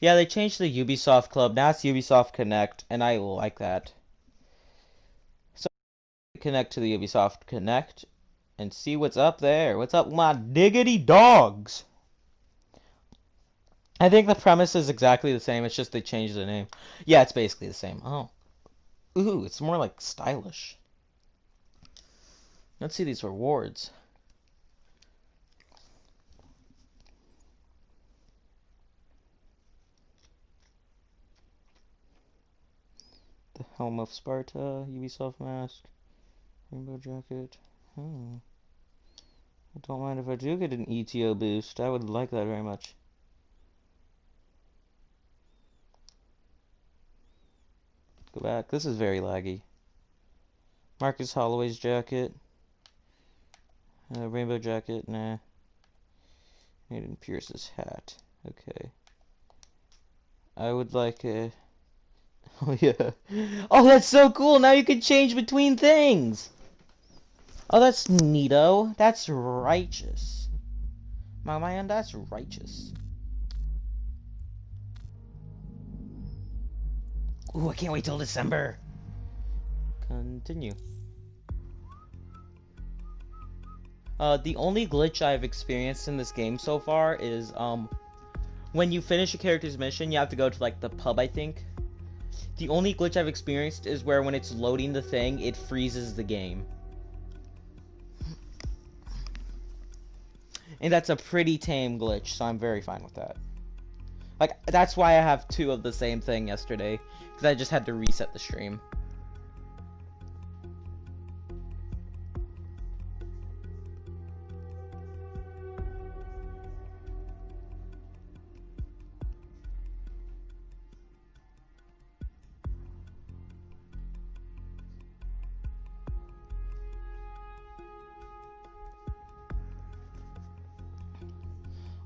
Yeah, they changed the Ubisoft Club. Now it's Ubisoft Connect, and I like that. So connect to the Ubisoft Connect and see what's up there. What's up, my diggity dogs? I think the premise is exactly the same. It's just they changed the name. Yeah, it's basically the same. Oh. Ooh, it's more like stylish. Let's see these rewards. The Helm of Sparta, Ubisoft mask, Rainbow Jacket. Hmm. I don't mind if I do get an ETO boost. I would like that very much. Go back. This is very laggy. Marcus Holloway's jacket. Rainbow jacket, nah. Hayden Pierce's hat. Okay. I would like a... Oh, yeah. Oh, that's so cool! Now you can change between things! Oh, that's neato. That's righteous. My man, that's righteous. Ooh, I can't wait till December. Continue. The only glitch I've experienced in this game so far is, when you finish a character's mission, you have to go to, like, the pub, I think. The only glitch I've experienced is where when it's loading the thing, it freezes the game. And that's a pretty tame glitch, so I'm very fine with that. Like, that's why I have 2 of the same thing yesterday, because I just had to reset the stream.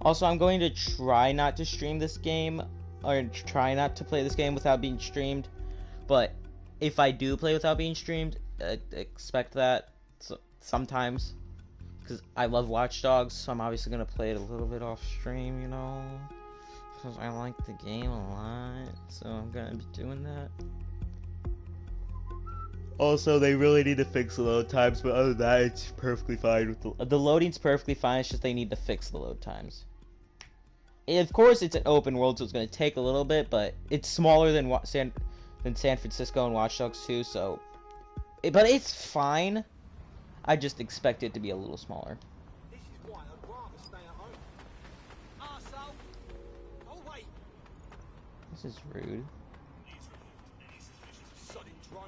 Also, I'm going to try not to stream this game, or try not to play this game without being streamed, but if I do play without being streamed, expect that sometimes, because I love Watch Dogs, so I'm obviously going to play it a little bit off stream, you know, because I like the game a lot, so I'm going to be doing that. Also, they really need to fix the load times, but other than that, it's perfectly fine. With the loading's perfectly fine, it's just they need to fix the load times. Of course, it's an open world, so it's going to take a little bit, but it's smaller than San Francisco and Watch Dogs 2, so... But it's fine. I just expect it to be a little smaller. This is why I'd rather stay at home. Arsehole! Oh, wait! This is rude. Sodding drone.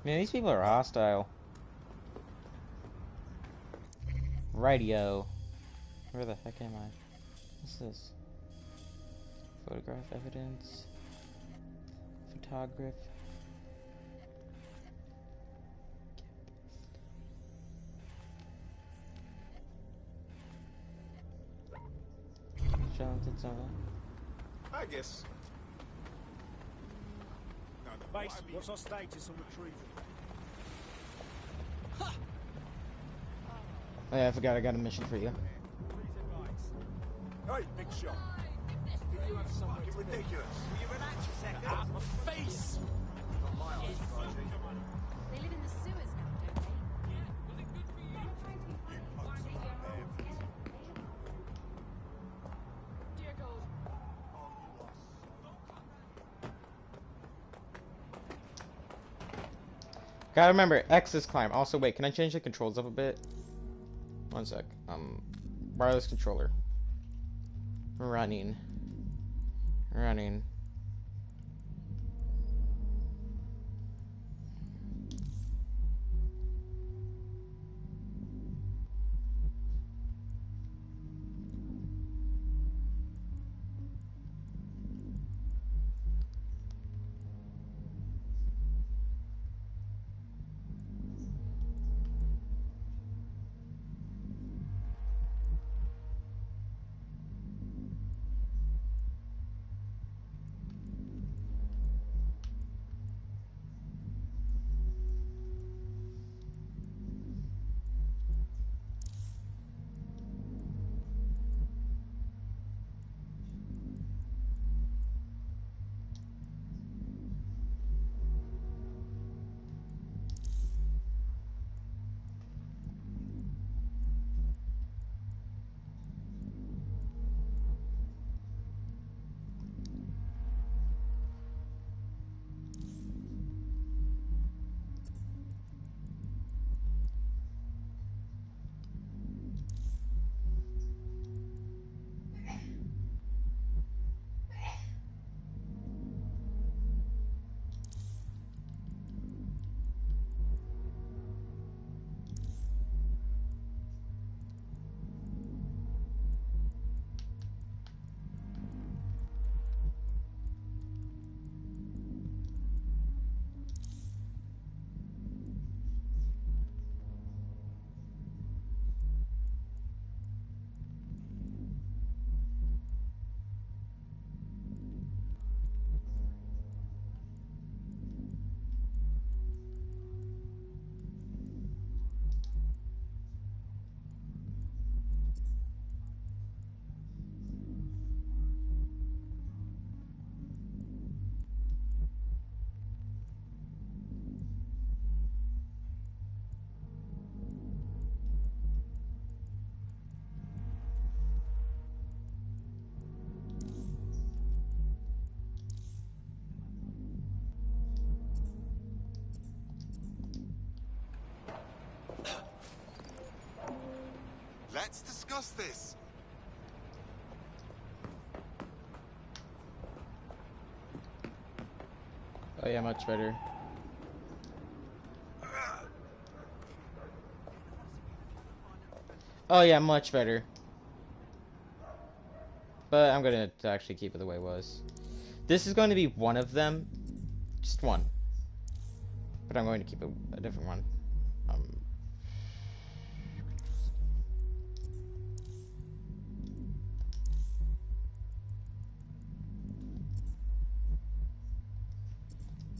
Man, these people are hostile. Radio. Where the heck am I? What's this? Photograph evidence. Photograph. I guess. Base, what's our status on retrieval? Oh yeah, I forgot I got a mission for you. Hey, big shot. You have something ridiculous. Will you relax a second? Out of my face! Not my eyes, They live in the sewers now, don't they? Yeah, was it good for you? Dear God. Gotta remember, X is climb. Also, wait, can I change the controls up a bit? One sec. Wireless controller. Running. Running. Let's discuss this. Oh yeah, much better. Oh yeah, much better. But I'm gonna actually keep it the way it was. This is going to be one of them. Just one. But I'm going to keep a different one.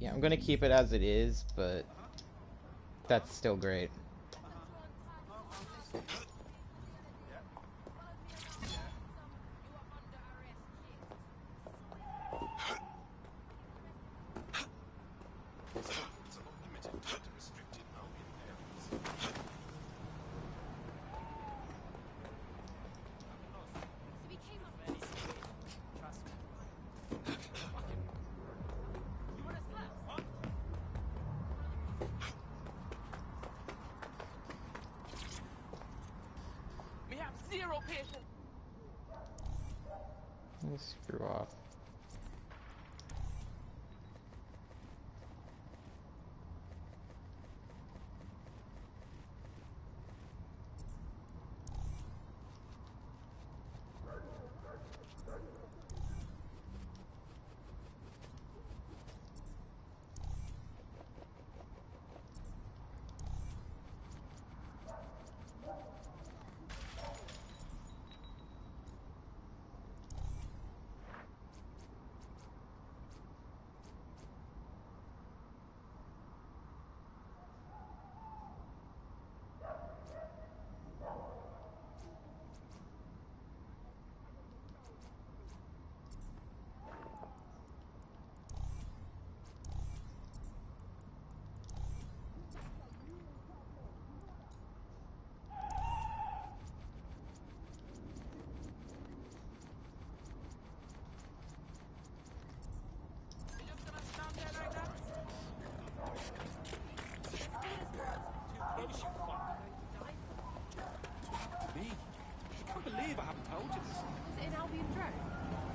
Yeah, I'm gonna keep it as it is, but that's still great. Zero patience. Screw off. Me? I can't believe I haven't told you this. Was it an Albion drone?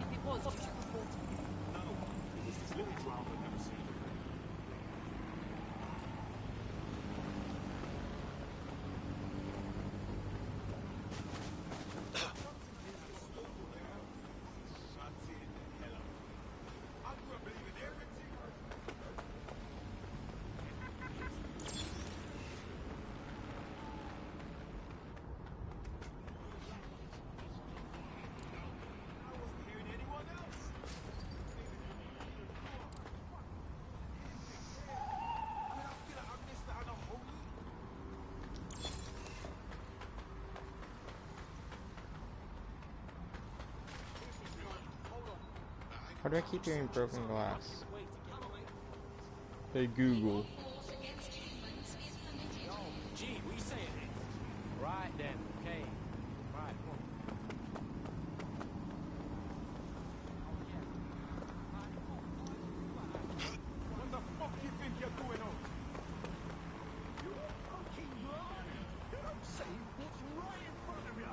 If it was, what did you report it? No, it was this little drone I've never seen. How do I keep hearing broken glass? Hey Google. Gee, what are you saying? Right then, okay. Right, come on. What the fuck you think you're doing on? You're fucking lying. I'm saying what's right in front of you.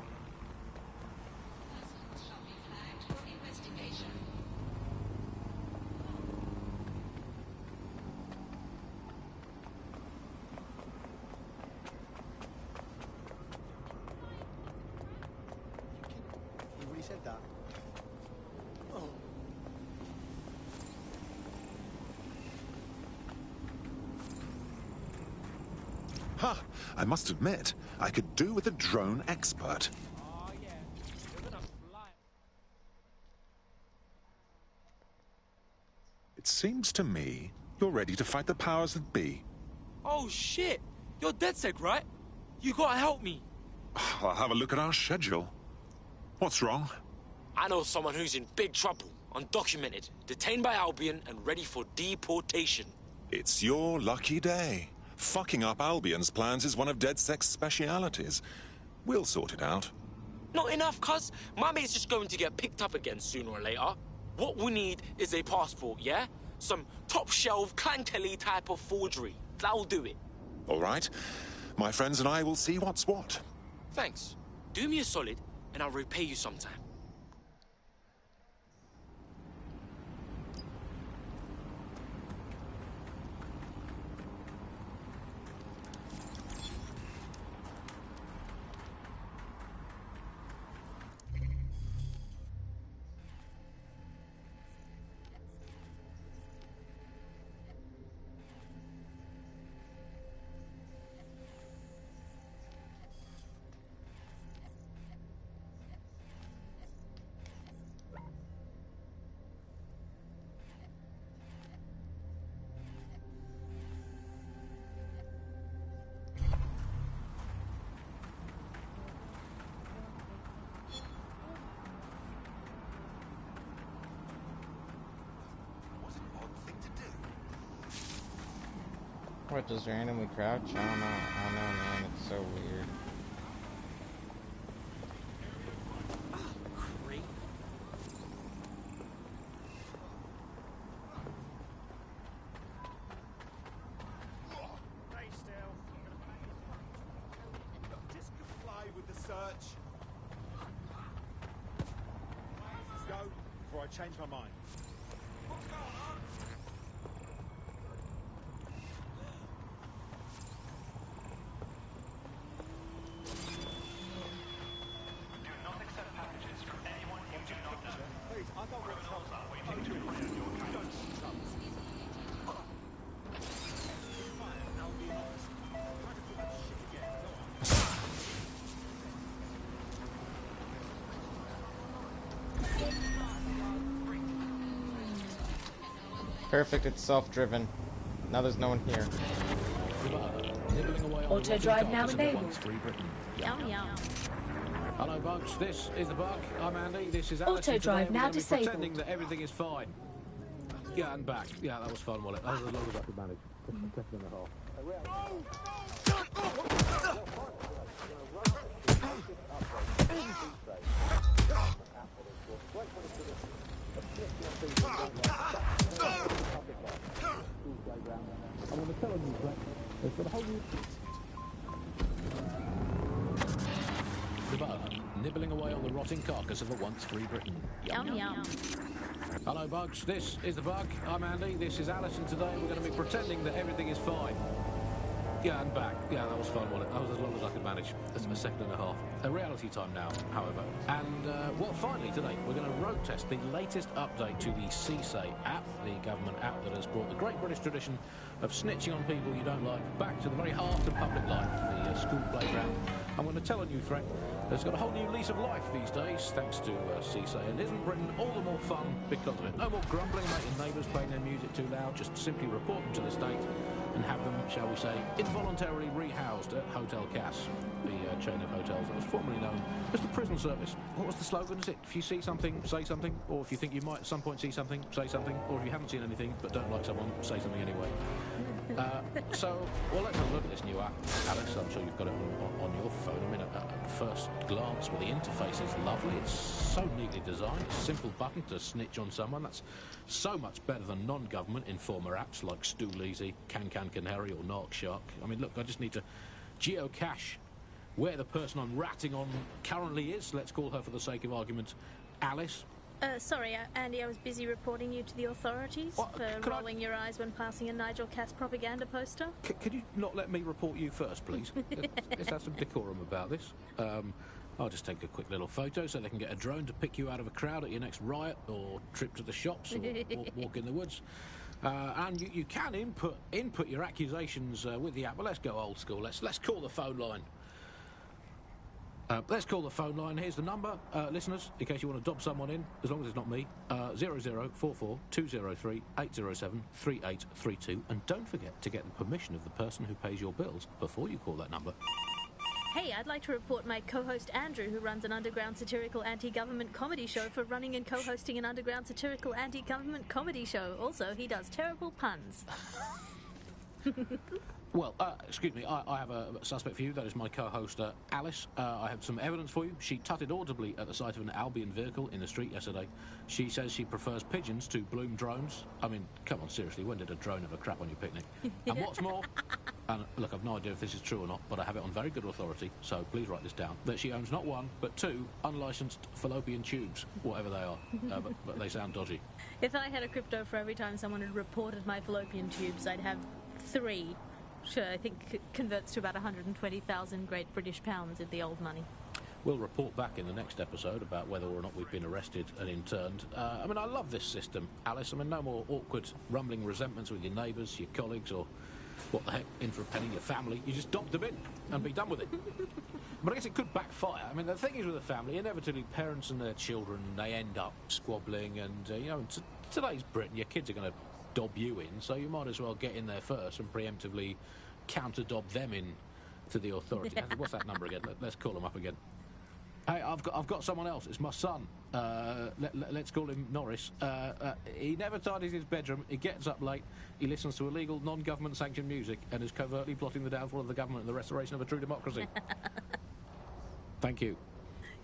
He really said that. Oh. Ha! I must admit, I could do with a drone expert. Oh, yeah. You're gonna fly. It seems to me you're ready to fight the powers that be. Oh, shit. You're DedSec, right? You gotta help me. I'll have a look at our schedule. What's wrong? I know someone who's in big trouble, undocumented, detained by Albion and ready for deportation. It's your lucky day. Fucking up Albion's plans is one of DedSec's specialities. We'll sort it out. Not enough, cuz. My mate's just going to get picked up again sooner or later. What we need is a passport, yeah? Some top-shelf, Clan-Kelly type of forgery. That'll do it. All right. My friends and I will see what's what. Thanks. Do me a solid, and I'll repay you sometime. What, just randomly crouch? I don't know, man. It's so weird. Creep. Stay still. Just comply with the search. Let's go before I change my mind. What's going on? Please, I don't want trouble. Don't shoot. Fine, I'll be honest. Try to do that shit again. Go on. Perfect, it's self-driven. Now there's no one here. Auto drive now enabled. Yum yum. Hello, Bugs. This is the Bug. I'm Andy. This is Alice. Auto drive Today now we're disabled. pretending that everything is fine. Yeah, and back. Yeah, that was fun, wasn't it? That was as long as I could manage. Second and a half. I want to tell you, Brett, there's got a whole new... The Bug, nibbling away on the rotting carcass of a once free Britain. Yum yum. Hello, Bugs. This is the Bug. I'm Andy. This is Alice, and today we're going to be pretending that everything is fine. Yeah, and back. Yeah, that was fun, wasn't it? That was as long as I could manage. That's a second and a half. A reality time now, however. And, well, finally, today, we're going to road test the latest update to the CSAY app, the government app that has brought the great British tradition of snitching on people you don't like back to the very heart of public life, the school playground. I'm going to tell a new threat that's got a whole new lease of life these days, thanks to CSAY. And isn't Britain all the more fun because of it? No more grumbling about your neighbours playing their music too loud. Just simply report them to the state and have them, shall we say, involuntarily rehoused at Hotel Cass, the chain of hotels that was formerly known as the prison service. What was the slogan? Is it, if you see something, say something, or if you think you might at some point see something, say something, or if you haven't seen anything but don't like someone, say something anyway. So, well, let's have a look at this new app. Alice, I'm sure you've got it on your phone. I mean, at first glance, well, the interface is lovely. It's so neatly designed. It's a simple button to snitch on someone. That's so much better than non-government informer apps like Stool Easy, Can Canary, or Narc Shark. I mean, look, I just need to geocache where the person I'm ratting on currently is. Let's call her, for the sake of argument, Alice. Sorry, Andy, I was busy reporting you to the authorities What? for rolling your eyes when passing a Nigel Cass propaganda poster. Could you not let me report you first, please? Let's have some decorum about this. I'll just take a quick little photo so they can get a drone to pick you out of a crowd at your next riot or trip to the shops or walk in the woods. And you can input your accusations with the app. Well, let's go old school. Let's call the phone line. Let's call the phone line. Here's the number, listeners, in case you want to dob someone in, as long as it's not me. 0044 203 807 3832. And don't forget to get the permission of the person who pays your bills before you call that number. Hey, I'd like to report my co-host Andrew, who runs an underground satirical anti-government comedy show, for running and co-hosting an underground satirical anti-government comedy show. Also, he does terrible puns. Well, excuse me, I have a suspect for you. That is my co-host, Alice. I have some evidence for you. She tutted audibly at the sight of an Albion vehicle in the street yesterday. She says she prefers pigeons to Bloom drones. I mean, come on, seriously, when did a drone ever crap on your picnic? And what's more, and look, I've no idea if this is true or not, but I have it on very good authority, so please write this down, that she owns not one, but 2 unlicensed fallopian tubes, whatever they are, but they sound dodgy. If I had a crypto for every time someone had reported my fallopian tubes, I'd have 3. Sure, I think converts to about 120,000 Great British pounds in the old money. We'll report back in the next episode about whether or not we've been arrested and interned. I mean, I love this system, Alice. I mean, no more awkward, rumbling resentments with your neighbours, your colleagues, or, what the heck, in for a penny, your family. You just dock them in and be done with it. But I guess it could backfire. I mean, the thing is with a family, inevitably parents and their children, they end up squabbling, and, you know, in today's Britain, your kids are going to dob you in, so you might as well get in there first and preemptively counter-dob them in to the authorities. What's that number again? Let's call them up again. Hey, I've got someone else. It's my son. Let's call him Norris. He never tidies his bedroom. He gets up late. He listens to illegal, non-government sanctioned music and is covertly plotting the downfall of the government and the restoration of a true democracy. Thank you.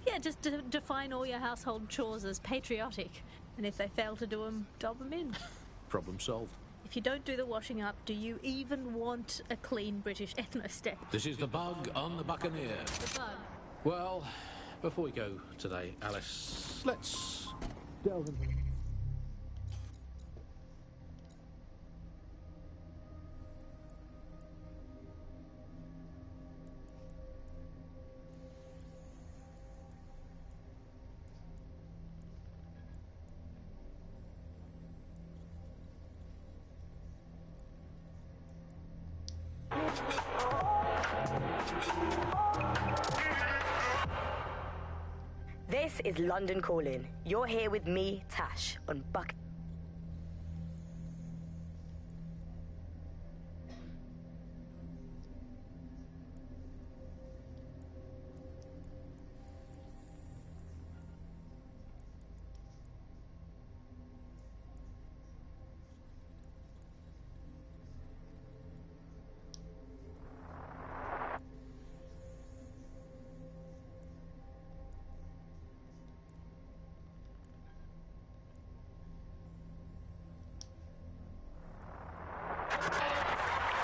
Yeah, just define all your household chores as patriotic, and if they fail to do them, dob them in. Problem solved. If you don't do the washing up, do you even want a clean British ethno-state? This is the bug on the Buccaneer. The bug. Well, before we go today, Alice, let's delve into... This is London Calling. You're here with me, Tash, on Buck.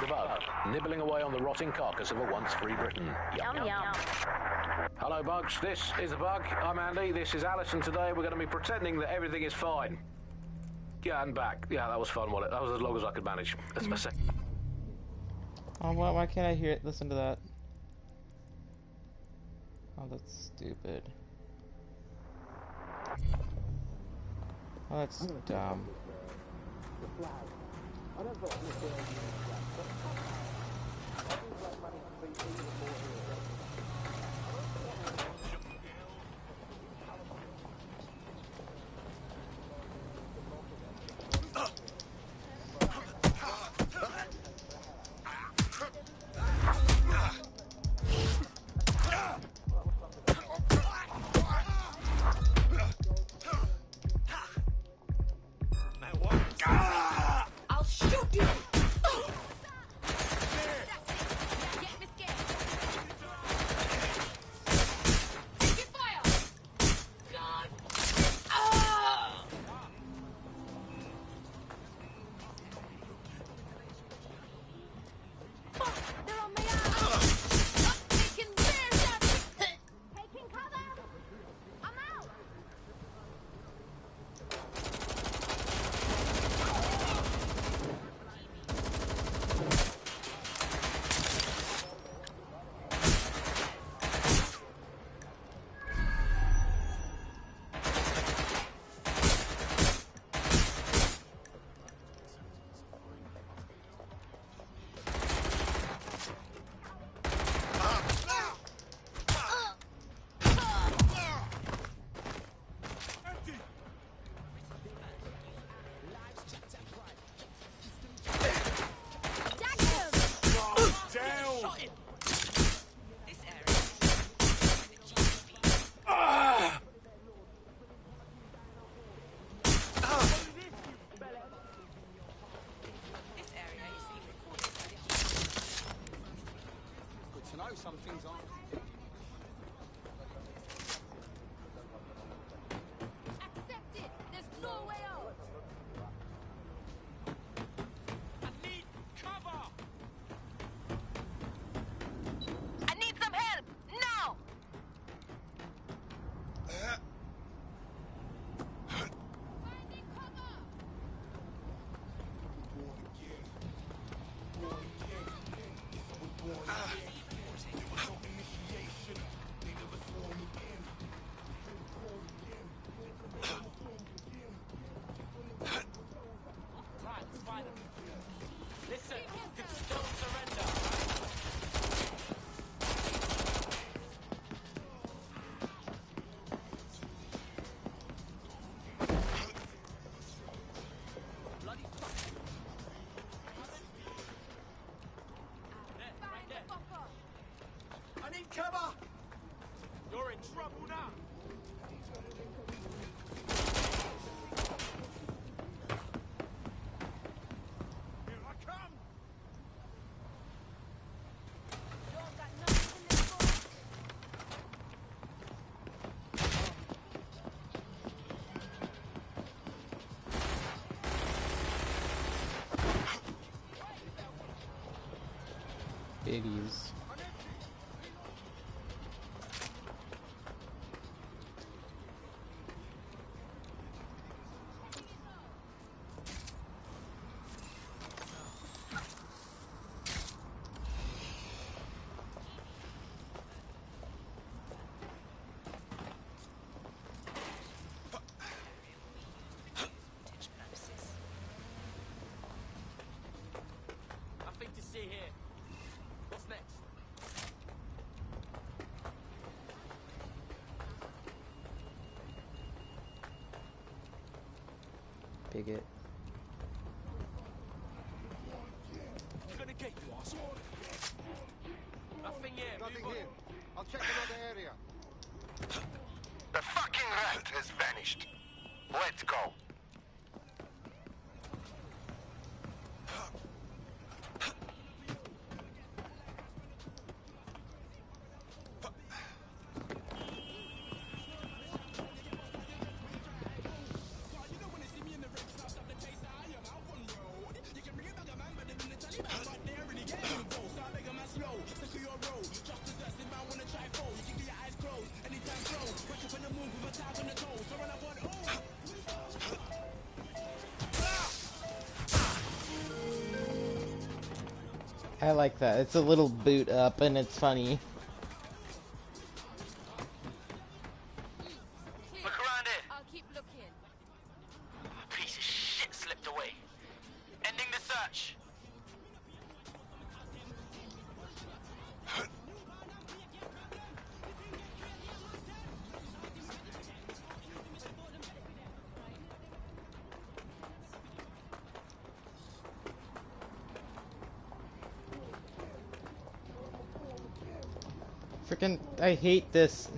The bug, nibbling away on the rotting carcass of a once free Britain. Yum, yum. Hello, bugs. This is the bug. I'm Andy. This is Alice, and today we're going to be pretending that everything is fine. Yeah, and back. Yeah, that was fun, wasn't it? That was as long as I could manage. A sec. Oh, why can't I hear it? Listen to that. Oh, that's stupid. Oh, that's dumb. I'll shoot you! some things aren't. Accept it! There's no way out! I need cover! Biddies. Nothing to see here. What's next? Bigot. You're gonna get you, asshole. Nothing here. Nothing Move on. here. I'll check another area. The fucking rat has vanished. Let's go. I like that. It's a little boot up and it's funny. Look around here. I'll keep looking. Piece of shit slipped away. Ending the search. Freaking, I hate this.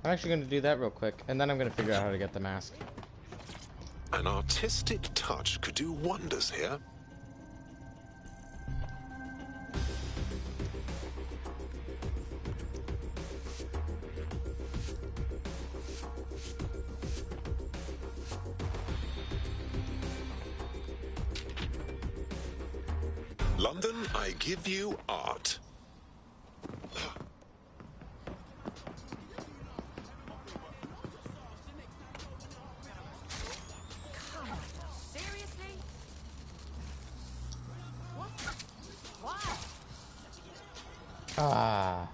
I'm actually going to do that real quick, and then I'm going to figure out how to get the mask. An artistic touch could do wonders here. London, I give you art. Seriously? What? Why? Ah.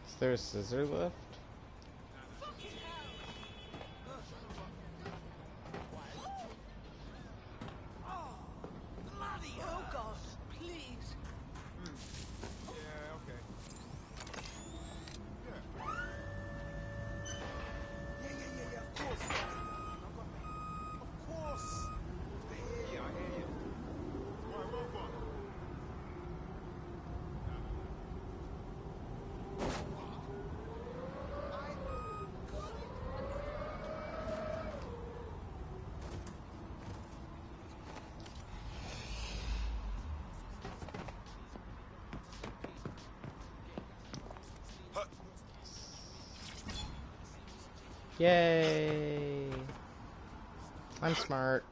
Is there a scissor left? Bloody hell, Gus. Please. Yeah, okay. Yeah, of course. Of course. I hear you. Right, well done. Yay! I'm smart.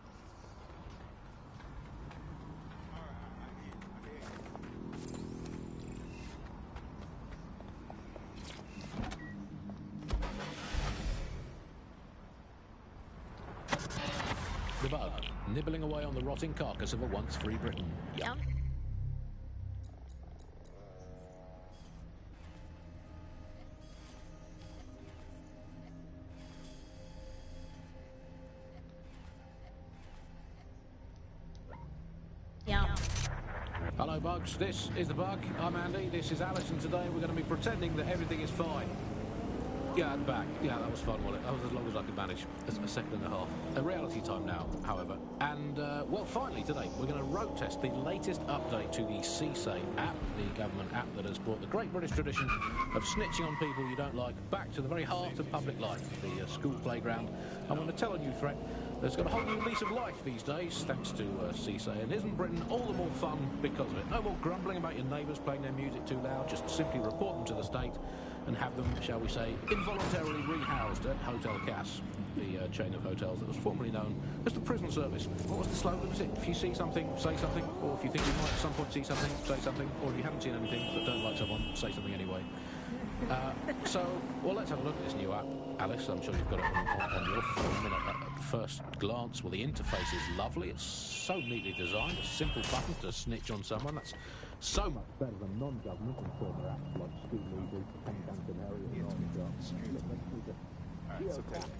The bug, nibbling away on the rotting carcass of a once free Britain. Yum. Hello, Bugs. This is the Bug. I'm Andy. This is Alice, and today we're going to be pretending that everything is fine. Yeah, and back. Yeah, that was fun, wasn't it? That was as long as I could manage. A second and a half. A reality time now, however. And, well, finally, today, we're going to road test the latest update to the CSAY app, the government app that has brought the great British tradition of snitching on people you don't like back to the very heart of public life, the school playground. I'm going to tell a new threat that's got a whole new lease of life these days, thanks to CSAY. And isn't Britain all the more fun because of it? No more grumbling about your neighbours playing their music too loud. Just simply report them to the state and have them, shall we say, involuntarily rehoused at Hotel Cass, the chain of hotels that was formerly known as the prison service. What was the slogan? Was it, if you see something, say something? Or if you think you might at some point see something, say something? Or if you haven't seen anything but don't like someone, say something anyway. Well, let's have a look at this new app. Alice, I'm sure you've got it on your phone. I mean, at first glance, well, the interface is lovely. It's so neatly designed. A simple button to snitch on someone. That's so much better than non-government and former apps like School Leaders,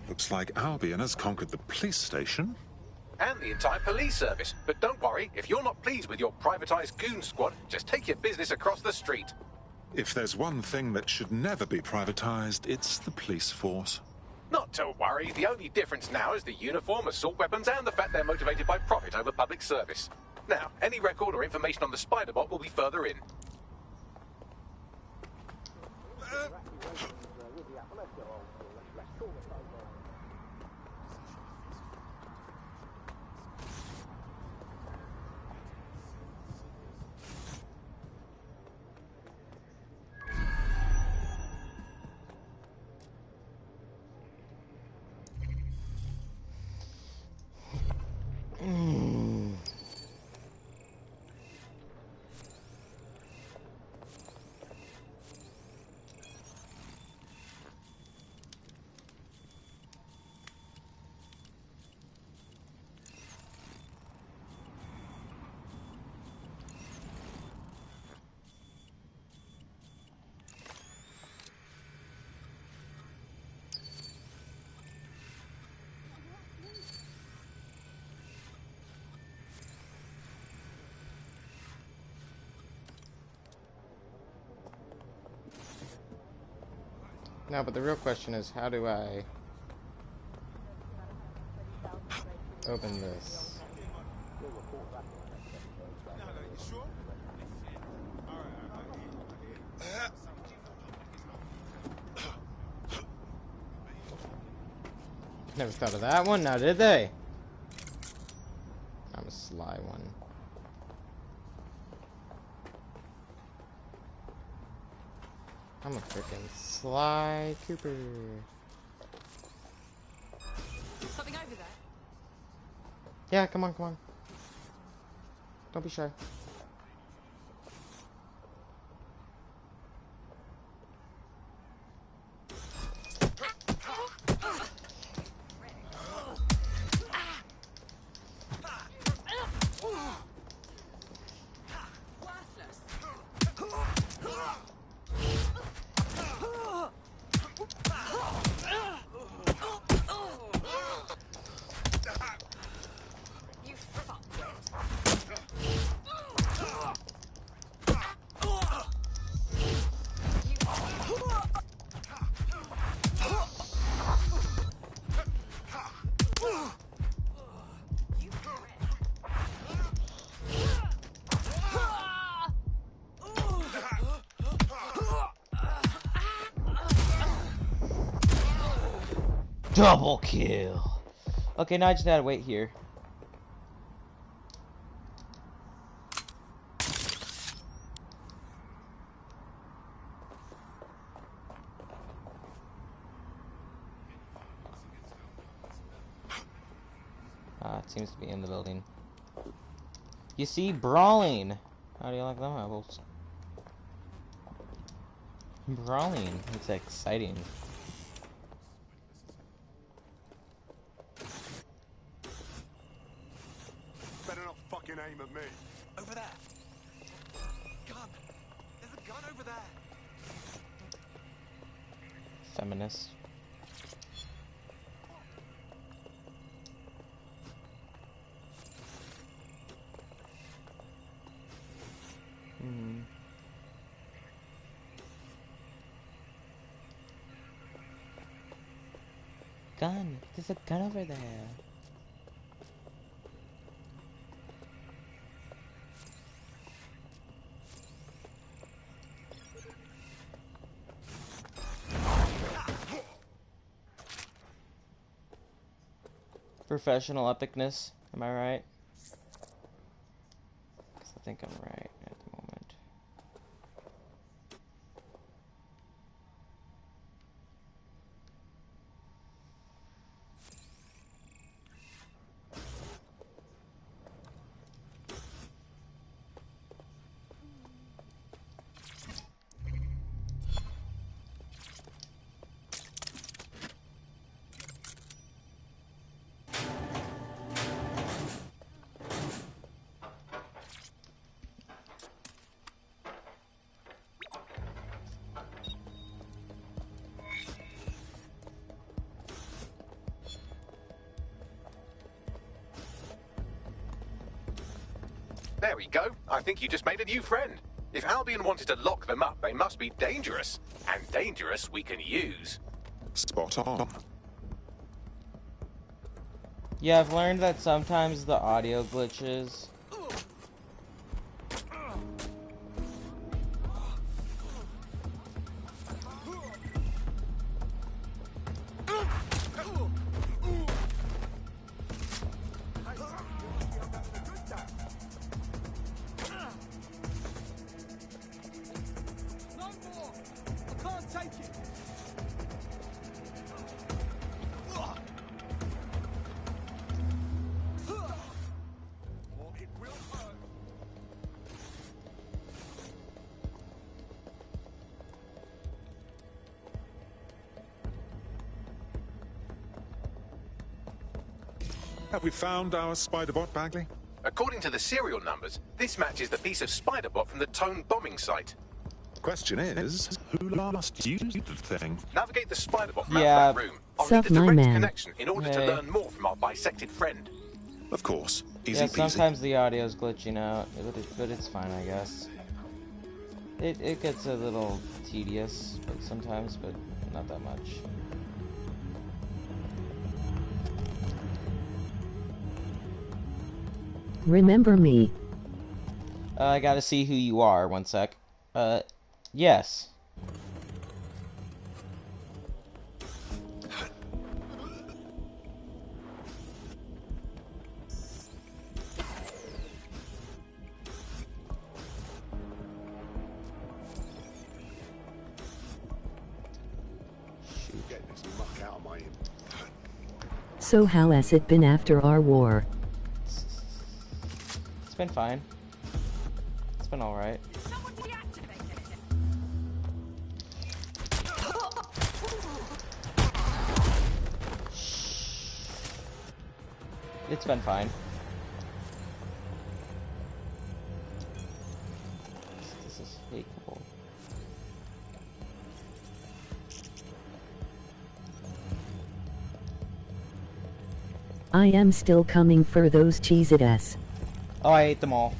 Looks like Albion has conquered the police station. And the entire police service. But don't worry, if you're not pleased with your privatised goon squad, just take your business across the street. If there's one thing that should never be privatised, it's the police force. Not to worry, the only difference now is the uniform, assault weapons, and the fact they're motivated by profit over public service. Now, any record or information on the Spider-Bot will be further in. No, but the real question is, how do I open this? Never thought of that one, now did they? I'm a sly one. I'm a freaking Sly Cooper. Something over there? Yeah, come on, come on. Don't be shy. Double kill. Okay, now I just gotta wait here. It seems to be in the building. You see, brawling. How do you like them apples? Brawling. It's exciting. Better not fucking aim at me. Over there. Gun. There's a gun over there. Feminist. gun. There's a gun over there. Professional epicness. Am I right? 'Cause I think I'm right at the moment. There we go. I think you just made a new friend. If Albion wanted to lock them up, they must be dangerous. And dangerous we can use. Spot on. Yeah, I've learned that sometimes the audio glitches. Have we found our spider bot, Bagley? According to the serial numbers, this matches the piece of spider bot from the Tone bombing site. Question is, who last used the thing? Navigate the spider bot round Yeah. that room. I'll Sup, need the my direct man. connection in order to Hey. learn more from our bisected friend. Of course. Easy Yeah, peasy. sometimes the audio's glitching out, but it's fine, I guess. It gets a little tedious, but sometimes, but not that much. Remember me. I gotta see who you are. One sec. Yes. Get this muck out of my So how has it been after our war? It's been fine. It's been alright. It's been fine. This is hateable. I am still coming for those Cheez-Its. Oh, I ate them all.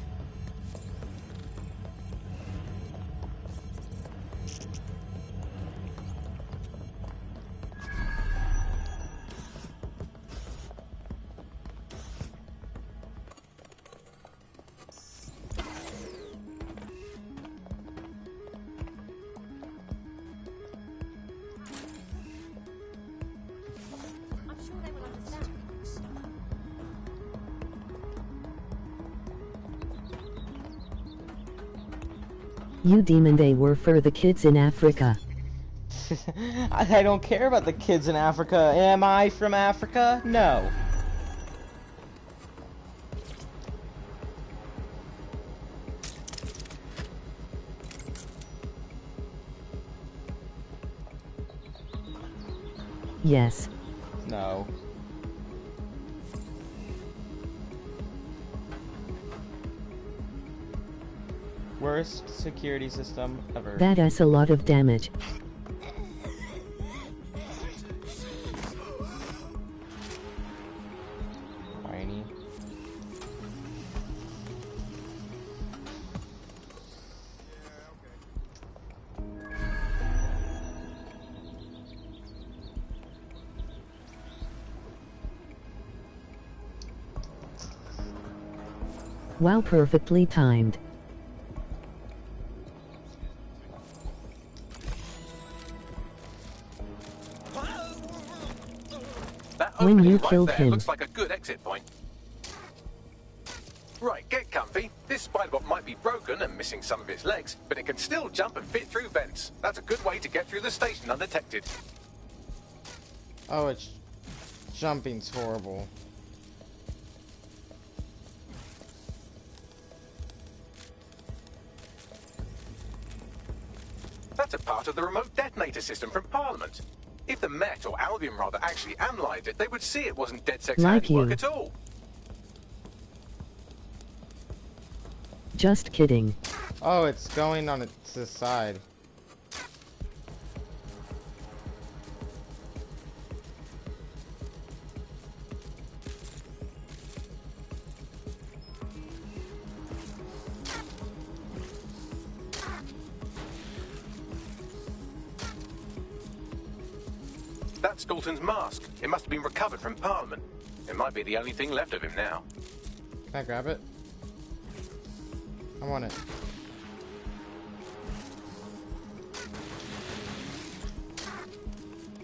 I'm sure they will understand. You demon, they were for the kids in Africa. I don't care about the kids in Africa. Am I from Africa? No. Yes. No. Worst security system ever. That does a lot of damage. Whiny. Wow, perfectly timed. That When opening you right killed there him. looks like a good exit point. Right, get comfy. This spider-bot might be broken and missing some of its legs, but it can still jump and fit through vents. That's a good way to get through the station undetected. Oh, it's jumping's horrible. That's a part of the remote detonator system from Parliament. If the Met, or Albion rather, actually analysed it, they would see it wasn't DedSec's Like handiwork you. at all. Just kidding. Oh, it's going on its the side. That's Dalton's mask. It must have been recovered from Parliament. It might be the only thing left of him now. Can I grab it? I want it.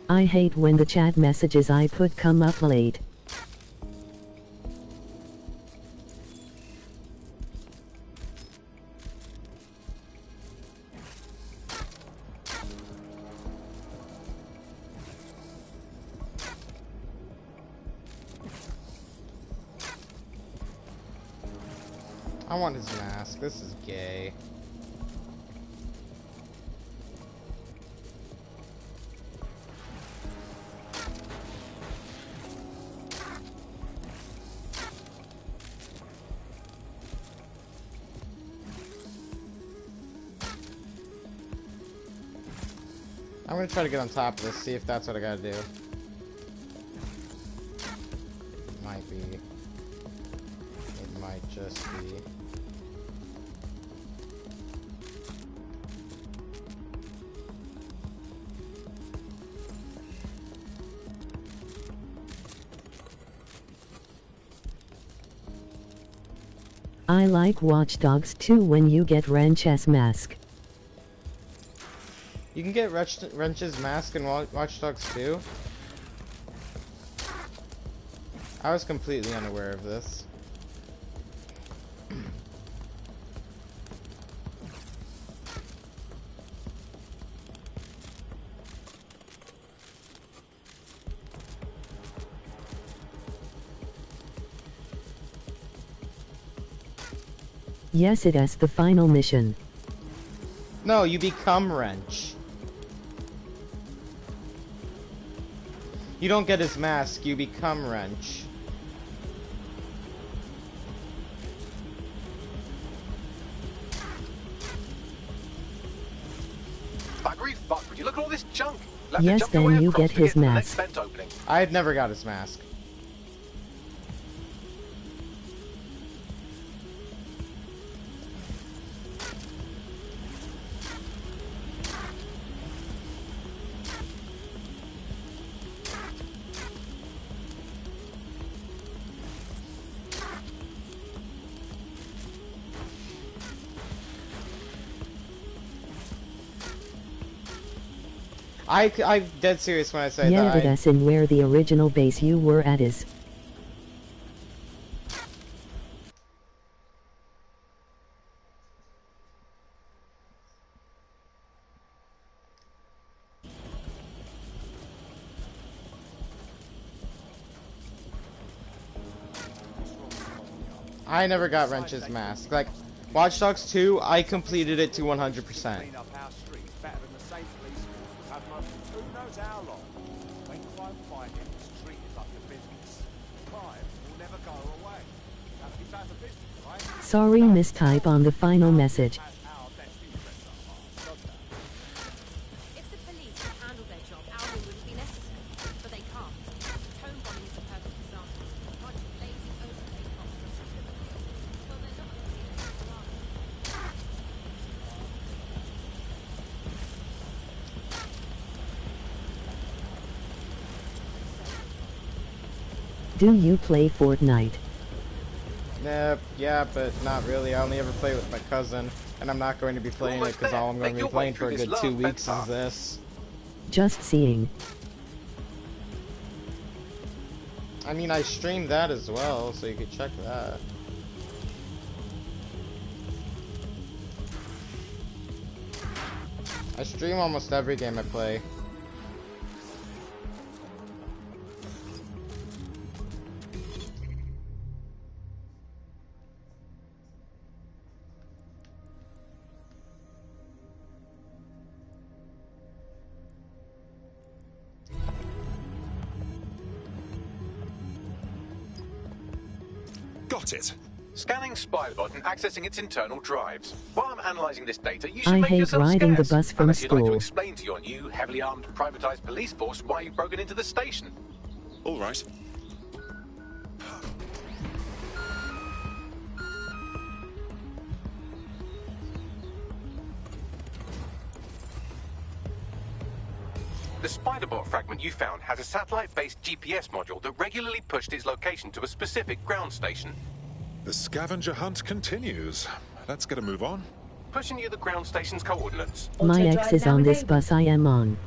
I hate when the chat messages I put come up late. I want his mask. This is gay. I'm gonna try to get on top of this, see if that's what I gotta do. Might be. It might just be. I like Watch Dogs 2 when you get Wrench's mask. You can get Wrench's mask in Watch Dogs 2? I was completely unaware of this. Yes, it is the final mission. No, you become Wrench. You don't get his mask, you become Wrench. Buggery fuck, would you look at all this junk? You'll have to Yes, jump your way then you across get to his to the next mask. vent opening. I had never got his mask. I'm dead serious when I say Yeah, that. it is in where the original base you were at is. I never got Wrench's mask. Like, Watch Dogs 2, I completed it to 100%. Clean up our streets better than the same police force have for who knows how long. When crime fighting is treated like a business, crime will never go away. That's the type of business, right? Sorry, mistype on the final message. If the police had handled their job, Albion wouldn't be necessary. But they can't. Home bombing is a perfect example. A bunch of lazy, overpaid cops for a certificate. Well, they're not going to see it. Do you play Fortnite? Yeah, but not really. I only ever play with my cousin, and I'm not going to be playing it because all I'm going to be playing for a good 2 weeks is this. Just seeing. I mean, I streamed that as well, so you could check that. I stream almost every game I play. Got it. Scanning Spiderbot and accessing its internal drives. While I'm analysing this data, you should I make hate yourself riding the scarce. bus from Unless you'd like to school. explain to your new, heavily armed, privatised police force why you've broken into the station. All right. The Spiderbot fragment you found has a satellite-based GPS module that regularly pushed its location to a specific ground station. The scavenger hunt continues. Let's get a move on. Pushing you the ground station's coordinates. My ex is on this bus I am on.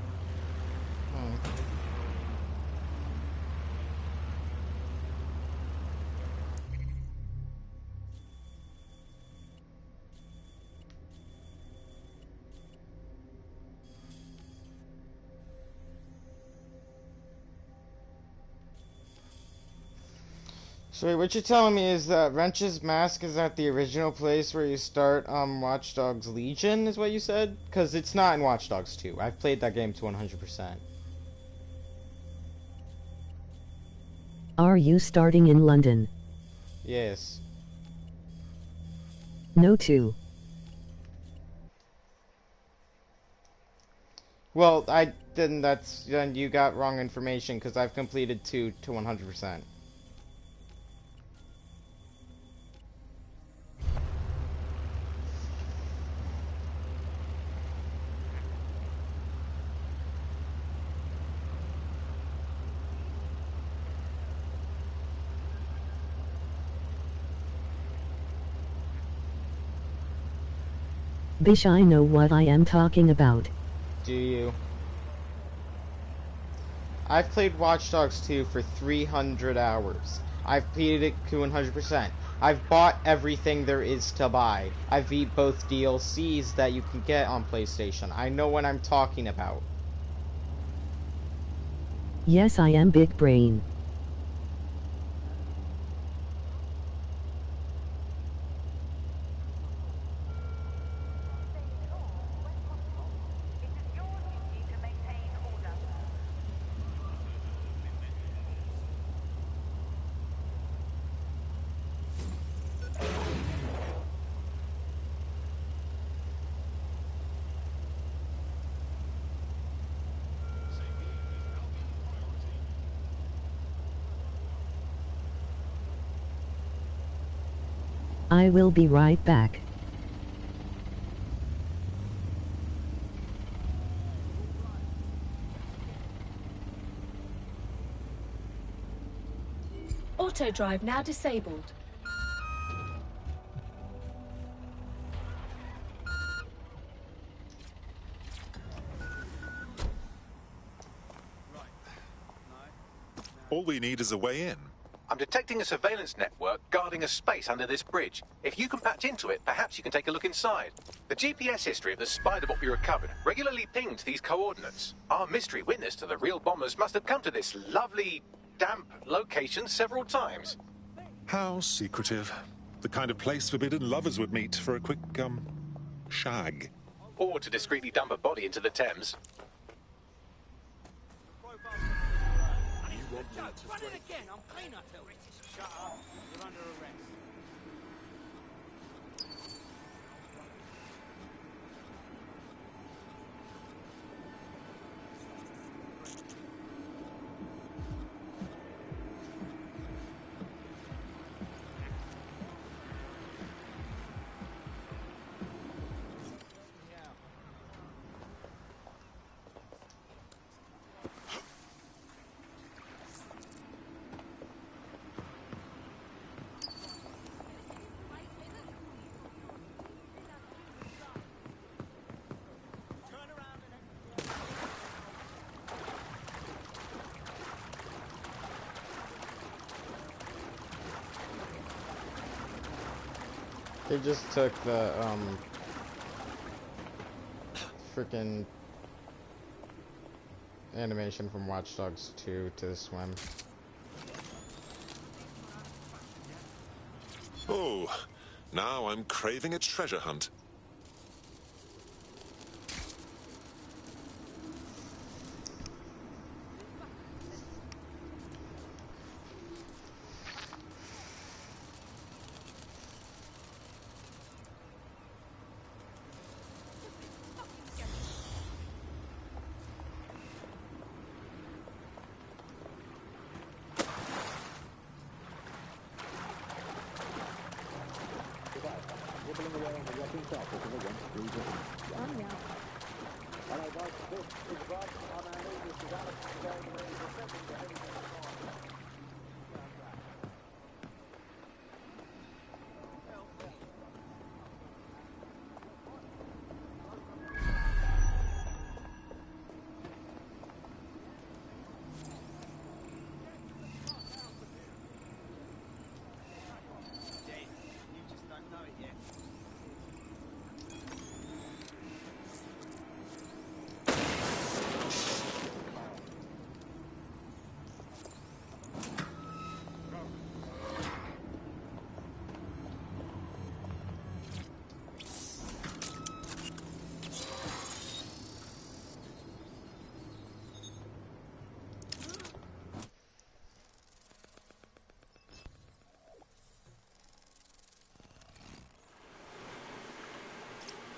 So wait, what you're telling me is that Wrench's Mask is at the original place where you start Watch Dogs Legion, is what you said? Because it's not in Watch Dogs 2. I've played that game to 100%. Are you starting in London? Yes. No to. Well, then you got wrong information because I've completed 2 to 100%. Bish, I know what I am talking about. Do you? I've played Watch Dogs 2 for 300 hours. I've completed it to 100%. I've bought everything there is to buy. I've beat both DLCs that you can get on PlayStation. I know what I'm talking about. Yes, I am big brain. I will be right back. Auto drive now disabled. All we need is a way in. I'm detecting a surveillance network guarding a space under this bridge. If you can patch into it, perhaps you can take a look inside. The GPS history of the Spiderbot we recovered regularly pinged these coordinates. Our mystery witness to the real bombers must have come to this lovely, damp location several times. How secretive. The kind of place forbidden lovers would meet for a quick, shag. Or to discreetly dump a body into the Thames. Run it again, I'm clean, I tell you. Shut up, you're under arrest. They just took the freaking animation from Watch Dogs 2 to swim. Oh, now I'm craving a treasure hunt.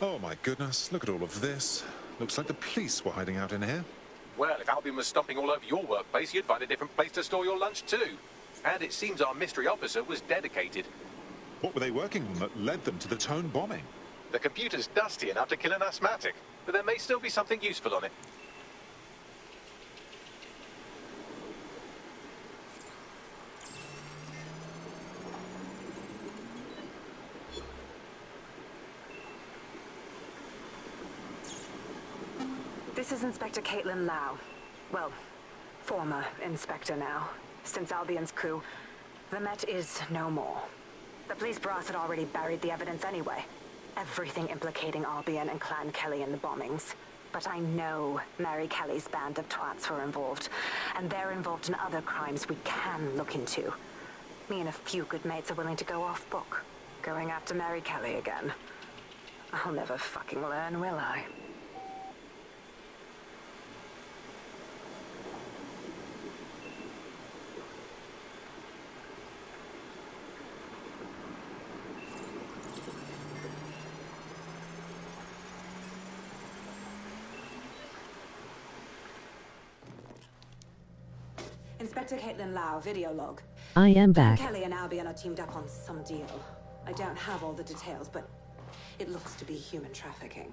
Oh my goodness, look at all of this. Looks like the police were hiding out in here. Well, if Albion was stomping all over your workplace, you'd find a different place to store your lunch too. And it seems our mystery officer was dedicated. What were they working on that led them to the Tone bombing? The computer's dusty enough to kill an asthmatic, but there may still be something useful on it. This is Inspector Caitlin Lau. Well, former Inspector now. Since Albion's coup, the Met is no more. The police brass had already buried the evidence anyway. Everything implicating Albion and Clan Kelly in the bombings. But I know Mary Kelly's band of twats were involved, and they're involved in other crimes we can look into. Me and a few good mates are willing to go off book, going after Mary Kelly again. I'll never fucking learn, will I? Inspector Caitlin Lau, video log. I am back. Kelly and Albion are teamed up on some deal. I don't have all the details, but it looks to be human trafficking.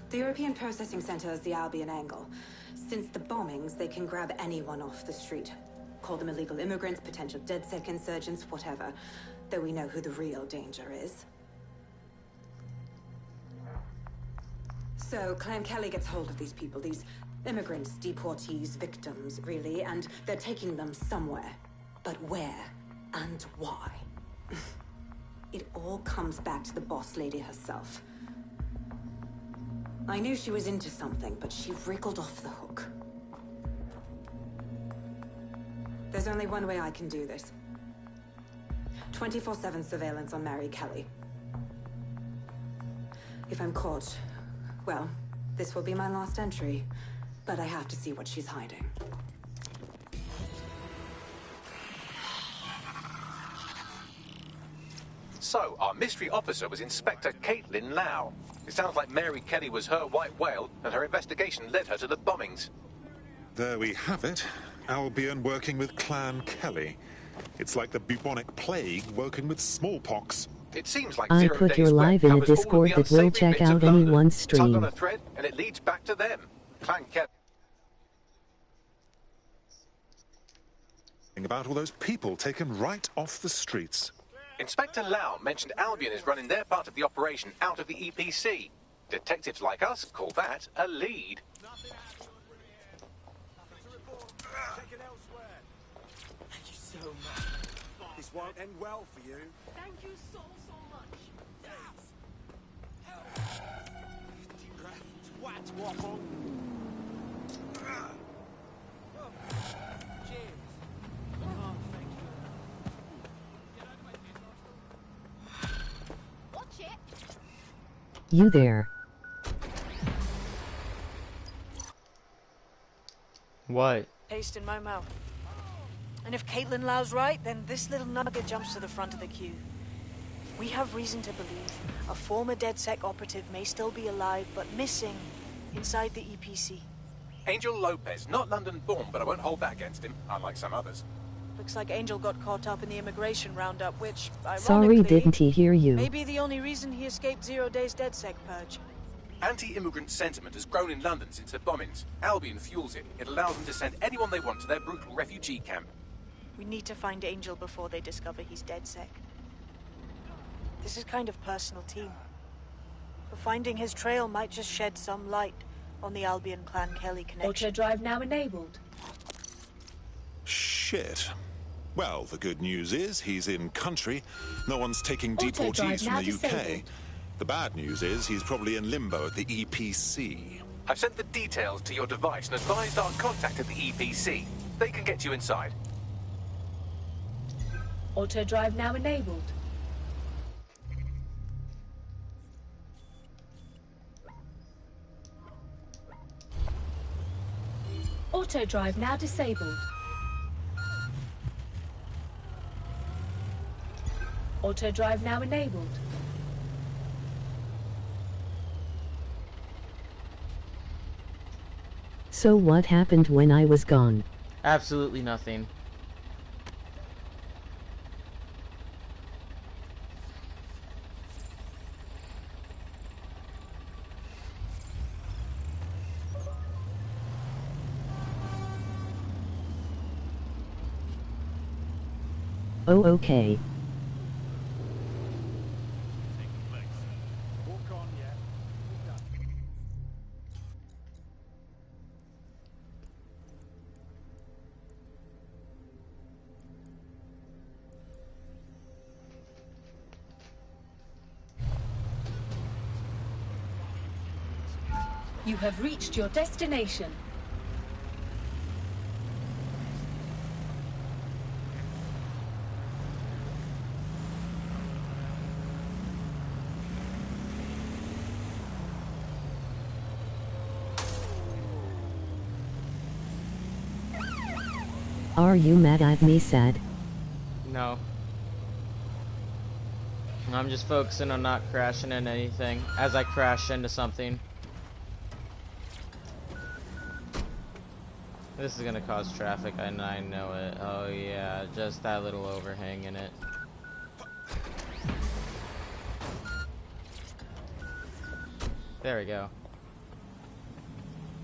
The European Processing Center is the Albion angle. Since the bombings, they can grab anyone off the street. Call them illegal immigrants, potential DedSec insurgents, whatever. Though we know who the real danger is. So, Clan Kelly gets hold of these people, these immigrants, deportees, victims, really, and they're taking them somewhere. But where and why? It all comes back to the boss lady herself. I knew she was into something, but she wriggled off the hook. There's only one way I can do this. 24/7 surveillance on Mary Kelly. If I'm caught, well, this will be my last entry. But I have to see what she's hiding. So, our mystery officer was Inspector Caitlin Lau. It sounds like Mary Kelly was her white whale, and her investigation led her to the bombings. There we have it. Albion working with Clan Kelly. It's like the bubonic plague working with smallpox. It seems like I 0 put Days your Web live in a covers all of Discord the that will unsavory check bits of out London. anyone's Tug on stream. a thread, and it leads back to them. Clan Kelly. About all those people taken right off the streets. Inspector Lau mentioned Albion is running their part of the operation out of the EPC. Detectives like us call that a lead. Thank you so much. This won't end well for you. Thank you so much. Deep breath. Twat waffle. Cheers. Oh, thank you. Watch it. You there. What? Taste in my mouth. And if Caitlin Lau's right, then this little nugget jumps to the front of the queue. We have reason to believe a former DedSec operative may still be alive, but missing inside the EPC. Angel Lopez, not London-born, but I won't hold that against him, unlike some others. Looks like Angel got caught up in the immigration roundup, which, ironically, Sorry, didn't he hear you? may be the only reason he escaped 0 days DedSec purge. Anti-immigrant sentiment has grown in London since the bombings. Albion fuels it. It allows them to send anyone they want to their brutal refugee camp. We need to find Angel before they discover he's DedSec. This is kind of personal team. But finding his trail might just shed some light on the Albion Clan Kelly connection. Auto drive now enabled. Shit. Well, the good news is he's in country. No one's taking Auto drive deportees from now the UK. disabled. The bad news is he's probably in limbo at the EPC. I've sent the details to your device and advised our contact at the EPC. They can get you inside. Auto drive now enabled. Auto drive now disabled. Auto drive now enabled. So what happened when I was gone? Absolutely nothing. Oh, okay. Walk on, yeah. You have reached your destination. Are you mad at me, Sad? No. I'm just focusing on not crashing into anything as I crash into something. This is gonna cause traffic, and I know it. Oh yeah, just that little overhang in it. There we go.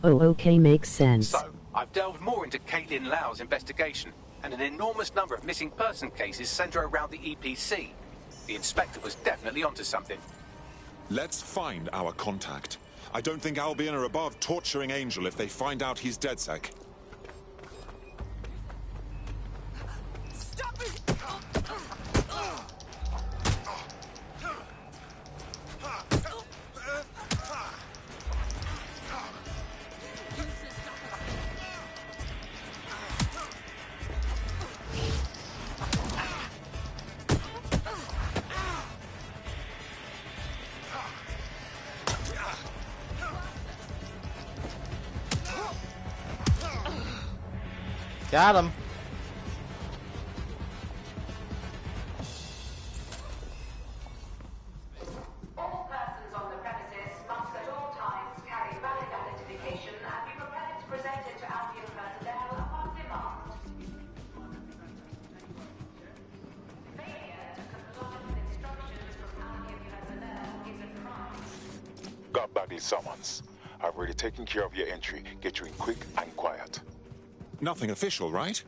Oh, okay, makes sense. So, I've delved more into Caitlin Lau's investigation, and an enormous number of missing person cases center around the EPC. The inspector was definitely onto something. Let's find our contact. I don't think Albion are above torturing Angel if they find out he's DedSec. Stop it! Got him. All persons on the premises must at all times carry valid identification and be prepared to present it to Albion personnel upon demand. Failure to comply with instructions from Albion personnel is a crime. Got back these summons. I've already taken care of your entry. Get you in quick and quiet. Nothing official, right?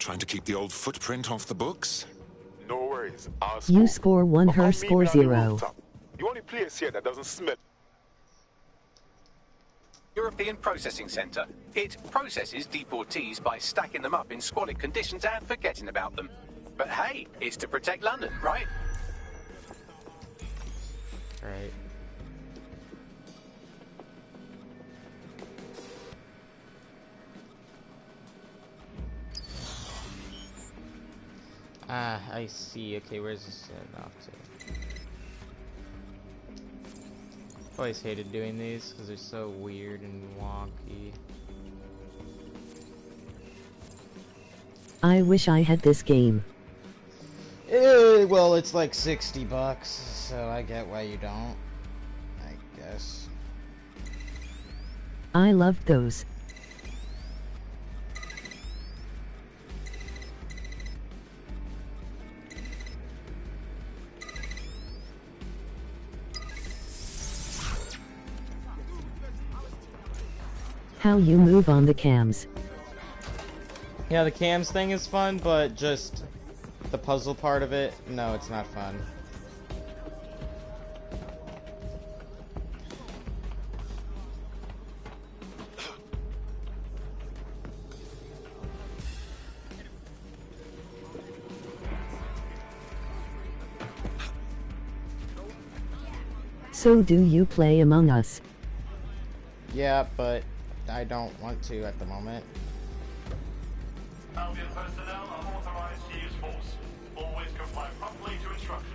Trying to keep the old footprint off the books? No worries. I'll You score 1, her score 0. The only place here that doesn't smell. European Processing Center. It processes deportees by stacking them up in squalid conditions and forgetting about them. But hey, it's to protect London, right? Right. Ah, I see. Okay, where's this off to? Always hated doing these because they're so weird and wonky. I wish I had this game. Well, it's like $60, so I get why you don't. I guess. I loved those. How you move on the cams. Yeah, the cams thing is fun, but just the puzzle part of it, no, it's not fun. So do you play Among Us? Yeah, but I don't want to at the moment. Albion personnel are authorized to use force. Always comply promptly to instruction.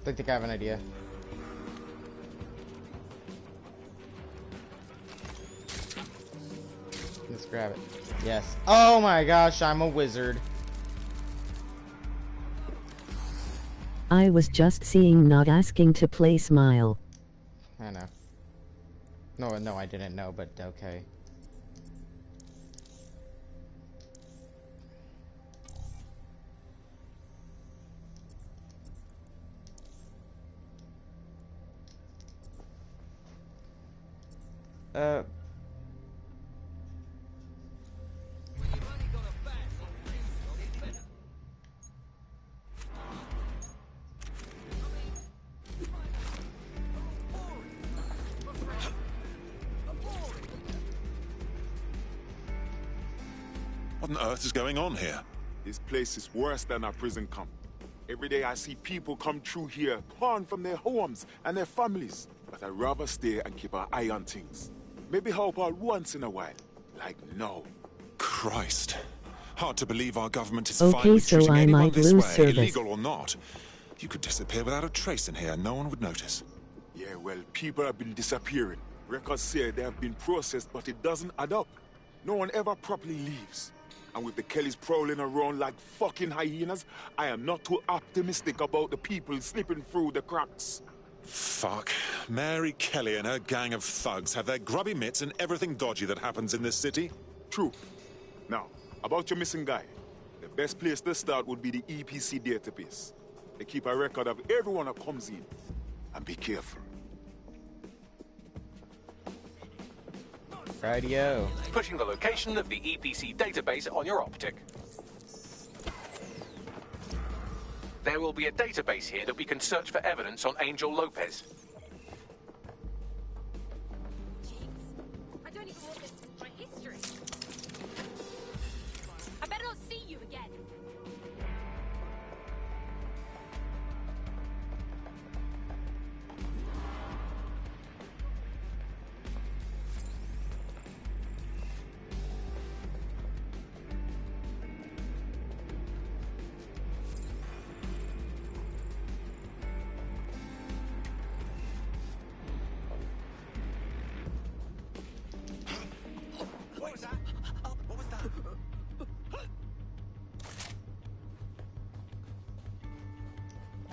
I think I have an idea. Let's grab it. Yes. Oh my gosh, I'm a wizard. I was just seeing not asking to play Smile. I know. No, I didn't know, but okay. What on earth is going on here? This place is worse than a prison camp. Every day I see people come through here, torn from their homes and their families. But I'd rather stay and keep an eye on things. Maybe help out once in a while. Like now. Christ. Hard to believe our government is Okay, fine with so treating I anyone might this lose way, service. illegal or not. You could disappear without a trace in here, no one would notice. Yeah, well, people have been disappearing. Records say they have been processed, but it doesn't add up. No one ever properly leaves. And with the Kellys prowling around like fucking hyenas, I am not too optimistic about the people slipping through the cracks. Fuck. Mary Kelly and her gang of thugs have their grubby mitts in everything dodgy that happens in this city. True. Now, about your missing guy. The best place to start would be the EPC database. They keep a record of everyone that comes in. And be careful. Radio. Pushing the location of the EPC database on your optic. There will be a database here that we can search for evidence on Angel Lopez. I don't even want this in my history. I better not see you again. What was that? What was that?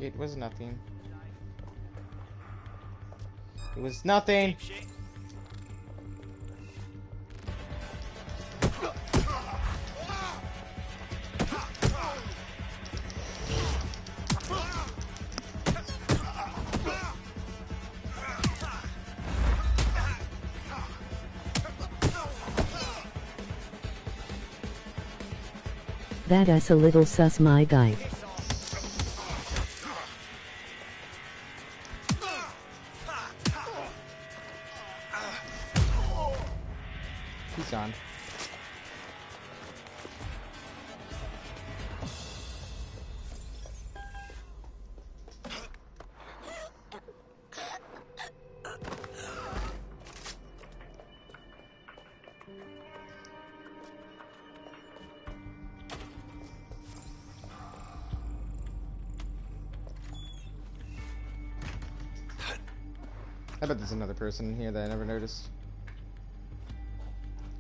It was nothing. It was nothing. That ass a little sus, my guy. He's gone. I bet there's another person in here that I never noticed.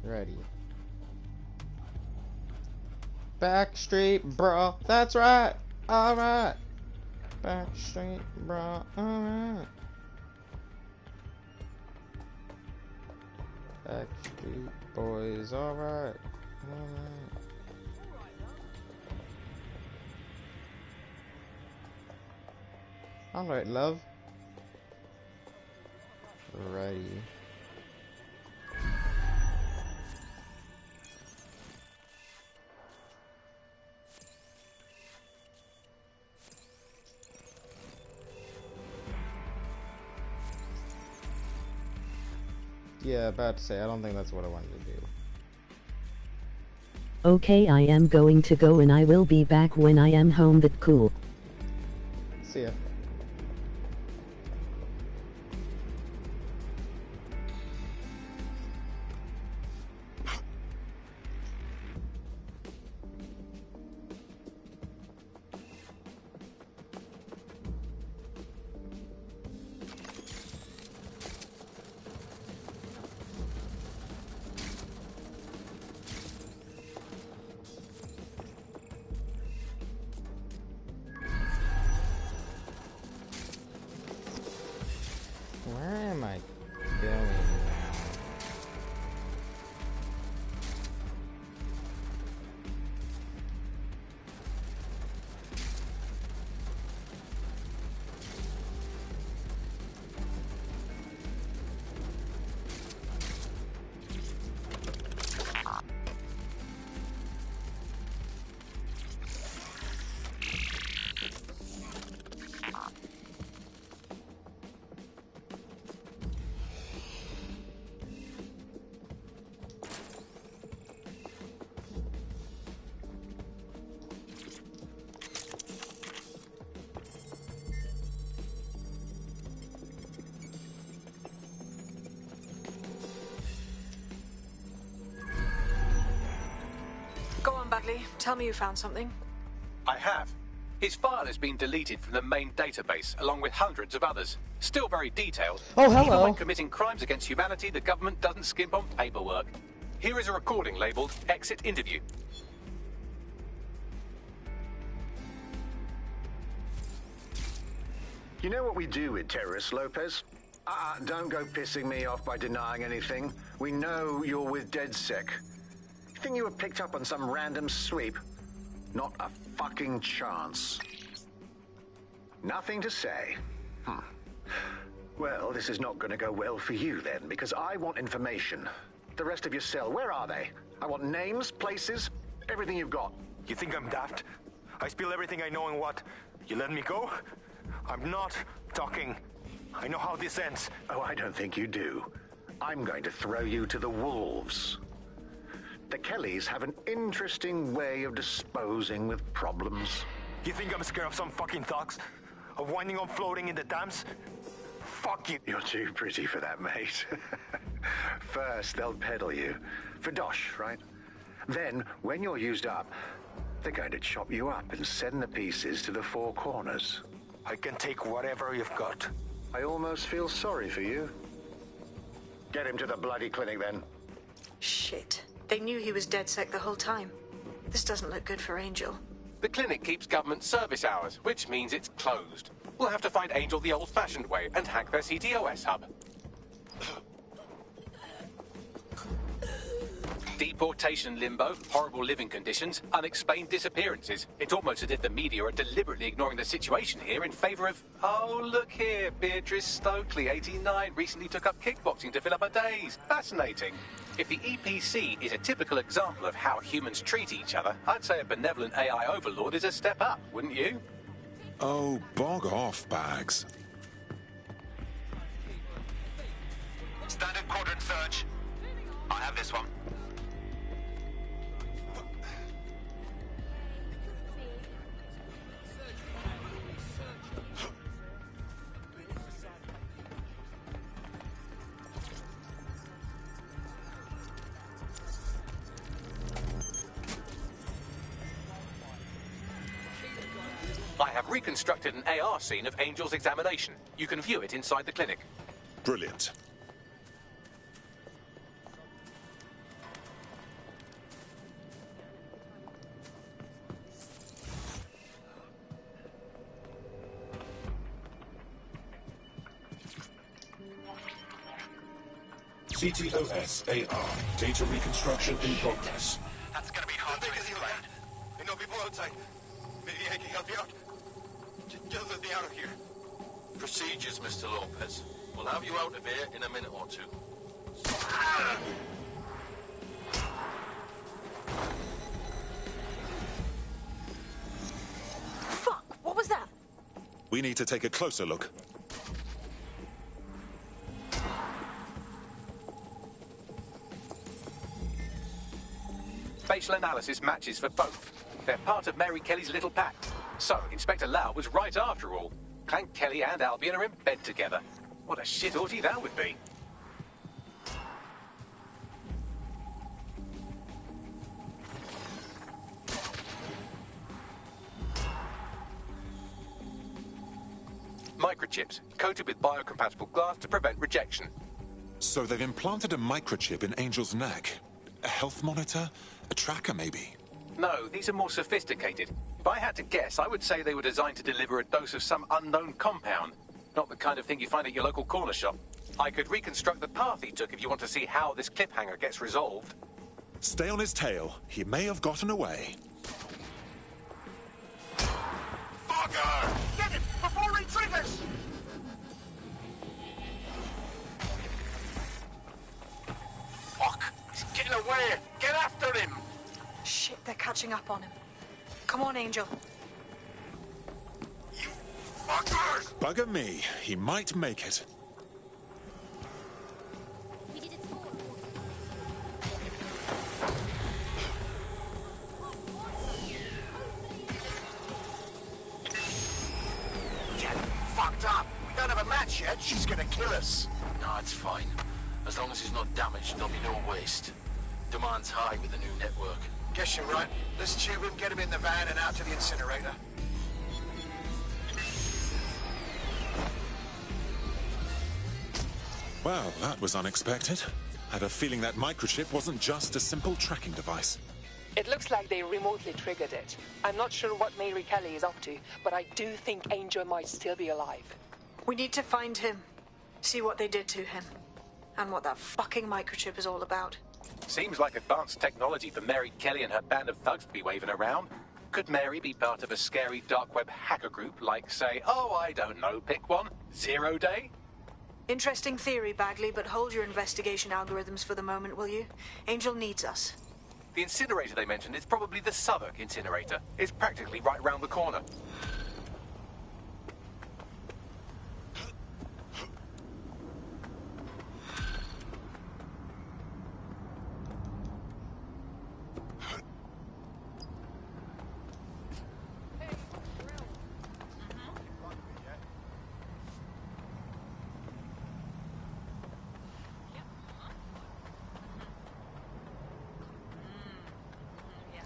Ready. Backstreet, bro. That's right. Alright. Backstreet, bro. Alright. Backstreet boys. Alright. Alright. Alright, love. Ready. Yeah, about to say, I don't think that's what I wanted to do. Okay, I am going to go and I will be back when I am home. That cool. See ya. Where am I going now? Go on, Bagley. Tell me you found something. I have. His file has been deleted from the main database, along with hundreds of others. Still very detailed. Oh, hello. Even when committing crimes against humanity, the government doesn't skimp on paperwork. Here is a recording labeled Exit Interview. You know what we do with terrorists, Lopez? Don't go pissing me off by denying anything. We know you're with DedSec. You think you were picked up on some random sweep? Not a fucking chance. Nothing to say. Well, this is not going to go well for you then, because I want information. The rest of your cell, where are they? I want names, places, everything you've got. You think I'm daft? I spill everything I know and what? You let me go? I'm not talking. I know how this ends. Oh, I don't think you do. I'm going to throw you to the wolves. The Kellys have an interesting way of disposing with problems. You think I'm scared of some fucking thugs? Of winding up floating in the dams? Fuck you. You're too pretty for that, mate. First, they'll peddle you. For dosh, right? Then, when you're used up, they're going to chop you up and send the pieces to the four corners. I can take whatever you've got. I almost feel sorry for you. Get him to the bloody clinic, then. Shit. They knew he was DedSec the whole time. This doesn't look good for Angel. The clinic keeps government service hours, which means it's closed. We'll have to find Angel the old-fashioned way and hack their CTOS hub. Deportation limbo, horrible living conditions, unexplained disappearances. It's almost as if the media are deliberately ignoring the situation here in favour of... Oh, look here, Beatrice Stokely, 89, recently took up kickboxing to fill up her days. Fascinating. If the EPC is a typical example of how humans treat each other, I'd say a benevolent AI overlord is a step up, wouldn't you? Oh, bog off, Bags. Standard quadrant search. I have this one. I have reconstructed an AR scene of Angel's examination. You can view it inside the clinic. Brilliant. CTOS AR. Data reconstruction in progress. That's gonna be hard to explain. Hay no people outside. Maybe I can help you out. Just let me out of here. Procedures, Mr. Lopez. We'll have you out of here in a minute or two. Fuck! What was that? We need to take a closer look. Facial analysis matches for both. They're part of Mary Kelly's little pack. So, Inspector Lau was right after all. Clank Kelly and Albion are in bed together. What a shit orgy that would be. Microchips, coated with biocompatible glass to prevent rejection. So they've implanted a microchip in Angel's neck. A health monitor? A tracker, maybe? No, these are more sophisticated. If I had to guess, I would say they were designed to deliver a dose of some unknown compound. Not the kind of thing you find at your local corner shop. I could reconstruct the path he took if you want to see how this cliffhanger gets resolved. Stay on his tail. He may have gotten away. Fucker! Get him before he triggers! Fuck! He's getting away! Get after him! Shit, they're catching up on him. Come on, Angel. Fuckers! Bugger me. He might make it. Get fucked up! We don't have a match yet. She's gonna kill us. No, it's fine. As long as he's not damaged, there'll be no waste. Demand's high with the new network. Guess you're right. Let's tube him, get him in the van and out to the incinerator. Well, that was unexpected. I have a feeling that microchip wasn't just a simple tracking device. It looks like they remotely triggered it. I'm not sure what Mary Kelly is up to, but I do think Angel might still be alive. We need to find him, see what they did to him, and what that fucking microchip is all about. Seems like advanced technology for Mary Kelly and her band of thugs to be waving around. Could Mary be part of a scary dark web hacker group like, say, oh, I don't know, pick one, 0 Day? Interesting theory, Bagley, but hold your investigation algorithms for the moment, will you? Angel needs us. The incinerator they mentioned is probably the Southwark incinerator. It's practically right round the corner.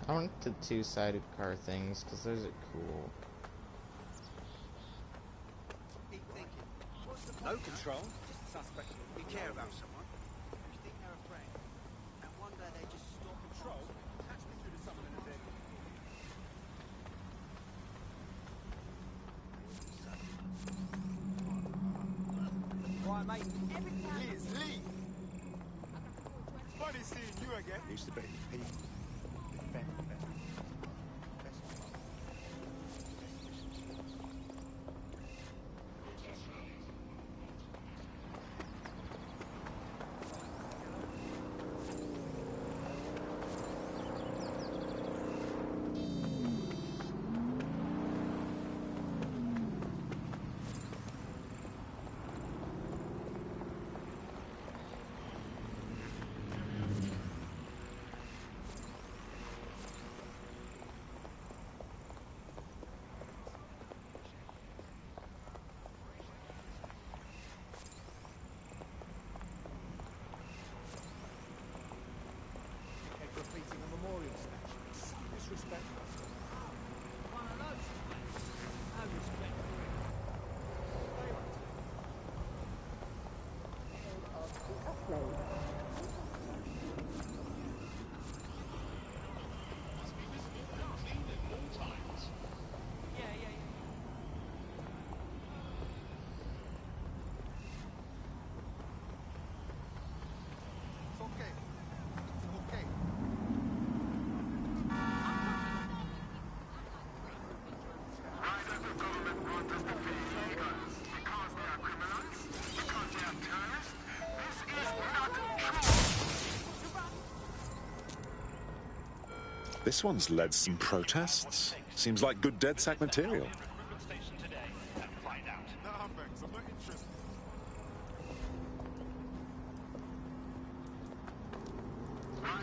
I want the two-sided car things, because those are cool. No control. Suspect. We care about someone. You think they're a friend, and one day they just stop control. Catch me through to someone in a bit. Right, mate. Liz, Lee. Buddy, seeing you again. Used to be. Graffiti the memorial statue. So disrespectful. One of those. No respect for it. It's okay. It's okay. This one's led some protests. Seems like good DedSec material. Nah, thanks. I'm not interested.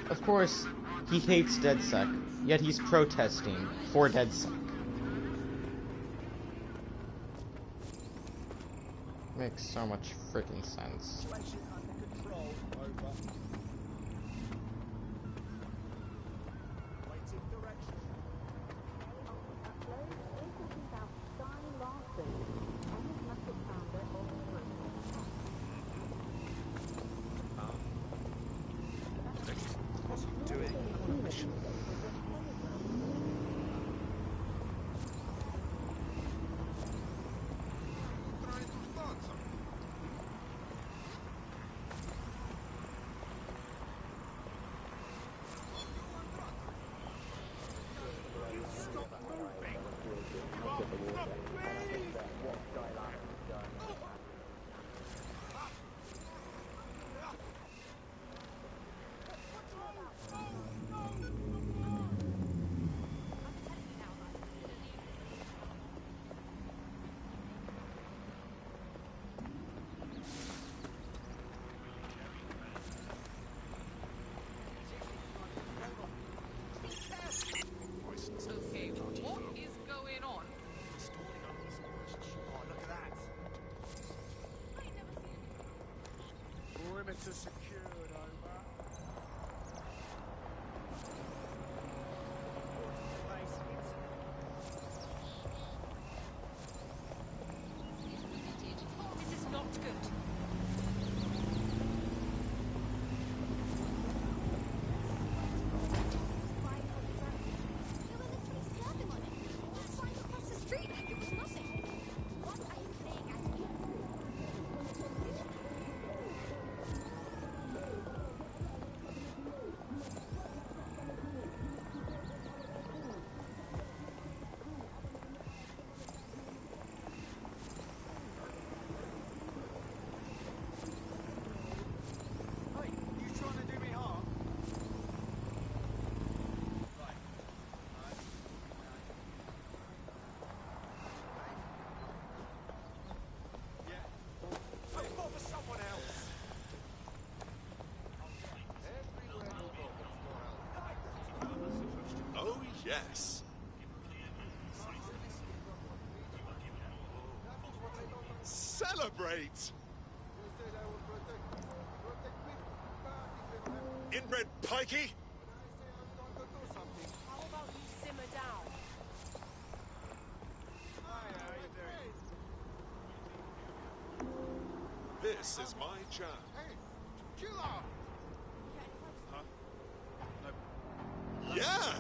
Of course, he hates DedSec, yet he's protesting for DedSec. Makes so much freaking sense. Situation under control. Over. Waiting direction. What's he doing? I'm on a mission. Trying to start something. Stop moving! Stop, please! Okay, what is going on? Oh, look at that. Perimeter secured, over. This is not good. Hey, you trying to do me harm? Right. Yeah. Hey, what for someone else? Everywhere you go, Oh, yes. Celebrate! Inbred pikey? How about you simmer down? Hi, how you doing? This is my chance. Hey, chill out. Yeah!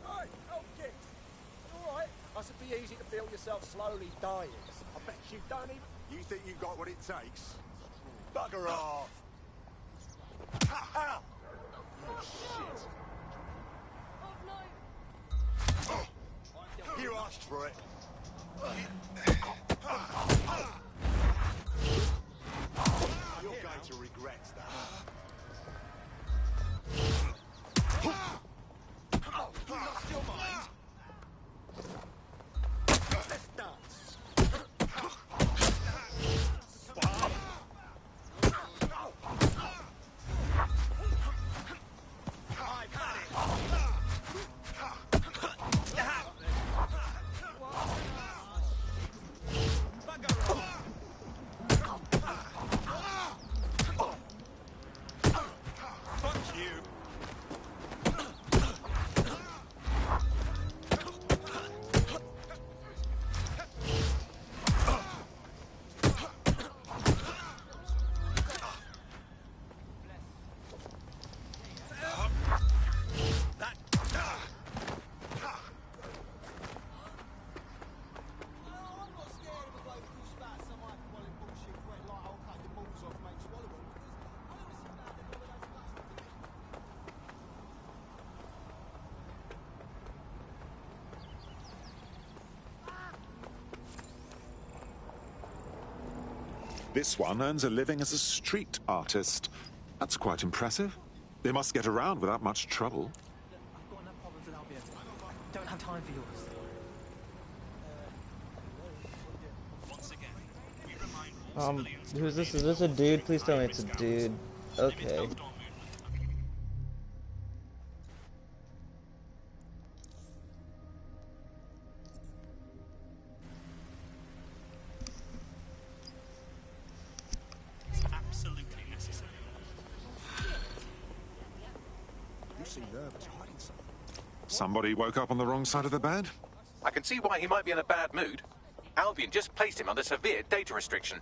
Hey, oh, kids. You alright? Mustn't be easy to feel yourself out slowly dying. I bet you don't even... You think you got what it takes? Bugger off! Ow! Oh, shit! You asked for it. You're going to regret that. You lost your mind? Let's dance. I've had it. Fuck you. This one earns a living as a street artist. That's quite impressive. They must get around without much trouble. I've got no problems with Albion. Don't have time for yours. Who's this? Is this a dude? Please tell me it's a dude. Okay. Absolutely necessary. You seem nervous, hiding something. Somebody woke up on the wrong side of the bed? I can see why he might be in a bad mood. Albion just placed him under severe data restriction.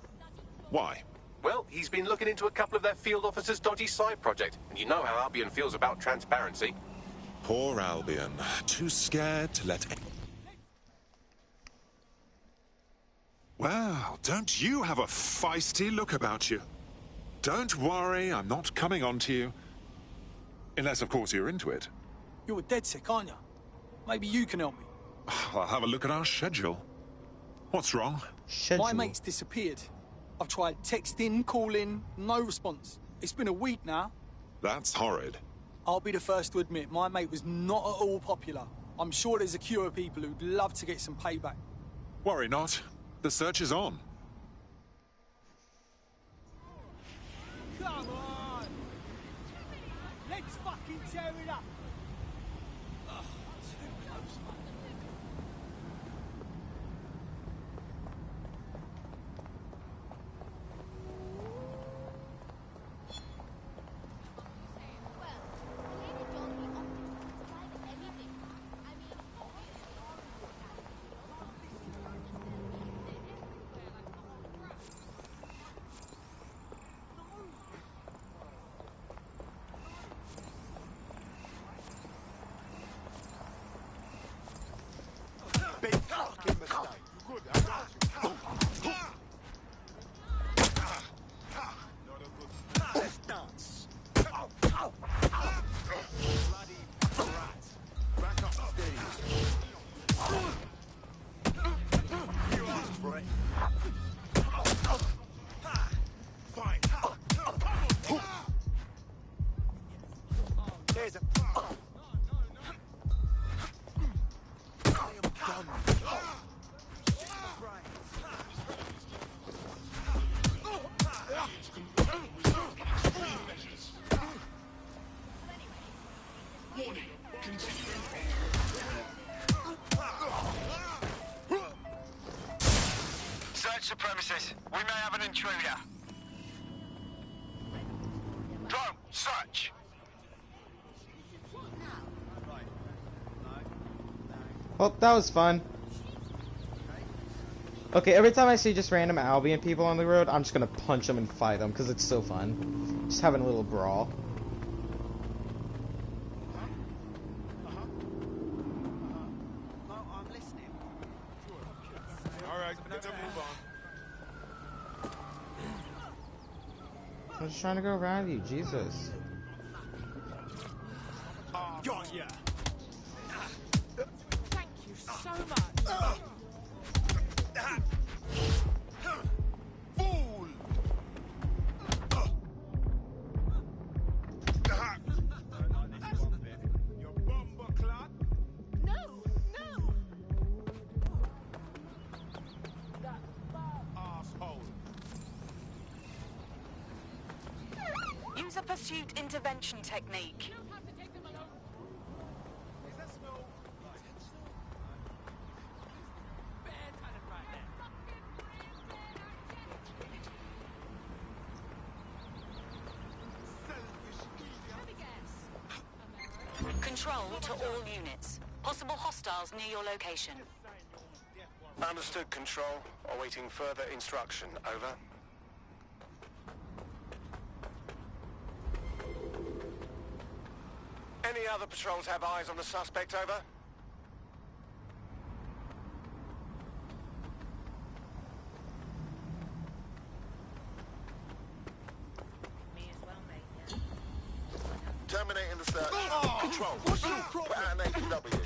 Why? Well, he's been looking into a couple of their field officers' dodgy side project, and you know how Albion feels about transparency. Poor Albion. Too scared to let... Well, don't you have a feisty look about you? Don't worry, I'm not coming on to you. Unless, of course, you're into it. You're dead sick, aren't you? Maybe you can help me. I'll have a look at our schedule. What's wrong? My mate's disappeared. I've tried texting, calling, no response. It's been a week now. That's horrid. I'll be the first to admit my mate was not at all popular. I'm sure there's a queue of people who'd love to get some payback. Worry not. The search is on. Come on! Let's fucking tear it up! Big fucking mistake. Good, I got you. Let's dance. Bloody rat. Back upstairs. You asked for it. Fine. There's a... Search the premises. We may have an intruder. Drone, search. Well, that was fun. Okay, every time I see just random Albion people on the road, I'm just gonna punch them and fight them because it's so fun. Just having a little brawl. I'm just trying to go around you, Jesus. Got ya. Thank you so much. Fool! Your bumper clot? No, no. Asshole. Use a pursuit intervention technique. Control to all units. Possible hostiles near your location. Understood, Control. Awaiting further instruction. Over. Any other patrols have eyes on the suspect? Over. Terminating the search. Control. Put out an APW.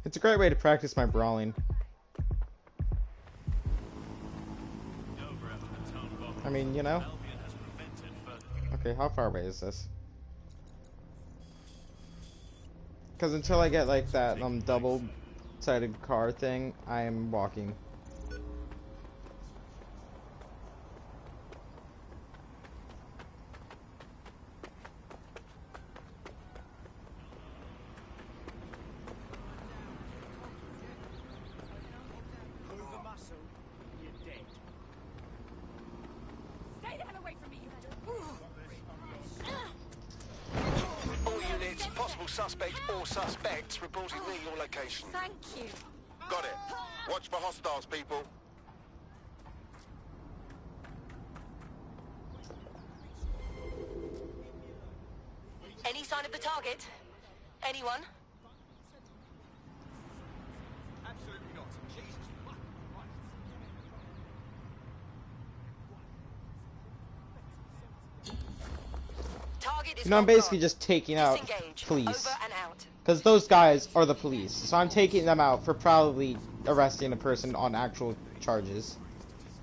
It's a great way to practice my brawling. I mean, you know. Okay, how far away is this? Because until I get like that double-sided car thing, I am walking. Stay the hell away from me, you All units, possible suspect or suspects reported near your location. Thank you. Got it. Watch for hostiles, people. Any sign of the target? Anyone? Absolutely not. Jesus. Target is You know, I'm not basically gone. just taking out Disengage. police. Over and out. Because those guys are the police. So I'm taking them out for probably arresting a person on actual charges.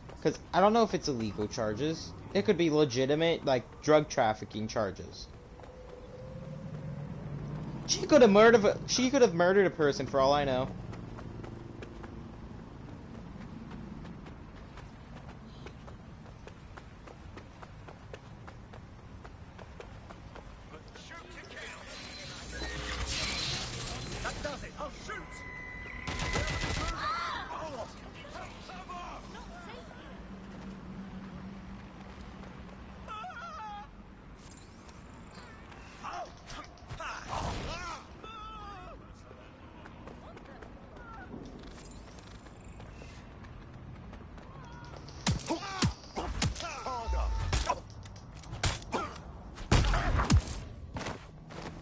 Because I don't know if it's illegal charges. It could be legitimate, like, drug trafficking charges. She could have murdered a person for all I know. That does it. I'll shoot.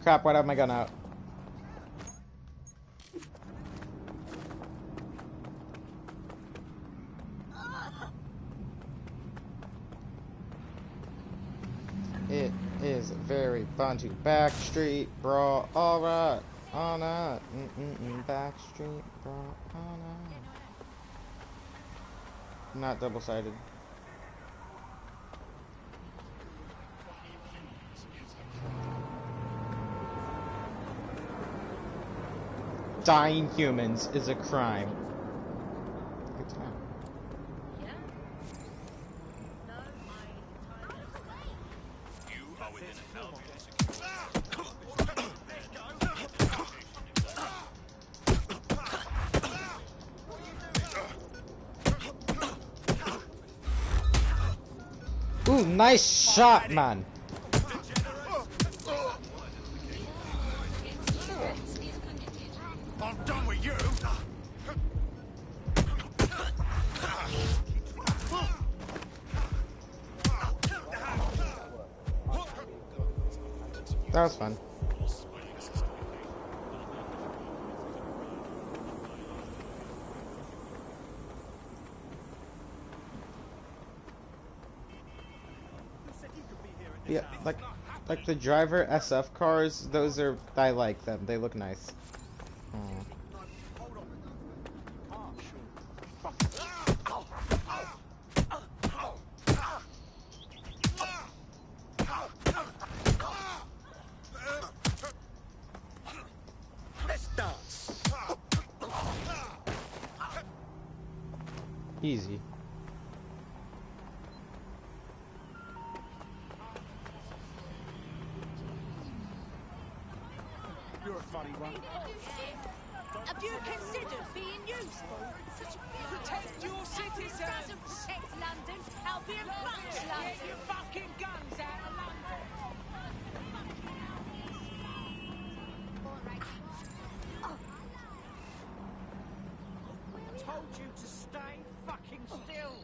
Crap, why'd I have my gun out? It is very fun to backstreet brawl. Alright, alright. Backstreet brawl. Alright. Not double-sided. Dying humans is a crime. Good time. Ooh, nice shot, man. That was fun. Yeah, like the driver SF cars, those are, I like them. They look nice. Let's dance. Easy. You're a funny one. Have you considered being useful? Protect your citizens! Doesn't protect London, Albion bunch London! Get your fucking guns out of London! Told you to stay fucking still!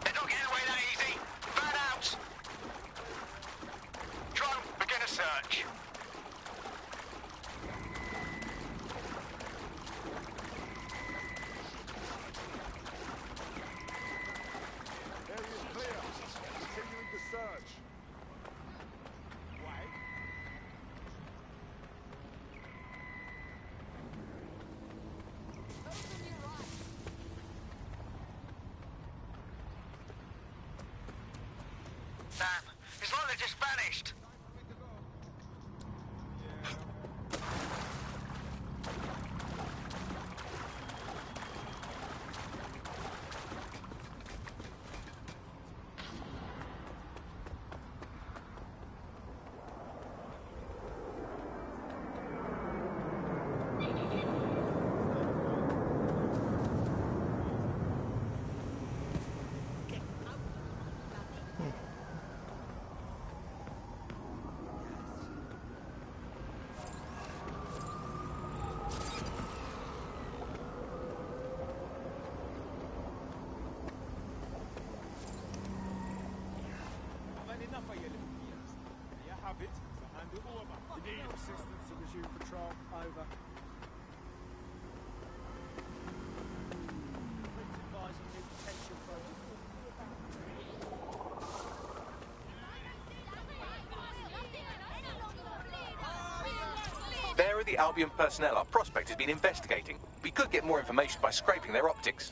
They're not getting away that easy. Van out. Drone, begin a search. Area clear. Continuing the search. Wait. Sam, it's like they just vanished. I've had enough of your little gears. You have it, so hand it over. We need assistance to resume patrol. Over. Please advise on new detention program. There are the Albion personnel our prospect has been investigating. We could get more information by scraping their optics.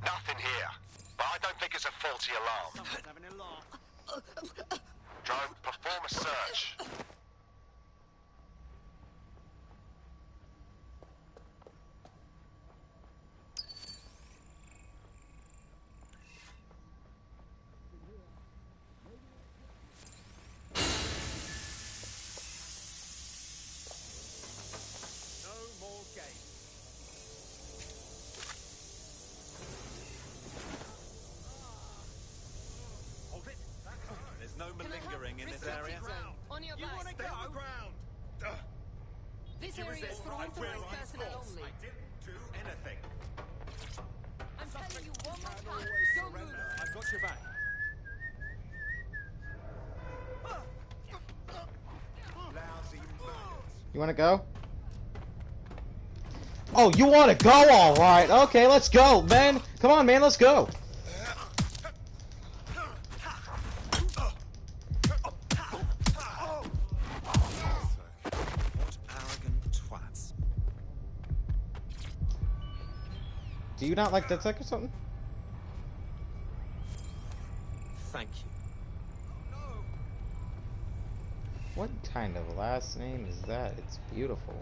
Nothing here. But I don't think it's a faulty alarm. Someone's having a laugh. Drone, perform a search. No more games. Hold it. There's no malingering in this area. On your You back. want to go? Ground. This You area is resist, for I will authorized personnel enforce. only. I didn't do anything. I'm telling you one more time. Always Don't move. surrender. I've got your back. Lousy manners. You wanna go? Oh, you wanna go? Alright, okay, let's go, man. Come on, man, let's go. What arrogant twats. Do you not like DedSec or something? Thank you. What kind of last name is that? It's beautiful.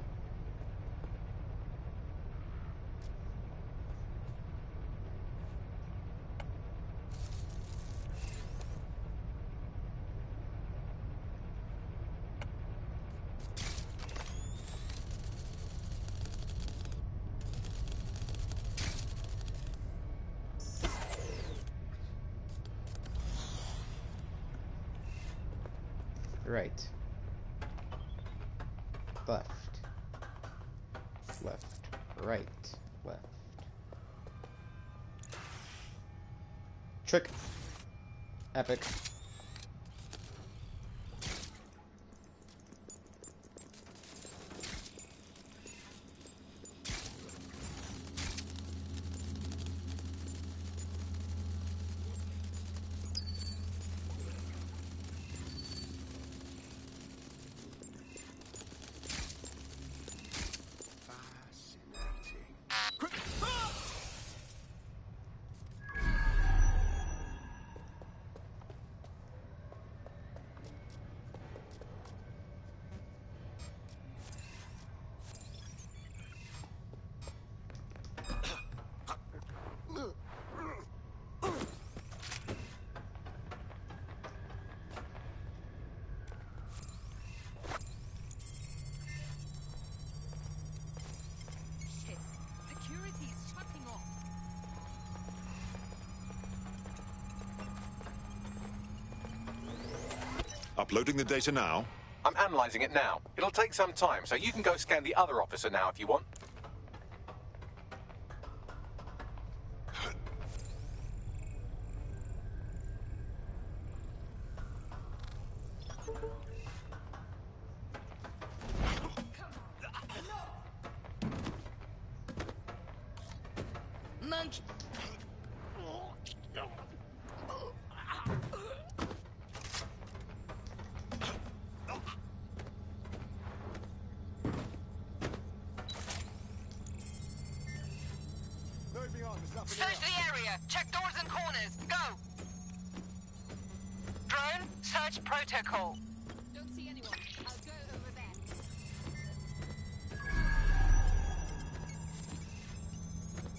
Right. Left. Left. Right. Left. Trick. Epic. Shit. Security is shutting off. Uploading the data now. I'm analysing it now. It'll take some time, so you can go scan the other officer now if you want. Monkey. Moving on. There's nothing Search the area. Check doors and corners. Go. Drone, search protocol. Don't see anyone. I'll go over there.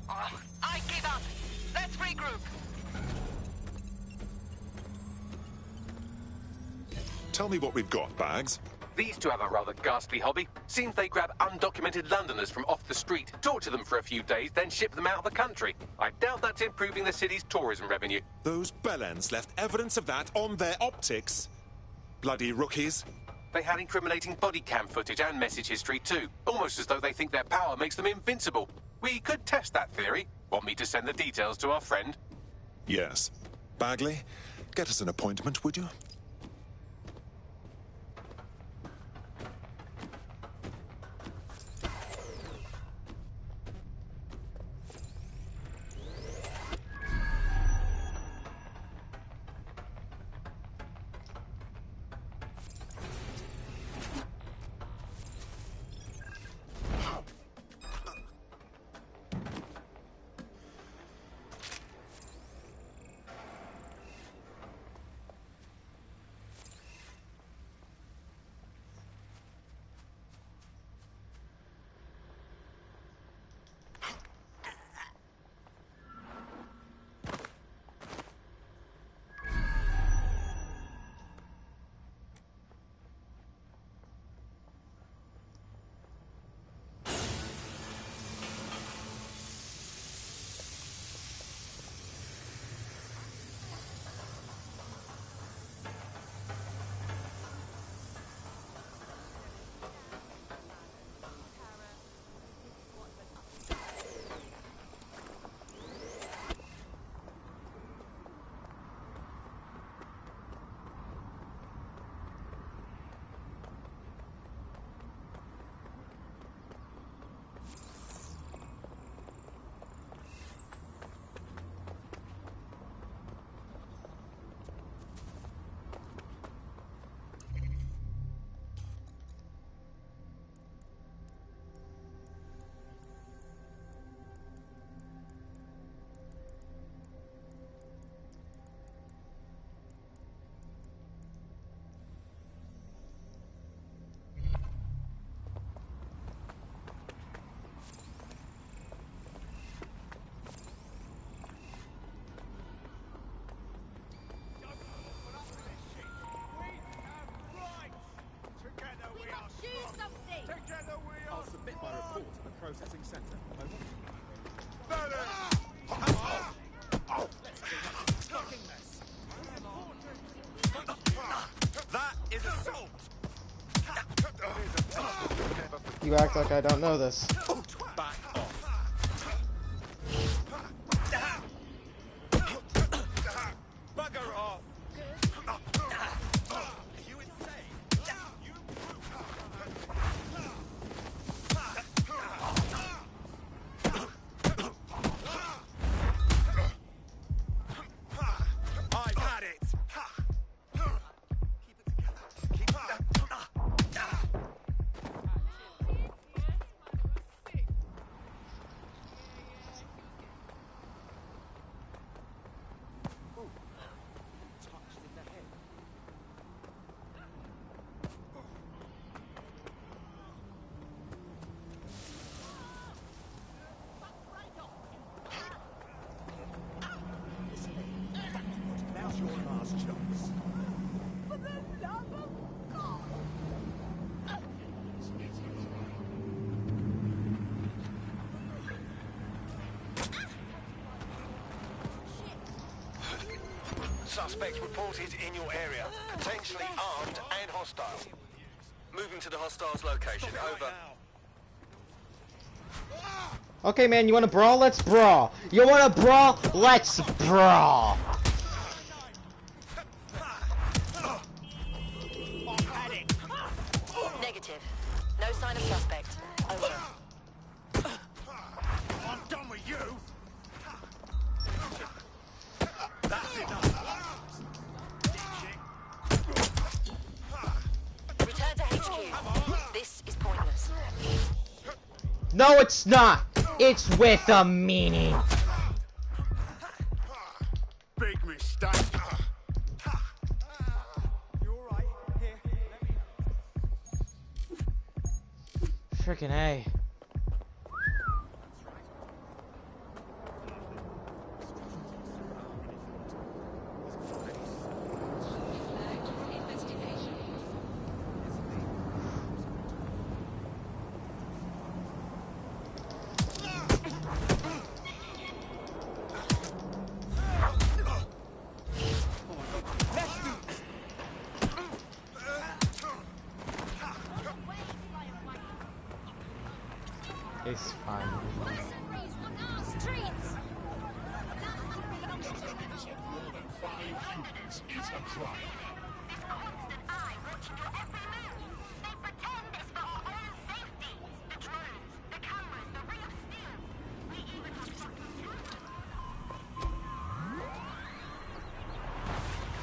Oh, I give up. Let's regroup. Tell me what we've got, Bags. These two have a rather ghastly hobby. Seems they grab undocumented Londoners from off the street, torture them for a few days, then ship them out of the country. I doubt that's improving the city's tourism revenue. Those bellends left evidence of that on their optics. Bloody rookies. They had incriminating body cam footage and message history too, almost as though they think their power makes them invincible. We could test that theory. Want me to send the details to our friend? Yes. Bagley, get us an appointment, would you? I'll submit my report to the processing centre. Over. Let's clean up this fucking mess. That is assault! You act like I don't know this. Back off. Bugger off! Are you insane? You I've had it! Keep it together. Keep it touched in the head. Now's your last chance. For the love of God! Suspect reported in your area, potentially armed and hostile. Moving to the hostile's location. Over. Okay, man, you want to brawl? Let's brawl. You want to brawl? Let's brawl. Negative. No sign of suspect. Over. I'm done with you! That's enough! Return to HQ. This is pointless. No, it's not. It's with a meaning. Big mistake! You alright? Here, let me... Frickin' A. It's fine.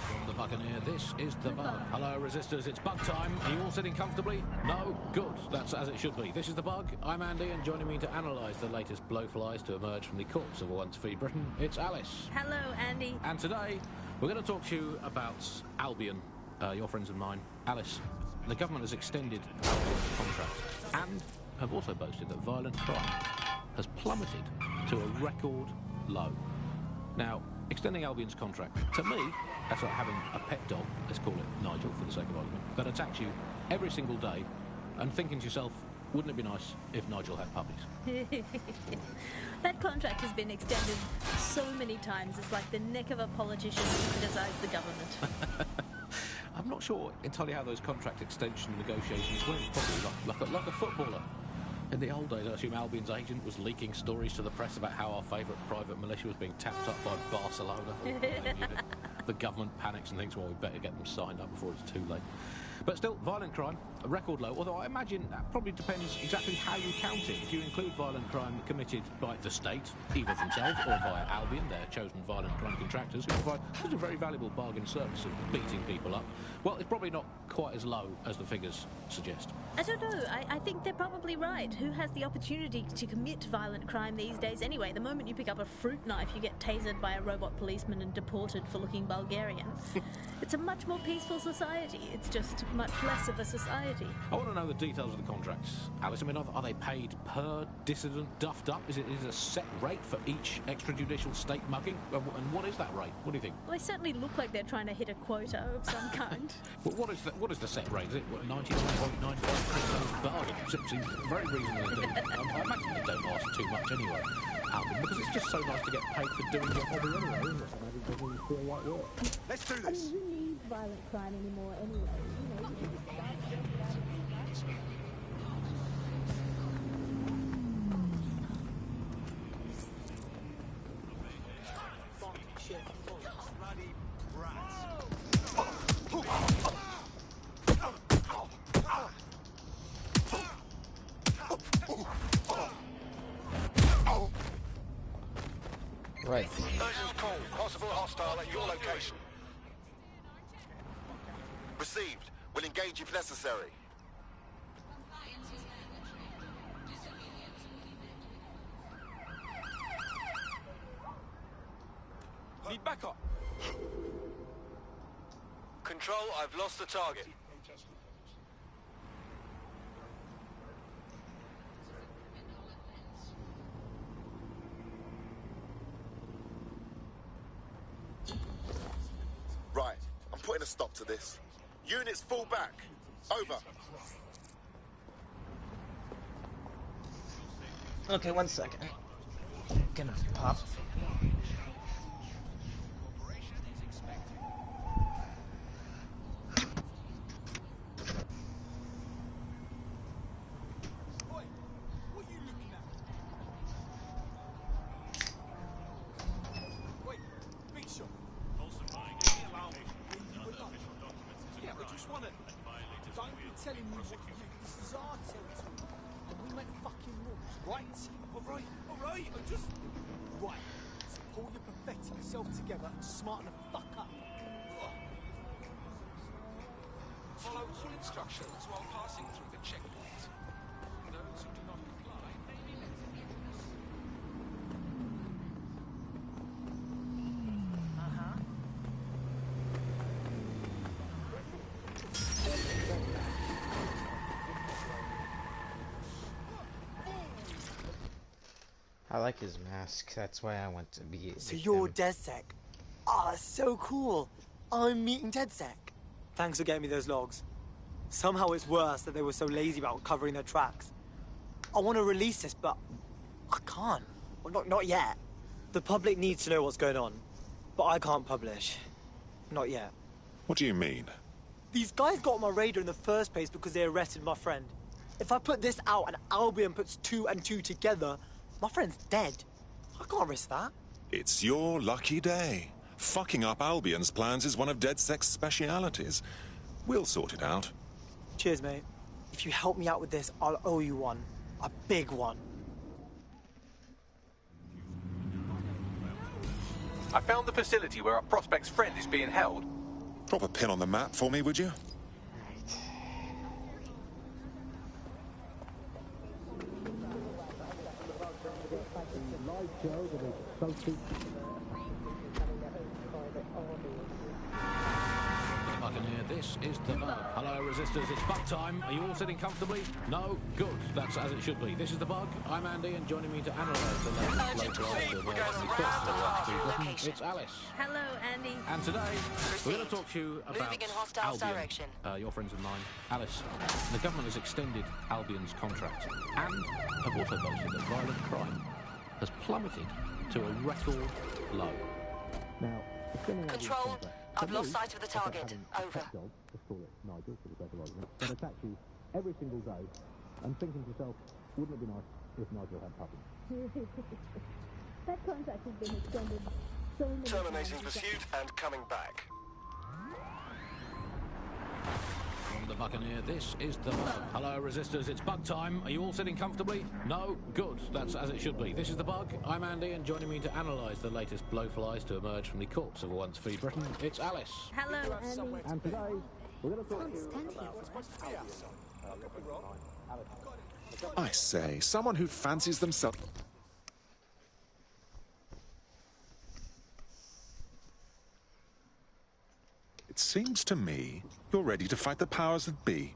From the Buccaneer, this is the Bug. Hello, Resistors, it's bug time. Are you all sitting comfortably? No? Good. That's as it should be. This is the Bug. I'm Andy, and joining me to analyse the latest blowflies to emerge from the corpse of a once free Britain, it's Alice. Hello, Andy. And today, we're going to talk to you about Albion, your friends and mine. Alice, the government has extended Albion's contract and have also boasted that violent crime has plummeted to a record low. Now, extending Albion's contract, to me, that's like having a pet dog, let's call it Nigel for the sake of argument, that attacks you every single day and thinking to yourself, wouldn't it be nice if Nigel had puppies? That contract has been extended so many times, it's like the neck of a politician who criticises the government. I'm not sure entirely how those contract extension negotiations went, probably like a footballer. In the old days, I assume Albion's agent was leaking stories to the press about how our favourite private militia was being tapped up by Barcelona. The government panics and thinks, well, we better get them signed up before it's too late. But still, violent crime, a record low, although I imagine that probably depends exactly how you count it. If you include violent crime committed by the state, either themselves or via Albion, their chosen violent crime contractors, who provide such a very valuable bargain service of beating people up, well, it's probably not quite as low as the figures suggest. I don't know. I think they're probably right. Who has the opportunity to commit violent crime these days anyway? The moment you pick up a fruit knife, you get tasered by a robot policeman and deported for looking Bulgarian. It's a much more peaceful society. It's just much less of a society. I want to know the details of the contracts, Alice. I mean, are they paid per dissident duffed up? Is it a set rate for each extrajudicial state mugging? And what is that rate? What do you think? Well, they certainly look like they're trying to hit a quota of some kind. Well, what is the set rate? Is it 99.95% bargain? seems very reasonable indeed. I imagine they don't ask too much anyway, Albion, because it's just so nice to get paid for doing your hobby anyway, isn't it? And it doesn't feel like work. Let's do this. Who needs violent crime anymore anyway? You know, you can just start getting out of it, right? Right. Urgent call. Possible hostile at your location. Received. Will engage if necessary. Need backup. Control, I've lost the target. Right, I'm putting a stop to this. Units fall back. Over. Okay, 1 second. Gonna pop. Smarten the fuck up. Follow all instructions while passing through the checkpoint. Those who do not comply may be I like his mask. That's why I want to be. So you're DedSec. Ah, so cool. I'm meeting DedSec. Thanks for getting me those logs. Somehow it's worse that they were so lazy about covering their tracks. I want to release this, but I can't. Well, not yet. The public needs to know what's going on, but I can't publish. Not yet. What do you mean? These guys got on my radar in the first place because they arrested my friend. If I put this out and Albion puts 2 and 2 together, my friend's dead. I can't risk that. It's your lucky day. Fucking up Albion's plans is one of DedSec's specialities. We'll sort it out. Cheers, mate. If you help me out with this, I'll owe you one. A big one. I found the facility where our prospect's friend is being held. Drop a pin on the map for me, would you? Buccaneer, this is the bug. Hello, resistors, it's bug time. Are you all sitting comfortably? No? Good. That's as it should be. This is the bug. I'm Andy, and joining me to analyse the latest it's Alice. Hello, Andy. And today, we're going to talk to you about Moving in hostile Albion. direction. Your friends of mine. Alice, the government has extended Albion's contract and have also boasted that violent crime has plummeted to a record low. Now, Control, I've lost sight of the target. Over. Let's call it Nigel for the better argument. But attacks you every single day and thinking to yourself, wouldn't it be nice if Nigel had puppies? That contract has been extended so many Terminating times. pursuit and coming back. From the Buccaneer, this is the bug. Hello, resistors, it's bug time. Are you all sitting comfortably? No? Good. That's as it should be. This is the bug. I'm Andy, and joining me to analyse the latest blowflies to emerge from the corpse of a once free Britain, it's Alice. Hello, Andy. And today, we're going to talk to you about... I say, someone who fancies themselves... It seems to me you're ready to fight the powers that be.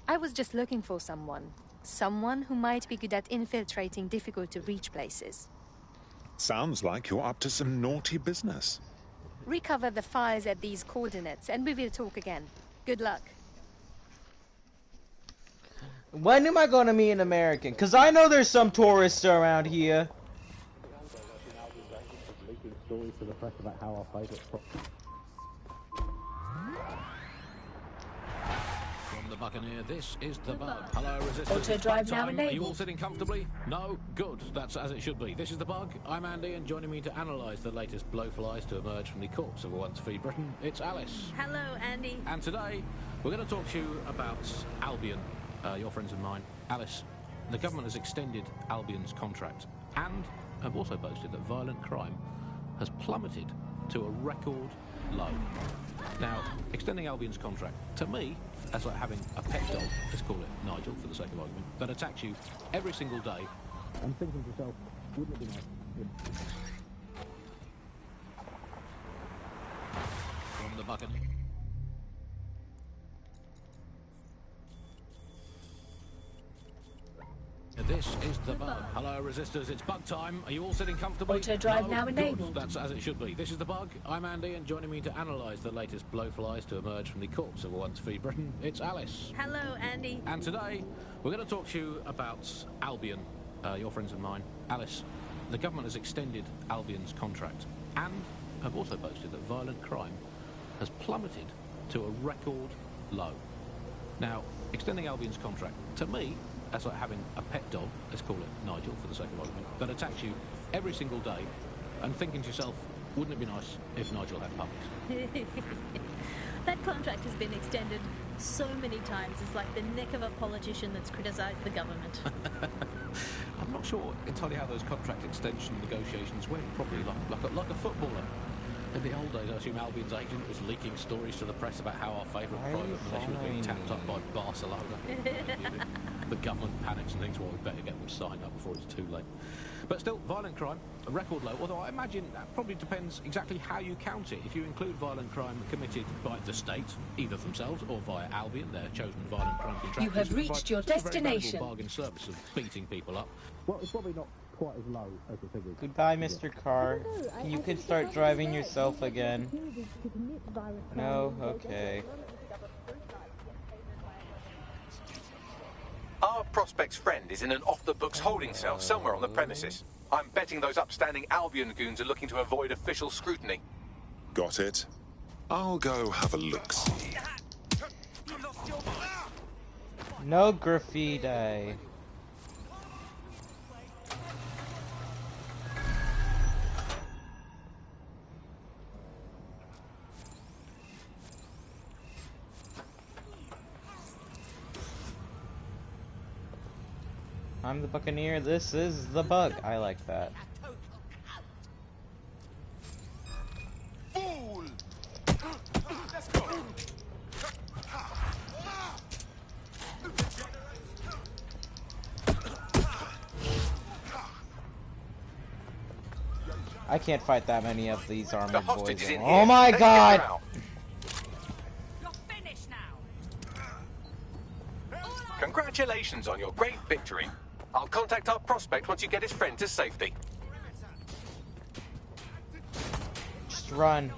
I was just looking for someone. Someone who might be good at infiltrating difficult-to-reach places. Sounds like you're up to some naughty business. Recover the files at these coordinates, and we will talk again. Good luck. When am I gonna meet an American? Cause I know there's some tourists around here. Leaking stories to the press about how our favourite. From the Buccaneer, this is the Bug. Hello, Resistance. Auto It's drive bug now time. Are you all enabled. sitting comfortably? No? Good. That's as it should be. This is the Bug. I'm Andy, and joining me to analyse the latest blowflies to emerge from the corpse of a once free Britain, it's Alice. Hello, Andy. And today, we're going to talk to you about Albion, your friends and mine. Alice, the government has extended Albion's contract and have also boasted that violent crime has plummeted to a record low. Now, extending Albion's contract, to me, that's like having a pet dog, let's call it Nigel for the sake of argument, that attacks you every single day. And thinking to yourself, wouldn't it be nice if... From the Buccaneer. This is the Bug. Hello, Resistors. It's bug time. Are you all sitting comfortably? Auto drive No? now Good. enabled. That's as it should be. This is the Bug. I'm Andy, and joining me to analyse the latest blowflies to emerge from the corpse of a once free Britain, it's Alice. Hello, Andy. And today, we're going to talk to you about Albion, your friends and mine. Alice, the government has extended Albion's contract and have also boasted that violent crime has plummeted to a record low. Now, extending Albion's contract, to me, that's like having a pet dog, let's call it Nigel for the sake of argument, that attacks you every single day and thinking to yourself, wouldn't it be nice if Nigel had puppies? That contract has been extended so many times. It's like the neck of a politician that's criticised the government. I'm not sure entirely how those contract extension negotiations went, probably like a footballer. In the old days, I assume Albion's agent was leaking stories to the press about how our favourite private militia was being tapped up by Barcelona. The government panics and thinks, well, we better get them signed up before it's too late. But still, violent crime, a record low, although I imagine that probably depends exactly how you count it. If you include violent crime committed by the state, either themselves or via Albion, their chosen violent crime contractors. You have reached your destination. A bargain service of beating people up. Well, it's probably not quite as low as the figures. Goodbye, Mr. Carr. You can start driving yourself again. No? Okay. Our prospect's friend is in an off-the-books holding cell somewhere on the premises. I'm betting those upstanding Albion goons are looking to avoid official scrutiny. Got it. I'll go have a look-see. No graffiti. I'm the Buccaneer, this is the Bug. I like that. Fool! Let's go. I can't fight that many of these armored The boys. hostage is in Oh here. my Let's god! get her out. Congratulations on your great victory. I'll contact our prospect once you get his friend to safety. Just run.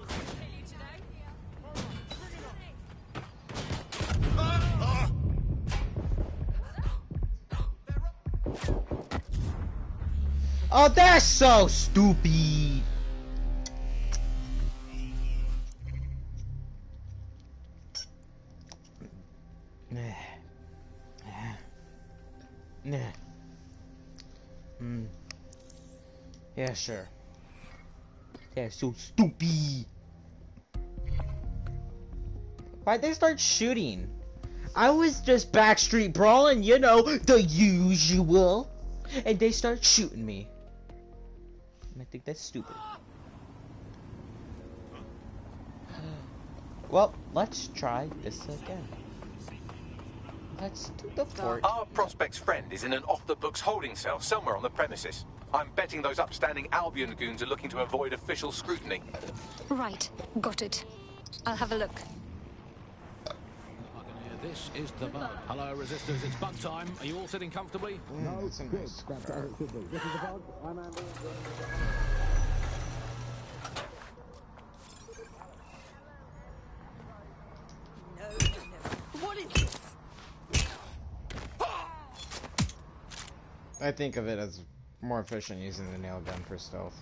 Oh, that's so stupid. Yeah, sure. Yeah, so stupid. Why'd they start shooting? I was just backstreet brawling, you know, the usual. And they start shooting me. And I think that's stupid. Well, let's try this again. Let's do the fort. Our prospect's friend is in an off-the-books holding cell somewhere on the premises. I'm betting those upstanding Albion goons are looking to avoid official scrutiny. Right, got it. I'll have a look. This is the Bug. Hello, Resistors. It's bug time. Are you all sitting comfortably? No, it's good. That's as it should be. This is the Bug. I'm Andy. No. What is this? I think of it as more efficient using the nail gun for stealth.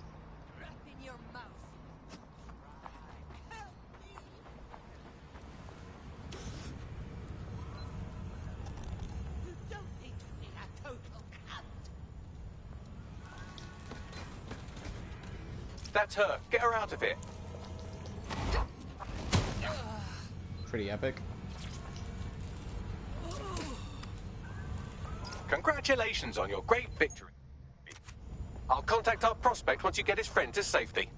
That's her. Get her out of here. Pretty epic. Congratulations on your great victory. I'll contact our prospect once you get his friend to safety.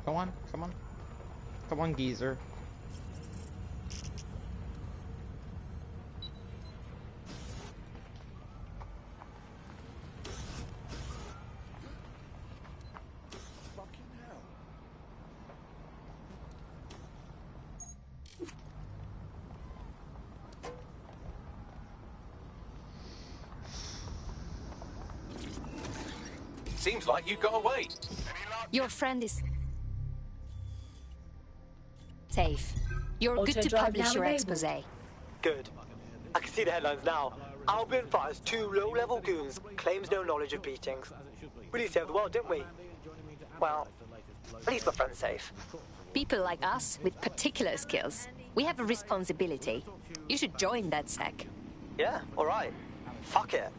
Come on, come on. Come on, geezer. Seems like you got away. Your friend is safe. You're good to publish your expose. Good. I can see the headlines now. Albion fires 2 low-level goons, claims no knowledge of beatings. Really saved the world, didn't we? Well, at least my friend's safe. People like us with particular skills. We have a responsibility. You should join DedSec. Yeah, alright. Fuck it.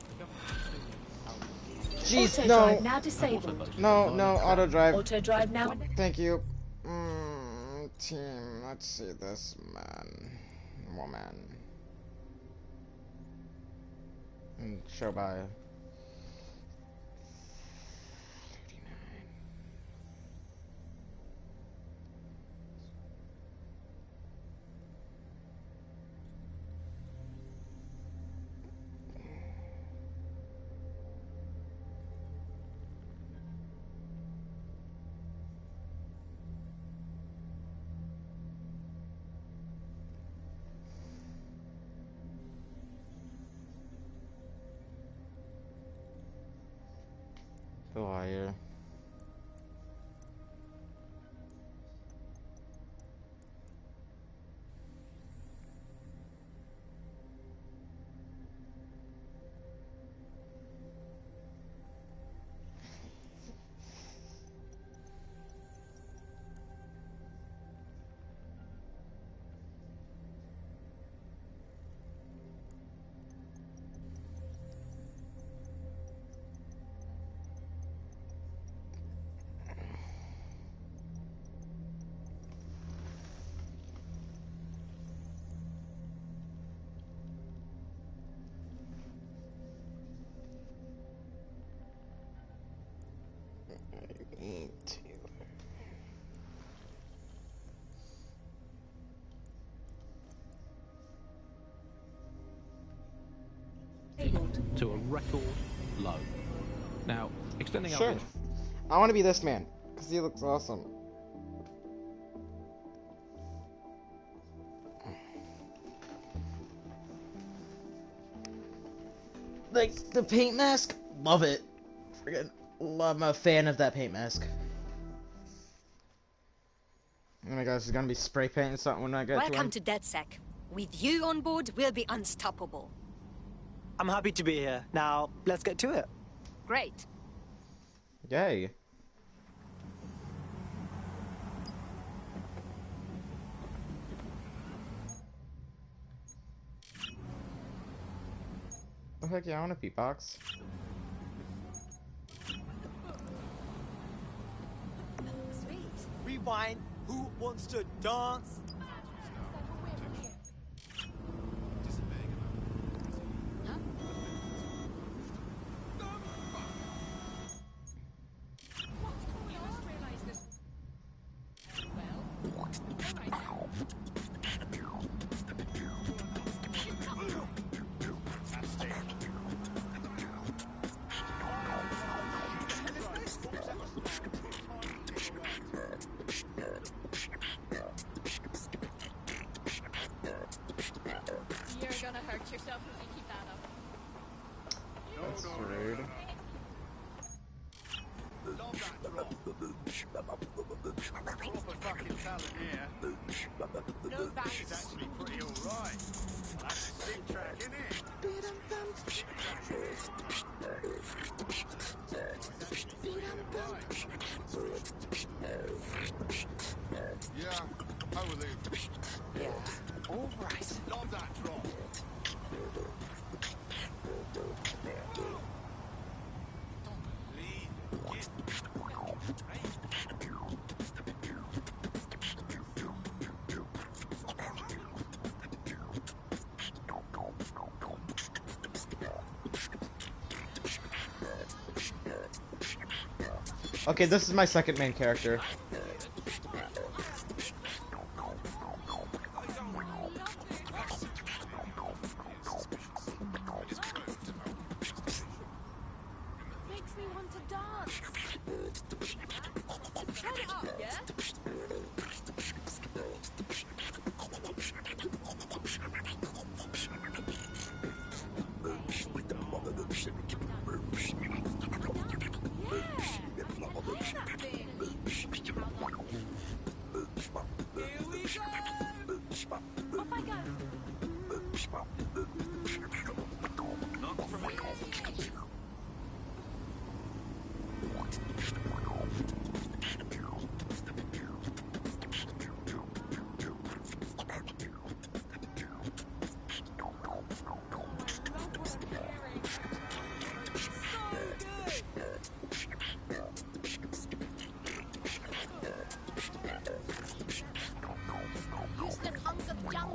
Jeez, Auto no. drive now disabled. No, auto drive. Auto drive now. Thank you. Team, let's see this man. Woman. And show by. The liar. To a record low. Now, extending Sure. our I want to be this man because he looks awesome. Like the paint mask, love it. Friggin' love. I'm a fan of that paint mask. Oh my gosh, it's gonna be spray painting something when I get Welcome to to DedSec. With you on board, we'll be unstoppable. I'm happy to be here. Now, let's get to it. Great. Yay. Oh heck yeah, I want a beatbox. Sweet. Rewind. Who wants to dance? You're gonna hurt yourself if you keep that up. That's rude. Proper fucking talent here. No thanks. It's actually pretty alright. That's a sick track, isn't it? How are they? Yeah, all right. Love that drop. Okay, this is my second main character. Makes me want to dance. Turn it up, yeah? Off I go. Not from me. Useless hunks of junk.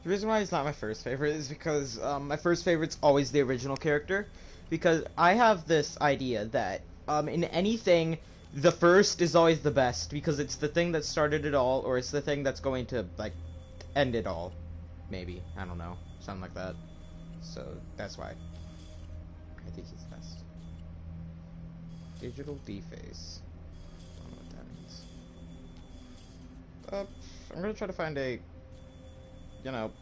The reason why it's not my first favorite is because my first favorite's always the original character. Because I have this idea that in anything, the first is always the best because it's the thing that started it all, or it's the thing that's going to like end it all. Maybe, I don't know, something like that. So that's why I think he's the best. Digital deface. Don't know what that means. I'm gonna try to find a, you know,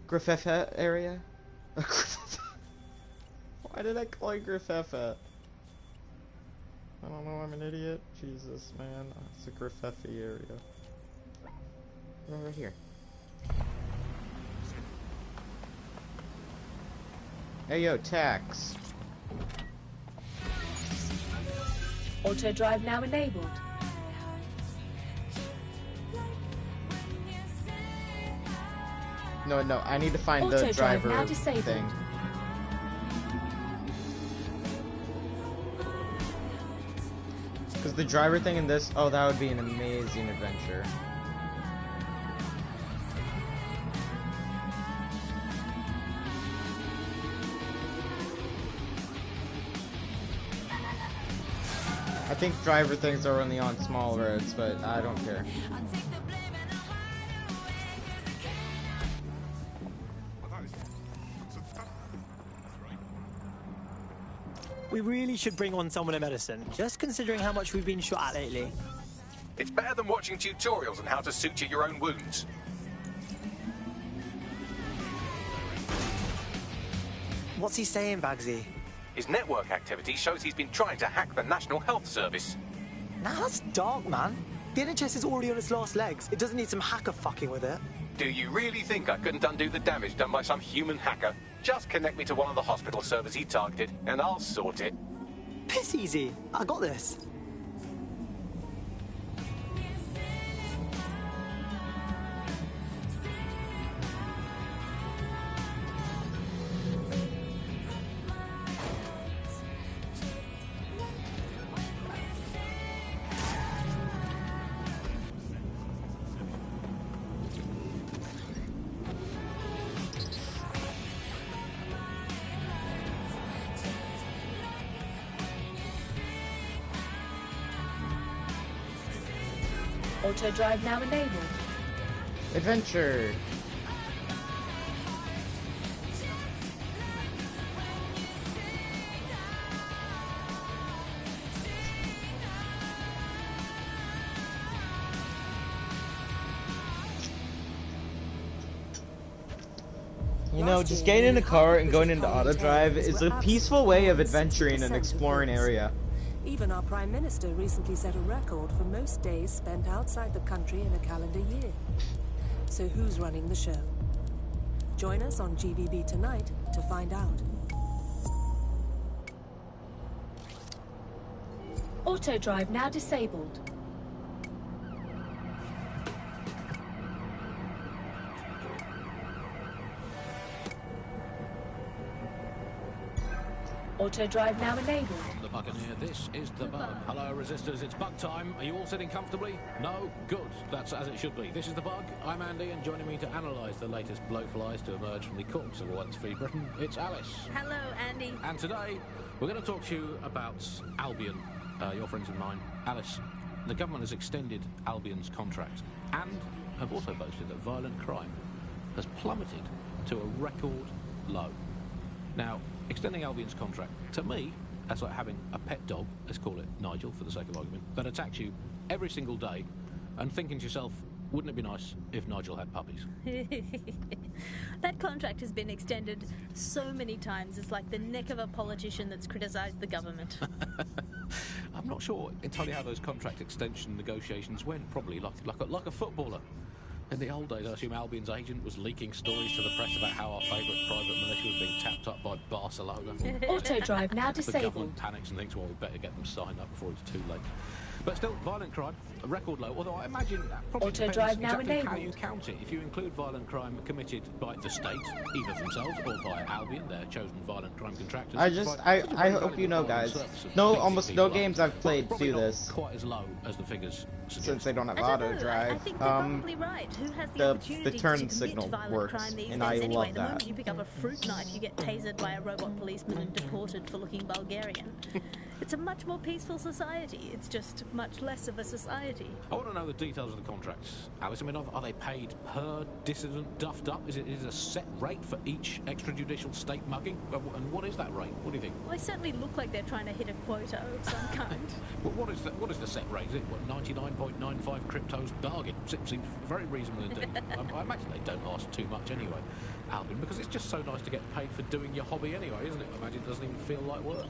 Grafefa area. Why did I call it Grafefa? I don't know, I'm an idiot. Jesus, man. It's a Grafefa area. Right here. Hey, yo, tax. Auto drive now enabled. No, I need to find Auto the drive driver now disabled. thing. Because the driver thing in this, oh, that would be an amazing adventure. I think driver things are only on small roads, but I don't care. We really should bring on someone in medicine, just considering how much we've been shot at lately. It's better than watching tutorials on how to suture your own wounds. What's he saying, Bagsy? His network activity shows he's been trying to hack the National Health Service. Now that's dark, man. The NHS is already on its last legs. It doesn't need some hacker fucking with it. Do you really think I couldn't undo the damage done by some human hacker? Just connect me to one of the hospital servers he targeted, and I'll sort it. Piss easy. I got this. Auto drive now enabled. Adventure. You know, just getting in a car and going into auto drive is a peaceful way of adventuring and exploring area. Even our Prime Minister recently set a record for most days spent outside the country in a calendar year. So who's running the show? Join us on GVB tonight to find out. Auto drive now disabled. Auto drive now enabled. The Buccaneer, this is the Bug. Hello, Resistors, it's Bug time. Are you all sitting comfortably? No? Good. That's as it should be. This is the Bug. I'm Andy, and joining me to analyse the latest blowflies to emerge from the corpse of a once-free Britain, it's Alice. Hello, Andy. And today, we're going to talk to you about Albion, your friends and mine. Alice, the government has extended Albion's contract and have also boasted that violent crime has plummeted to a record low. Now, extending Albion's contract, to me, that's like having a pet dog, let's call it Nigel for the sake of argument, that attacks you every single day and thinking to yourself, wouldn't it be nice if Nigel had puppies? That contract has been extended so many times, it's like the neck of a politician that's criticised the government. I'm not sure entirely how those contract extension negotiations went, probably like a footballer. In the old days, I assume Albion's agent was leaking stories to the press about how our favourite private militia was being tapped up by Barcelona. Auto drive now The disabled. government panics and thinks, well, we better get them signed up before it's too late. But still, violent crime, a record low, although I imagine that probably Auto depends drive now exactly how enabled. you count it. If you include violent crime committed by the state, either themselves or via Albion, their chosen violent crime contractors. I hope you know, guys. No, almost no games I've played do this. Quite as low as the figures suggest. Since they don't have I auto don't know, I drive. think they're probably right. Who has the opportunity the turn to commit signal violent works, crime these and days I anyway? love The that. moment you pick up a fruit knife, you get tasered by a robot policeman and deported for looking Bulgarian. It's a much more peaceful society. It's just much less of a society. I want to know the details of the contracts, Alice. I mean, are they paid per dissident duffed up? Is it a set rate for each extrajudicial state mugging? And what is that rate? What do you think? Well, they certainly look like they're trying to hit a quota of some kind. Well, what is the set rate? Is it, 99.95 cryptos bargain? Seems very reasonable indeed. I imagine they don't ask too much anyway, Albion, because it's just so nice to get paid for doing your hobby anyway, isn't it? I imagine it doesn't even feel like work.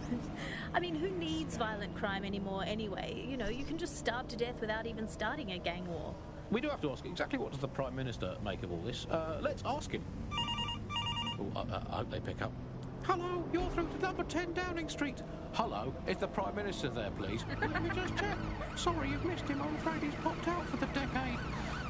I mean, who needs violent crime anymore anyway? You know, you can just starve to death without even starting a gang war. We do have to ask, exactly what does the Prime Minister make of all this? Let's ask him. Oh, I hope they pick up. Hello, you're through to number 10 Downing Street. Hello, is the Prime Minister there, please? Let me just check. Sorry, you've missed him. I'm afraid he's popped out for the decade.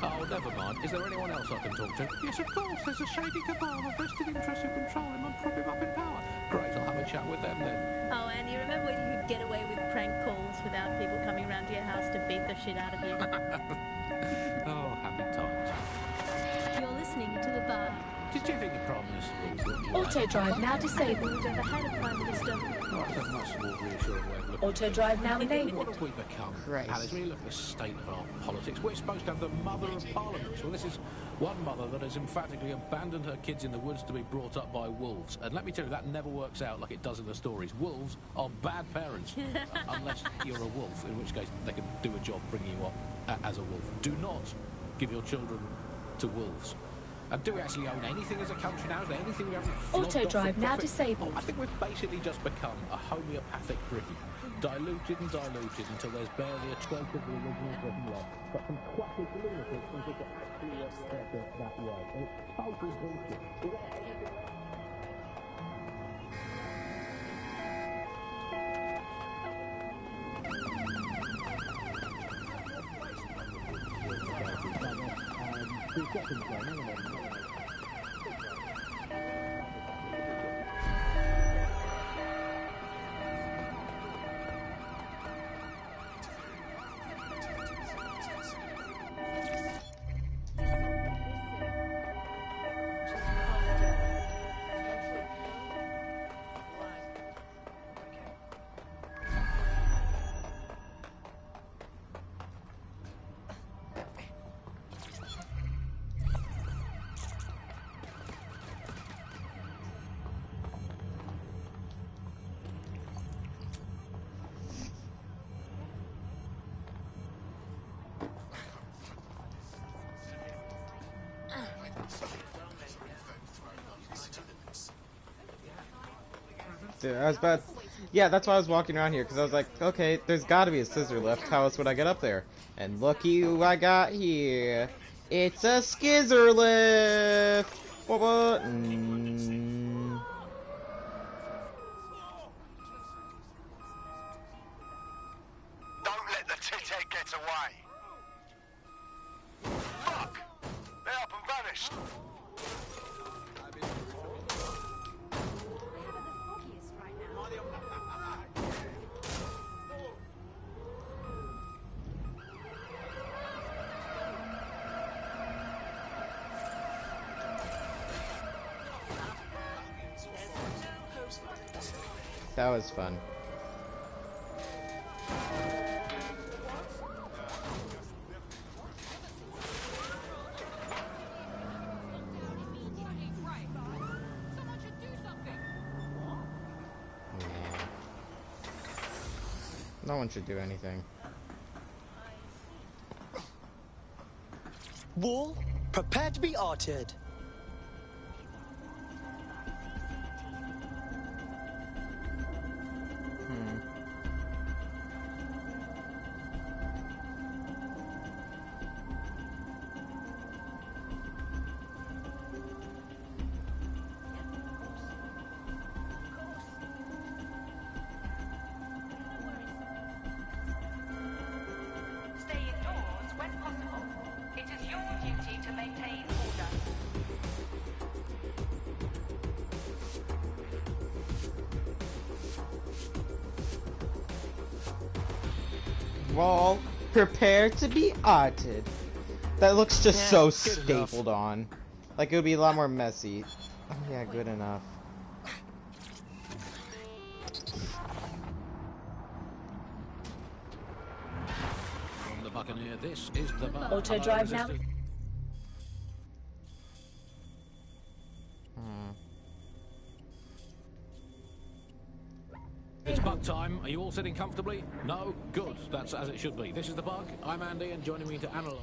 Oh, never mind. Is there anyone else I can talk to? Yes, of course. There's a shady cabal of vested interests who control him and prop him up in power. Great, I'll have a chat with them then. Oh, and you remember when you could get away with prank calls without people coming round to your house to beat the shit out of you? Oh, happy times. You're listening to The Bar. Did you think the Prime Minister... Auto drive now disabled. We've ever had a Prime Minister. Oh, that's a much more reassuring way of looking. Auto drive now enabled. What have we become? Alice, when you look at the state of our politics, we're supposed to have the mother of parliament. Well, this is one mother that has emphatically abandoned her kids in the woods to be brought up by wolves. And let me tell you, that never works out like it does in the stories. Wolves are bad parents, unless you're a wolf, in which case they can do a job bringing you up as a wolf. Do not give your children to wolves. And do we actually own anything as a country now? Is there anything we haven't flogged Auto off drive for now profit? disabled. I think we've basically just become a homeopathic Britain. Diluted and diluted until there's barely a trace of the original Britain left. But some quacky lunatics think it actually works that way. And it's total bullshit. Dude, I was about... Yeah, that's why I was walking around here, because I was like, okay, there's gotta be a scissor lift. How else would I get up there? And looky who I got here. It's a skizzer lift! What? Don't let the tit-head get away. Fuck! They're up and vanished. That was fun. No one should do anything. Wall, prepare to be arted. Stay indoors when possible. It is your duty to maintain order. Wall, prepare to be arted. That looks just so stapled on. Like, it would be a lot more messy. Oh, yeah, good enough. From the Buccaneer, this is the Buck. Auto drive now. It's bug time. Are you all sitting comfortably? No? Good. That's as it should be. This is the Bug. I'm Andy, and joining me to analyse.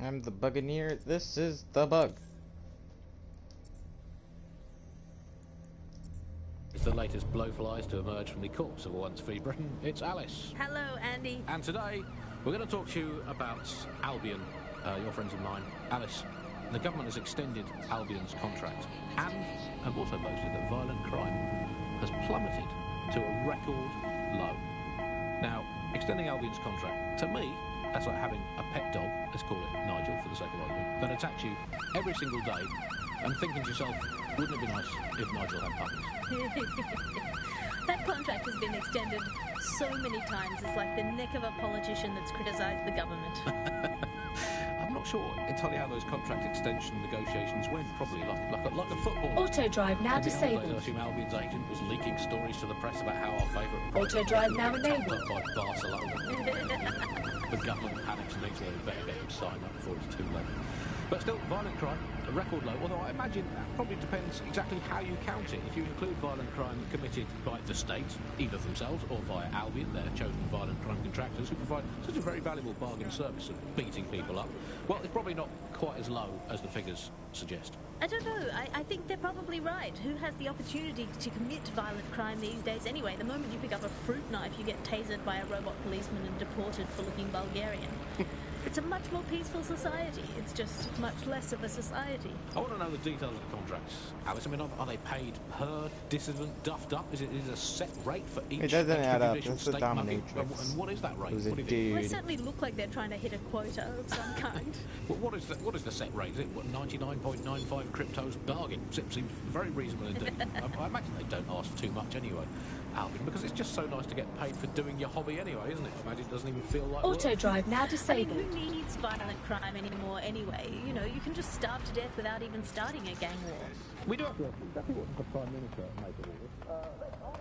I'm the Buccaneer. This is the Bug. It's the latest blowflies to emerge from the corpse of a once free Britain. It's Alice. Hello, Andy. And today, we're going to talk to you about Albion, your friends of mine. Alice, the government has extended Albion's contract and have also boasted that violent crime has plummeted to a record low. Now, extending Albion's contract, to me, that's like having a pet dog, let's call it Nigel for the sake of argument, that attacks you every single day and thinking to yourself, wouldn't it be nice if Nigel had puppies? That contract has been extended so many times, it's like the neck of a politician that's criticised the government. I'm not sure entirely how those contract extension negotiations went. Probably like a football. Auto drive now disabled. I assume Albion's agent was leaking stories to the press about how our favourite Auto drive now enabled. by Barcelona. The government panics and thinks they better get him signed up before it's too late. But still, violent crime, a record low, although I imagine that probably depends exactly how you count it. If you include violent crime committed by the state, either themselves or via Albion, their chosen violent crime contractors who provide such a very valuable bargain service of beating people up, well, it's probably not quite as low as the figures suggest. I don't know. I think they're probably right. Who has the opportunity to commit violent crime these days anyway? The moment you pick up a fruit knife, you get tasered by a robot policeman and deported for looking Bulgarian. It's a much more peaceful society. It's just much less of a society. I want to know the details of the contracts, Alice. I mean, are they paid per dissident duffed up? Is it a set rate for each? It doesn't add up. extrajudicial That's the state monkey? dominatrix. And what is that rate? It was a What do you dude. Well, they certainly look like they're trying to hit a quota of some kind. What is the set rate? Is it 99.95 cryptos bargain? Seems very reasonable indeed. I imagine they don't ask too much anyway, Alvin, because it's just so nice to get paid for doing your hobby anyway, isn't it? I imagine it doesn't even feel like Auto work. drive now I mean, disabled. who needs violent crime anymore anyway? You know, you can just starve to death without even starting a gang war. We do. Exactly what the Prime Minister made of all this.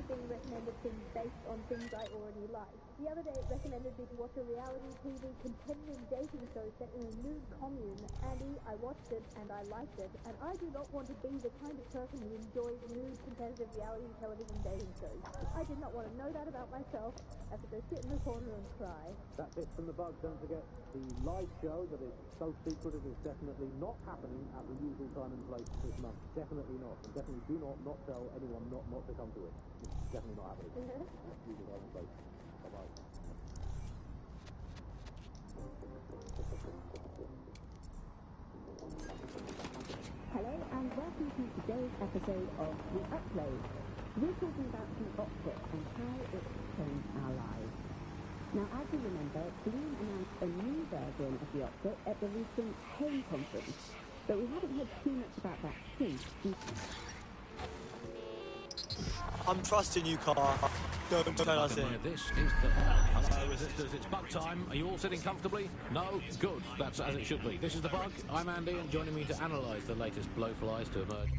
keep being recommended things based on things I already like. The other day it recommended me to watch a reality TV competitive dating show set in a nude commune. Andy, I watched it and I liked it, and I do not want to be the kind of person who enjoys nude competitive reality television dating shows. I did not want to know that about myself. I have to go sit in the corner and cry. That's it from the bug. Don't forget, the live show that is so secretive is definitely not happening at the usual time and place this month. Definitely not. And definitely do not tell anyone not to come to it. It's definitely not happening. Usual time and place. Bye-bye. Hello and welcome to today's episode of The Upload. We're talking about the optic and how it's changed our lives. Now, as you remember, Bloom announced a new version of the optic at the recent Home Conference, but we haven't heard too much about that since. I'm trusting you, Car. Don't turn us in. This is the... Hello, resistors, it's bug time. Are you all sitting comfortably? No? Good. That's as it should be. This is the bug. I'm Andy, and joining me to analyse the latest blowflies to emerge.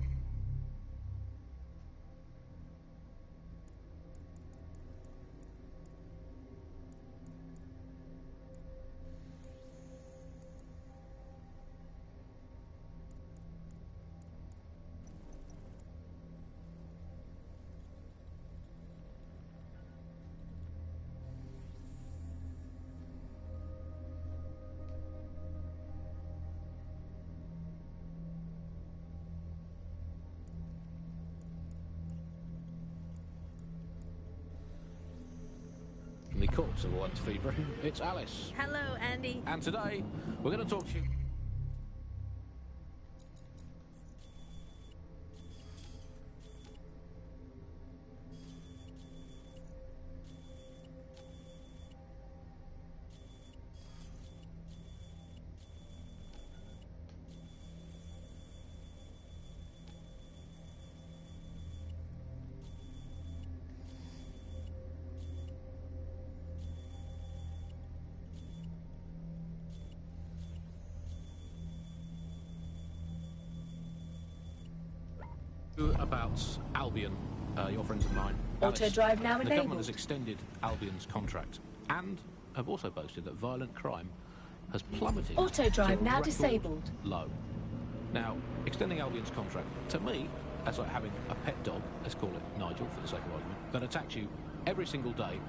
From the courts of Once Free Britain, it's Alice. Hello, Andy. And today, we're going to talk to you... about Albion, your friends of mine. Auto drive now The enabled. government has extended Albion's contract and have also boasted that violent crime has plummeted. Auto drive to a now record disabled. Low. Now, extending Albion's contract, to me, that's like having a pet dog, let's call it Nigel for the sake of argument, that attacks you every single day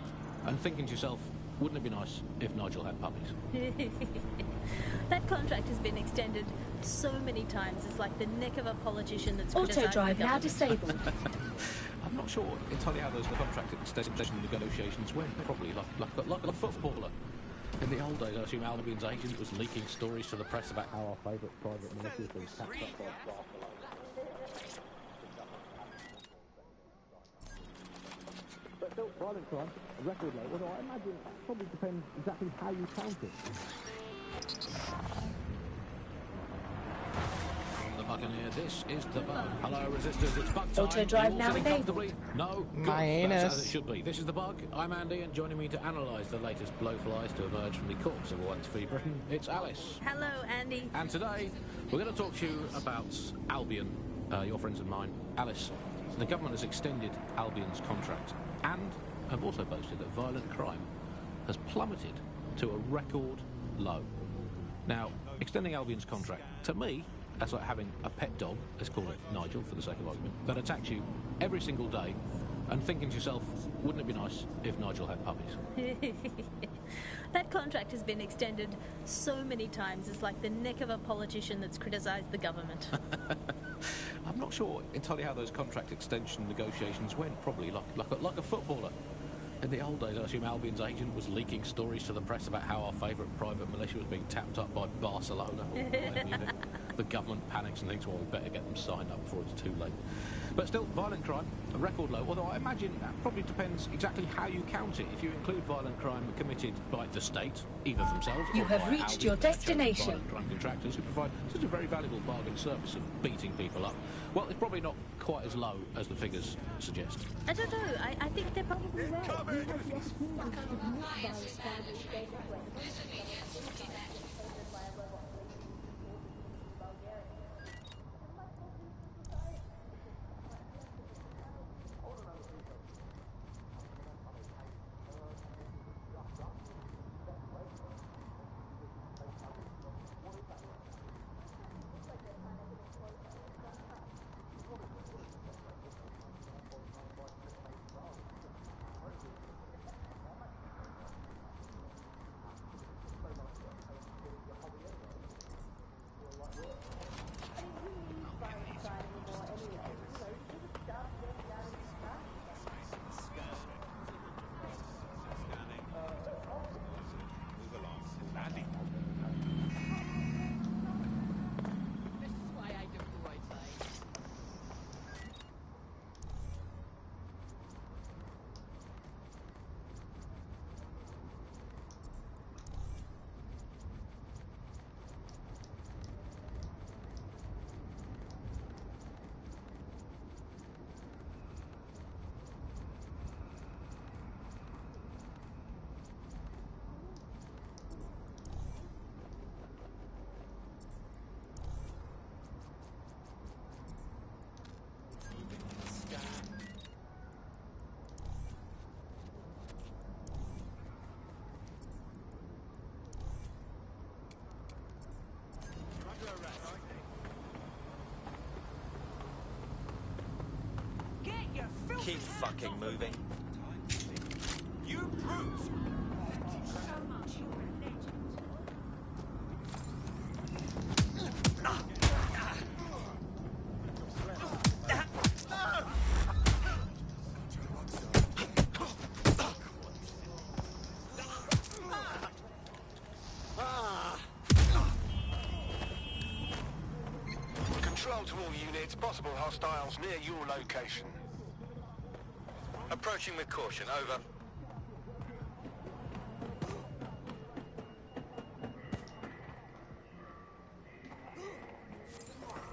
and thinking to yourself, wouldn't it be nice if Nigel had puppies? That contract has been extended so many times. It's like the neck of a politician that's Auto criticised drive the now government. disabled. I'm not sure entirely how those contract extension negotiations went. Probably like a footballer. In the old days, I assume Albion's agent was leaking stories to the press about how our favourite private military has been tapped up by Barcelona. But still, violent crime, a record low. Although I imagine it probably depends exactly how you count it. The Buccaneer, this is the bug. Hello, resistors, it's bug time. Auto drive Are you all now sitting enabled. comfortably? No? Good. My That's anus. as it should be. This is the bug. I'm Andy, and joining me to analyse the latest blowflies to emerge from the courts of Once Free Britain, it's Alice. Hello, Andy. And today, we're going to talk to you about Albion, your friends of mine. Alice, the government has extended Albion's contract and have also boasted that violent crime has plummeted to a record low. Now, extending Albion's contract, to me, that's like having a pet dog, let's call it Nigel for the sake of argument, that attacks you every single day and thinking to yourself, wouldn't it be nice if Nigel had puppies? That contract has been extended so many times. It's like the neck of a politician that's criticised the government. I'm not sure entirely how those contract extension negotiations went. Probably like a footballer. In the old days, I assume Albion's agent was leaking stories to the press about how our favourite private militia was being tapped up by Barcelona. Or Bayern Munich. The government panics and thinks, well, we better get them signed up before it's too late. But still, violent crime, a record low, although I imagine that probably depends exactly how you count it. If you include violent crime committed by the state, either themselves You or have by reached Albion, your which are destination. violent crime contractors who provide such a very valuable bargain service of beating people up. Well, it's probably not quite as low as the figures suggest. I don't know. I think they're probably right. You have the opportunity to commit violent crime these days anyway. Keep fucking moving. You brute! So much, you're a legend. Control to all units, possible hostiles near your location. Approaching with caution, over.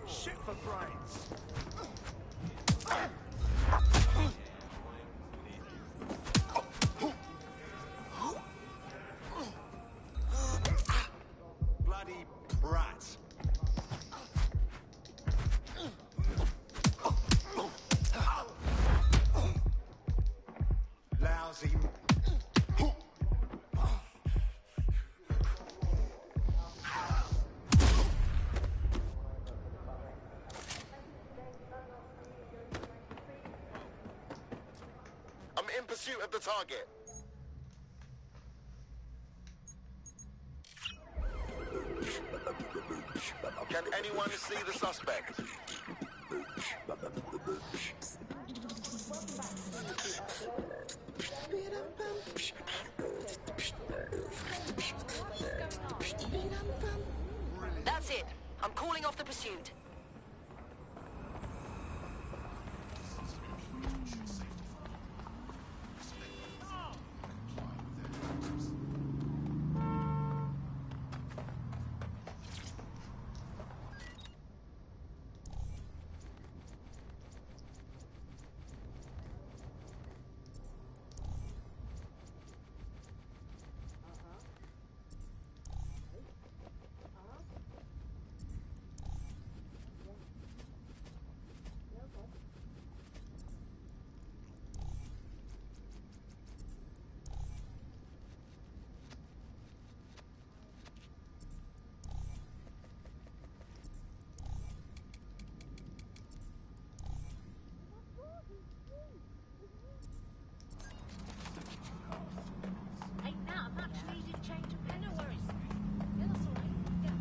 Shit for brains. Bloody brat. Lousy. I'm in pursuit of the target. Can anyone see the suspect? That's it. I'm calling off the pursuit. Hey, now, much needed change of plan. No worries. Yeah, that's all right. Yeah.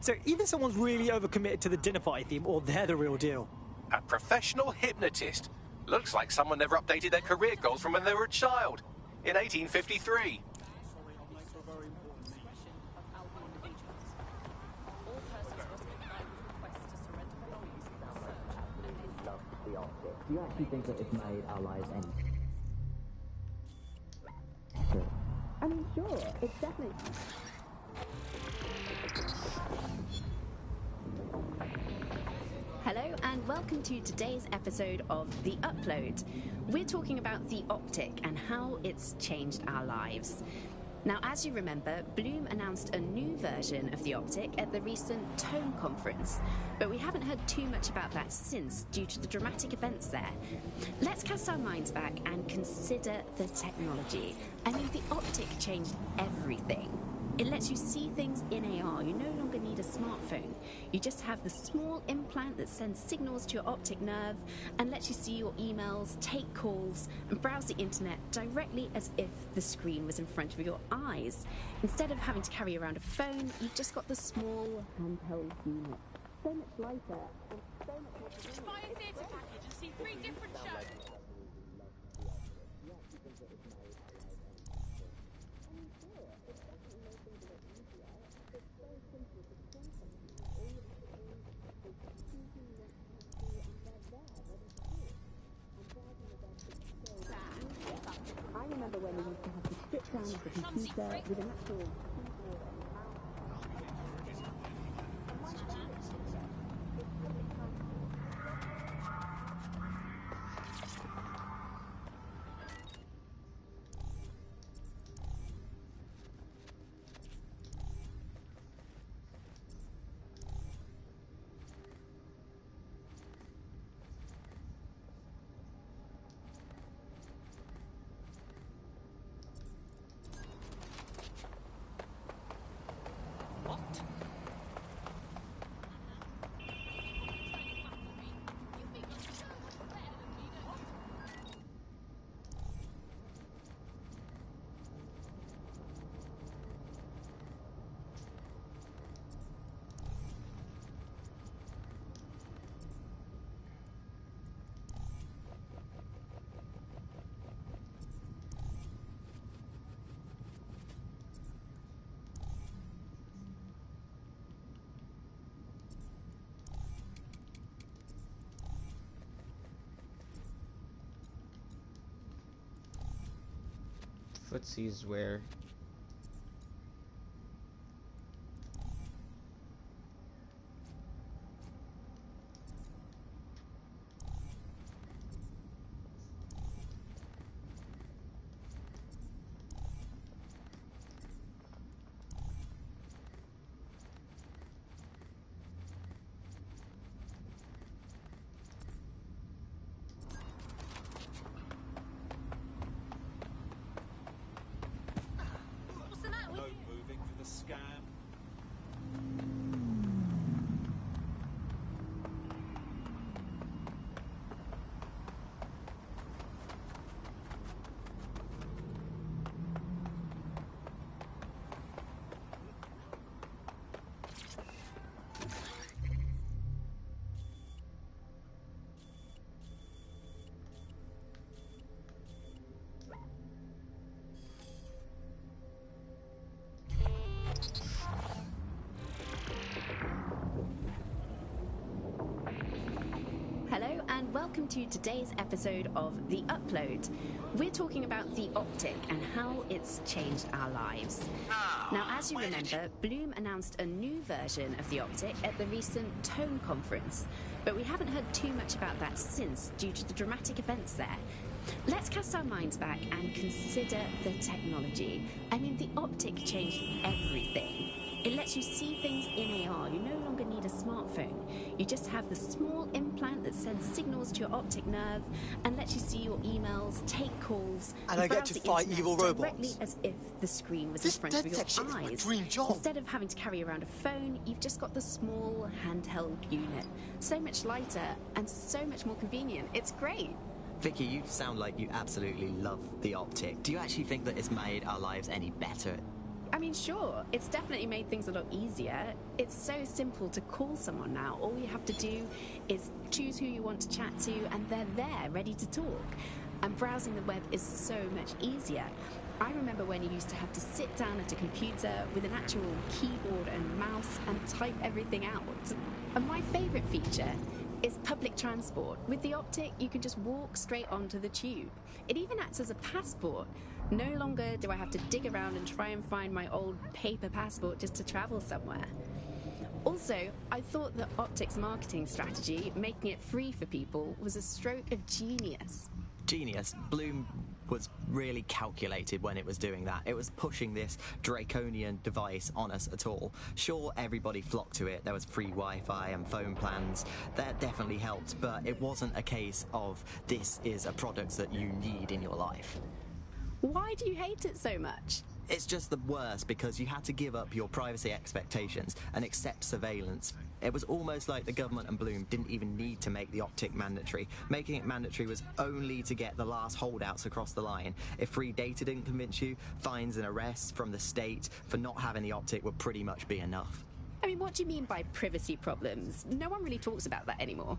So even someone's really overcommitted to the dinner party theme, or they're the real deal. A professional hypnotist. Looks like someone never updated their career goals from when they were a child. In 1853. Do you actually think that it's made our lives any... I mean, sure, it's definitely... Hello and welcome to today's episode of The Upload. We're talking about the optic and how it's changed our lives. Now, as you remember, Bloom announced a new version of the optic at the recent Tone conference, but we haven't heard too much about that since due to the dramatic events there. Let's cast our minds back and consider the technology. I mean, the optic changed everything. It lets you see things in AR. You no longer need a smartphone. You just have the small implant that sends signals to your optic nerve and lets you see your emails, take calls, and browse the internet directly as if the screen was in front of your eyes. Instead of having to carry around a phone, you've just got the small handheld unit. So much lighter and so much more convenient. Buy a theatre package and see 3 different shows. I remember when we used to have to sit down at the computer with an actual keyboard and mouse. Footsie's where? What's the matter with No moving for the scam. Hello and welcome to today's episode of The Upload. We're talking about the optic and how it's changed our lives. Now, as you remember, Bloom announced a new version of the optic at the recent Tone conference, but we haven't heard too much about that since due to the dramatic events there. Let's cast our minds back and consider the technology. I mean, the optic changed everything. It lets you see things in AR. You no longer need a smartphone. You just have the small implant that sends signals to your optic nerve and lets you see your emails, take calls, and I get to fight evil directly robots. as if the screen was in front of your eyes. Dream job. Instead of having to carry around a phone, you've just got the small handheld unit. So much lighter and so much more convenient. It's great. Vicky, you sound like you absolutely love the optic. Do you actually think that it's made our lives any better? I mean, sure, it's definitely made things a lot easier. It's so simple to call someone now. All you have to do is choose who you want to chat to, and they're there, ready to talk. And browsing the web is so much easier. I remember when you used to have to sit down at a computer with an actual keyboard and mouse and type everything out. And my favourite feature is public transport. With the optic, you can just walk straight onto the tube. It even acts as a passport. No longer do I have to dig around and try and find my old paper passport just to travel somewhere. Also, I thought the optic's marketing strategy, making it free for people, was a stroke of genius. Genius. Bloom was really calculated when it was doing that. It was pushing this draconian device on us at all. Sure, everybody flocked to it. There was free Wi-Fi and phone plans. That definitely helped, but it wasn't a case of this is a product that you need in your life. Why do you hate it so much? It's just the worst because you had to give up your privacy expectations and accept surveillance. It was almost like the government and Bloom didn't even need to make the optic mandatory. Making it mandatory was only to get the last holdouts across the line. If free data didn't convince you, fines and arrests from the state for not having the optic would pretty much be enough. I mean, what do you mean by privacy problems? No one really talks about that anymore.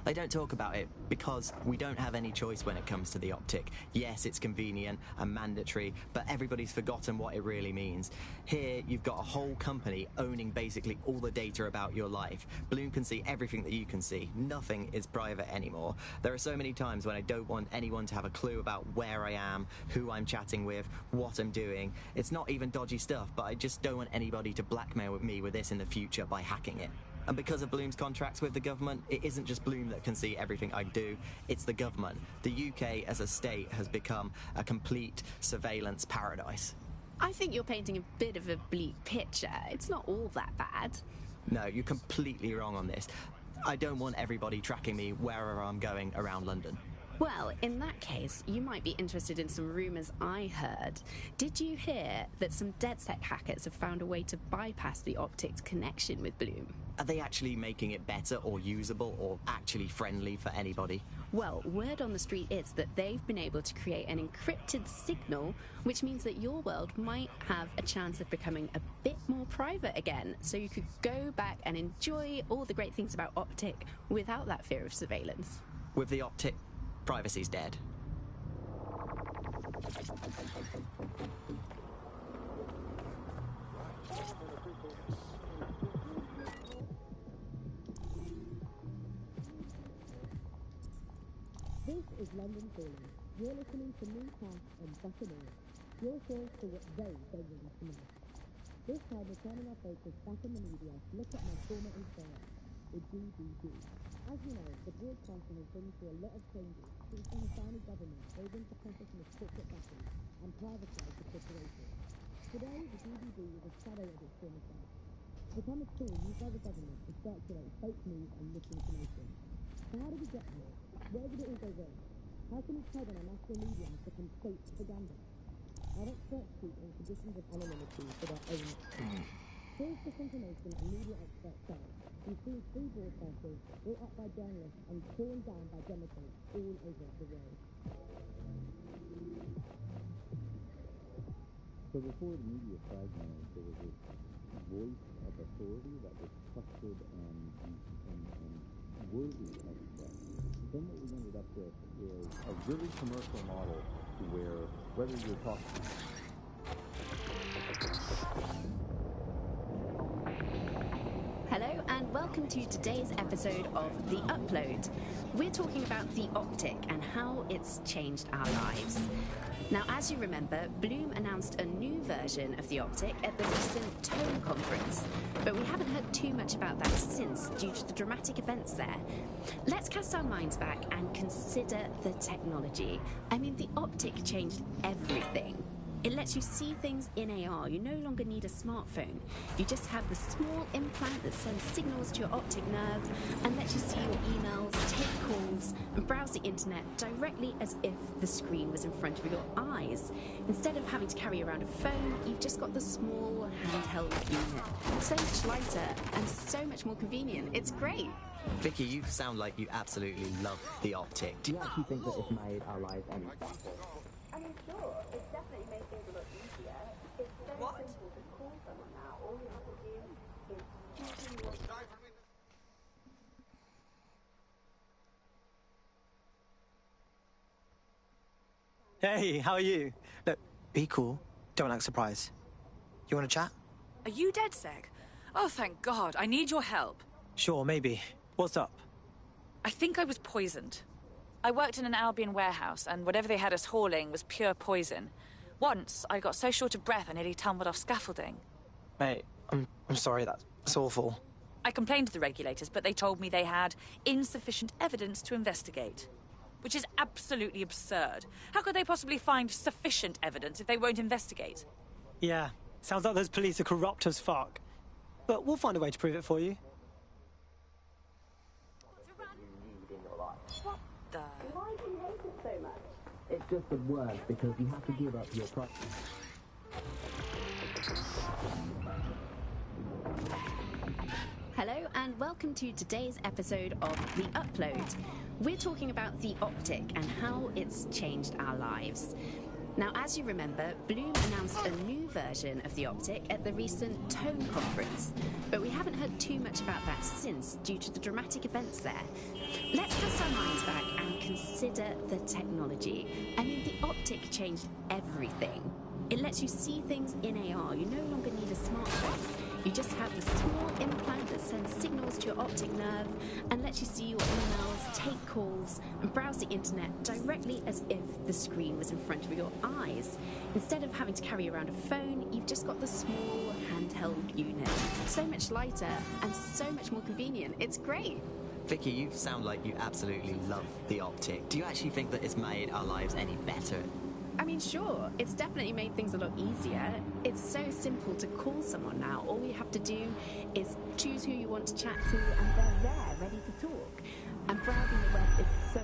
They don't talk about it because we don't have any choice when it comes to the optic. Yes, it's convenient and mandatory, but everybody's forgotten what it really means. Here, you've got a whole company owning basically all the data about your life. Bloom can see everything that you can see. Nothing is private anymore. There are so many times when I don't want anyone to have a clue about where I am, who I'm chatting with, what I'm doing. It's not even dodgy stuff, but I just don't want anybody to blackmail me with this in the future by hacking it. And because of Bloom's contracts with the government, it isn't just Bloom that can see everything I do, it's the government. The UK as a state has become a complete surveillance paradise. I think you're painting a bit of a bleak picture. It's not all that bad. No, you're completely wrong on this. I don't want everybody tracking me wherever I'm going around London. Well, in that case, you might be interested in some rumours I heard. Did you hear that some DedSec hackers have found a way to bypass the optic's connection with Bloom? Are they actually making it better or usable or actually friendly for anybody? Well, word on the street is that they've been able to create an encrypted signal, which means that your world might have a chance of becoming a bit more private again, so you could go back and enjoy all the great things about Optic without that fear of surveillance. With the Optic, privacy's dead. This is London Calling. You're listening to me, Cass, and Buccaneers. Your source for what they don't want to know. This time we're turning our focus back in the media to look at my former employer, the DBB. As you know, the broadcaster has been through a lot of changes since the Hassani government gave into possession of corporate backing and privatised the corporation. Today, the DBB is a shadow of its former self. It's become a tool used by the government to circulate fake news and misinformation. So how did we get here? Where did it all go wrong? How can we tell when our national media has become fake propaganda? Our experts speak on conditions of anonymity for their own sake. Here's disinformation and media experts say we've seen free broadcasters built up by journalists and torn down by Democrats all over the world. So before the media fragmented, there was this voice of authority that was trusted and worthy of trust. Then what we ended up with is a really commercial model where whether you're talking... Hello and welcome to today's episode of The Upload. We're talking about the Optic and how it's changed our lives. Now, as you remember, Bloom announced a new version of the Optic at the recent Tone conference, but we haven't heard too much about that since due to the dramatic events there. Let's cast our minds back and consider the technology. I mean, the Optic changed everything. It lets you see things in AR. You no longer need a smartphone. You just have the small implant that sends signals to your optic nerve and lets you see your emails, take calls, and browse the internet directly as if the screen was in front of your eyes. Instead of having to carry around a phone, you've just got the small handheld unit. So much lighter and so much more convenient. It's great. Vicky, you sound like you absolutely love the Optic. Do you actually think that it's made our lives any better? I mean, sure, it's definitely made things a lot easier. It's very simple to call someone now. All you have to do is choose your... Hey, how are you? Look, be cool. Don't act surprised. You want to chat? Are you DedSec? Oh, thank God. I need your help. Sure, maybe. What's up? I think I was poisoned. I worked in an Albion warehouse, and whatever they had us hauling was pure poison. Once, I got so short of breath I nearly tumbled off scaffolding. Mate, I'm sorry, that's awful. I complained to the regulators, but they told me they had insufficient evidence to investigate. Which is absolutely absurd. How could they possibly find sufficient evidence if they won't investigate? Yeah, sounds like those police are corrupt as fuck. But we'll find a way to prove it for you. What the... Why do you hate it so much? It's just the worst because you have to give up your privacy. welcome to today's episode of The Upload. We're talking about the optic and how it's changed our lives. Now, as you remember, Bloom announced a new version of the optic at the recent Tone conference, but we haven't heard too much about that since due to the dramatic events there. Let's cast our minds back and consider the technology. I mean, the optic changed everything. It lets you see things in AR. You no longer need a smartphone. You just have the small implant that sends signals to your optic nerve and lets you see your emails, take calls, and browse the internet directly as if the screen was in front of your eyes. Instead of having to carry around a phone, you've just got the small handheld unit. So much lighter and so much more convenient. It's great. Vicky, you sound like you absolutely love the optic. Do you actually think that it's made our lives any better? I mean, sure, it's definitely made things a lot easier. It's so simple to call someone now. All you have to do is choose who you want to chat to, and they're there, ready to talk. And browsing the web is so...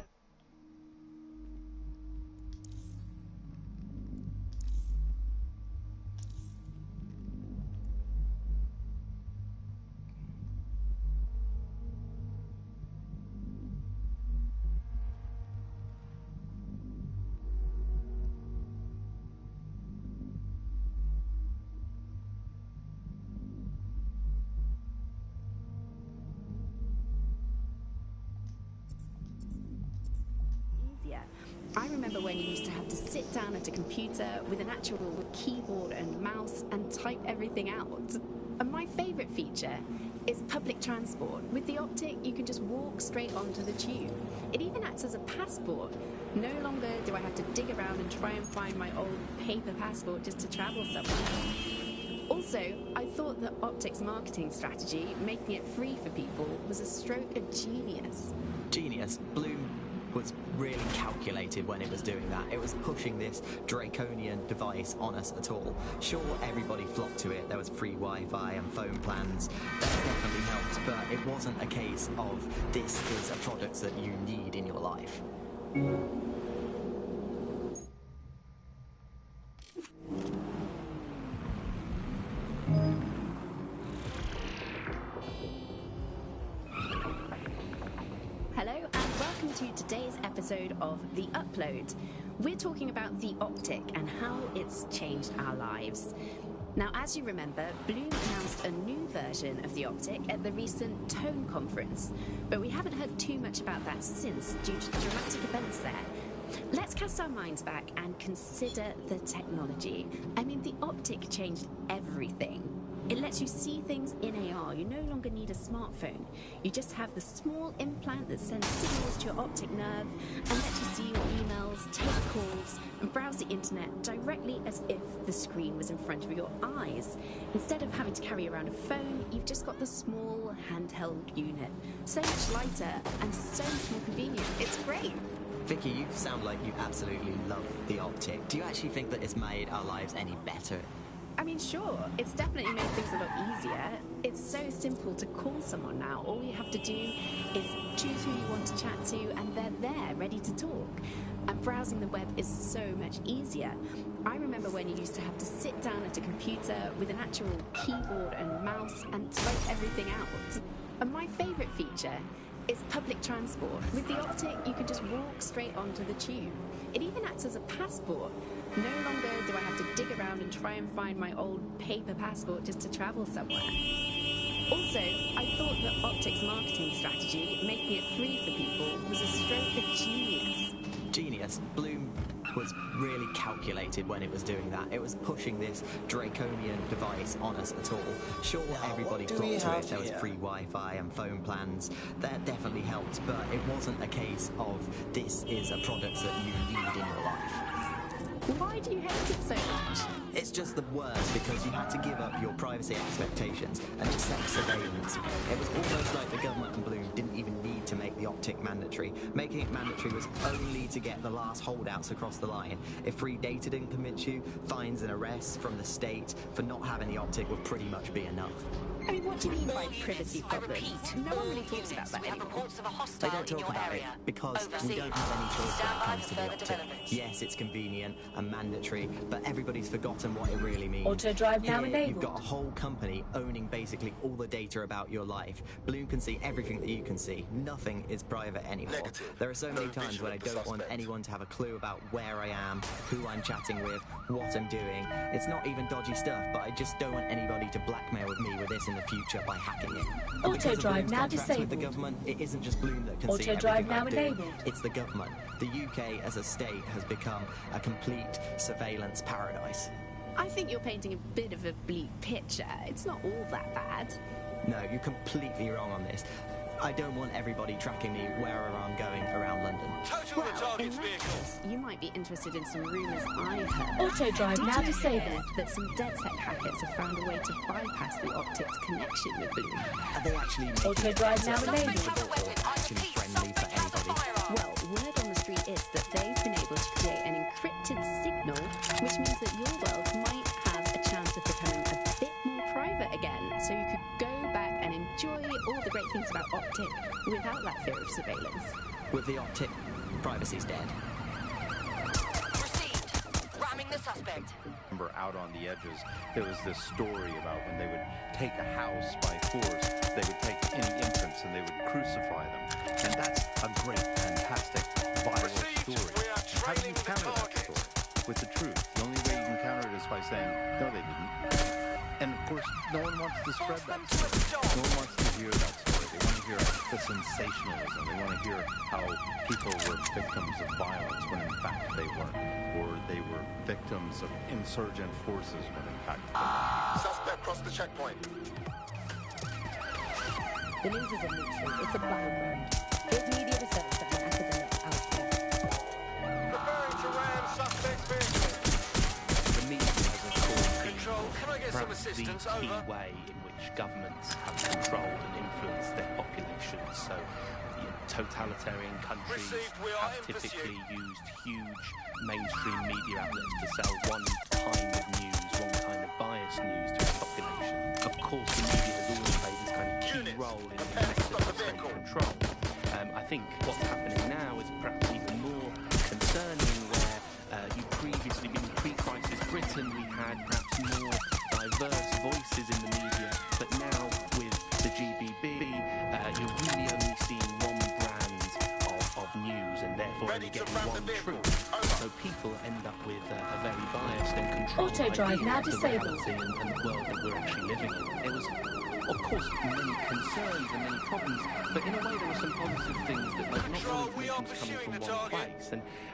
I remember when you used to have to sit down at a computer with an actual keyboard and mouse and type everything out. And my favourite feature is public transport. With the optic, you can just walk straight onto the tube. It even acts as a passport. No longer do I have to dig around and try and find my old paper passport just to travel somewhere. Also, I thought the optic's marketing strategy, making it free for people, was a stroke of genius. Genius. Bloom was really calculated when it was doing that. It was pushing this draconian device on us at all. Sure, everybody flocked to it. There was free Wi-Fi and phone plans. That definitely helped, but it wasn't a case of this is a product that you need in your life. To today's episode of The Upload. We're talking about the optic and how it's changed our lives. Now, as you remember, Bloom announced a new version of the optic at the recent Tone conference, but we haven't heard too much about that since due to the dramatic events there. Let's cast our minds back and consider the technology. I mean, the optic changed everything. It lets you see things in AR. You no longer need a smartphone. You just have the small implant that sends signals to your optic nerve and lets you see your emails, take calls, and browse the internet directly as if the screen was in front of your eyes. Instead of having to carry around a phone, you've just got the small handheld unit. So much lighter and so much more convenient. It's great. Vicky, you sound like you absolutely love the optic. Do you actually think that it's made our lives any better? I mean, sure, it's definitely made things a lot easier. It's so simple to call someone now. All you have to do is choose who you want to chat to, and they're there, ready to talk. And browsing the web is so much easier. I remember when you used to have to sit down at a computer with an actual keyboard and mouse and type everything out. And my favourite feature is public transport. With the optic, you can just walk straight onto the tube. It even acts as a passport. No longer do I have to dig around and try and find my old paper passport just to travel somewhere. Also, I thought the optic's marketing strategy, making it free for people, was a stroke of genius. Genius. Bloom was really calculated when it was doing that. It was pushing this draconian device on us at all. Sure, everybody flocked to it. There was free Wi-Fi and phone plans. That definitely helped, but it wasn't a case of this is a product that you need in your life. Why do you hate it so much? It's just the worst because you had to give up your privacy expectations and accept surveillance. It was almost like the government and Bloom didn't even need to make the optic mandatory. Making it mandatory was only to get the last holdouts across the line. If free data didn't convince you, fines and arrests from the state for not having the optic would pretty much be enough. I mean, what do you mean by privacy problems? No one really talks about that anymore. They don't talk about it because we don't have any choice when it comes to the optic. Yes, it's convenient, and mandatory, but everybody's forgotten what it really means. Auto drive now Here, enabled. you've got a whole company owning basically all the data about your life. Bloom can see everything that you can see. Nothing is private anymore. There are so many times when I don't want anyone to have a clue about where I am, who I'm chatting with, what I'm doing. It's not even dodgy stuff, but I just don't want anybody to blackmail me with this in the future by hacking it. And Auto because of drive Bloom's now contracts with the disabled. government, it isn't just Bloom that can see Auto everything drive now I do. enabled. It's the government. The UK as a state has become a complete surveillance paradise. I think you're painting a bit of a bleak picture. It's not all that bad. No, you're completely wrong on this. I don't want everybody tracking me wherever I'm going around London. Total the target's In that vehicle. case, you might be interested in some rumours I heard. Auto drive Did now you hear disabled. that some DedSec hackers have found a way to bypass the optics connection with Bloom? Are they actually making Auto it drive now so enabled. actually friendly for anybody? Well, word on the street is that they've been able to create an encrypted signal, which means that your world might have a chance of becoming a bit more private again, so you could go back and enjoy all the great things about Optic without that fear of surveillance. With the optic, privacy's dead. Received. Ramming the suspect. Remember, out on the edges, there was this story about when they would take a house by force, they would take any infants and they would crucify them. And that's a great, fantastic, viral story. And how do you counter that story? With the truth. The only way you can counter it is by saying, no, they didn't. And of course, no one wants to spread that story. No one wants to hear that story. They want to hear the sensationalism. They want to hear how people were victims of violence when in fact they weren't. Or they were victims of insurgent forces when in fact they weren't. Suspect crossed the checkpoint. The news isn't neutral, it's a battleground. There's media research that an academic out there. Preparing to ram suspect's vehicle. The media has, of course, been Control, can I get some perhaps assistance? the key Over. way in which governments have controlled and influenced their populations. So, totalitarian countries Received, we are have in pursuit. typically used huge mainstream media outlets to sell one kind of news, one kind of biased news to its population. Of course, the media has always played this kind of key role in the method of state control. I think what's happening now is perhaps even more concerning, where you previously, in pre-crisis Britain, we had perhaps more diverse voices in the media, but now with the GBB, you're really only seeing one brand of news, and therefore only getting one truth. So people end up with a very biased and controlled Auto drive idea now of the disabled. reality and the world that we're actually living in. There was, of course, many concerns and many problems, but in a way there were some positive things that, like, not all information's coming from one place,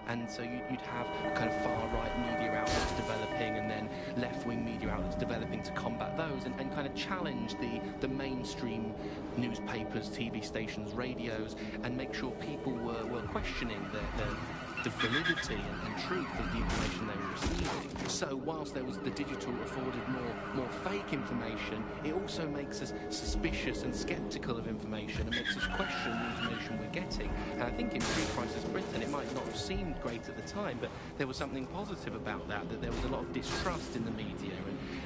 and so you'd have kind of far-right media outlets developing, and then left-wing media outlets developing to combat those, and kind of challenge the mainstream newspapers, TV stations, radios, and make sure people were questioning the validity and truth of the information they were receiving. So whilst there was the digital afforded more fake information, it also makes us suspicious and sceptical of information and makes us question the information we're getting. And I think in pre-crisis Britain, it might not have seemed great at the time, but there was something positive about that there was a lot of distrust in the media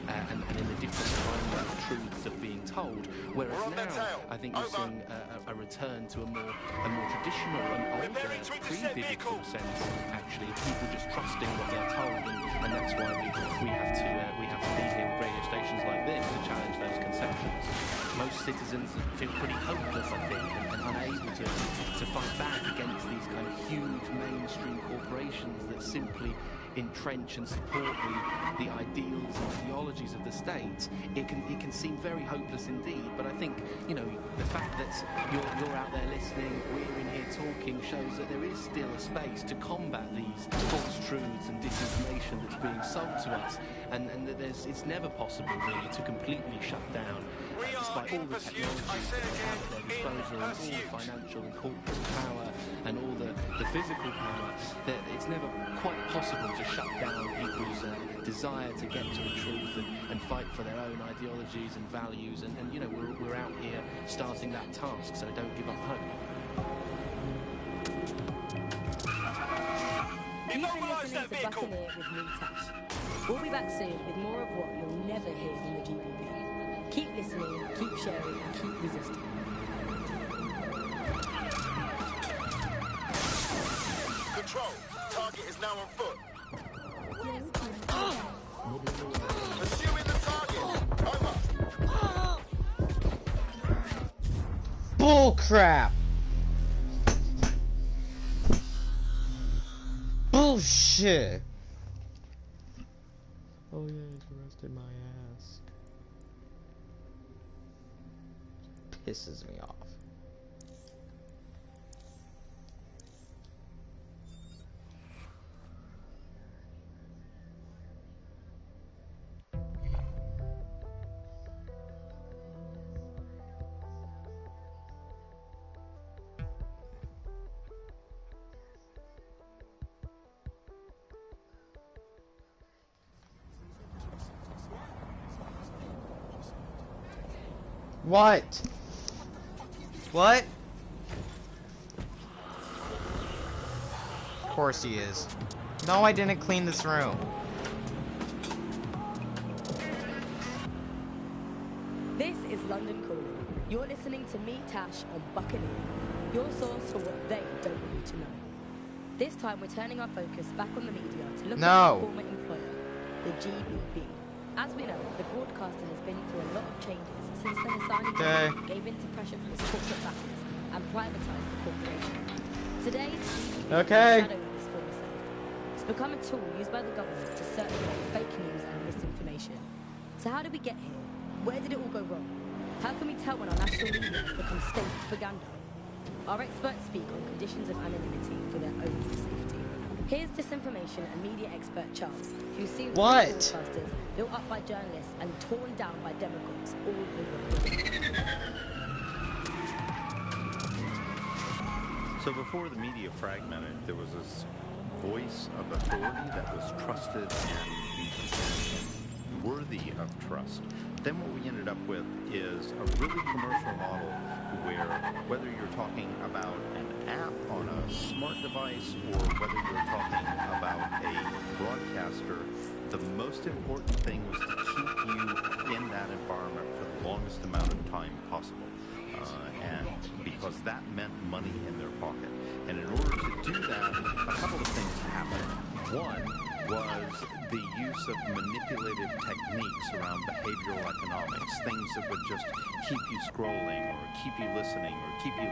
and in the different kinds of truths that are being told. Whereas now, I think you're seeing a return to a more traditional and older pre-digital sense, actually, people just trusting what they're told, and that's why we have to be here with radio stations like this to challenge those conceptions. Most citizens feel pretty hopeless, I think, and unable to fight back against these kind of huge mainstream corporations that simply entrench and support the ideals and ideologies of the state. It can seem very hopeless indeed, but I think, the fact that you're out there listening, we're in here talking, shows that there is still a space to combat these false truths and disinformation that's being sold to us, and that it's never possible really to completely shut down, despite all the technologies that are at their disposal, all the financial and corporate power and all the physical power, that it's never quite possible to shut down people's desire to get to the truth and fight for their own ideologies and values, and we're out here starting that task, so don't give up hope. You've been listening to Buccaneer with me, Tash. We'll be back soon with more of what you'll never hear from the GBB. Keep listening, keep sharing, and keep resisting. Control, target is now on foot. crap. Bullshit. Oh yeah, he's arrested my ass. Pisses me off. What? What? Of course he is. No, I didn't clean this room. This is London Calling. You're listening to me, Tash, on Buccaneer, your source for what they don't want you to know. This time we're turning our focus back on the media to look at our former employer, the GBB. As we know, the broadcaster has been through a lot of changes since the Hassani government gave in to pressure from its corporate backers and privatised the corporation. Today, the GBB is a shadow of its former self. It's become a tool used by the government to circulate fake news and misinformation. So how did we get here? Where did it all go wrong? How can we tell when our national media has become state propaganda? Our experts speak on conditions of anonymity for their own safety. Here's disinformation and media expert Charles, who's seen broadcasters built up by journalists and torn down by demagogues all over the world. So before the media fragmented, there was this voice of authority that was trusted and worthy of trust. Then what we ended up with is a really commercial model where whether you're talking about an app on a smart device or whether you're talking about a broadcaster, the most important thing was to keep you in that environment for the longest amount of time possible. And because that meant money in their pocket. And in order to do that, a couple of things happened. One was the use of manipulative techniques around behavioral economics, things that would just keep you scrolling or keep you listening or keep you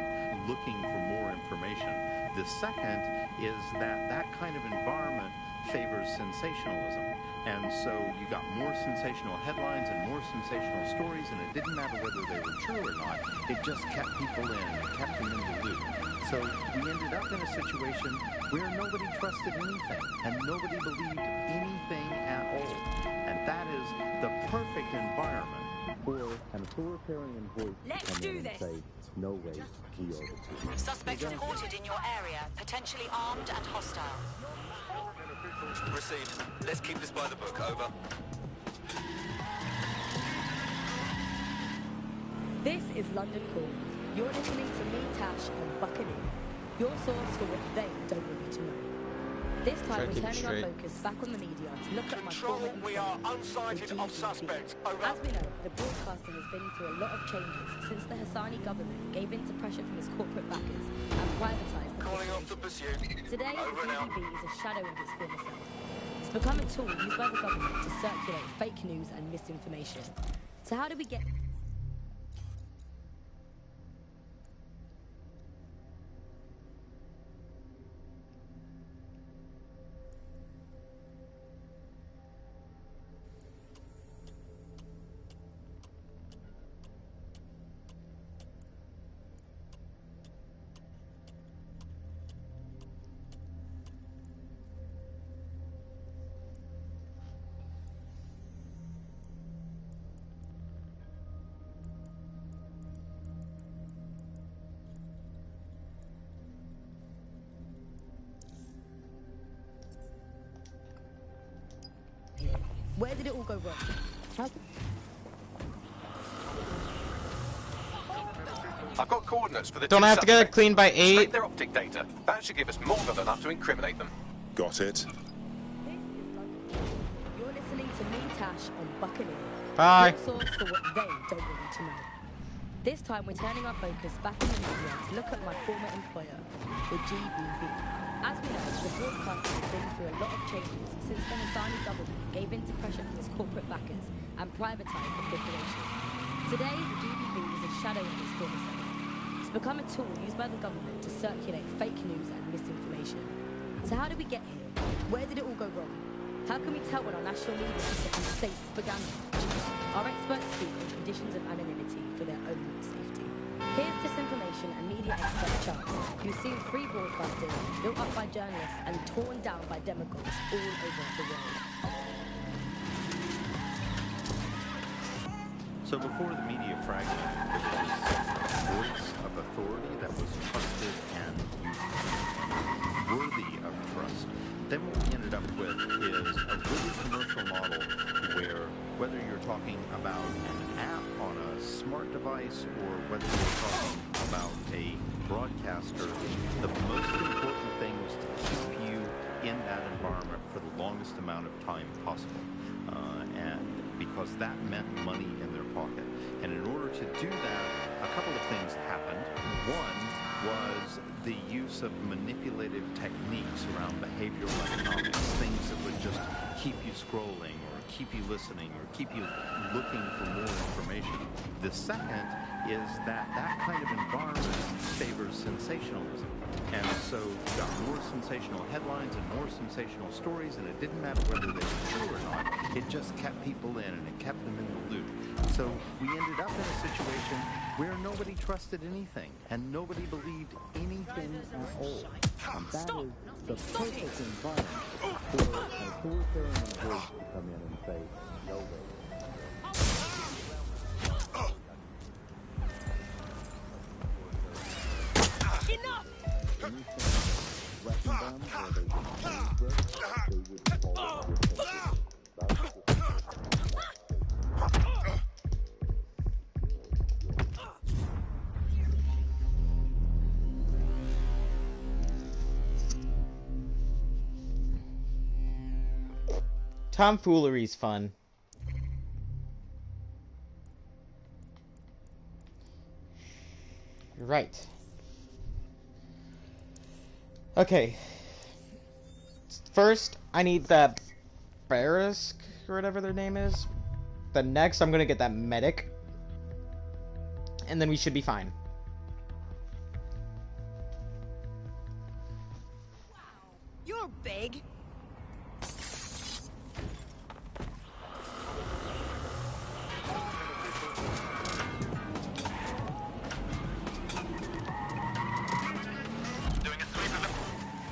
looking for more information. The second is that that kind of environment favors sensationalism. And so you got more sensational headlines and more sensational stories, and it didn't matter whether they were true or not. It just kept people in, it kept them in the loop. So we ended up in a situation where nobody trusted anything, and nobody believed anything at all. And that is the perfect environment for an authoritarian voice to come in and say, no way, we are the two. Suspect reported in your area, potentially armed and hostile. Received. Let's keep this by the book. Over. This is London Calling. You're listening to me, Tash, on Buccaneer, your source for what they don't want you to know. This time we're turning our focus back on the media to look at my former employer. We are unsighted of suspects. Over. As we know, the broadcaster has been through a lot of changes since the Hassani government gave in to pressure from its corporate backers and privatised the Calling off the pursuit. Today, the GBB is a shadow of its former self. It's become a tool used by the government to circulate fake news and misinformation. So how do we get... Where did it all go wrong? I've got coordinates for the Don't I have to get it cleaned by 8? Scrape their optic data. That should give us more than enough to incriminate them. Got it. You're listening to me, Tash, on Buccaneer. Bye. Your source for what they don't want you to know. This time we're turning our focus back on the media to look at my former employer, the GBB. As we know, the broadcaster has been through a lot of changes since the Hassani government gave in to pressure from its corporate backers and privatised the corporation. Today, the GBB is a shadow of its former self. It's become a tool used by the government to circulate fake news and misinformation. So how did we get here? Where did it all go wrong? How can we tell when our national media is setting safe propaganda? Our experts speak on conditions of anonymity for their own safety. Here's disinformation and media expert Charles, who's seen free broadcasting built up by journalists and torn down by demagogues all over the world. So before the media fragmented, there was a voice of authority that was trusted and worthy of trust. Then what we ended up with is a really commercial model where whether you're talking about an app on a smart device or whether you're talking about a broadcaster, the most important thing was to keep you in that environment for the longest amount of time possible. And because that meant money in their pocket. And in order to do that, a couple of things happened. One was the use of manipulative techniques around behavioral economics, things that would just keep you scrolling or keep you listening or keep you looking for more information. The second is that that kind of environment favors sensationalism. And so you got more sensational headlines and more sensational stories, and it didn't matter whether they were true or not. It just kept people in, and it kept them in the loop. So we ended up in a situation where nobody trusted anything, and nobody believed anything at all. And that is the perfect environment for an authoritarian voice to come in and say, no way. Enough! Tomfoolery's fun. Right. Okay. First, I need that Barisk, or whatever their name is. The next, I'm gonna get that medic. And then we should be fine. You're big.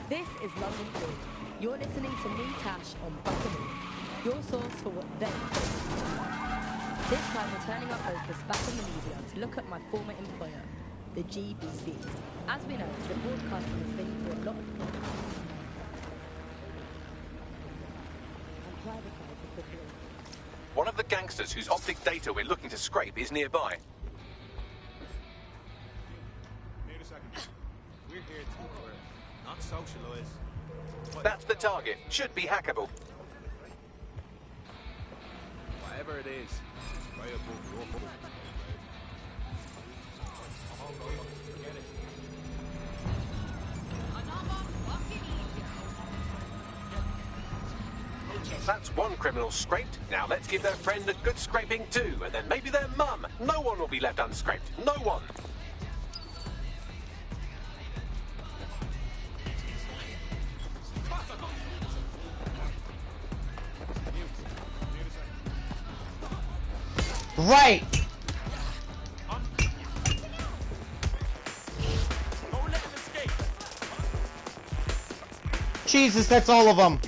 This is London Calling. You're listening to me, Tash, on Buccaneer, your source for what they don't need to know. This time we're turning our focus back on the media to look at my former employer, the GBB. As we know, the broadcasting has been through a lot of problems. One of the gangsters whose optic data we're looking to scrape is nearby. Wait a second. We're here to work, not socialise. That's the target. Should be hackable. Whatever it is, it's way above your book. Forget it. That's one criminal scraped. Now let's give their friend a good scraping too, and then maybe their mum. No one will be left unscraped. No one. Right! Jesus, that's all of them!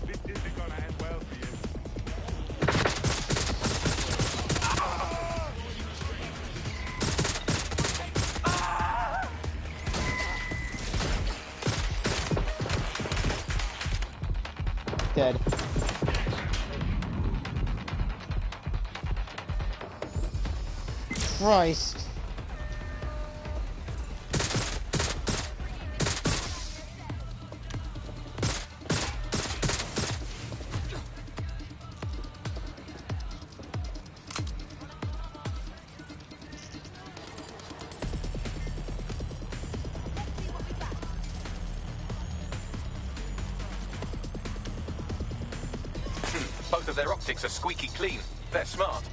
This isn't gonna end well for you. Dead. Christ. their optics are squeaky clean. They're smart.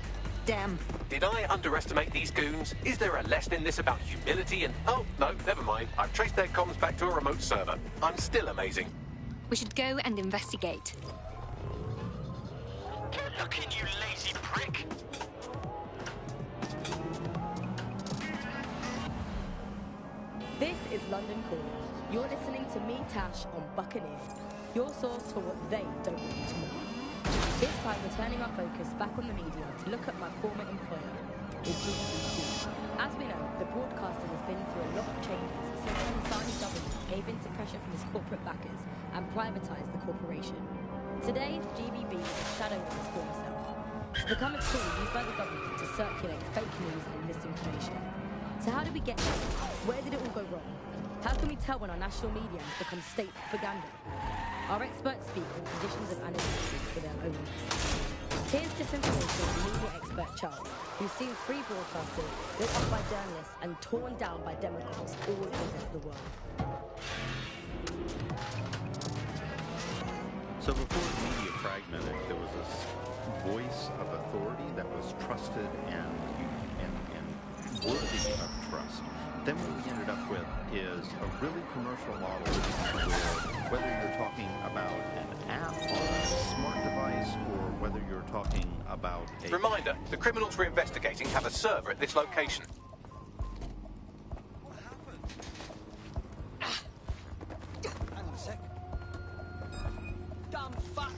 Damn. Did I underestimate these goons? Is there a lesson in this about humility and... Oh, no, never mind. I've traced their comms back to a remote server. I'm still amazing. We should go and investigate. Get looking, you lazy prick! This is London Calling. You're listening to me, Tash, on Buccaneer, your source for what they don't want you to know. This time we're turning our focus back on the media to look at my former employer, the GBB. As we know, the broadcaster has been through a lot of changes since the Ansari government gave in to pressure from its corporate backers and privatised the corporation. Today, the GBB is a shadow of its former self. It's become a tool used by the government to circulate fake news and misinformation. So how did we get here? Where did it all go wrong? How can we tell when our national media has become state propaganda? Our experts speak on conditions of anonymity for their own reasons. Here's disinformation media expert Charles, who's seen free broadcasters built up by journalists and torn down by demagogues all over the world. So before the media fragmented, there was this voice of authority that was trusted and worthy of trust. Then what we ended up with is a really commercial model where whether you're talking about an app on a smart device or whether you're talking about a... Reminder, the criminals we're investigating have a server at this location. Hang on a sec. Dumb fuck!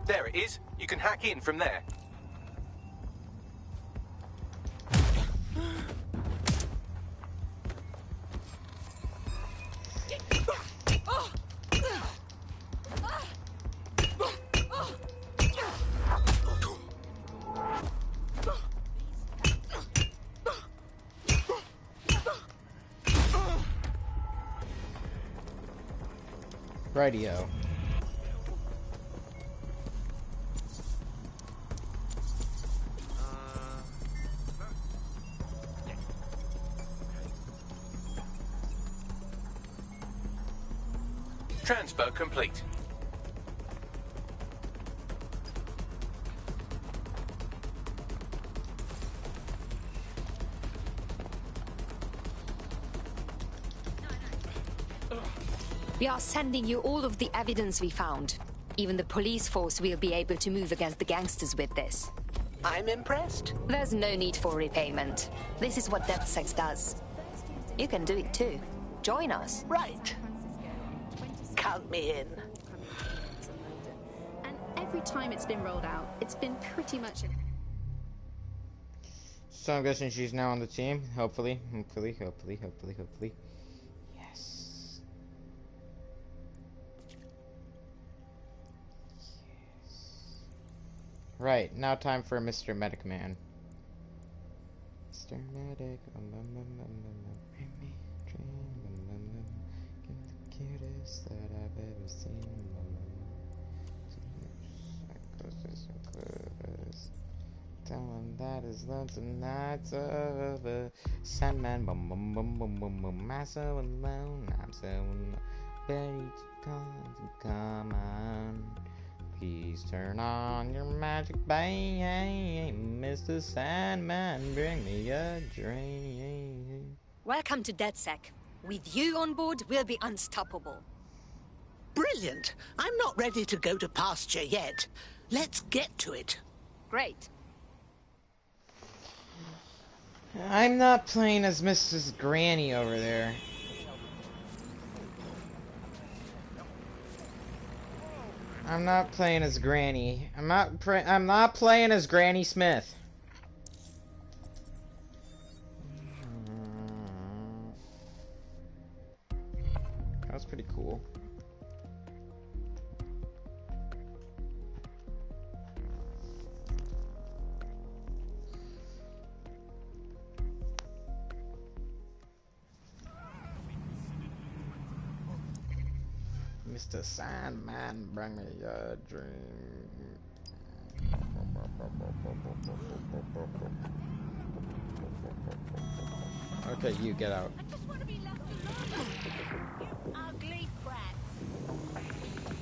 There it is. You can hack in from there. Radio. Transfer complete. We are sending you all of the evidence we found. Even the police force will be able to move against the gangsters with this. I'm impressed. There's no need for repayment. This is what DevSex does. You can do it too. Join us. Right. Count me in. And every time it's been rolled out, it's been pretty much... So I'm guessing she's now on the team. Hopefully. Yes. Right, now time for Mr. Medic Man. Mr. Medic, cutest that I've ever seen. Tell him that his lonesome nights are over. Sandman, boom, boom, boom, boom, boom, boom. I'm so alone, I'm so alone. Ready to come on. Please turn on your magic bang, Mr. Sandman, bring me a drink. Welcome to DedSec. With you on board, we'll be unstoppable. Brilliant. I'm not ready to go to pasture yet. Let's get to it. Great. I'm not playing as Mrs. Granny over there. I'm not playing as Granny. I'm not playing as Granny Smith. That was pretty cool. Mr. Sandman, bring me a dream. Okay, you get out.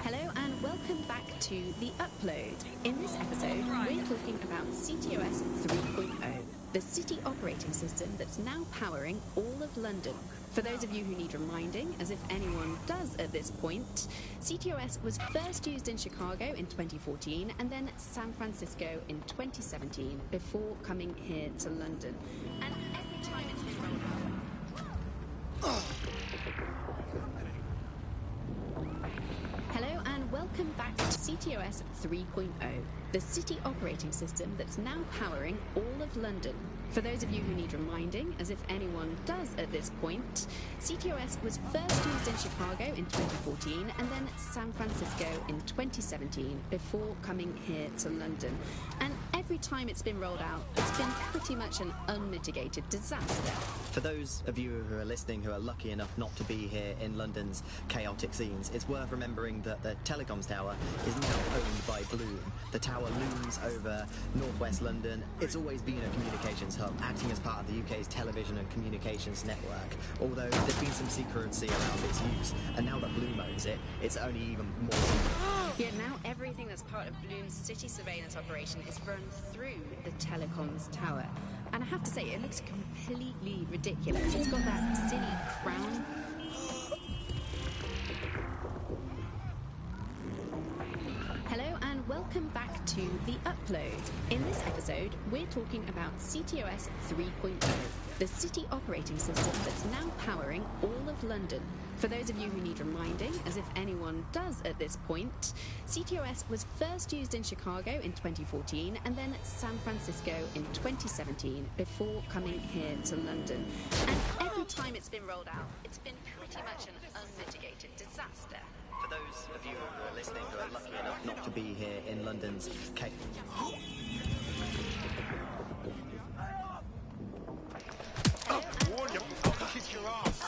Hello and welcome back to The Upload. In this episode, we're talking about CTOS 3.0, the city operating system that's now powering all of London. For those of you who need reminding, as if anyone does at this point, CTOS was first used in Chicago in 2014 and then San Francisco in 2017 before coming here to London. And every time it's been rolled out... Hello and welcome back to CTOS 3.0, the city operating system that's now powering all of London. For those of you who need reminding, as if anyone does at this point, CTOS was first used in Chicago in 2014 and then San Francisco in 2017 before coming here to London. And every time it's been rolled out, it's been pretty much an unmitigated disaster. For those of you who are listening who are lucky enough not to be here in London's chaotic scenes, it's worth remembering that the telecoms tower is now owned by Bloom. The tower looms over northwest London. It's always been a communications hub, acting as part of the UK's television and communications network, although there's been some secrecy around its use, and now that Bloom owns it, it's only even more. Yet now everything that's part of Bloom's city surveillance operation is run through the telecoms tower. And I have to say, it looks completely ridiculous. It's got that silly crown. Hello and welcome back to The Upload. In this episode, we're talking about CTOS 3.0, the city operating system that's now powering all of London. For those of you who need reminding, as if anyone does at this point, CTOS was first used in Chicago in 2014 and then San Francisco in 2017 before coming here to London. And every time it's been rolled out, it's been pretty much an unmitigated disaster. For those of you who are listening who are lucky enough not to be here in London's Warn you, I'll kick your ass.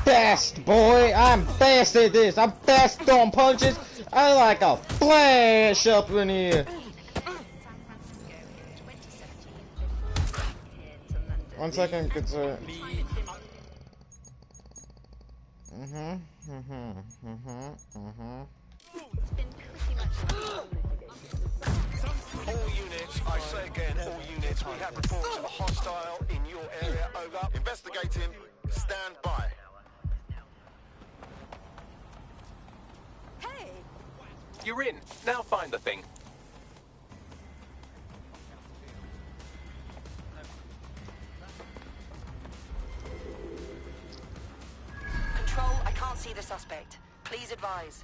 Best, boy! I'm best at this! I'm best throwing punches! I like a flash up in here! One second, good sir. All units, I say again, all units, we have reports of a hostile in your area, over. Investigating, stand by. Hey! You're in. Now find the thing. Control, I can't see the suspect. Please advise.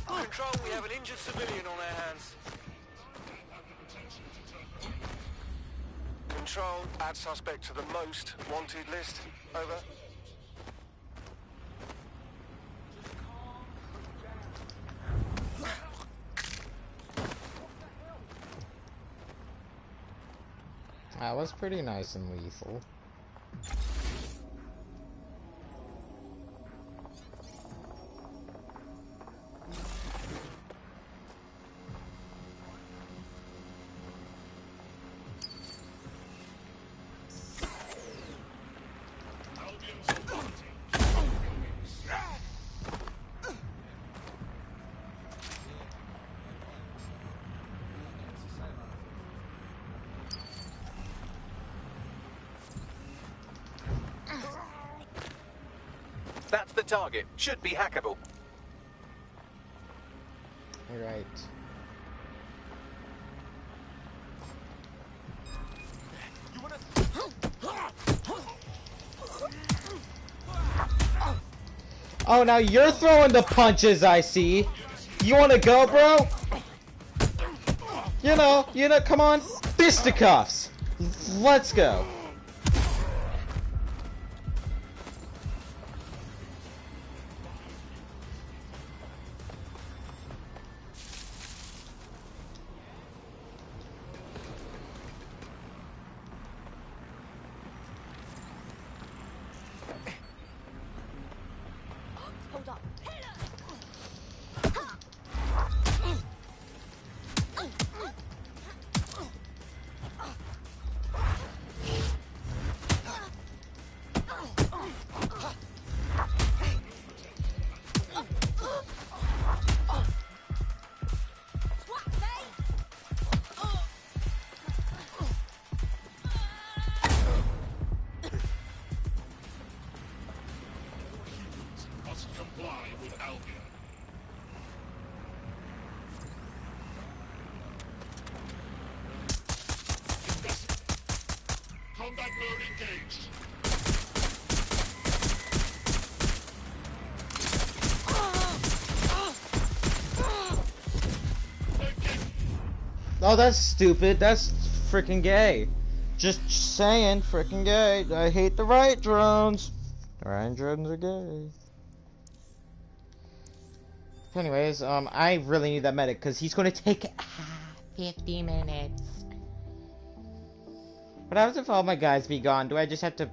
Control, we have an injured civilian on our hands. Control, add suspect to the most wanted list. Over. That was pretty nice and lethal. That's the target. Should be hackable. Right. Oh, now you're throwing the punches, I see. You wanna go, bro? You know, come on. Fisticuffs. Let's go. Hold up. Combat mode engaged. Oh, that's stupid. That's freaking gay. Just saying, freaking gay. I hate the riot drones. The riot drones are gay. Anyways, I really need that medic because he's going to take 50 minutes. What happens if all my guys be gone? Do I just have to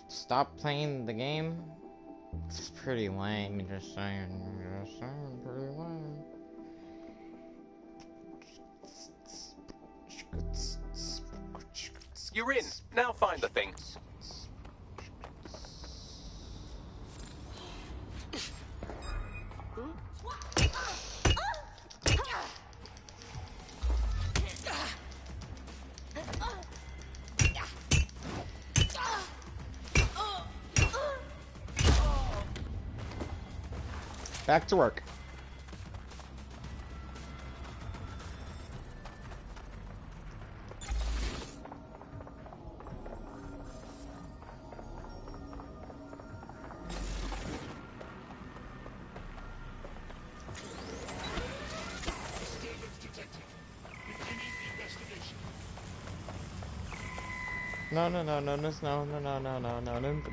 stop playing the game? It's pretty lame, just saying. Just saying, pretty lame. You're in. Now find the thing. Back to work.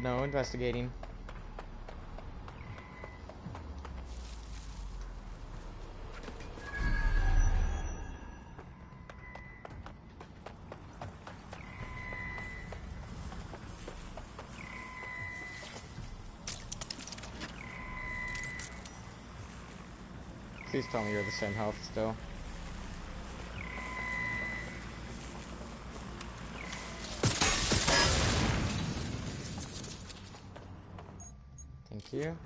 No investigating. Please tell me you're the same health still. Thank you.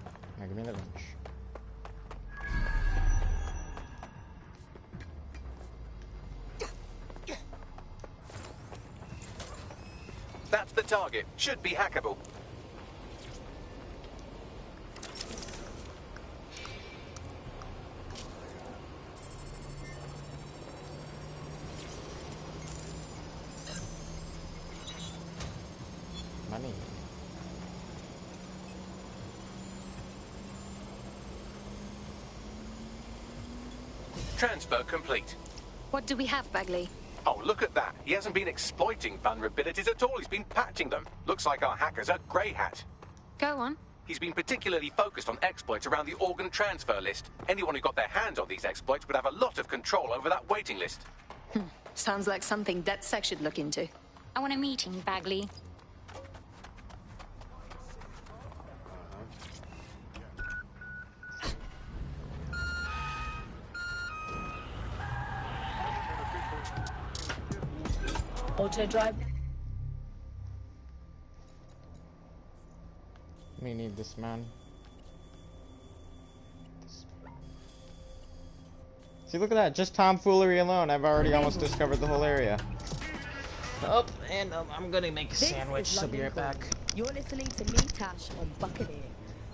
Now give me the wrench. That's the target. Should be hackable. Money. Transfer complete. What do we have, Bagley? Oh, look at that. He hasn't been exploiting vulnerabilities at all. He's been patching them. Looks like our hacker's a grey hat. Go on. He's been particularly focused on exploits around the organ transfer list. Anyone who got their hands on these exploits would have a lot of control over that waiting list. Sounds like something DedSec should look into. I want a meeting, Bagley. Auto drive. We need this man. See, look at that. Just tomfoolery alone. I've already almost discovered the whole area. Oh, and I'm gonna make a sandwich, so be right back. You're listening to me, Tash, on Buccaneer,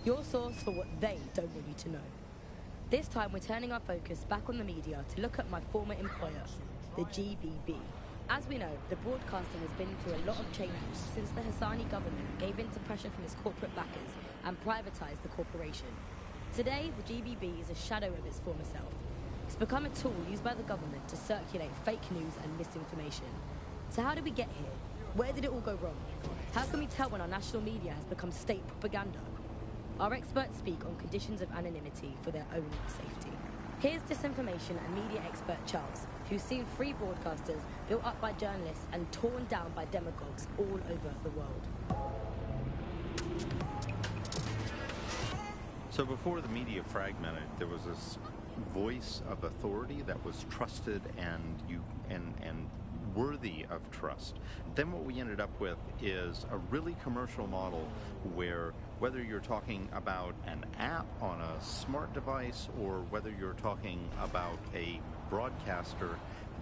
your source for what they don't want you to know. This time we're turning our focus back on the media to look at my former employer, the GBB. As we know, the broadcaster has been through a lot of changes since the Hassani government gave in to pressure from its corporate backers and privatised the corporation. Today, the GBB is a shadow of its former self. It's become a tool used by the government to circulate fake news and misinformation. So how did we get here? Where did it all go wrong? How can we tell when our national media has become state propaganda? Our experts speak on conditions of anonymity for their own safety. Here's disinformation and media expert Charles, who's seen free broadcasters built up by journalists and torn down by demagogues all over the world. So before the media fragmented, there was this voice of authority that was trusted and worthy of trust. Then what we ended up with is a really commercial model where whether you're talking about an app on a smart device or whether you're talking about a broadcaster,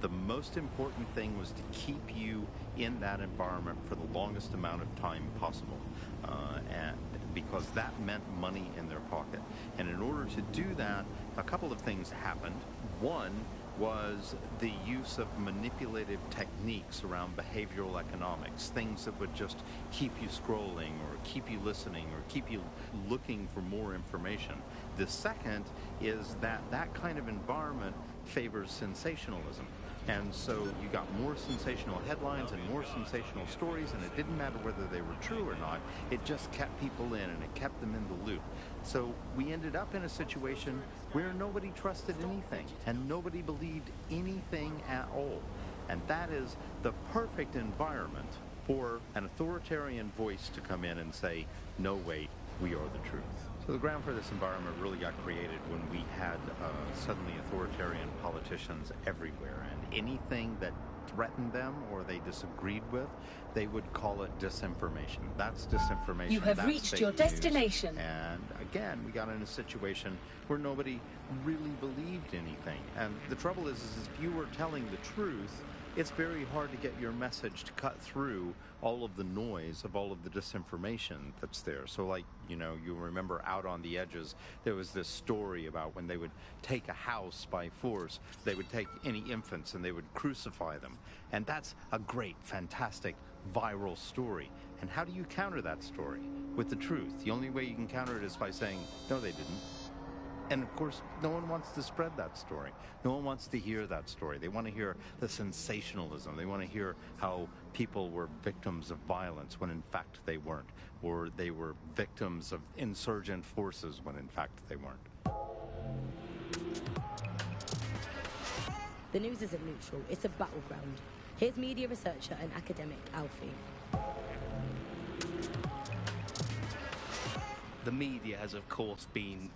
the most important thing was to keep you in that environment for the longest amount of time possible. And because that meant money in their pocket. And in order to do that, a couple of things happened. One was the use of manipulative techniques around behavioral economics, things that would just keep you scrolling or keep you listening or keep you looking for more information. The second is that that kind of environment favors sensationalism. And so you got more sensational headlines and more sensational stories, and it didn't matter whether they were true or not. It just kept people in, and it kept them in the loop. So we ended up in a situation where nobody trusted anything, and nobody believed anything at all. And that is the perfect environment for an authoritarian voice to come in and say, no, wait, we are the truth. So the ground for this environment really got created when we had suddenly authoritarian politicians everywhere, and anything that threatened them or they disagreed with, they would call it disinformation. That's disinformation. You have That's reached fake your news. destination. And again, we got in a situation where nobody really believed anything. And the trouble is if you were telling the truth, it's very hard to get your message to cut through all of the noise of all of the disinformation that's there. So like, you know, you remember Out on the Edges, there was this story about when they would take a house by force, they would take any infants and they would crucify them. And that's a great, fantastic, viral story. And how do you counter that story? With the truth. The only way you can counter it is by saying, no, they didn't. And of course, no one wants to spread that story. No one wants to hear that story. They want to hear the sensationalism. They want to hear how people were victims of violence when in fact they weren't. Or they were victims of insurgent forces when in fact they weren't. The news isn't neutral, it's a battleground. Here's media researcher and academic Alfie. The media has, of course, been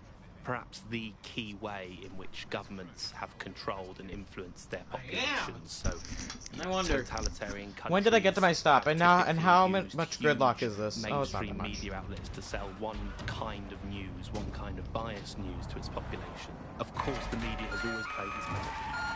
perhaps the key way in which governments have controlled and influenced their populations. So, I wonder, totalitarian countries, when did I get to my stop? And now, and how much gridlock is this? Mainstream oh, it's not that much. media outlets to sell one kind of news, one kind of biased news to its population. Of course, the media has always played this metaphor.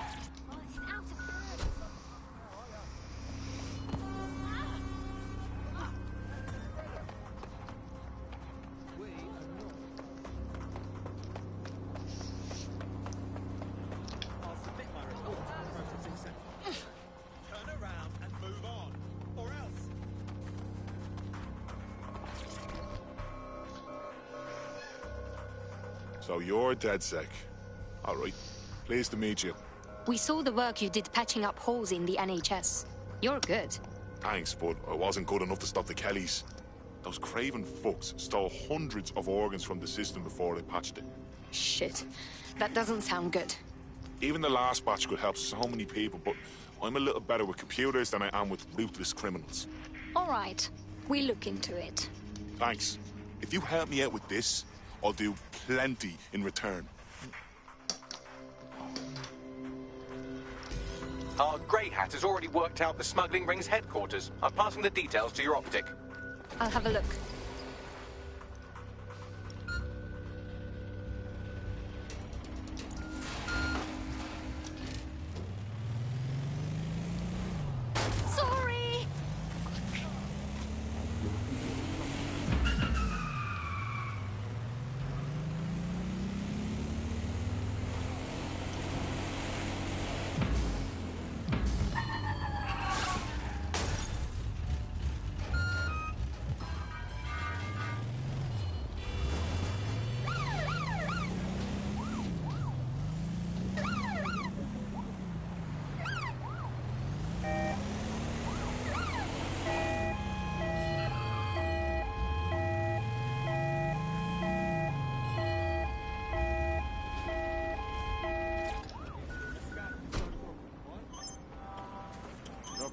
So you're DedSec. All right. Pleased to meet you. We saw the work you did patching up holes in the NHS. You're good. Thanks, but I wasn't good enough to stop the Kellys. Those craven fucks stole hundreds of organs from the system before they patched it. Shit. That doesn't sound good. Even the last batch could help so many people, but I'm a little better with computers than I am with ruthless criminals. All right. We look into it. Thanks. If you help me out with this, I'll do plenty in return. Our Grey Hat has already worked out the smuggling ring's headquarters. I'm passing the details to your optic. I'll have a look. Sorry!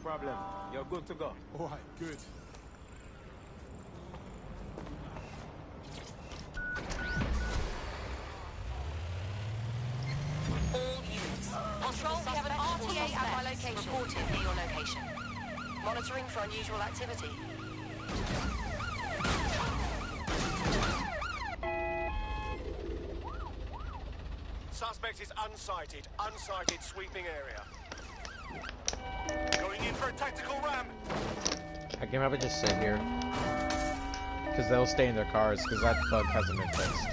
problem. You're good to go. All right, good. All units. Control, we have an RTA at my location. Reported near your location. Monitoring for unusual activity. Suspect is unsighted. Unsighted sweeping area. Going in for a tactical ram. I can probably just sit here. Because they'll stay in their cars, because that bug hasn't been fixed.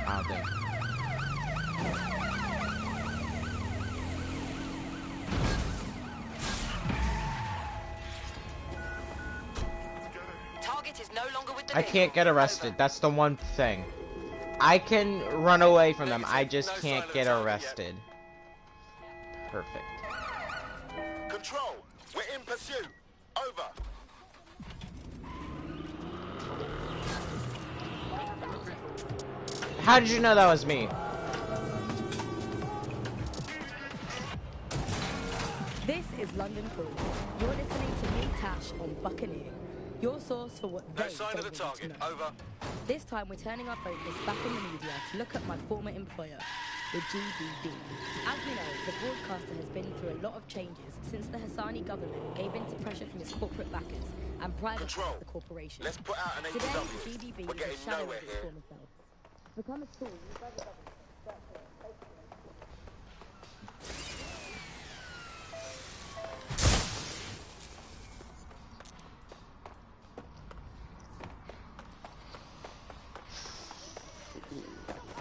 I don't think. Target is no longer with the I can't get arrested. That's the one thing. I can run away from them. I just can't get arrested. Perfect. Control, we're in pursuit. Over. How did you know that was me? This is London Calling. You're listening to me, Tash, on Buccaneer. Your source for what No they sign don't of the want you target. to know. Over. This time we're turning our focus back on the media to look at my former employer, the GBB. As we know, the broadcaster has been through a lot of changes since the Hassani government gave in to pressure from its corporate backers and privatised the corporation. Let's put out an Today, APW. the GBB We're is getting a shadow nowhere of its here. former self. Become a tool used by the government.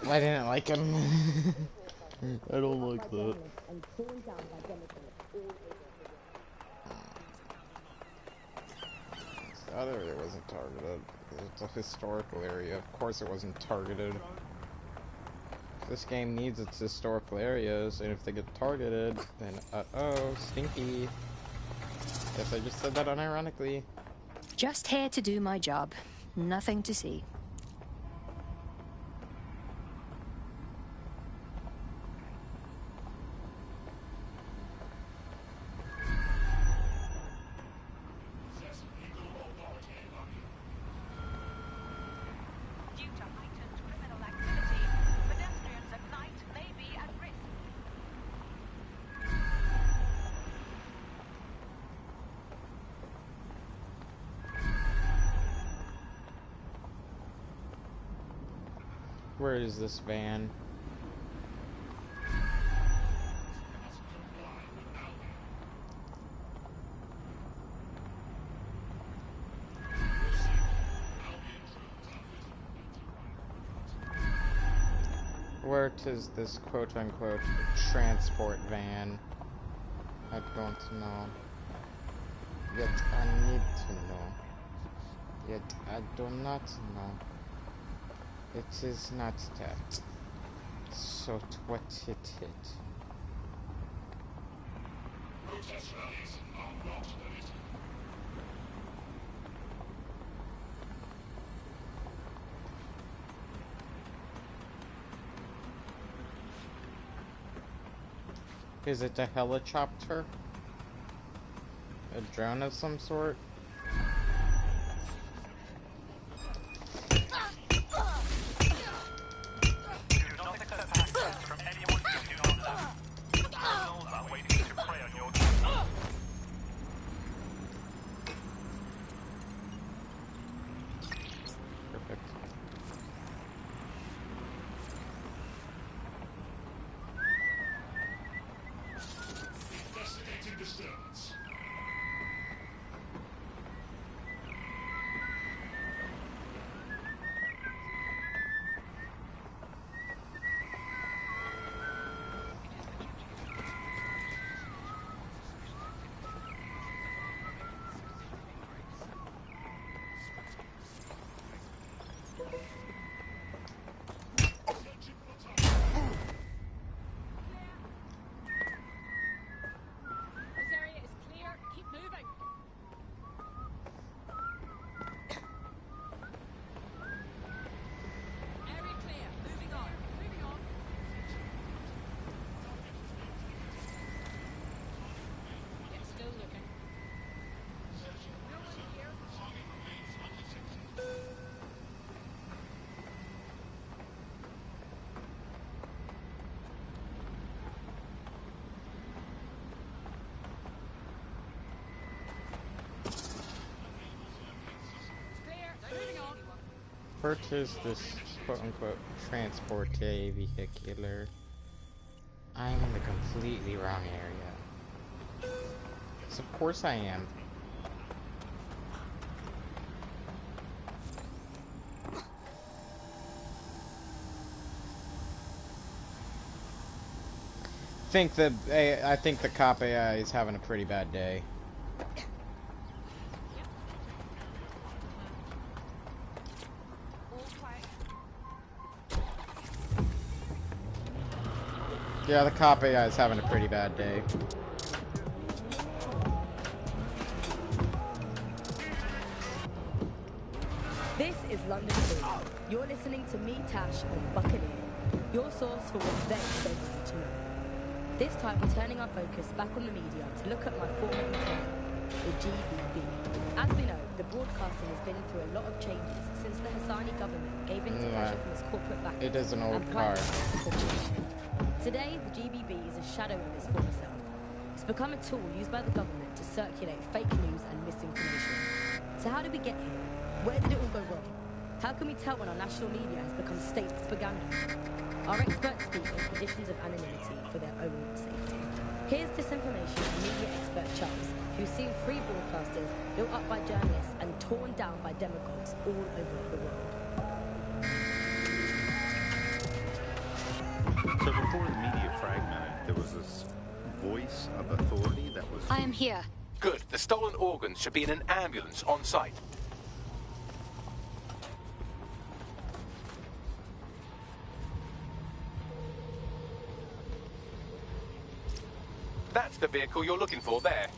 I didn't like him. I don't like that. That area wasn't targeted. It's a historical area. Of course it wasn't targeted. This game needs its historical areas, and if they get targeted, then uh-oh, stinky. Guess I just said that unironically. Just here to do my job. Nothing to see. Where is this van? Where is this quote-unquote transport van? I don't know. Yet I need to know. Yet I do not know. It is not that. So what it is. Protest rallies are not permitted. Is it a helicopter? A drone of some sort? purchase this quote-unquote transport vehicular. I'm in the completely wrong area. So of course I am. I think the cop AI is having a pretty bad day. Yeah, the cop AI is having a pretty bad day. This is London Calling. You're listening to me, Tash, on Buccaneer, your source for what they don't need to know. This time we're turning our focus back on the media to look at my former employer, the GBB. As we know, the broadcasting has been through a lot of changes since the Hassani government gave in to pressure from its corporate backers. It is an old car. Today, the GBB is a shadow of its former self. It's become a tool used by the government to circulate fake news and misinformation. So how did we get here? Where did it all go wrong? How can we tell when our national media has become state propaganda? Our experts speak in conditions of anonymity for their own safety. Here's disinformation and media expert Charles, who's seen free broadcasters built up by journalists and torn down by demagogues all over the world. So before the media fragmented, there was this voice of authority that was... I am here. Good. The stolen organs should be in an ambulance on site. That's the vehicle you're looking for there.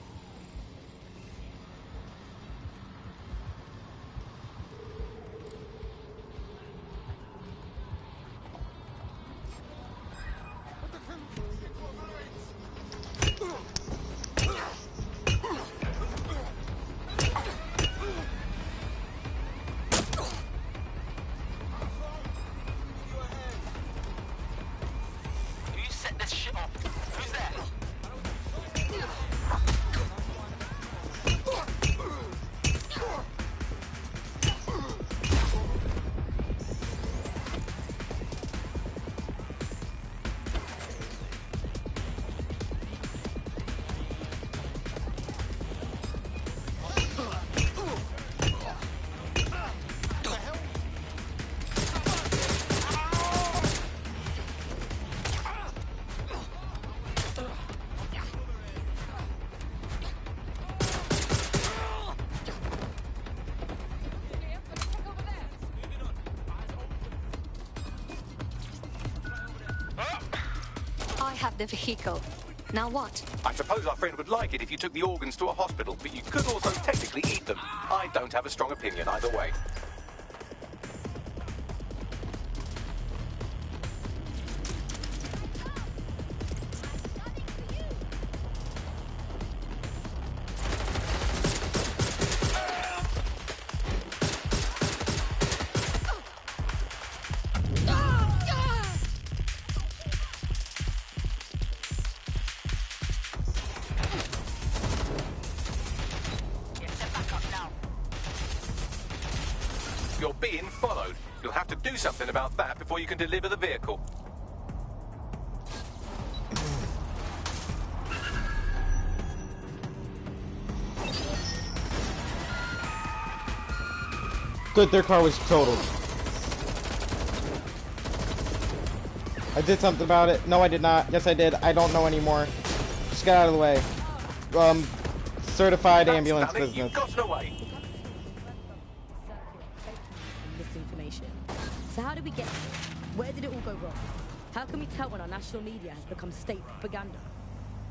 You set this shit up. Who's there? I have the vehicle. Now what? I suppose our friend would like it if you took the organs to a hospital, but you could also technically eat them. I don't have a strong opinion either way. You're being followed. You'll have to do something about that before you can deliver the vehicle. Good, their car was totaled. I did something about it. No, I did not. Yes, I did. I don't know anymore. Just get out of the way. Certified ambulance business. You've gotten away. Misinformation. So how did we get here? Where did it all go wrong? How can we tell when our national media has become state propaganda?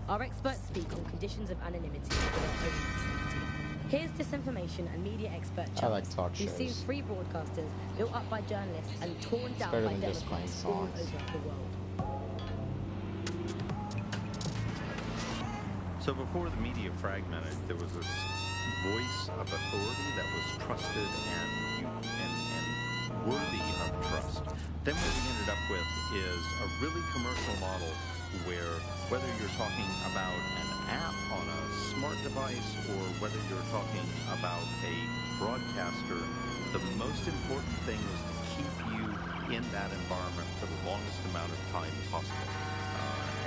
Our experts speak on conditions of anonymity for their own safety. Here's disinformation and media expert Charles, I like talk who's seen shows. free broadcasters built up by journalists and torn down better by than just playing demagogues all songs. over the world. So before the media fragmented, there was this voice of authority that was trusted and worthy of trust. Then what we ended up with is a really commercial model where whether you're talking about an app on a smart smart device or whether you're talking about a broadcaster, the most important thing was to keep you in that environment for the longest amount of time possible.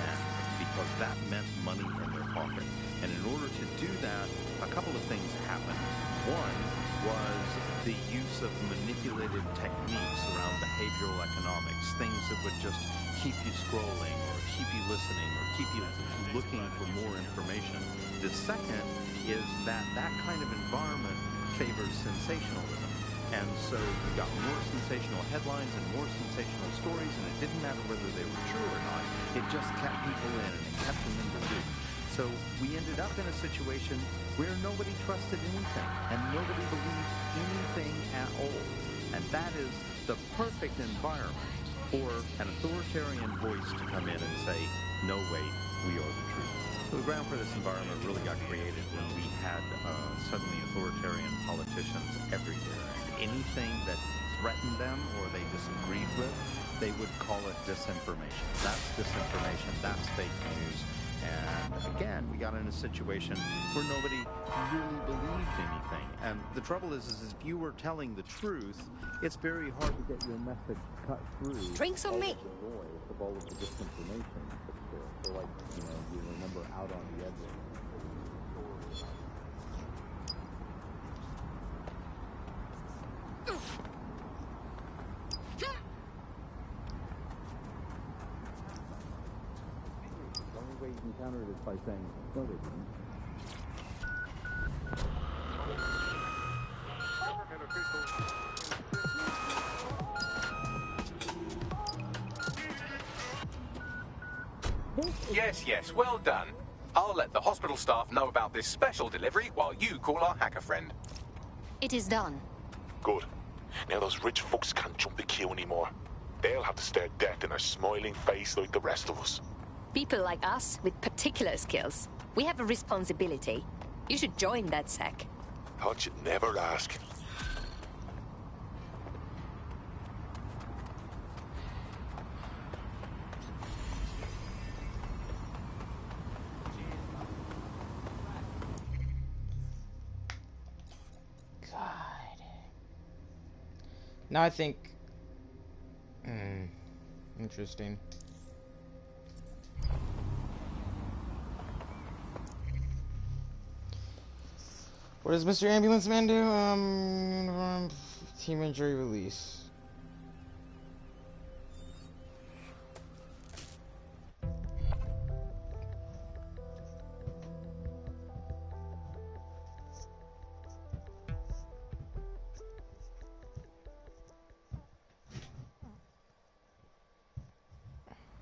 And because that meant money in their pocket. And in order to do that, a couple of things happened. One was the use of manipulative techniques around behavioral economics, things that would just keep you scrolling or keep you listening or keep you looking for more information. The second is that that kind of environment favors sensationalism. And so you got more sensational headlines and more sensational stories, and it didn't matter whether they were true or not. It just kept people in, and it kept them in the loop. So we ended up in a situation where nobody trusted anything, and nobody believed anything at all. And that is the perfect environment for an authoritarian voice to come in and say, no, wait, we are the truth. So the ground for this environment really got created when we had suddenly authoritarian politicians everywhere. Anything that threatened them or they disagreed with, they would call it disinformation. That's disinformation, that's fake news. And again, we got in a situation where nobody really believed anything. And the trouble is if you were telling the truth, it's very hard to get your message cut through. Drinks on me. The noise of all of the disinformation that's there. So like, you remember Out on the Edges. The only way you can counter it is by saying, no, they didn't. Yes, well done. I'll let the hospital staff know about this special delivery while you call our hacker friend. It is done. Good. Now those rich fucks can't jump the queue anymore. They'll have to stare death in our smiling face like the rest of us. People like us with particular skills. We have a responsibility. You should join that sec. Thought you'd never ask. Now I think... interesting. What does Mr. Ambulance Man do? Team injury release.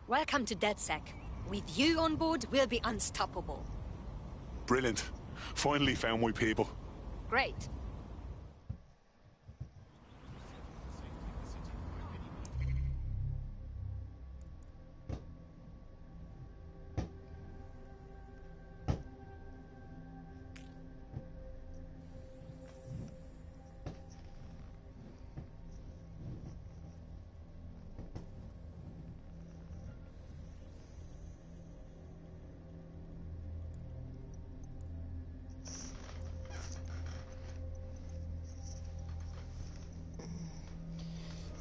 Welcome to DedSec. With you on board, we'll be unstoppable. Brilliant. Finally found my people. Great.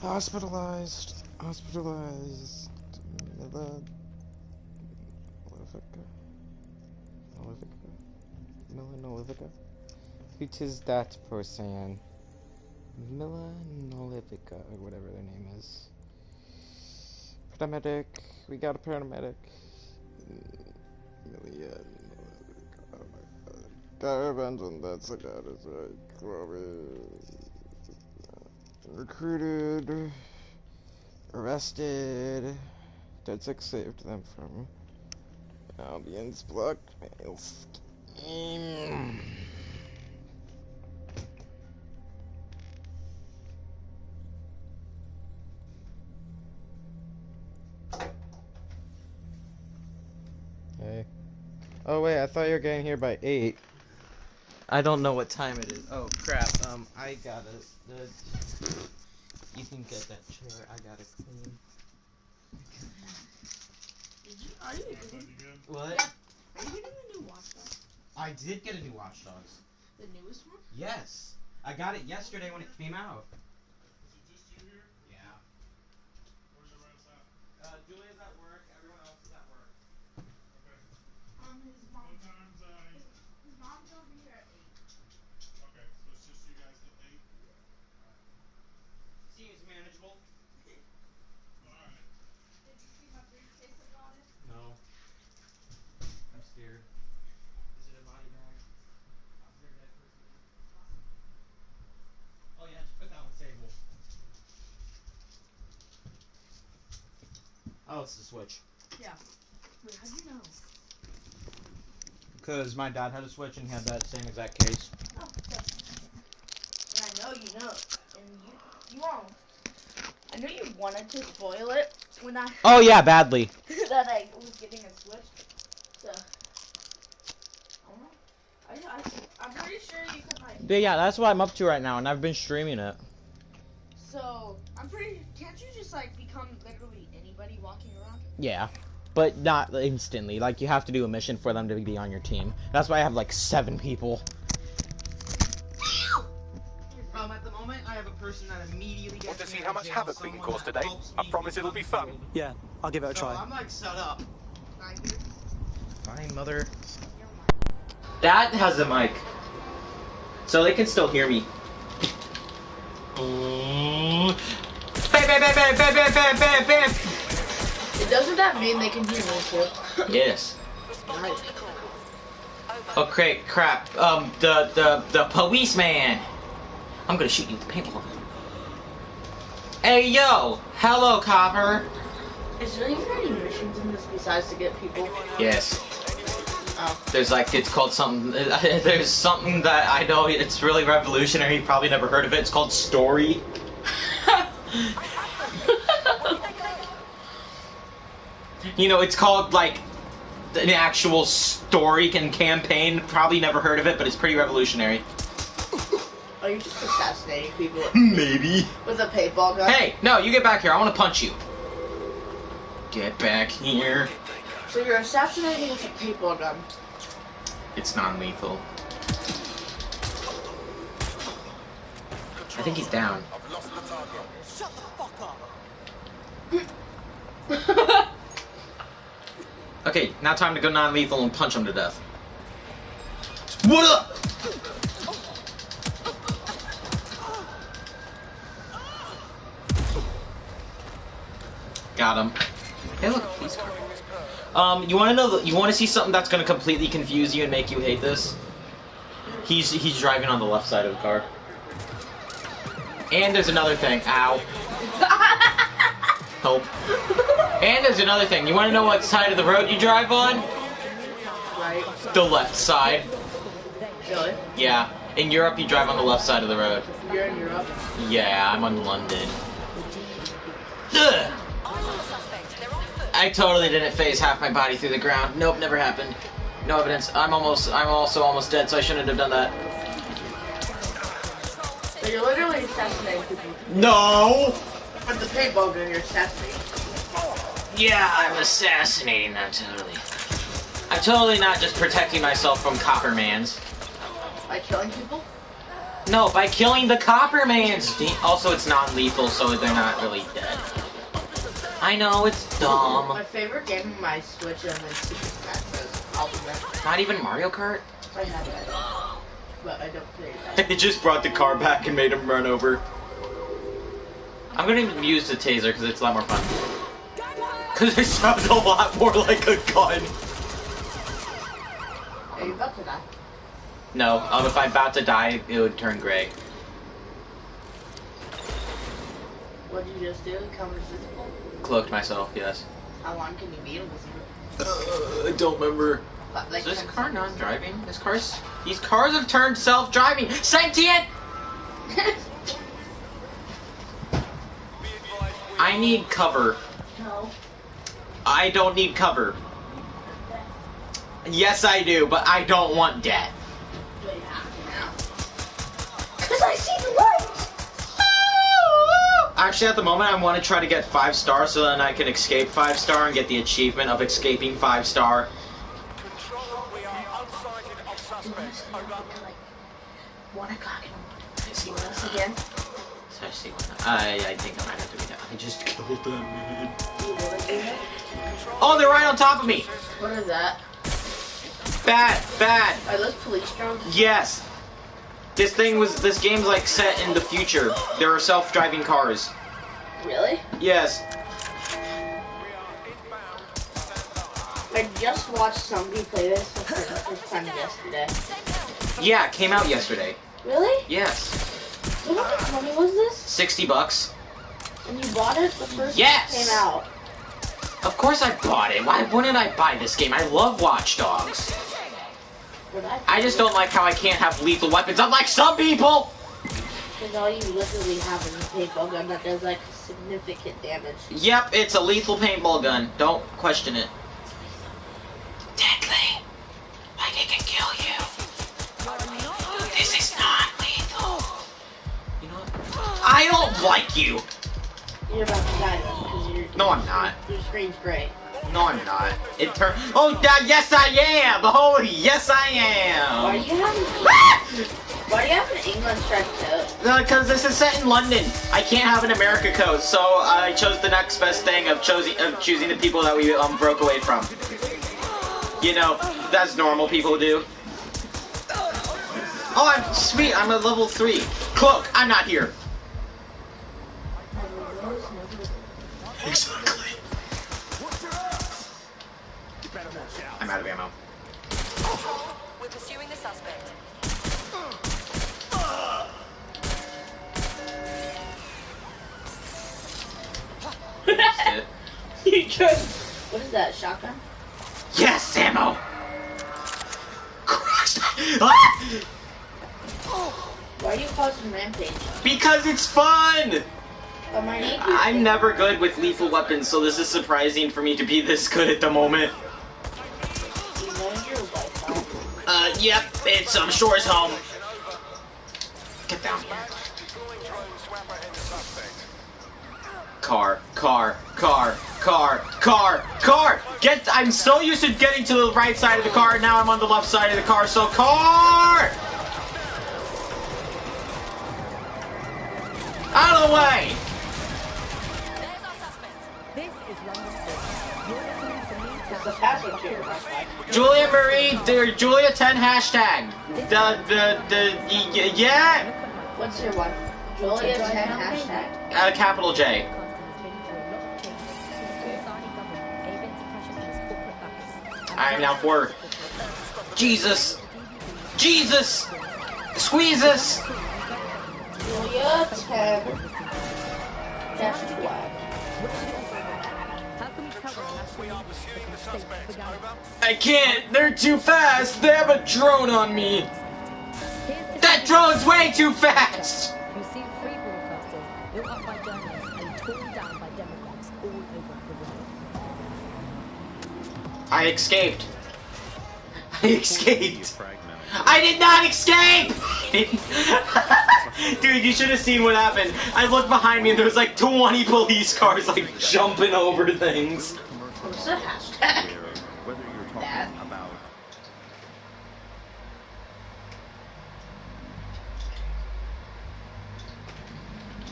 Hospitalized. Nolivica. Who tis that person? Mila Nolivica, or whatever their name is. Paramedic. We got a paramedic. Milia Nolivica. Oh my god. Caravans and that's a god is right. Chloe. Recruited, arrested, DedSec saved them from Albion's blackmail scheme. Hey. Oh wait, I thought you were getting here by 8. I don't know what time it is. Oh crap, I gotta... You can get that chair, I gotta clean. Are you good? What? Yeah. Are you gonna do wash that? I did get a new Watch Dogs. The newest one? Yes. I got it yesterday when it came out. Is it just you here? Yeah. Where's everyone else at? Julia's at work. Everyone else is at work. Okay. His mom. What time's His mom's over here at 8. Okay, so it's just you guys till 8? Seems manageable. Alright. Did you see my briefcase I brought in? No. I'm scared. Is it a body bag? Is there a dead person in it? Oh yeah, put that on the table. Oh, it's the Switch. Yeah. Wait, how do you know? Because my dad had a Switch and he had that same exact case. Oh, okay. And I know you know. And you won't. I know you wanted to spoil it when I... Oh yeah, badly. that I was getting a Switch. So... I'm pretty sure you can like... But yeah, that's what I'm up to right now, and I've been streaming it. So, can't you just like become literally anybody walking around? Yeah. But not instantly. Like, you have to do a mission for them to be on your team. That's why I have like 7 people. At the moment, I have a person that immediately gets... Want to see how much havoc we can cause today? I promise it'll be fun. Yeah, I'll give it a try. I'm like set up. Fine, mother. Dad has a mic. So they can still hear me. Doesn't that mean they can hear me too? Yes. Nice. Okay, crap. The policeman. I'm gonna shoot you with the paintball. Hey, yo! Hello, copper. Is there even any missions in this besides to get people? Yes. Oh. There's like, it's called something, there's something that I know, it's really revolutionary, you probably never heard of it, it's called Story. You know, it's called like, an actual story and campaign, probably never heard of it, but it's pretty revolutionary. Are you just assassinating people? Maybe. With a paintball gun? Hey, no, you get back here, I want to punch you. Get back here. So you're assassinating with a paintball gun? It's non-lethal. I think he's down. Shut the fuck up! Okay, now time to go non-lethal and punch him to death. What up? Got him. Hey, look, police car. You want to know? You want to see something that's gonna completely confuse you and make you hate this? He's driving on the left side of the car. And there's another thing. Ow. Help. And there's another thing. You want to know what side of the road you drive on? Right. The left side. Really? Yeah. In Europe, you drive on the left side of the road. You're in Europe? Yeah, I'm on London. Ugh. I totally didn't phase half my body through the ground. Nope, never happened. No evidence. I'm also almost dead, so I shouldn't have done that. So you're literally assassinating people. No! With the paintball gun, you're assassinating. Yeah, I'm assassinating them, totally. I'm totally not just protecting myself from Coppermans. By killing people? No, by killing the Coppermans! Also, it's non-lethal, so they're not really dead. I know, it's dumb. My favorite game on my Switch and then Super Smash Bros. Ultimate. Not even Mario Kart? I have it. But I don't play that. They just brought the car back and made him run over. I'm gonna use the taser because it's a lot more fun. Because it sounds a lot more like a gun. Are you about to die? No, if I'm about to die, it would turn gray. What did you just do? Become invisible? Cloaked myself, yes. How long can you be invisible? I don't remember. Like Is this car non-driving? These cars have turned self-driving. Sentient! I need cover. No. I don't need cover. Yes, I do, but I don't want death. Because I see the light! Actually, at the moment, I want to try to get 5-star so then I can escape 5-star and get the achievement of escaping 5-star. suspects. Over. Like 1 o'clock in the morning. Can I see what else again? So I see what I think I might have to be down. I just killed them, man. Oh, they're right on top of me! What is that? Bad. Are those police drones? Yes. This game's like set in the future. There are self-driving cars. Really? Yes. I just watched somebody play this for the first time yesterday. Yeah, it came out yesterday. Really? Yes. How much money was this? $60. And you bought it the first Yes! time it came out? Of course I bought it. Why wouldn't I buy this game? I love Watch Dogs. I just don't like how I can't have lethal weapons, unlike some people! Because all you literally have is a paintball gun that does like significant damage. Yep, it's a lethal paintball gun. Don't question it. Deadly. Like it can kill you. This is not lethal. You know what? I don't like you! You're about to die then, because No, I'm not. your screen's gray. No, I'm not. It turned. Oh, yes, I am! Oh, yes, I am! Why do you have an England striped coat? Because this is set in London. I can't have an America coat, so I chose the next best thing of choosing the people that we broke away from. You know, that's normal people do. Oh, I'm sweet. I'm a level 3. Cloak, I'm not here. Exactly. I'm out of ammo. We're pursuing the suspect. You just... What is that, shotgun? Yes, ammo! Christ! Why are you causing rampage? Because it's fun! I'm I'm never good with lethal weapons, so this is surprising for me to be this good at the moment. Yep, it's Shore's home. Get down here. Car. I'm so used to getting to the right side of the car, now I'm on the left side of the car, so car! Out of the way! This is London City. You're listening to me, It's the password here. Julia Marie, Julia 10 hashtag. Yeah! What's your one? Julia 10 hashtag. Capital J. I am now 4. Jesus! Squeeze us! Julia 10 hashtag. I can't! They're too fast! They have a drone on me! That drone's way too fast! You see free broadcasters built up by journalists and torn down by demagogues all over the world. I escaped. I did not escape! Dude, you should have seen what happened. I looked behind me and there was like 20 police cars like jumping over things. What's the hashtag? Whether you're talking about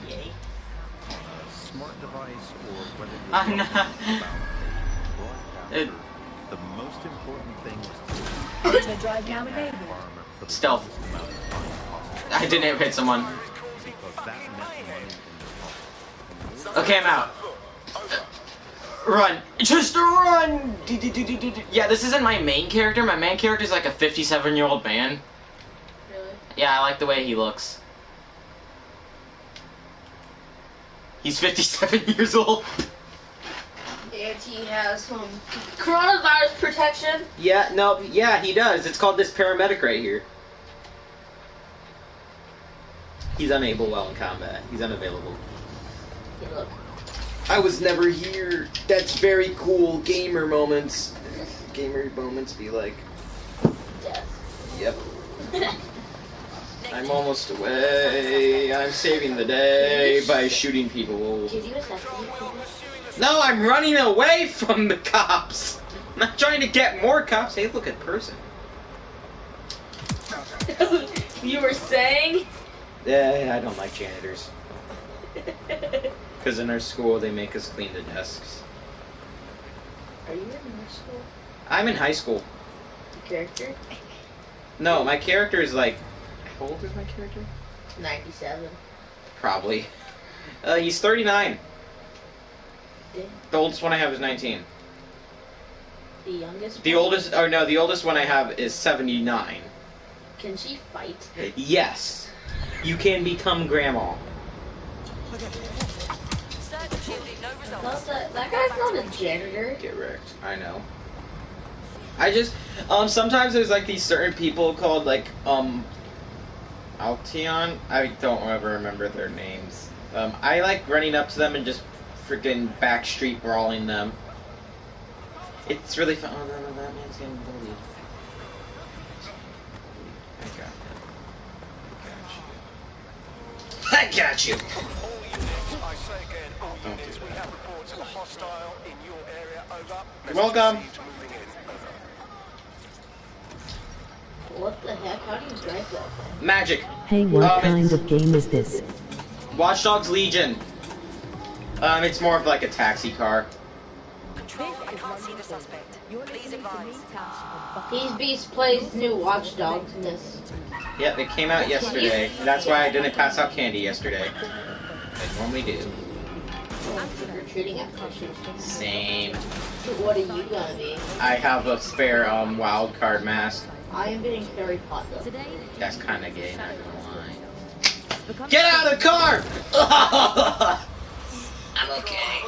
Yay. a smart device or whether you're I'm talking not. about a broadcaster, the most important thing is To drive down the baby. Stealth. I didn't hit someone. Okay, I'm out. Run. Just run! Yeah, this isn't my main character. My main character is like a 57-year-old man. Really? Yeah, I like the way he looks. He's 57 years old. And he has some coronavirus protection. Yeah, no, yeah, he does. It's called this paramedic right here. He's unable while in combat. He's unavailable. Hey, look. I was never here. That's very cool. Gamer moments. Gamer moments be like... Death. Yep. I'm almost away. I'm saving the day by shooting people. Did you assassinate people? No, I'm running away from the cops. I'm not trying to get more cops. Hey, look at person. You were saying? Yeah, I don't like janitors. Because in our school, they make us clean the desks. Are you in middle school? I'm in high school. Your character? No, my character is like... How old is my character? 97. Probably. He's 39. Damn. The oldest one I have is 19. The youngest The one? oldest... Oh, no, the oldest one I have is 79. Can she fight? Yes. You can become grandma. That guy's not a janitor. Get wrecked. I know. I just... sometimes there's, like, these certain people called, like, Altion? I don't ever remember their names. I like running up to them and just freaking backstreet brawling them. It's really fun. Oh, no, that man's getting bullied. I got you. I say again, all units, we have reports of a hostile in your area. Over. You're welcome. What the heck? How do you drive that thing? Magic. Hey, what kind of game is this? Watch Dogs Legion. It's more of like a taxi car. I can't see the suspect. Please advise. These Beast plays new Watch Dogs in this. Yep, it came out yesterday. That's why I didn't pass out candy yesterday. I normally do. Recruiting applications. Same. What are you gonna be? I have a spare wild card mask. I am being Harry Potter. That's kind of gay, not gonna lie. Get out of the car! I'm okay.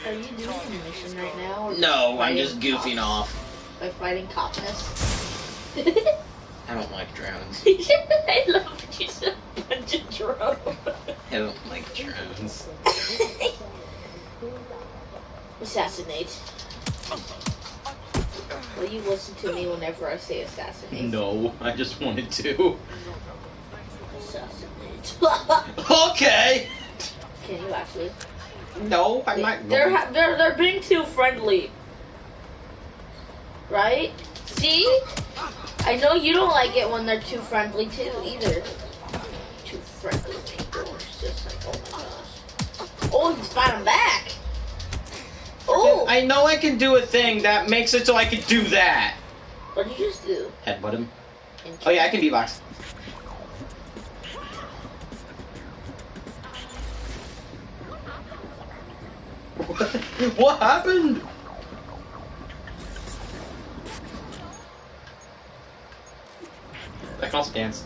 Are you doing a mission right now? Or No, I'm just goofing off. By fighting copness? I don't like drones. I love that you said a bunch of drones. I don't like drones. Assassinate. Will you listen to me whenever I say assassinate? No, I just wanted to. Assassinate. Okay! Can you actually? No, I'm not. They're being too friendly. Right? See? I know you don't like it when they're too friendly too, either. Too friendly people. It's just like, oh my gosh. Oh, he's got him back. Oh! I know I can do a thing that makes it so I can do that. What did you just do? Headbutt him. Oh yeah, I can beatbox. What happened? I can also dance.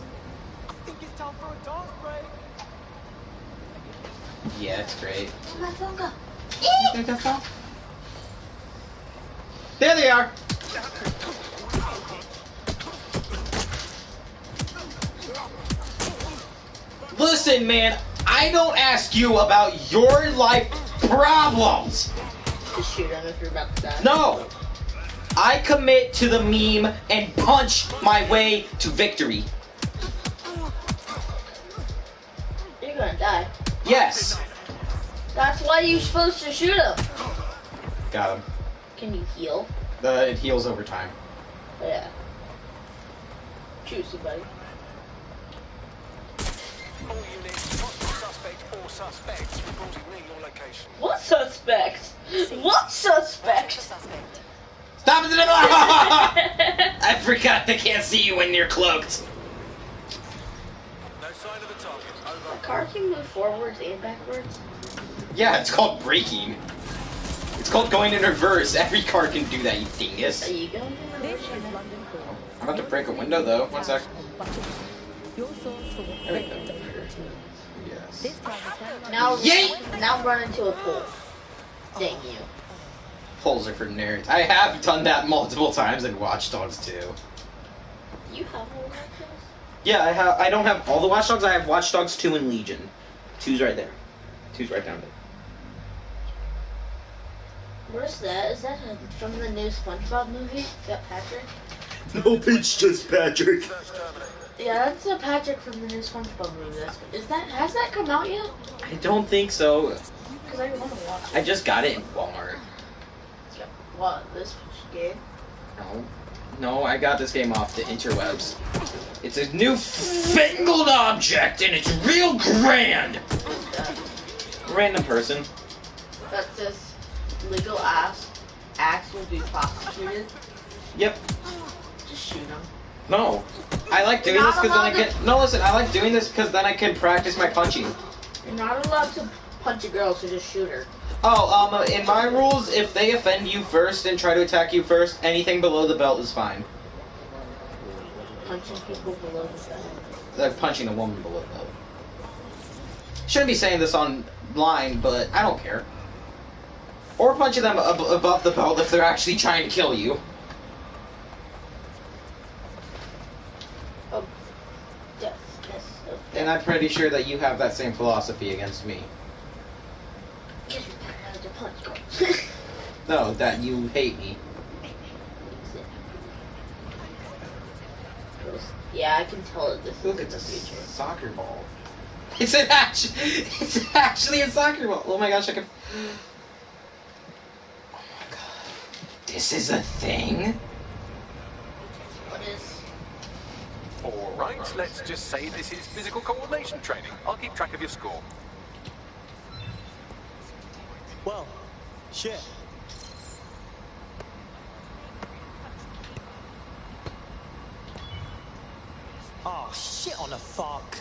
I think it's time for a dance break. Yeah, it's great. Where'd my phone go? There they are. Listen, man, I don't ask you about your life problems. Just shoot him if you're about to die. No. I commit to the meme and punch my way to victory. You're gonna die. Yes. That's why you're supposed to shoot him. Got him. Can you heal? It heals over time. Yeah. Shoot somebody. All units, possible suspect or suspects reported near your location. What suspect? What suspect? Stop it! I forgot they can't see you when you're cloaked. No sign of the target. The Over. car can move forwards and backwards. Yeah, it's called braking. It's called going in reverse. Every car can do that, you dingus. Are you going in This reverse? is London Calling. I'm about to break a window though. One sec. Your source for what they don't need to know. Yes. This time return Now run into a pool. Dang you. Holes are for nerds. I have done that multiple times in Watch Dogs 2. You have one like this? Yeah, I don't have all the Watch Dogs. I have Watch Dogs 2 and Legion. 2's right there. 2's right down there. Where's that? Is that from the new SpongeBob movie? Got Patrick? Nope, it's just Patrick. Yeah, that's Patrick from the new SpongeBob movie. Has that come out yet? I don't think so. Because I want to watch it. I just got it in Walmart. What, this game? No, I got this game off the interwebs. It's a newfangled object, and it's real grand! Random person. That this legal acts will be prosecuted. Yep. Just shoot him. No. I like doing this because then I can... No, listen, I like doing this because then I can practice my punching. You're not allowed to punch a girl, so just shoot her. Oh, in my rules, if they offend you first and try to attack you first, anything below the belt is fine. Punching people below the belt. Like punching a woman below the belt. Shouldn't be saying this online, but I don't care. Or punching them above the belt if they're actually trying to kill you. And I'm pretty sure that you have that same philosophy against me. No, that you hate me. Yeah, I can tell that this Look, is it's the a future. soccer ball. It's actually a soccer ball. Oh my gosh, I can... Oh my god. This is a thing? What is... Alright, let's just say this is physical coordination training. I'll keep track of your score. Well, shit. Oh, shit on the fuck.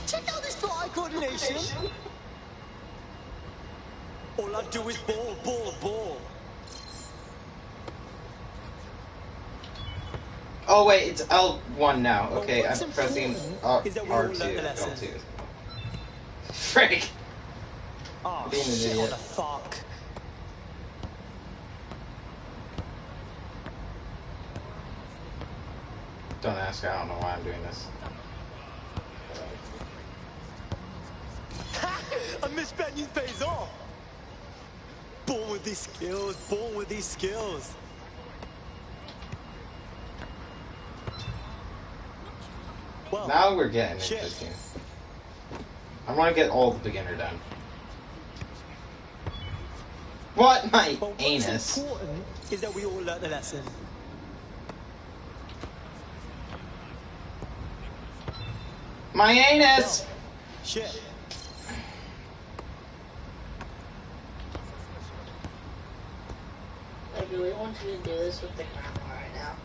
Check out this fly coordination. All I do is ball, ball, ball. Oh wait, it's L1 now. Okay, I'm pressing R2. L2. Frick! Oh, being an shit idiot. on the fuck. Don't ask, I don't know why I'm doing this. I miss Benny's pays off. Born with these skills, born with these skills. Well, Now we're getting interesting. I want to get all the beginner done. What? My anus. What's important is that we all learn the lesson. My anus! Well, shit. I really want you to do this with the grandma right now.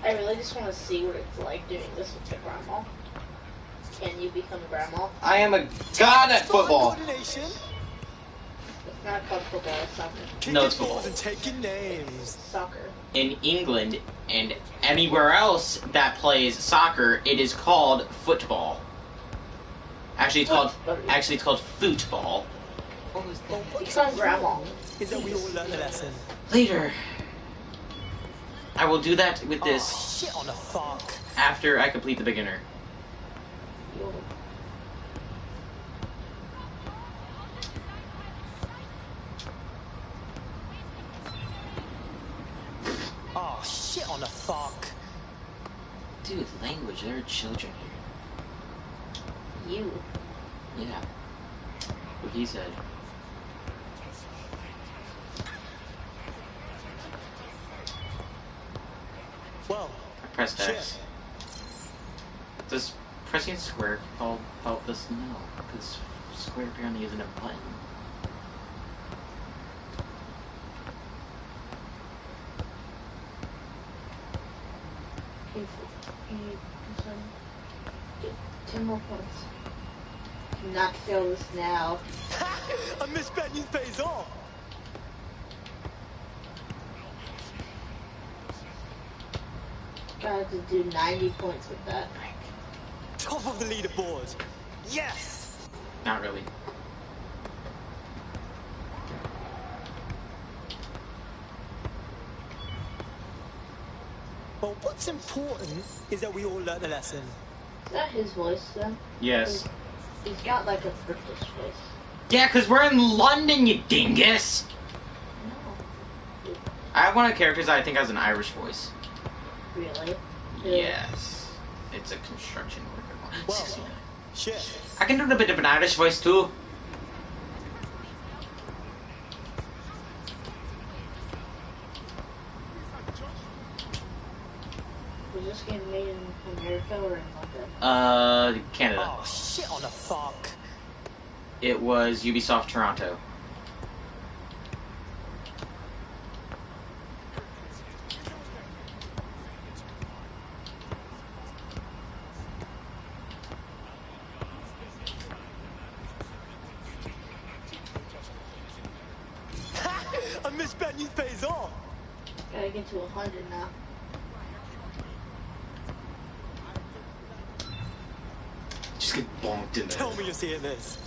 I really just want to see what it's like doing this with the grandma. Can you become grandma? I am a god at football. It's not called football, it's soccer. No, it's football. And taking names. Soccer. In England and anywhere else that plays soccer, it is called football. Actually, it's called football. Become grandma. Is that we all learn the lesson. Later. I will do that with this Oh, shit on the fuck. after I complete the beginner. Oh, shit on the fuck. Dude, language, there are children here. You. Yeah. What he said. Well, I pressed X. Does pressing square help this? No, because square apparently isn't a button. Get 10 more points. Do not fail this now. I miss Benny's pays off. Got to do 90 points with that. Top of the leaderboard. Yes! Not really. Well, what's important is that we all learn the lesson. Is that his voice then? Yes. He's got like a British voice. Yeah, because we're in London, you dingus! No. I have one of the characters that I think has an Irish voice. Really? Yes. It's a construction worker. Well, shit. I can do a bit of an Irish voice too. Was this game made in America or in London? Canada. Oh, shit on the fuck. It was Ubisoft Toronto. I misspent you pays off. Gotta get to 100 now. Just get bonked in there. Tell me you're seeing this.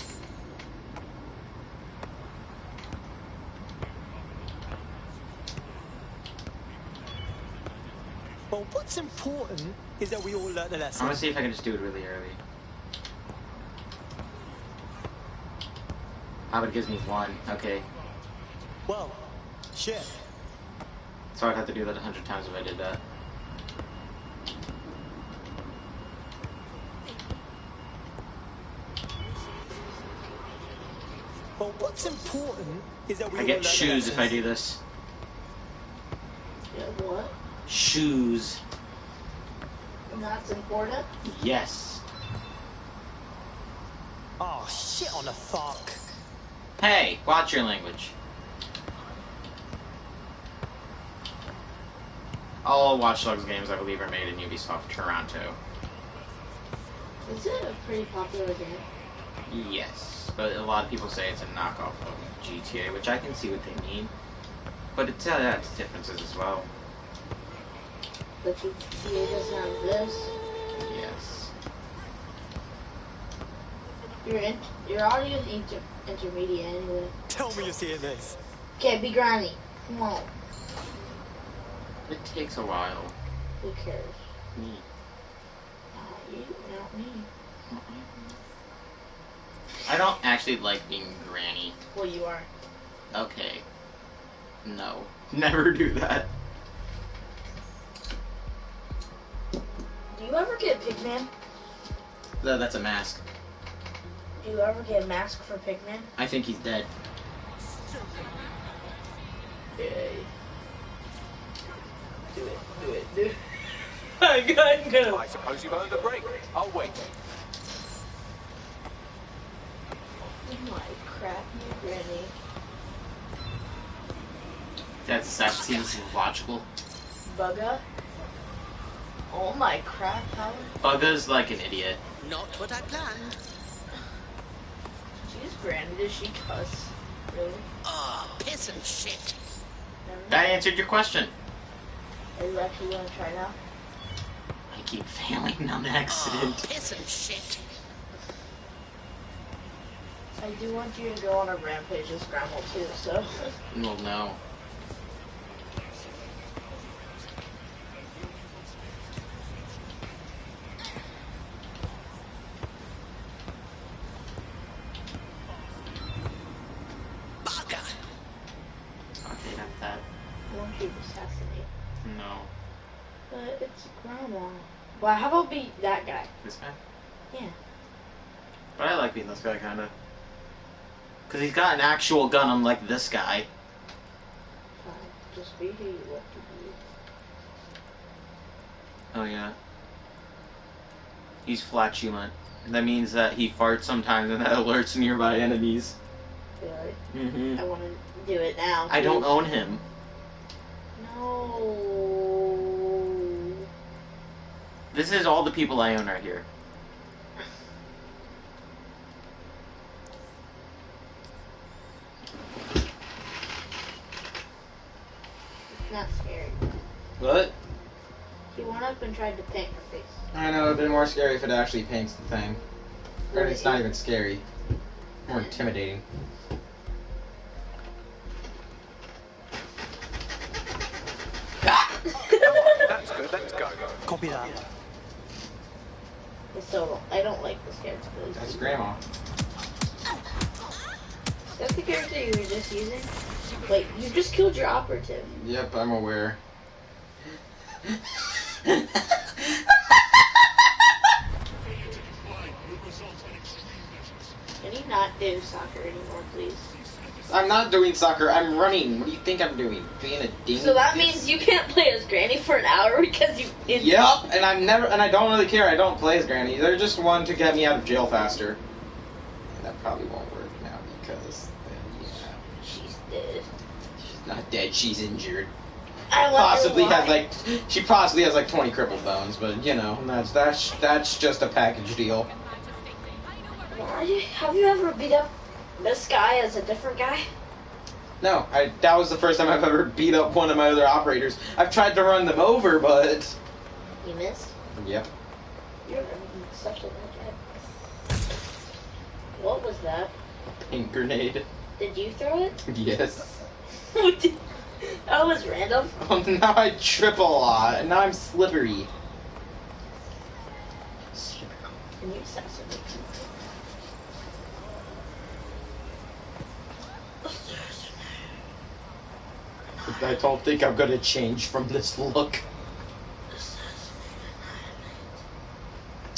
Well, what's important is that we all learn the lesson. I'm gonna see if I can just do it really early. How about it gives me 1? Okay. Well, shit. So I'd have to do that 100 times if I did that. Well, what's important is that we I all get learn the shoes if lesson. I do this. Yeah, what? Shoes. And that's important? Yes. Oh, shit on the fuck. Hey, watch your language. All Watch Dogs games, I believe, are made in Ubisoft Toronto. Is it a pretty popular game? Yes, but a lot of people say it's a knockoff of GTA, which I can see what they mean. But it has differences as well. But GTA doesn't have this. Yes. Your audio is intermediate anyway. Tell me you're seeing this. Okay, be granny. Come on. It takes a while. Who cares? Me. You, not me. I don't actually like being granny. Well, you are. Okay. No. Never do that. Do you ever get Pigman? That's a mask. Do you ever get Mask for Pigman? I think he's dead. Yay. Do it. I'm gonna. I suppose you've earned a break. I'll wait. Oh my crap, you granny. That seems logical. Bugga? Oh my crap, how? Bugga's like an idiot. Not what I planned. She's granny, does she cuss? Really? Oh, piss and shit. That answered your question. Are you actually gonna try now? I keep failing on accident. Oh, piss and shit. I do want you to go on a rampage with Scramble too, so. Well, no. Bugger. Okay, not that. Won't you assassinate? No. But it's Grandma. Well, how about be that guy? This guy? Yeah. But I like being this guy, kinda. Because he's got an actual gun, unlike this guy. Fine. Just be who you want to be. Oh, yeah. He's flatulent. That means that he farts sometimes and that alerts nearby enemies. Really? Mm-hmm. I want to do it now. I don't please. own him. No. This is all the people I own right here. It's not scary. What? He went up and tried to paint her face. I know, it'd been more scary if it actually paints the thing. Or it's not even scary. More intimidating. That's good, let's go. Copy that. So, I don't like this character. That's Grandma. Is that the character you were just using? Wait, you just killed your operative. Yep, I'm aware. do soccer anymore, please. I'm not doing soccer. I'm running. What do you think I'm doing? Being a dingus? So that means you can't play as Granny for an hour because you. Yep, and I don't really care. I don't play as Granny. They're just one to get me out of jail faster. And that probably won't work now because, yeah. She's dead. She's not dead. She's injured. I She possibly has like 20 crippled bones, but you know, that's just a package deal. Have you ever beat up this guy as a different guy? No, that was the first time I've ever beat up one of my other operators. I've tried to run them over, but... You missed? Yep. You're such a bad guy. What was that? Pink grenade. Did you throw it? Yes. That was random. Oh, now I trip a lot, and now I'm slippery. Can you assassinate? I don't think I'm gonna change from this look.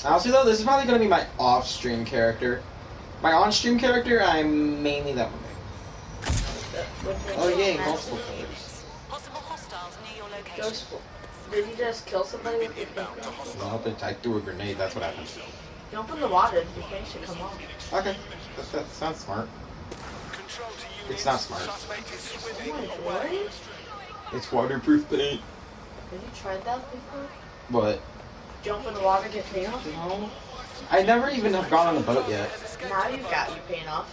Honestly though, this is probably gonna be my off-stream character. My on-stream character, I'm mainly that one. Oh yay, multiple colors. Possible hostiles near your location. Did you just kill somebody with your pink? No, I threw a grenade, that's what happened. Jump in the water, the thing should come off. Okay, that sounds smart. It's not smart. Really? It's waterproof paint. Have you tried that before? What? Jump in the water, get paint off? No. I never even have gone on the boat yet. Now you've got your paint off.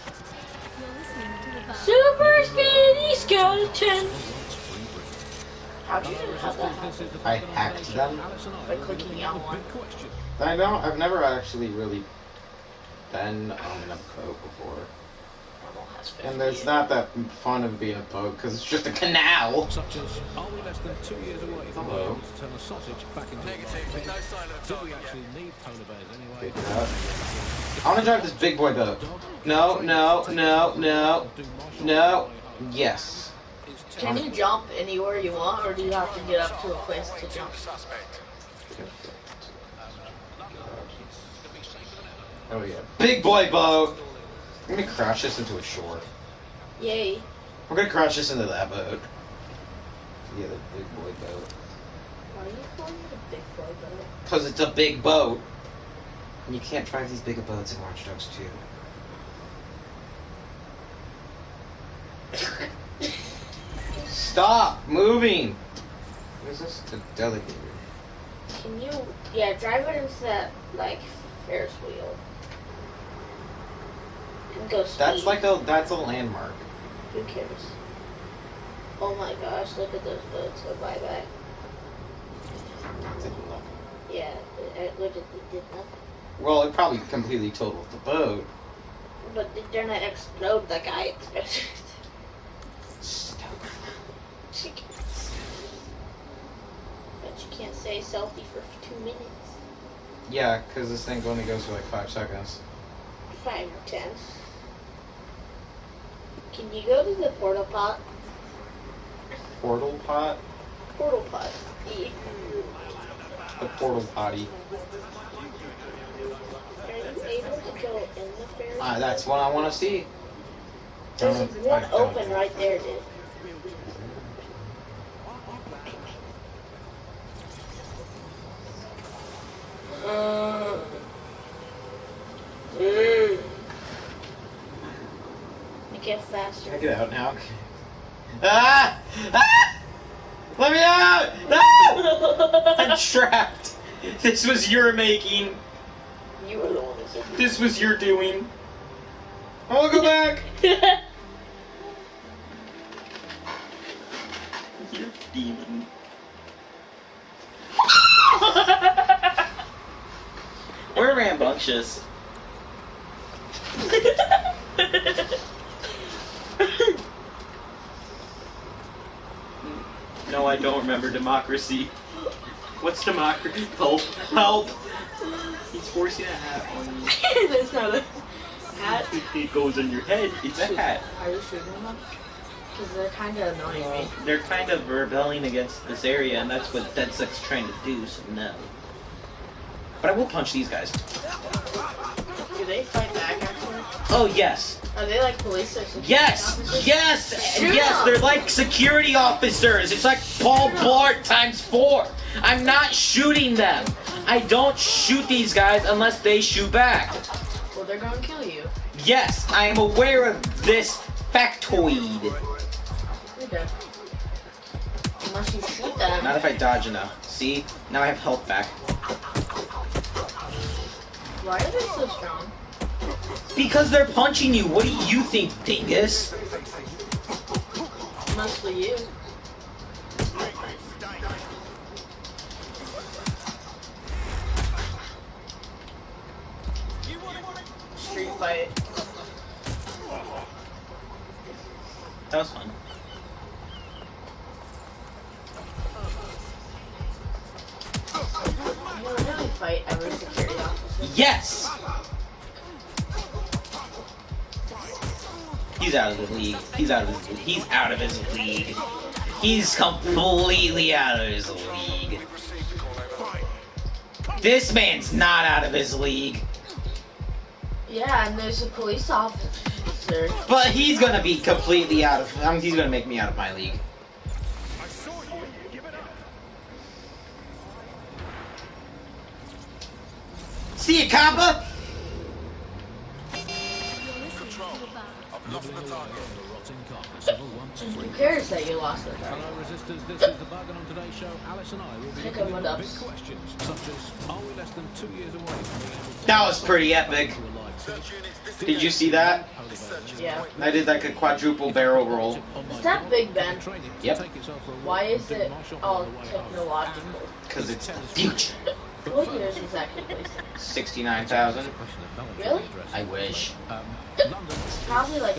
Super Speedy Skeleton! How do you have that happen? I hacked them. By clicking L1. I've never actually really been in a boat before. And there's not that fun of being a boat because it's just a canal. Such as, are we less than 2 years away from being able to turn a sausage back into Negative, no sign of a do we actually need polar bears anyway? I want to drive this big boy boat. No. Yes. Can you jump anywhere you want, or do you have to get up to a place to jump? Oh yeah. Big boy boat! I'm gonna crash this into a shore. Yay. I'm gonna crash this into that boat. Yeah, the big boy boat. Why are you calling it a big boy boat? Because it's a big boat. And you can't drive these big boats in Watch Dogs 2. Stop moving! What is this? The delegator. Can you, drive it into that, Ferris wheel. And go speed. That's a landmark. Who cares? Oh my gosh, look at those boats go bye-bye. Did nothing. Yeah, it literally did nothing. Well, it probably completely totaled the boat. But they're not explode the guy exploded. But you can't say selfie for 2 minutes. Yeah, because this thing only goes for like 5 seconds. 5 or 10. Can you go to the portal pot? Portal pot? Portal pot. Yeah. The portal potty. Are you able to go in the Ferris? That's what I want to see. There's one open right there, dude. Get faster. Can I get out now? Ah! Let me out! No! I'm trapped. This was your making. You were the one who said this was your doing. I want to go back. You're a demon. We're rambunctious. No, I don't remember democracy. What's democracy? Help! Help! He's forcing a hat on you. That's not a hat. It goes in your head. It's a hat. Are you shooting them? Because they're kind of annoying me. They're kind of rebelling against this area, and that's what Dead Sick's trying to do, so no. But I will punch these guys. Do they fight back, actually? Oh, yes. Are they like police or security Yes! officers? Yes! Shoot Yes, 'em. they're like security officers. It's like Paul Blart times 4. I'm not shooting them. I don't shoot these guys unless they shoot back. Well, they're gonna kill you. Yes, I am aware of this factoid. You're dead. Unless you shoot them. Not if I dodge enough. See? Now I have health back. Why are they so strong? Because they're punching you. What do you think, dingus? Mostly you. Street fight. That was fun. You don't really fight every security officer. Yes! He's out of the league. He's out of his league. He's completely out of his league. This man's not out of his league. Yeah, and there's a police officer. But he's gonna be completely out of. He's gonna make me out of my league. See ya, copper. Who cares that you lost it? Hello, resistors. This is the Bargain on Today's show. Alice and I will be Pick looking up into my big dubs. questions, such as, are we less than 2 years away from being able to... That was pretty epic. Did you see that? Yeah. I did like a quadruple barrel roll. Is that Big Ben? Yep. Why is it all technological? Because it's future. What years was that complete? 69,000. Really? I wish. Probably like.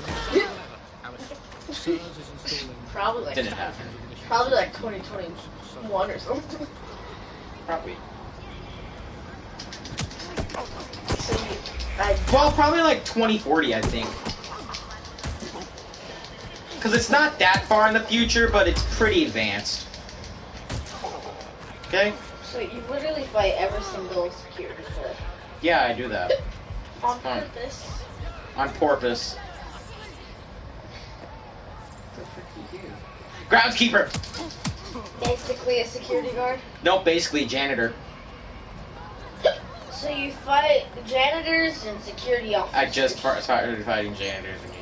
Probably like. Didn't happen. Probably like 2021 or something. Probably. So Well, probably like 2040, I think. Because it's not that far in the future, but it's pretty advanced. Okay? So you literally fight every single security threat. Yeah, I do that. On Fun. purpose. On porpoise. Groundskeeper! Basically a security guard. Nope, basically a janitor. So you fight janitors and security officers. I just started fighting janitors again.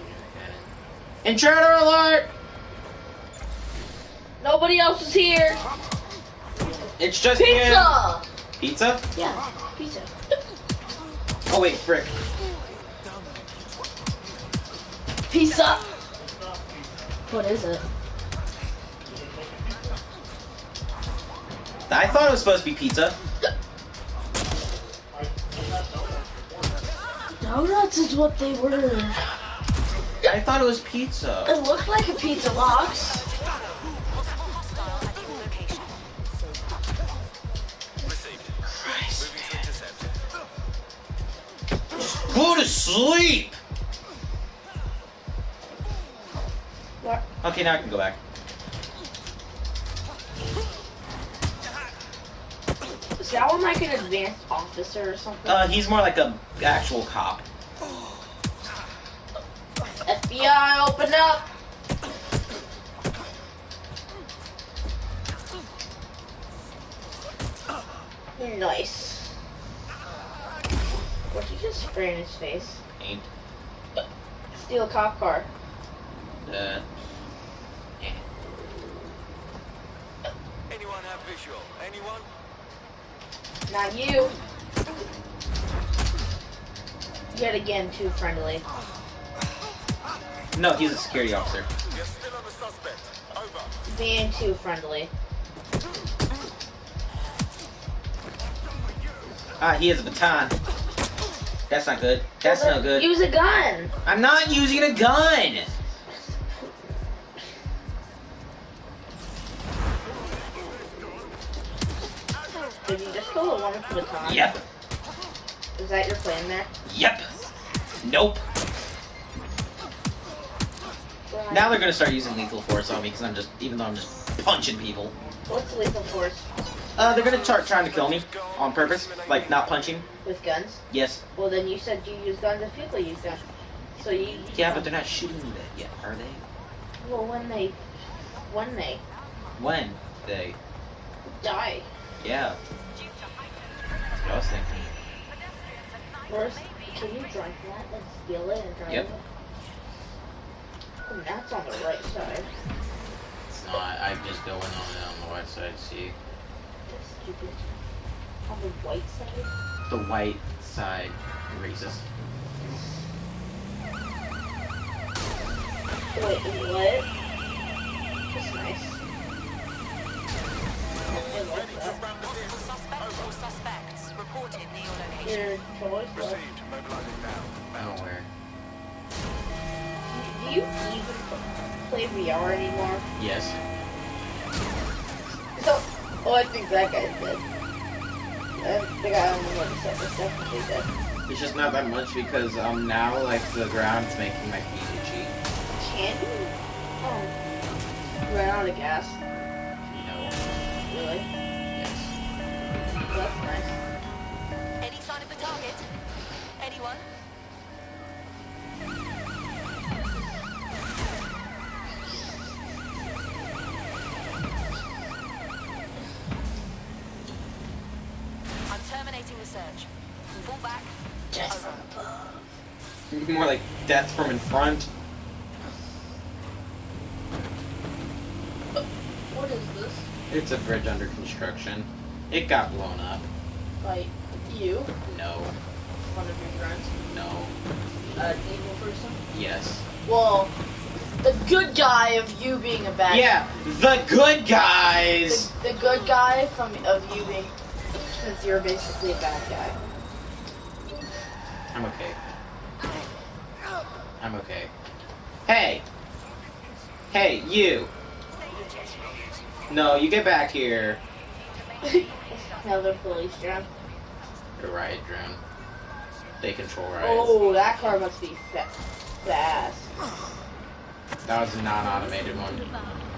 Intruder alert! Nobody else is here. It's just Pizza! you. Pizza? Yeah, pizza. Oh wait, frick. Pizza! What is it? I thought it was supposed to be pizza. Donuts is what they were. I thought it was pizza. It looked like a pizza box. Go to sleep! What? Okay, now I can go back. Is that one like an advanced officer or something? He's more like a actual cop. FBI, open up! Nice. What'd you just spray in his face? Paint. Steal a cop car. Yeah. Anyone have visual? Anyone? Not you. Yet again, too friendly. No, he's a security officer. You're still on the suspect. Over. Being too friendly. Ah, he has a baton. That's not good. That's no good. Use a gun! I'm not using a gun! Did you just kill the one with the baton? Yep. Is that your plan there? Yep. Nope. Now they're gonna start using lethal force on me because I'm just, even though I'm just punching people. What's lethal force? They're gonna start trying to kill me on purpose, like not punching. With guns? Yes. Well, then you said you use guns if people use guns. So you. Yeah, but they're not shooting them yet, are they? Well, when they die. Yeah. That's what I was thinking. First, can you drive that and steal it and drive Yep. it? And that's on the right side. It's not. I just go in on it on the white side. See. That's stupid. On the white side. The white side. Racist. Wait, what? That's nice. I like that. Suspects reported near your location. Your choice. Received. Mobilizing now. I don't know where. Do you even play VR anymore? Yes. Oh, I think that guy's dead. The guy on the left side is definitely dead. It's just not that much because now like the ground's making my feet itchy. Can you? Oh. Ran out of gas. No. Really? Yes. That's nice. Any sign of the target? Anyone? I'm terminating the search. Fall back. Just More like death from in front. What is this? It's a bridge under construction. It got blown up. By you? No. One of your friends? No. An evil person? Yes. Well, the good guy of you being a bad Yeah, the good guys! The good guy of you being, since you're basically a bad guy. I'm okay. I'm okay. Hey! Hey, you! No, you get back here. Another police drone. A riot drone. They control riots. Oh, that car must be fast. That was a non-automated one.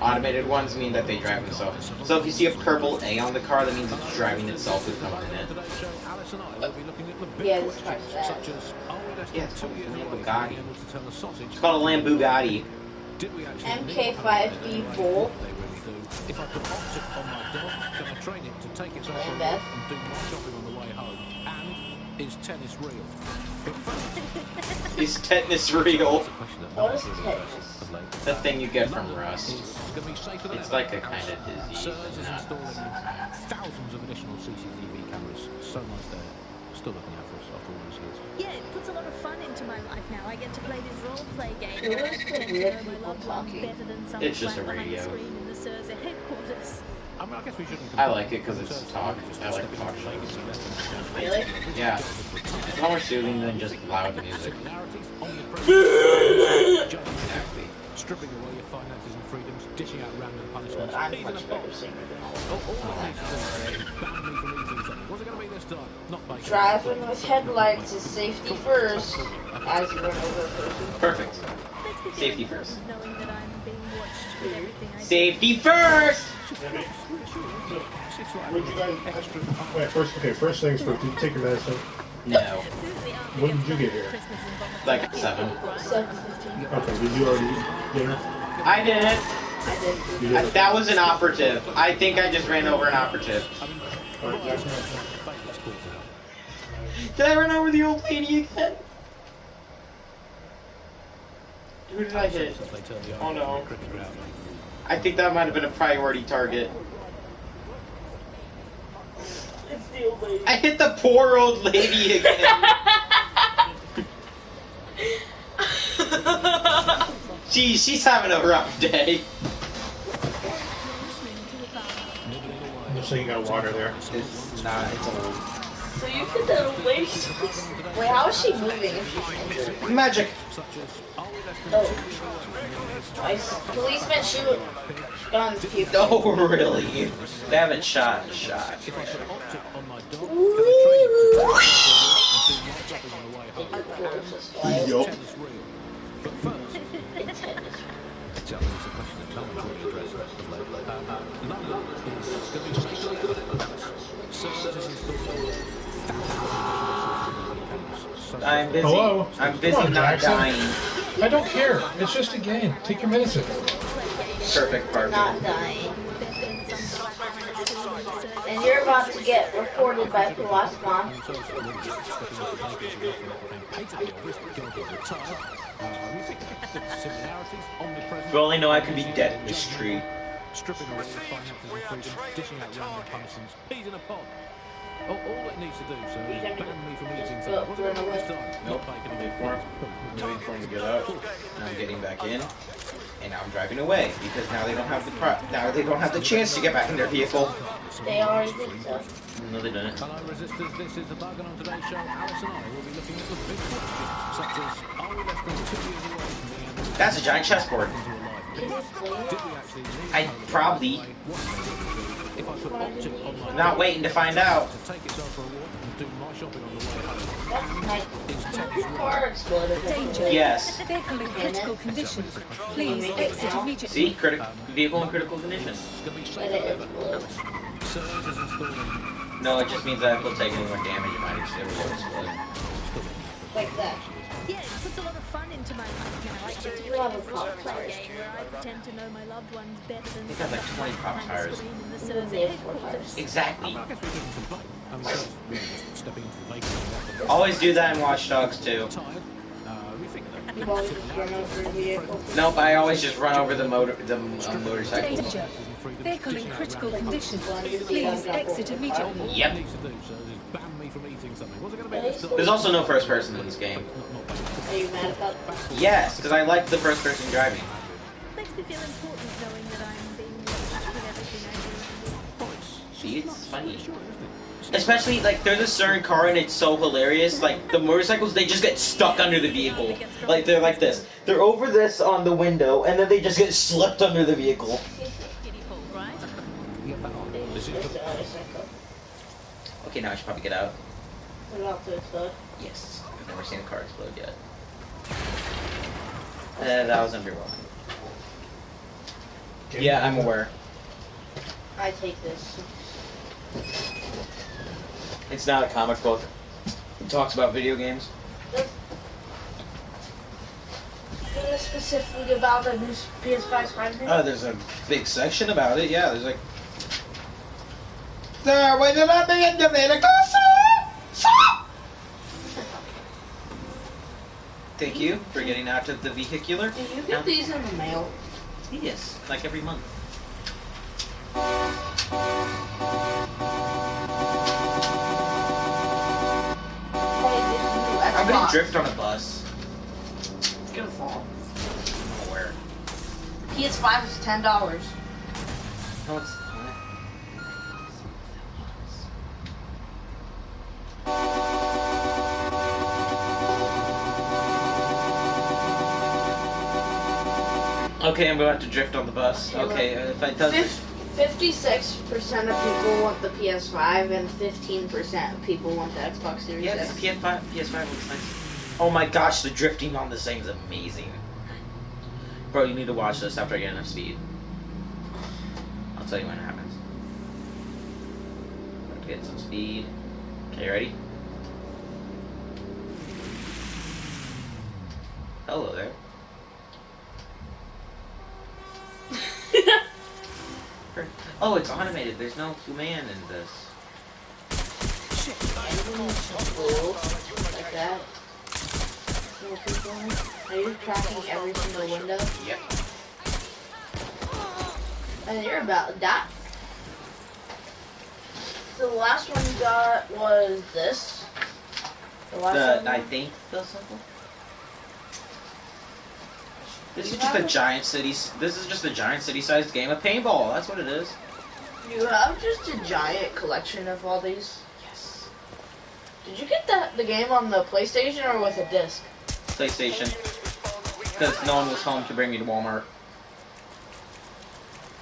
Automated ones mean that they drive themselves. So if you see a purple A on the car, that means it's driving itself with someone in it. Yeah, this car's fast. Yeah, it's called a Bugatti. It's called a Lambugatti. MK5B Volt. If I put optic on my dog, can I train it to take its offer and do my shopping on the way home? And is tennis real? Is tetanus real? What is tetanus? The thing you get from rust. It's like a kind of disease. Thousands of additional CCTV cameras. So much there. Still looking out for us after all these years. Yeah, it puts a lot of fun into my life now. I get to play this role-play game. Who is the weird people talking? It's just a radio. In the Sursa headquarters. I mean, I guess we shouldn't. I like it because it's talk. I like talk shows. Really? Yeah. It's more soothing than just loud music. Exactly. Stripping away your finances and freedoms, dishing out random punishments. I'm much better singer than all of What's it going to be this time? Not bacon. Driving with headlights is safety first. As you run over a person. Perfect. Safety first. Knowing that I'm being watched with everything I do. Safety first! Wait, first things first. Did you take your medicine? No. When did you get here? Like 7. 7:15. Okay, did you already eat dinner? I didn't. I did. That was an operative. I think I just ran over an operative. Did I run over the old lady again? Who did I hit? Oh no. I think that might have been a priority target. It's the old lady. I hit the poor old lady again. Geez, she's having a rough day. Just so you got water there. It's not, it's old. So you said that old lady. Wait, how is she moving if she's injured? Magic! Oh. Nice. Policemen shoot guns, people. Oh, really? They haven't shot. Yup. I'm busy. Hello? I'm busy Come on, not Jackson. dying. I don't care. It's just a game. Take your medicine. Perfect parking. Not dying. And you're about to get reported by Plasma. If you only know I could be dead in this tree. Stripping away the finances and freedoms, dishing out random punishments. Peas in a pod. All it needs to do, sir, is ban me from eating something. What's it going to do this time? Nope. Waiting for him. Waiting for him to get out. Now I'm getting back in, and now I'm driving away because now they don't have the chance to get back in their vehicle. They already did so. No, they didn't. Hello, resistors. This is the Bug, and on today's show, Alice and I will be looking at the big questions, such as: are we less than 2 years away from being able to... That's a giant chessboard. I probably. Not waiting to find out. Danger. Yes. Vehicle in critical condition. Please exit immediately. See? Vehicle in critical condition. No, it just means that if it'll take any more damage, it might explode. Like that. Yeah, it puts a lot of fun into my life now. I get to play love a this pop role-playing tires. game where I pretend to know my loved ones better than I think I have like 20 pop tires. Exactly. Always do that in Watch Dogs too. Nope, I always just run over the motorcycle. Danger. Vehicle in critical condition. Please exit immediately. Yep. There's also no first person in this game. Are you mad about that? Yes, because I like the first person driving. Makes me feel important knowing that I'm being watched with everything I do. See, it's funny. Especially, like, there's a certain car and it's so hilarious. Like, the motorcycles, they just get stuck under the vehicle. Like, they're like this. They're over this on the window, and then they just get slipped under the vehicle. Okay, now I should probably get out. We're about to explode. Yes. I've never seen a car explode yet. That was underwhelming. Yeah, I'm aware. I take this. It's not a comic book. It talks about video games. Specifically about the new PS5 Spider-Man? Oh, there's a big section about it. Yeah, there's like... Sir, when did I be in the vehicle, sir? Thank you for getting out of the vehicular. Do you get these in the mail? Yes, like every month. I'm gonna drift on a bus. It's gonna fall. Where? PS5 is $10. No, it's not. Okay, I'm about to drift on the bus. Okay, if I does 56% of people want the PS5 and 15% of people want the Xbox Series X. X. PS5 looks nice. Oh my gosh, the drifting on this thing is amazing. Bro, you need to watch this after I get enough speed. I'll tell you when it happens. About to get some speed. Okay, ready? Hello there. Oh, it's automated. There's no human in this. Like that. Are you tracking every single window? Yep. And you're about to die. The last one you got was this. I think the something. This is just a giant city. This is just a giant city-sized game of paintball. That's what it is. You have just a giant collection of all these. Yes. Did you get the game on the PlayStation or with a disc? PlayStation. Because no one was home to bring me to Walmart.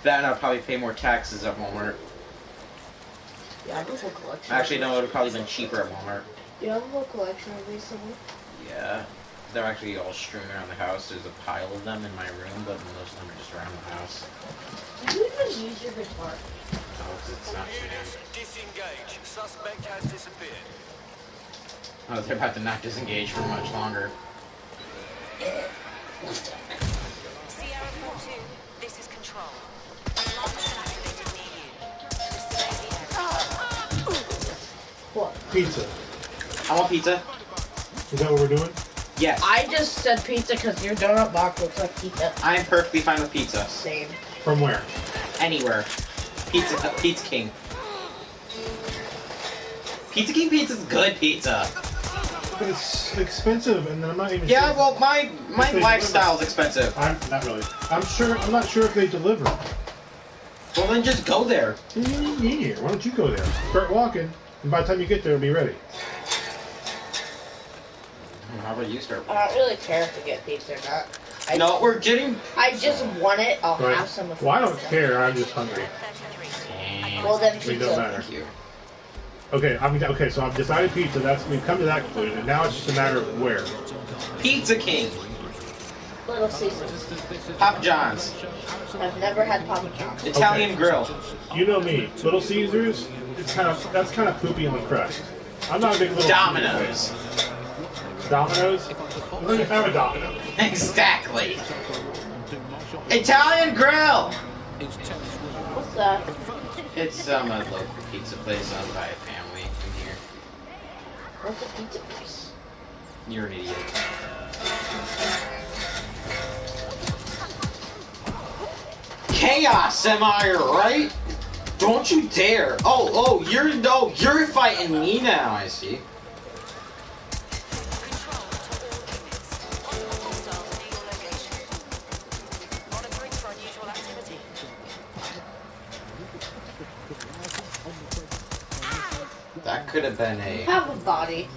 That and I'd probably pay more taxes at Walmart. Yeah, I have a whole collection. Actually, no, it would have probably been cheaper at Walmart. Do you have a whole collection of these somewhere? Yeah. They're actually all strewn around the house. There's a pile of them in my room, but most of them are just around the house. Do you even use your guitar? No, it's not strewn. Disengage. Suspect has disappeared. Oh, they're about to not disengage for much longer. Sierra 4-2, this is Control. Alarm has been activated near you. Survey the area. What? Pizza. I want pizza. Is that what we're doing? Yes. I just said pizza because your donut box looks like pizza. I am perfectly fine with pizza. Same. From where? Anywhere. Pizza King. Pizza King pizza's good pizza. But it's expensive, and I'm not even. Yeah, sure well, my lifestyle's expensive. I'm not really. I'm not sure if they deliver. Well, then just go there. Here, why don't you go there? Start walking, and by the time you get there, it'll be ready. How about you start? I don't really care if we get pizza or not. No, we're getting. I just want it. I'll Right. have some of Well, I don't care. I'm just hungry. Well, then It pizza. don't matter. Okay, okay. So I've decided pizza. We've come to that conclusion. Now it's just a matter of where. Pizza King. Little Caesars. Papa John's. I've never had Papa John's. Italian Grill. You know me. Little Caesars. That's kind of poopy on the crust. I'm not a big little. Domino's. Domino's? Let me have a Domino's. Exactly. Italian Grill. What's that? It's a local pizza place owned by a family in here. What's a pizza place? You're an idiot. Chaos, am I right? Don't you dare! You're fighting me now. I see. That could have been a. Have a body.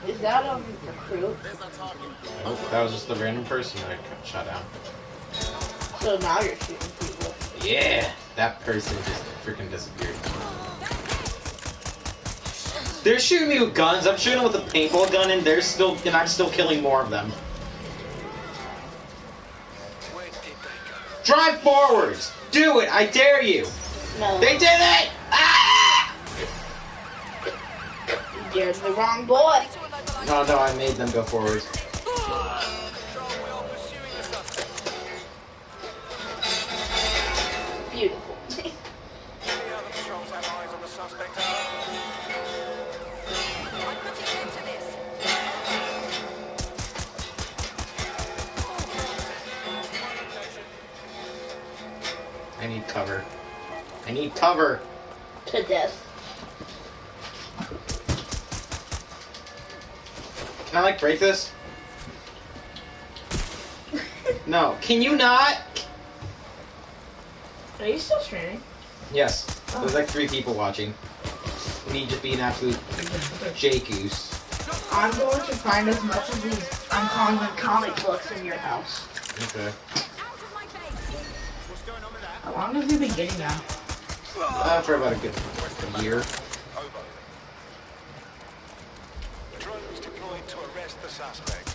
Is that a recruit? Oh, that was just a random person that I shot down. So now you're shooting people. Yeah, that person just freaking disappeared. They're shooting me with guns. I'm shooting with a paintball gun, and I'm still killing more of them. Drive forwards. Do it. I dare you. No. They did it. Ah! You dared the wrong boy. No, I made them go forwards. Beautiful. I need cover. I need cover. To death. Can I break this? No. Can you not? Are you still streaming? Yes. There's like 3 people watching. Me just being absolute J-goose. I'm going to find as much of these uncommon comic books in your house. Okay. How long have you been getting now? For about a good year. Drones deployed to arrest the suspect.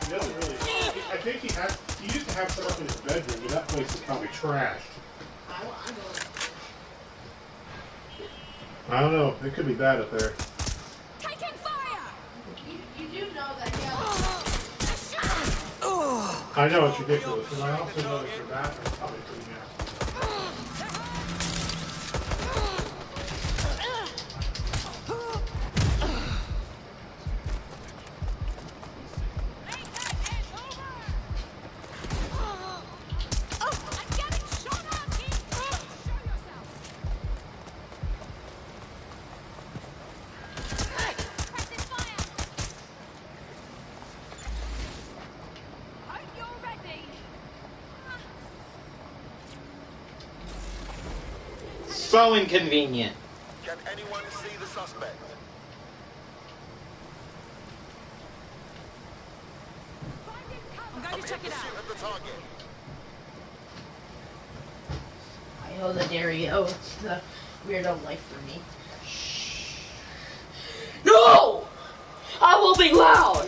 He doesn't really. I think he used to have stuff in his bedroom, but that place is probably trashed. I don't know. It could be bad up there. Taking fire! You do know that I know it's ridiculous, and I also know that your bathroom's probably pretty nasty. So inconvenient. Can anyone see the suspect? I'm going to check it out. At the target. I know the Dario. It's the weirdo life for me. No! I will be loud!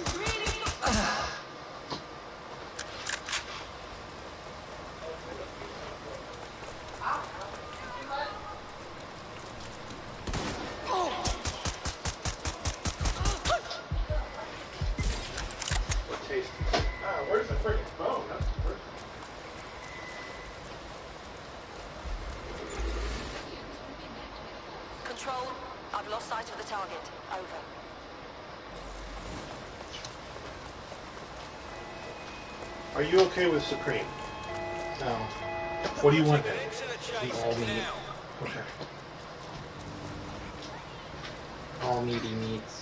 tasty. Ah, where's the freaking phone? That's the first Control, I've lost sight of the target. Over. Are you okay with Supreme? No. What do you want then? All meat. Okay. All meaty meats.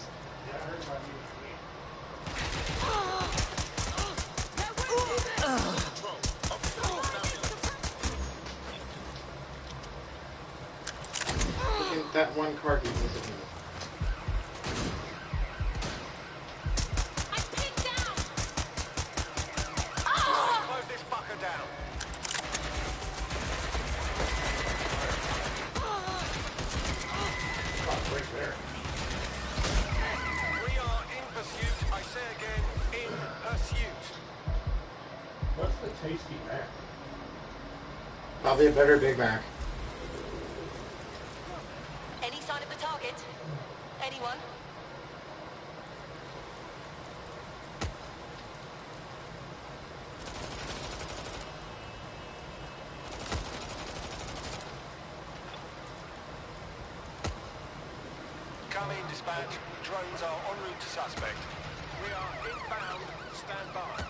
That one card you wasn't in. Close this fucker down. Right there. We are in pursuit. I say again, in pursuit. What's the tasty Mac? Probably a better Big Mac. Any sign of the target? Anyone? Come in, dispatch. Drones are en route to suspect. We are inbound. Stand by.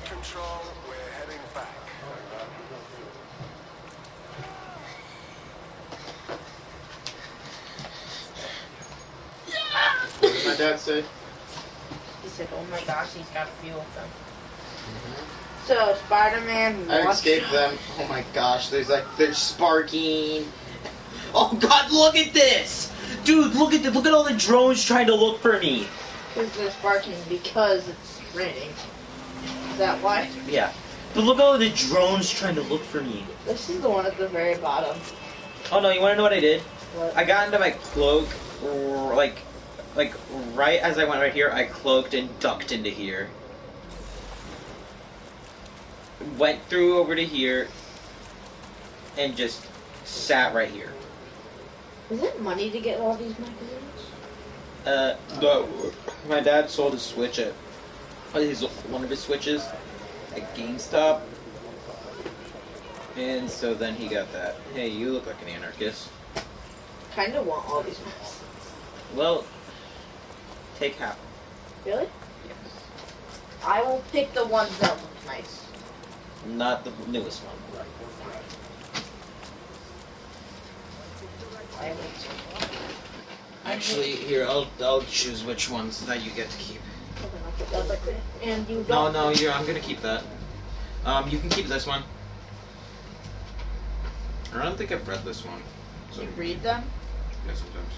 Control, we're heading back. What did my dad say? He said, oh my gosh, he's got a few of them. So, Spider-Man... I escaped them. Oh my gosh, they're sparking. Oh god, look at this! Dude, look at all the drones trying to look for me. Because they're sparking because it's raining. Is that why? Yeah. But look at all the drones trying to look for me. This is the one at the very bottom. Oh no, you wanna know what I did? What? I got into my cloak, like right as I went right here, I cloaked and ducked into here. Went through over to here, and just sat right here. Is it money to get all these magazines? No. My dad sold his Switch at one of his Switches at GameStop, and so then he got that. Hey, you look like an anarchist. Kinda want all these magazines. Well, take half. Really? Yes. I will pick the ones that look nice. Not the newest one. Actually, here, I'll choose which ones that you get to keep. And you don't... No, I'm gonna keep that. You can keep this one. I don't think I've read this one. So You read them? Yeah, sometimes.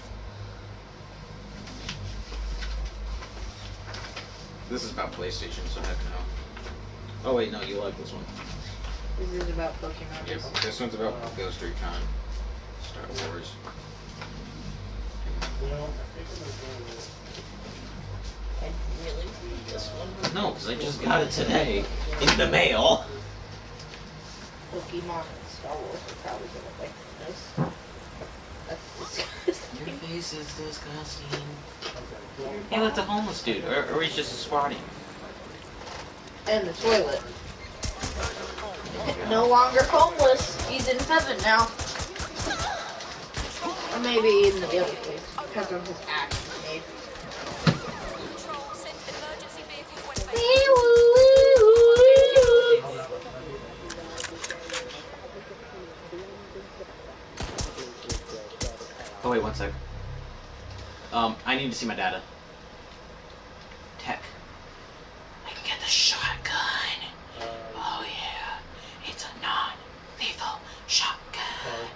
This is about PlayStation, so heck no. Oh wait, no, you like this one. This is about Pokemon. Yep, this one's about Ghost Recon, Star Wars. I really read this one. No, because I just got it today in the mail. Pokemon and Star Wars are probably gonna like this. That's disgusting. Your face is disgusting. Hey, that's a homeless dude, or he's just squatting. And the toilet. No longer homeless. He's in heaven now. Or maybe in the other place because of his actions made. Oh wait, one sec. I need to see my data. Tech. I can get the shotgun. Oh yeah, it's a non-lethal shotgun.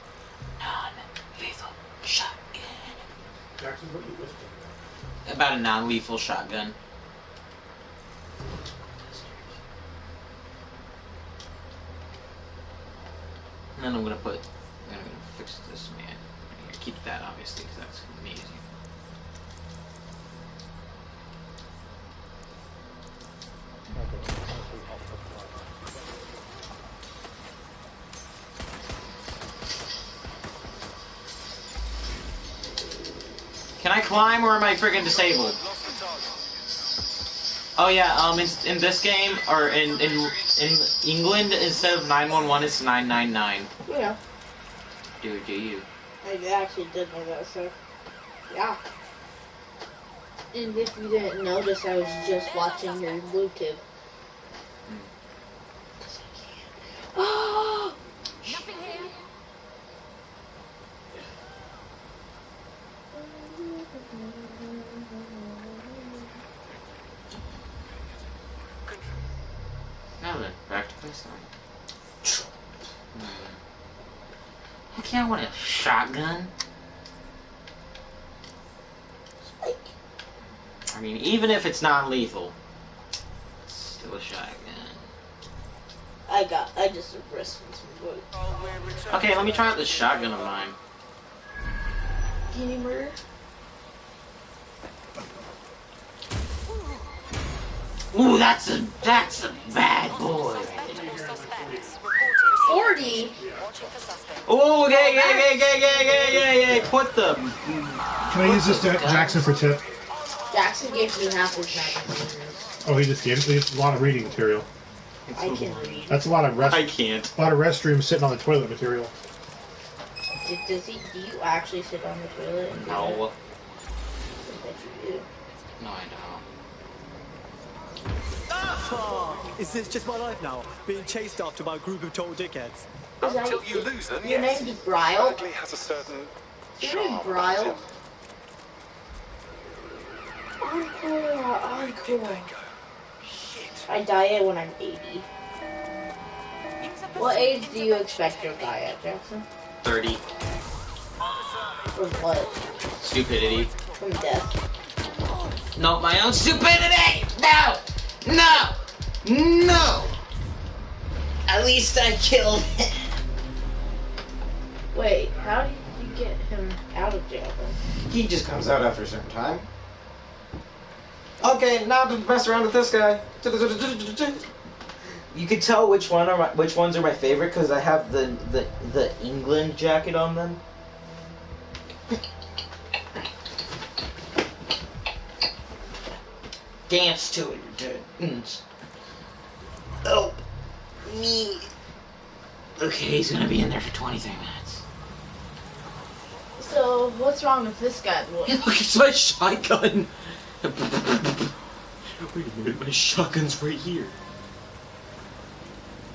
Non-lethal shotgun. Jackson, what are you whispering About a non-lethal shotgun. And then I'm gonna fix this man. Keep that obviously, because that's amazing. Can I climb or am I friggin' disabled? Oh yeah, in this game, or in England, instead of 911, it's 999. Yeah. Do you? I actually did know that, so yeah. And if you didn't notice, I was just watching your YouTube. Oh! Nothing here. Now then, back to baseline. Heck yeah, I want a shotgun. I mean, even if it's non-lethal, it's still a shotgun. I just risked some wood. Okay, let me try out this shotgun of mine. Can you murder? Ooh, that's a bad boy. 40. Oh, yeah. Put the. Can I use this Jackson for tip? Jackson gave me half his magazine. Oh, he just gave me a lot of reading material. I can read. That's a lot of I can't. A lot of restrooms sitting on the toilet material. Do you actually sit on the toilet? And No. I bet you do. No, I don't. Oh, is this just my life now? Being chased after by a group of total dickheads? Until you lose them, your yes. name is Bryle? Berkeley has a certain Your name charm Bryle? about him. Encore. I die at when I'm 80. What age do you expect you'll die at, Jackson? 30. From what? Stupidity. From death. No, my own stupidity! No! At least I killed him. Wait, how did you get him out of jail then? He just comes out after a certain time. Okay, now to mess around with this guy. You can tell which ones are my favorite because I have the England jacket on them. Dance to it. Oh, me. Okay, he's gonna be in there for 23 minutes. So, what's wrong with this guy? Look, it's my shotgun. Wait a minute, my shotgun's right here.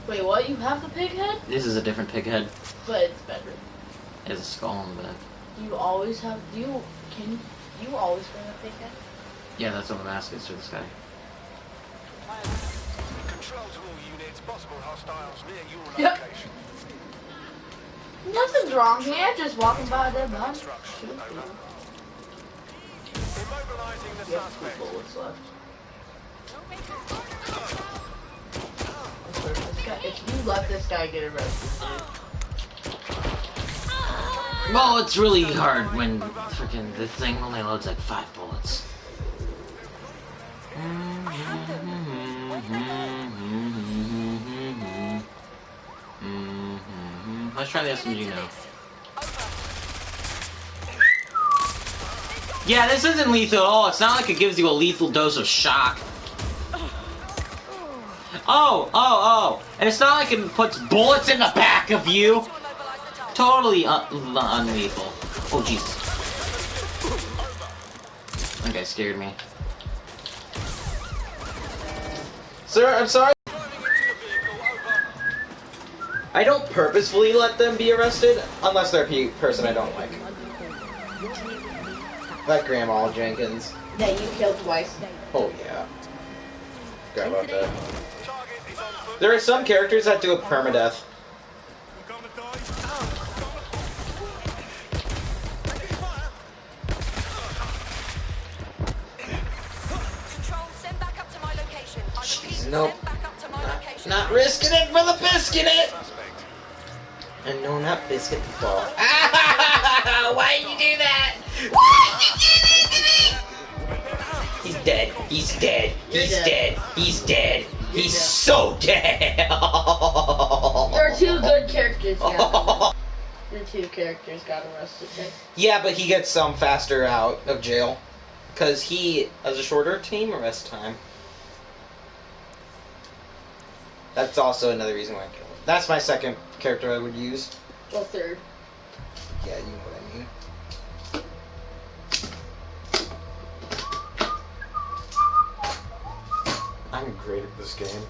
Wait, what? You have the pig head? This is a different pig head. But it's better. It has a skull on the back. Do you always have? Can you always bring a pig head? Yeah, that's what the mask is for this guy. Control to all units, possible hostiles near your location. Nothing's wrong here, just walking by their body. Immobilizing the suspect. Bullets left. If you let this guy get arrested, Well, it's really hard when freaking the thing only loads like 5 bullets. Let's try the SMG now. Yeah, this isn't lethal at all. It's not like it gives you a lethal dose of shock. Oh. And it's not like it puts bullets in the back of you. Totally unlethal. Oh, Jesus. That guy scared me. Sir, I'm sorry. I don't purposefully let them be arrested, unless they're a person I don't like. Like Grandma Jenkins. that you killed twice. Oh, yeah. Forgot about that. There are some characters that do a permadeath. Jeez, nope. Not risking it for the biscuit it! And no, not biscuit the ball. Why did you do that? Why did you do that? He's dead. He's dead. He's dead. He's dead. He's so dead. There are two good characters here. The two characters got arrested. Right? Yeah, but he gets faster out of jail. Because he has a shorter team arrest time. That's also another reason why I kill him. That's my second character I would use. Well, third. Yeah, you know what I mean. I'm great at this game.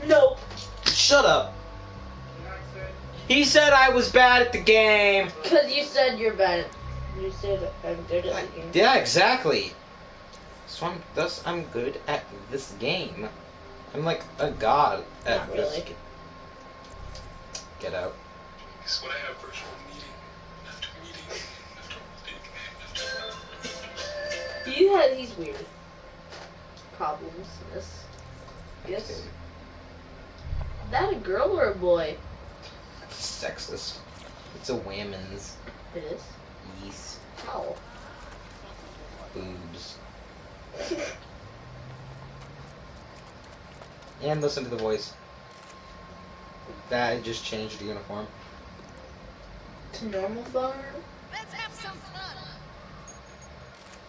Nope. Shut up. He said I was bad at the game. Because you said you're bad at... You said I'm good at the game. Yeah, exactly. So I'm good at this game. I'm like a god at Not really. this game. Get out. Guess what I have virtual meeting after meeting after meeting. You had these weird problems in this. Yes. Is that a girl or a boy? Sexist. It's a women's. It is? Yes. How? Boobs. And listen to the voice. That just changed the uniform. To normal form? Let's have some fun.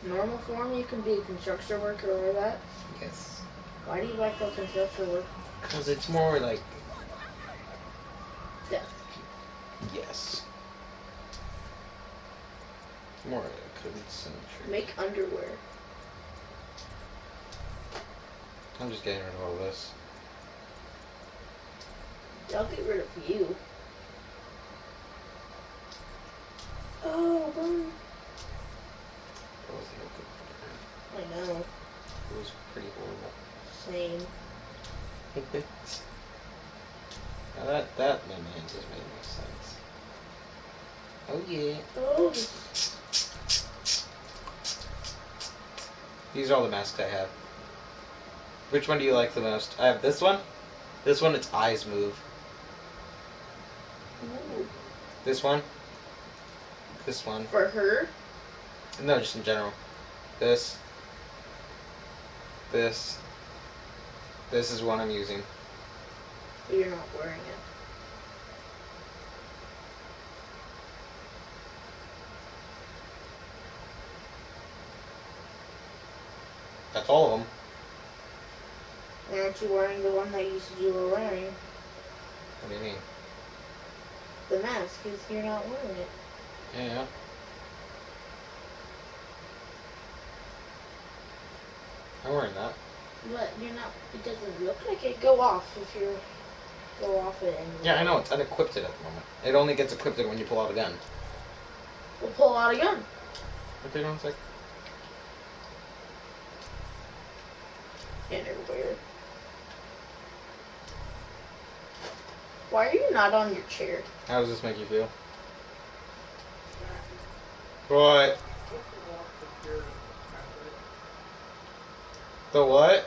Normal form, you can be a construction worker or that? Yes. Why do you like the construction work? Because it's more like... Death. Yes. More concentric. Make underwear. I'm just getting rid of all this. I'll get rid of you. Oh, burn. That was no good for her. I know. It was pretty horrible. Same. Now that my man just made no sense. Oh yeah. Oh. These are all the masks I have. Which one do you like the most? I have this one. This one, its eyes move. Ooh. This one. This one. For her? No, just in general. This. This. This is one I'm using. But you're not wearing it. That's all of them. Why aren't you wearing the one that you said you were wearing? What do you mean? The mask, because you're not wearing it. Yeah. I'm wearing that. But you're not, it doesn't look like it. Go off if you go off it. And Yeah, I know, it's unequipped at the moment. It only gets equipped when you pull out a gun. We'll pull out a gun. Okay, one sec. Underwear. Why are you not on your chair? How does this make you feel? What? The what?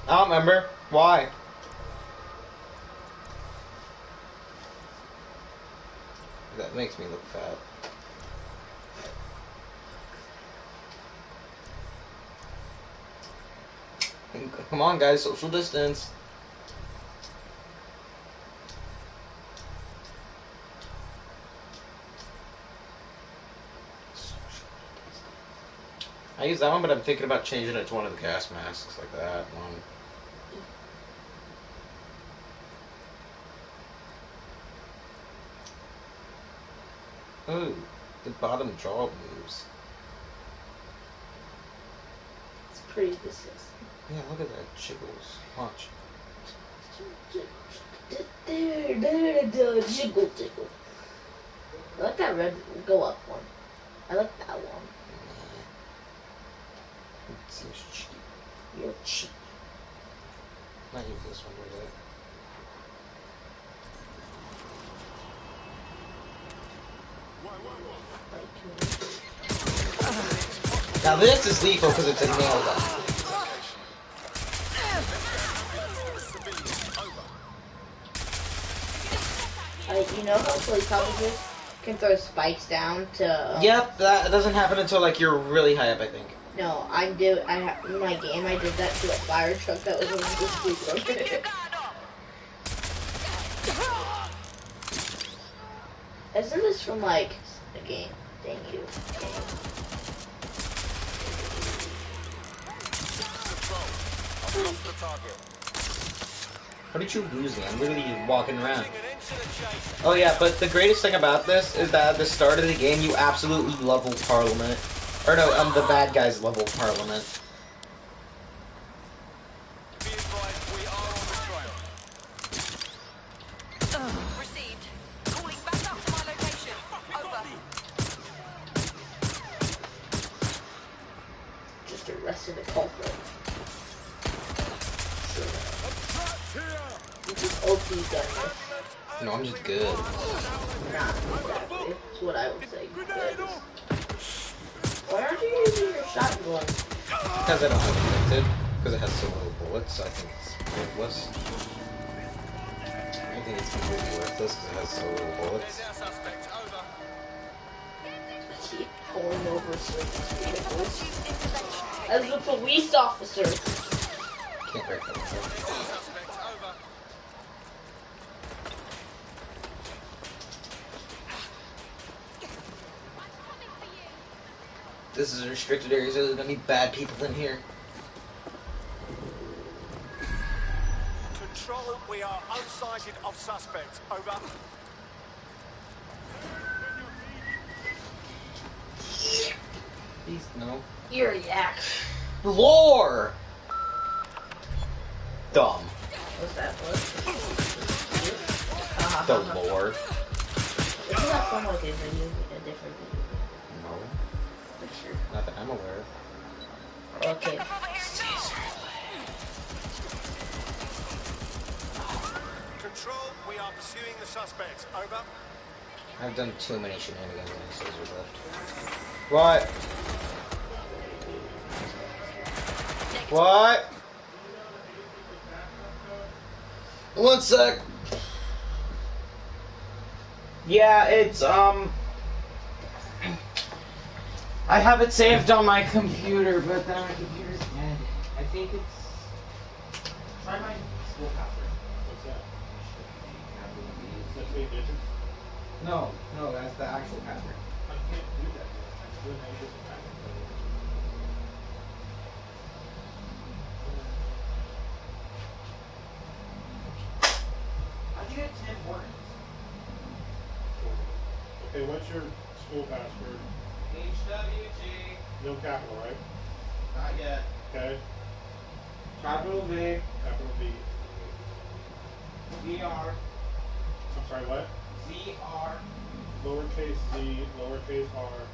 I don't remember. Why? That makes me look fat. Come on, guys, social distance. I use that one, but I'm thinking about changing it to one of the gas masks, like that one. Ooh, the bottom jaw moves. It's pretty disgusting. Yeah, look at that. Jiggles. Watch. Jiggle, jiggle. I like that red go up one. I like that one. It seems cheap. You're cheap. Might use this one with it. Now this is lethal because it's a nail gun. You know how police officers can throw spikes down to... Yep, that doesn't happen until like you're really high up, I think. No, in my game I did that to a fire truck that was on the street. Isn't this from like a game? Thank you. How did you lose me? I'm literally just walking around. Oh yeah, but the greatest thing about this is that at the start of the game, you absolutely level Parliament. Or no, the bad guys level Parliament. Received. Calling back up to my location. Over. Just arrested a culprit. You just OP gunner. No, I'm just good. Not exactly. That's what I would say. Good. Why aren't you using your shotgun? Because I don't have it limited. Because it has so little bullets, so I think it's worthless. I think it's completely worthless because it has so little bullets. Keep pulling over vehicles. As a police officer. Can't break that one. This is a restricted area, so there's gonna be bad people in here. Control, we are unsighted of suspects. Over. Please, no. You're a yak. Lore! Dumb. What's that for? The lore. Isn't that from like a video? A different video? No. For sure. Not that I'm aware of. Okay. Control, we are pursuing the suspects. Over. I've done too many shenanigans when the scissors left. What? What? One sec. Yeah, it's, I have it saved on my computer, but then my computer's dead. I think it's... Try my school password. What's that? That's the addition? No, that's the actual password. I can't do that yet. I'm doing that with the password. How'd you get 10 warnings? Okay, what's your school password? HWG. No capital, right? Not yet. Okay. Capital V. Capital V. VR. I'm sorry, what? ZR. Lowercase z, lowercase r.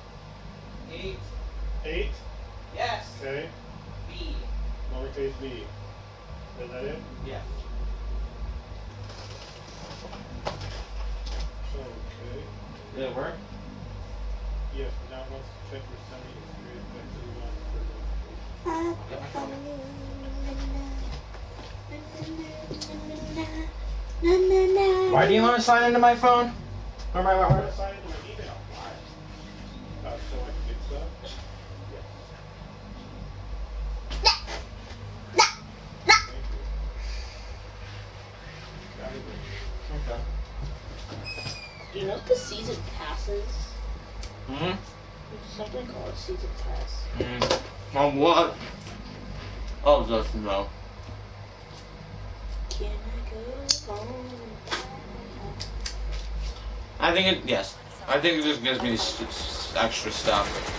8. 8? Yes. Okay. V. Lowercase v. Is that it? Yes. Okay. Did it work? Yes, but now it wants to check your sending experience. Why do you want to sign into my phone? Or my I want to sign into my email. Why? So I can get stuff? Yes. Okay. Do you know what the season pass is? Hmm? There's something called a season pass. On what? Oh, just no. Can I go home? I think it, yes. I think it just gives me extra stuff.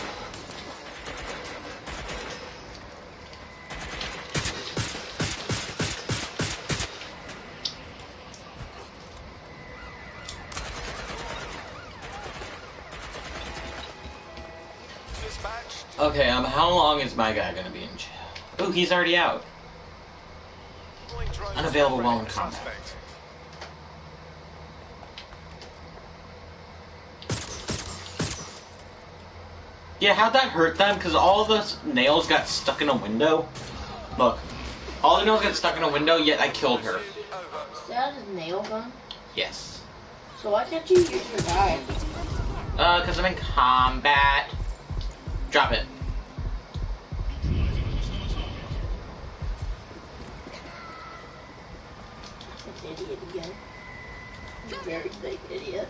Okay, how long is my guy gonna be in jail? Ooh, he's already out. Unavailable while in combat. Yeah, how'd that hurt them? Because all the nails got stuck in a window. Look, all the nails got stuck in a window, yet I killed her. Is that a nail gun? Yes. So why can't you use your guy? Because I'm in combat. Drop it. An idiot again. Very big idiot.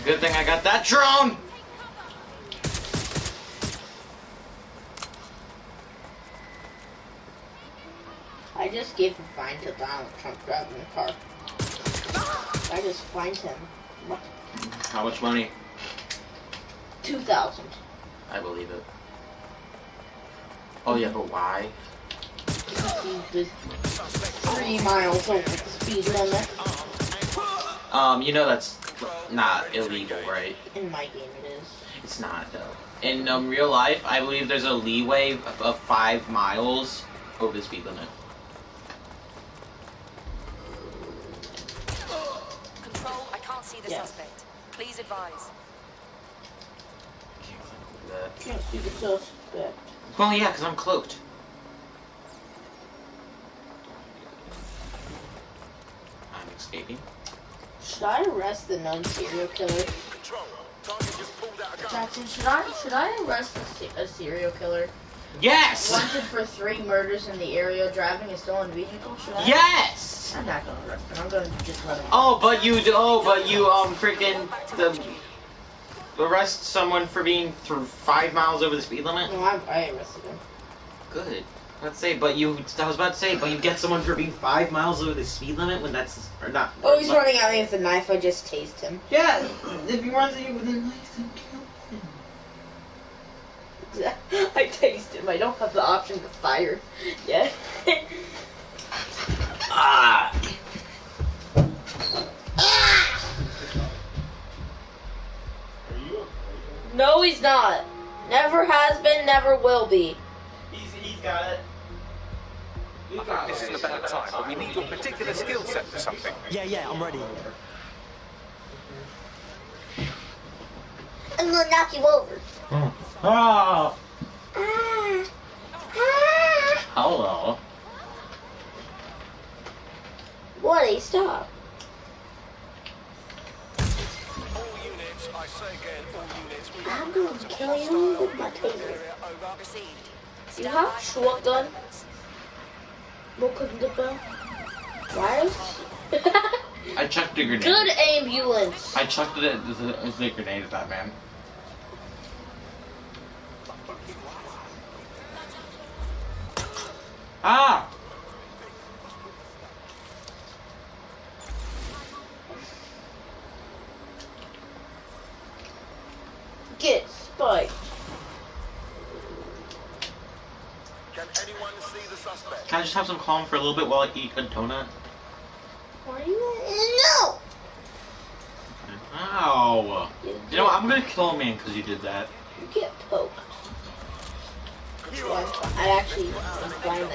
Good thing I got that drone! I just gave a fine to Donald Trump driving the car. I just fined him. What? How much money? 2,000. I believe it. Oh yeah, but why? He was 3 miles over the speed limit. You know that's not illegal, right? In my game it is. It's not, though. In real life, I believe there's a leeway of 5 miles over the speed limit. Control, I can't see the suspect. Please advise. Can't see the suspect. Well, yeah, because I'm cloaked. I'm escaping. Should I arrest the known serial killer? Jackson, should I arrest a serial killer? Yes! Wanted for 3 murders in the area, driving a stolen vehicle? Should I? Yes! I'm not gonna arrest him. I'm gonna just let him. Oh, but you freaking arrest someone for being through 5 miles over the speed limit? No, I arrested him. Good. Let's say, but you get someone for being 5 miles over the speed limit when that's, or not. Oh, he's running at me with a knife, I just tased him. Yeah, if he runs at you with a knife, then kill him. I tased him, I don't have the option to fire yet. Ah! No, he's not. Never has been, never will be. He's got it. This isn't a bad time, but we need your particular skill set for something. Yeah, I'm ready. I'm gonna knock you over. Oh. Hello. Woody, stop. All units, I say again, all units. I'm going to kill you with my taser. Received. You have shotgun? Why? I chucked a grenade. Good ambulance. I chucked it as a grenade at that man. Ah! Get spiked. Can anyone see the suspect? Can I just have some calm for a little bit while I eat a donut? Why are you? No! Ow! You know what? I'm gonna kill a man because you did that. You get poked. I actually am fine that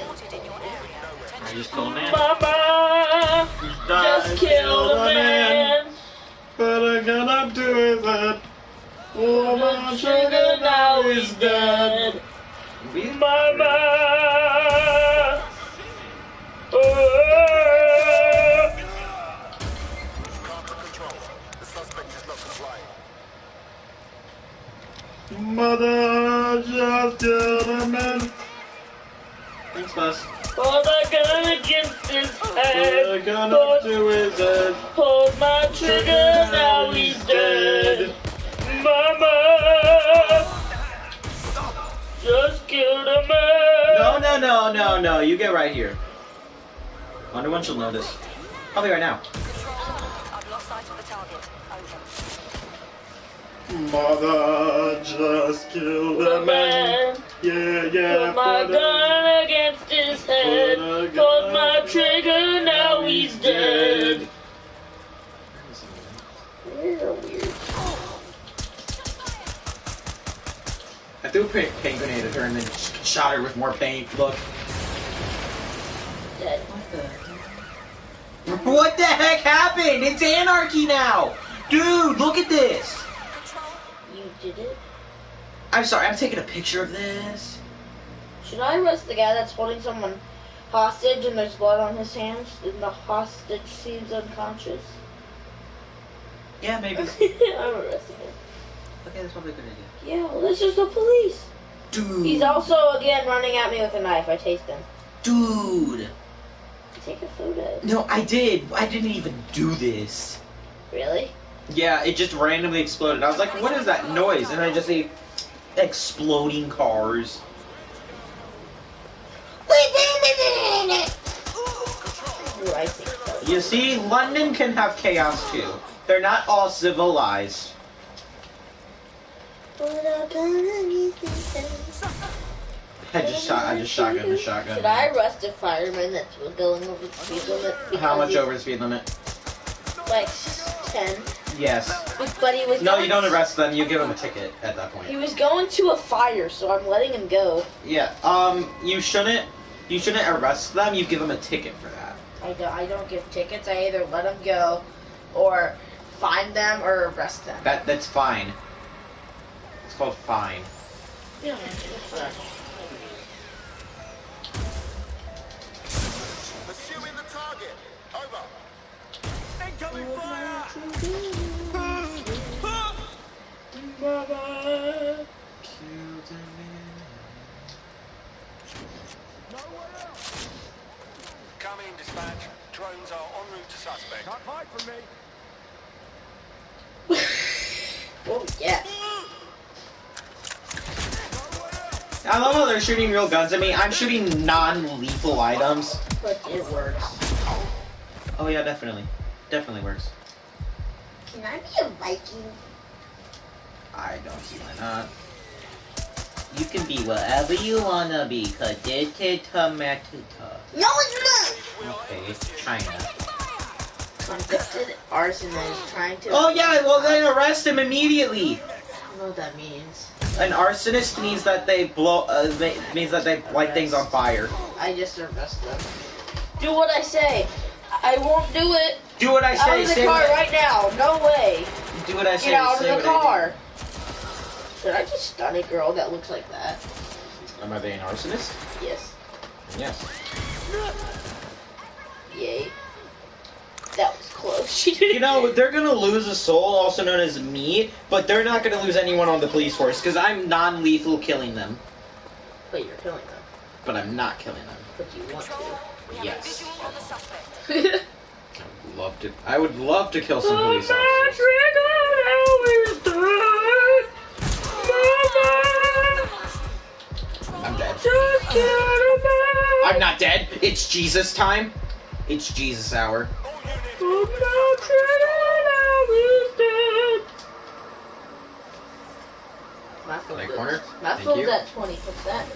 I just killed a man. Mama! Just killed a man! But I cannot do with it. Woman sugar now he's dead. Mama! Mother just killed a man. Thanks, boss. Hold a gun against his head. What I gonna do with it? Hold my trigger, now he's dead. Mama! Just killed a man. No. You get right here. Wonder when she'll notice. I'll be right now. I've lost sight of the target. Over. Mother just killed a man. Yeah. Put my gun against his head. Hold my trigger, now he's dead. You're weird. I threw a paint grenade at her and then shot her with more paint. Look. Dead. What the heck happened? It's anarchy now! Dude, look at this! You did it? I'm sorry, I'm taking a picture of this. Should I arrest the guy that's holding someone hostage and there's blood on his hands and the hostage seems unconscious? Yeah, maybe. I'm arresting him. Okay, that's probably a good idea. Yeah, well, this is the police. Dude. He's also, again, running at me with a knife. I tased him. Dude. Take a photo. No, I did. I didn't even do this. Really? Yeah, it just randomly exploded. I was like, what is that noise? And I just see exploding cars. You see, London can have chaos too. They're not all civilized. I just shotgunned the shotgun. Should I arrest a fireman that was going over the speed limit? How much over the speed limit? Like 10. Yes. But he was. No, you don't arrest them. You give them a ticket at that point. He was going to a fire, so I'm letting him go. Yeah. You shouldn't arrest them. You give them a ticket for that. I don't give tickets. I either let them go, or fine them, or arrest them. That's fine. It's called fine. Yeah. Pursuing the target. Over. Incoming fire! Come in, dispatch. Drones are en route to suspect. Can't hide from me. Oh, yeah. I love how they're shooting real guns at me. I'm shooting non-lethal items. But it works. Oh yeah, definitely. Definitely works. Can I be a Viking? I don't see why not. You can be whatever you wanna be, cause this is Tomato. No, it's not! Okay, China. Convicted arsonist trying to... Oh yeah, well then arrest him immediately! I don't know what that means. An arsonist means that they blow, means that they light things on fire. I just arrest them. Do what I say. I won't do it. Do what I say. Out of the car right now. No way. Do what I say. Get out of the car. Should I just stun a girl that looks like that? Am I being an arsonist? Yes. Yes. Yay. That was close. You know, they're gonna lose a soul, also known as me, but they're not gonna lose anyone on the police force, because I'm non-lethal killing them. But you're killing them. But I'm not killing them. But you want to. Yes. I would love to kill some police officers. I'm dead. I'm not dead. It's Jesus time. It's Jesus hour. My phone's Right corner. My phone's at 20%.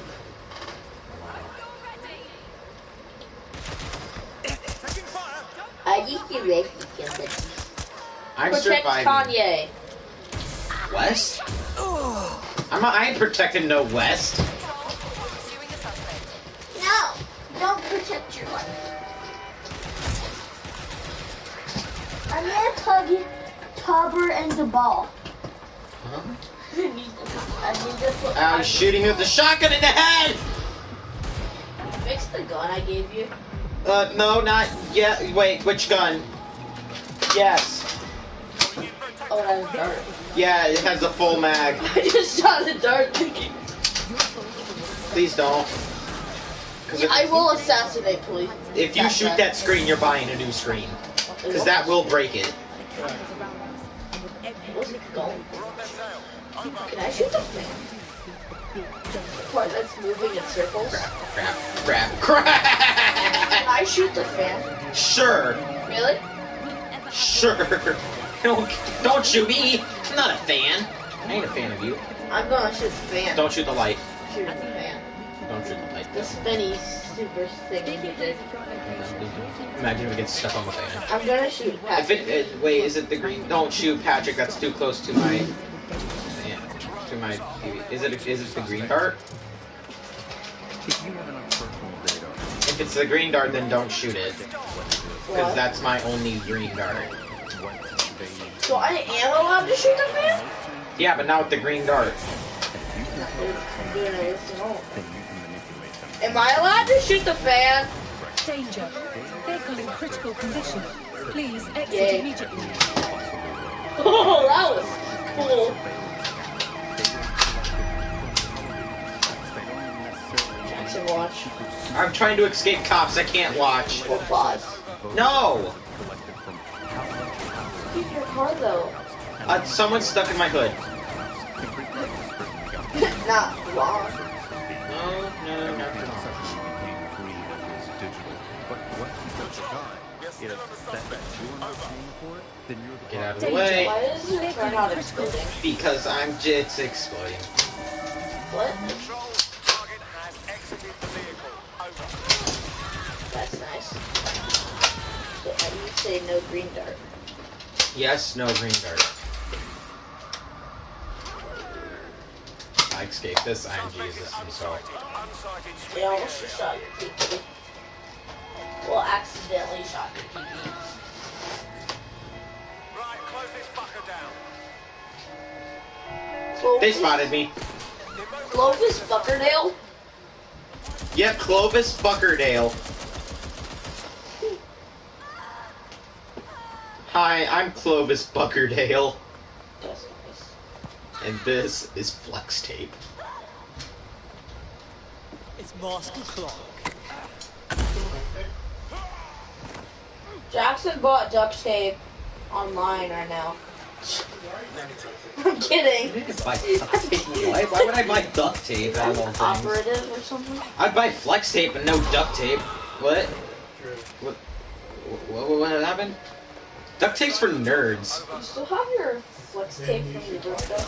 I used to race the kill. I'm Protect surviving. Kanye. West? I ain't protecting no West. No, don't protect your life. I'm gonna tug Tauber and the ball. Huh? I need to put. I'm shooting with the shotgun in the head! Fix the gun I gave you. No, not yet. Wait, which gun? Yes. Oh, that was dart. Yeah, it has a full mag. I just shot a dart thinking. Please don't. Yeah, I will assassinate police. If you shoot that screen, you're buying a new screen. Because that will break it. Where's it going? Can I shoot the fan? What, that's moving in circles? Crap. Can I shoot the fan? Sure. Really? Sure. Don't shoot me. I'm not a fan. I ain't a fan of you. I'm gonna shoot the fan. Don't shoot the light. Shoot the fan. Don't shoot the light. The spinny super thing you did. Imagine if it gets stuck on the fan. I'm gonna shoot Patrick. Wait, is it the green? Don't shoot Patrick. That's too close to my. Yeah, to my TV. Is it the green dart? If it's the green dart, then don't shoot it. Because that's my only green dart. So I am allowed to shoot the fan? Yeah, but not with the green dart. Am I allowed to shoot the fan? Danger. Vehicle in critical condition. Please exit immediately. Oh, that was cool. Jackson, watch. I'm trying to escape cops. I can't watch. We'll pause. No! Keep your car though. Someone's stuck in my hood. Not wrong. No, not wrong. Get out of the way. Why is your car not exploding? Because it's exploding. What? Control, target has exited the vehicle. Over. That's nice. So how do you say no green dart? Yes, no green dart. I escaped this. I'm Jesus himself. They almost just shot your PP. Well, accidentally shot your PP. Right, close this fucker down. They spotted me. Clovis Buckerdale? Yep, Clovis Buckerdale. Hi, I'm Clovis Buckerdale. That's nice. And this is flex tape. It's Master Clock. Jackson bought duct tape online right now. I'm kidding. Why would I buy duct tape out of all things? Operative or something? I'd buy flex tape and no duct tape. What? What happened? Duct tape's for nerds. You still have your flex tape from your birthday?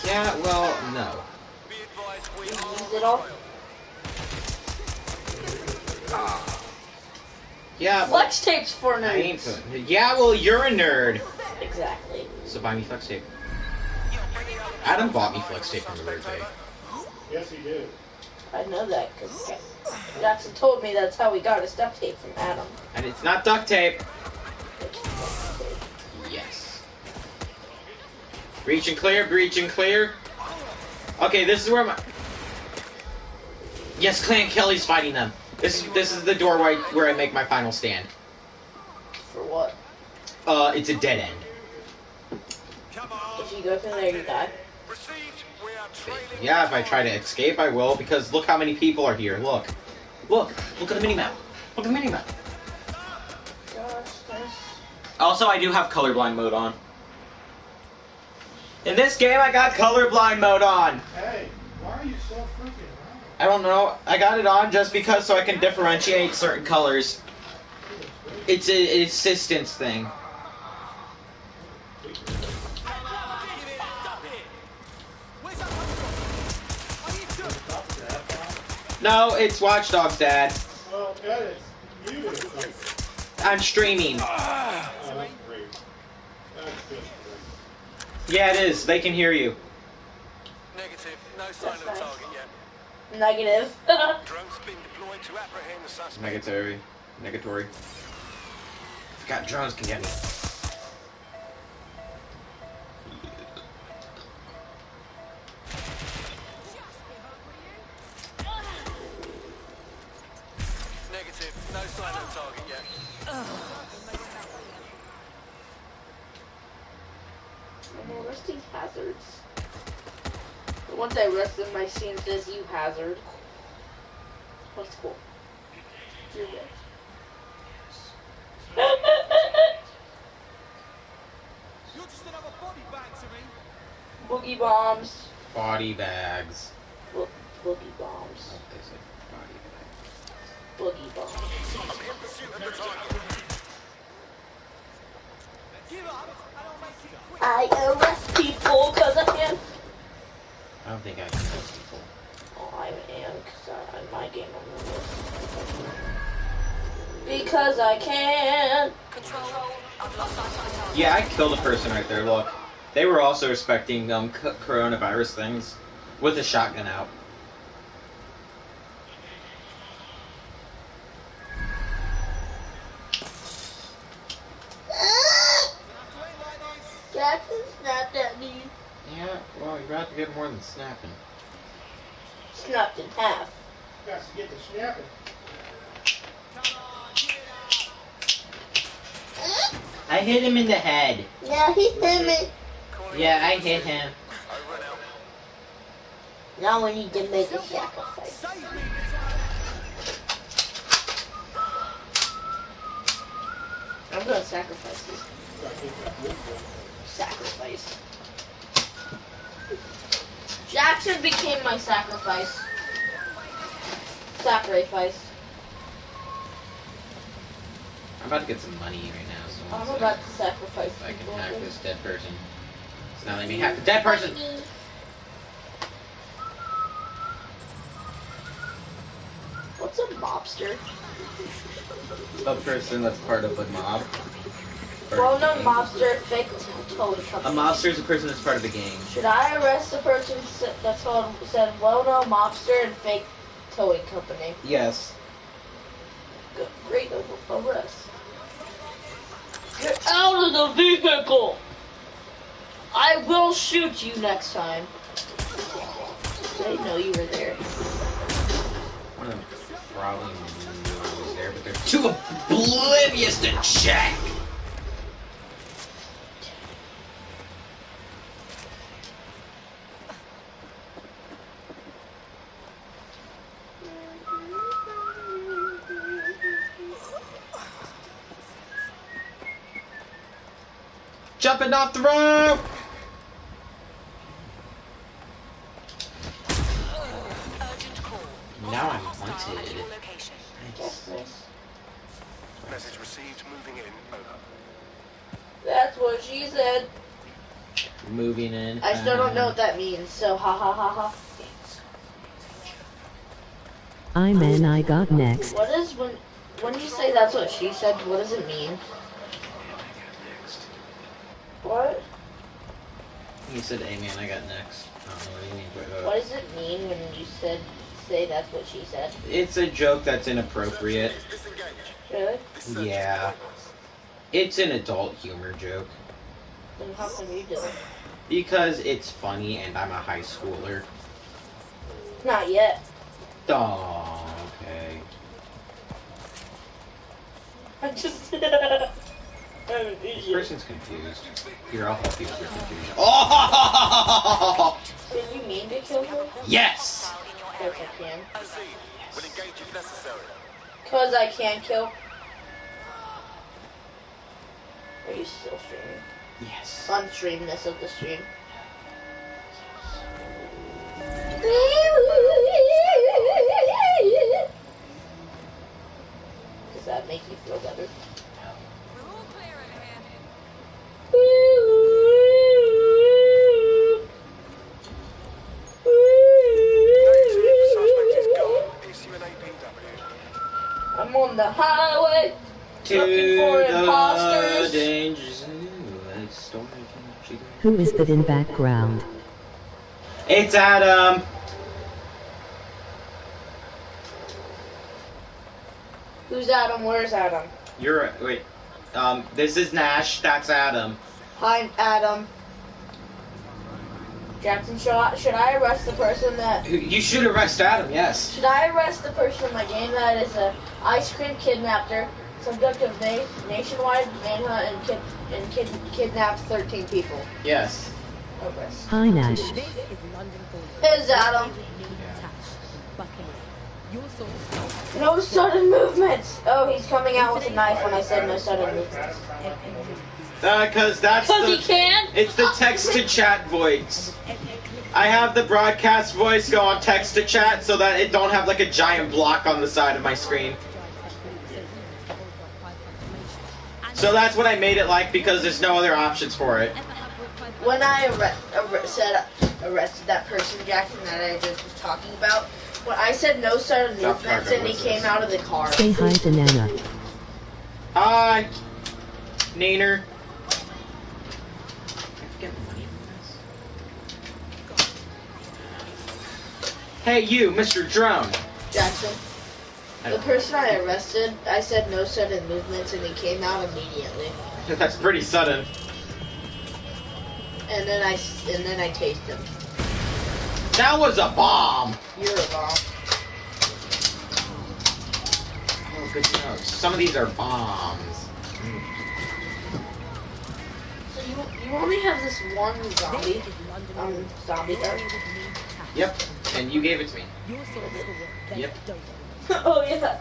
Yeah, well, no. You used it all? Yeah, flex tape's for nerds. Yeah, well, you're a nerd. Exactly. So buy me flex tape. Adam bought me flex tape from the birthday. Yes, he did. I know that because Jackson told me that's how we got his duct tape from Adam. And it's not duct tape. Yes. Breach and clear, breach and clear. Okay, this is where my... Yes, Clan Kelly's fighting them. This is the doorway where I make my final stand. For what? It's a dead end. If you go through there, you die. Yeah, if I try to escape, I will, because look how many people are here. Look at the minimap. Look at the minimap. Also, I do have colorblind mode on. In this game, I got colorblind mode on. Hey, why are you so freaking loud? I don't know. I got it on just because so I can differentiate certain colors. It's an assistance thing. No, it's Watch Dogs, Dad. Well, Dad, it's muted. I'm streaming. That's just Yeah, it is. They can hear you. Negative. No sign of the target yet. Negative. Drones been deployed to apprehend the suspect. Negatory. Forgot drones can get me. Negative. No sign of the target yet. No resting hazards. The ones I rest in my scene says you hazard. That's cool. You're good. You're just another body bag to me. Boogie bombs. Body bags. Boogie bombs. They said body bags. Boogie bombs. I'm in pursuit of the target. Give up, and I'll make it quick. I arrest people because I can. I don't think I can kill people. Oh, I am, because in my game I'm gonna list. Because I can. Yeah, I killed a person right there, look. They were also expecting coronavirus things with a shotgun out. Jackson snapped at me. Yeah, well, you're about to get more than snapping. Snapped in half. got to get the snapping. I hit him in the head. Yeah, he hit me. Yeah, I hit him. Now we need to make a sacrifice. I'm gonna sacrifice you. Sacrifice. Jackson became my sacrifice. Sacrifice. I'm about to get some money right now, so I'm about to sacrifice. I can hack this dead person. So now let me hack the dead person! What's a mobster? A person that's part of a mob. Well-known mobster, fake towing A company. mobster is a person that's part of a gang. Should I arrest the person that's said well-known mobster and fake towing company? Yes. Good, great arrest. Get out of the vehicle! I will shoot you next time. They know you were there. One of them probably knew I was there, but they're too oblivious to check. Jumping off the rope! Now I'm wanted. Nice. Message received. Moving in. Over. That's what she said. Moving in. I still don't know what that means, so ha ha ha ha. I'm in, I got next. What is when you say that's what she said, what does it mean? What? You said, hey man, I got next. I don't know what you mean. What does it mean when you say that's what she said? It's a joke that's inappropriate. Really? Yeah. It's an adult humor joke. Then how come you do it? Because it's funny and I'm a high schooler. Not yet. Oh, okay. I just This person's confused. Here, I'll help you with your confusion. Oh! Did you mean to kill her? Yes! Yes, I can. Will engage if necessary. Cause I can kill. Are you still streaming? Yes. Unstreamness of the stream. Does that make you feel better? I'm on the highway looking for imposters. Who is that in background? It's Adam. Who's Adam? Where's Adam? You're wait. This is Nash. That's Adam. Hi, Adam. Jackson, should I arrest the person that... You should arrest Adam, yes. Should I arrest the person in my game that is a ice cream kidnapper, subject of nationwide manhunt and kidnapped 13 people? Yes. Arrest. Hi, Nash. Here's Adam. No sudden movements. Oh, he's coming out with a knife when I said no sudden movements. Cause that's he can? It's the text to chat voice. I have the broadcast voice go on text to chat so that it don't have like a giant block on the side of my screen. So that's what I made it like because there's no other options for it. When I arrested that person, Jackson, that I just was talking about, when I said no sudden movements and he came out of the car. Say hi to Nana. Hi, Nainer. Hey, you, Mr. Drone. Jackson. The person I arrested, I said no sudden movements and he came out immediately. That's pretty sudden. And then I tased him. That was a bomb. You're a bomb. Oh, good to know. Some of these are bombs. So you only have this one zombie, zombie gun. Yep, and you gave it to me. Yep. Oh yeah.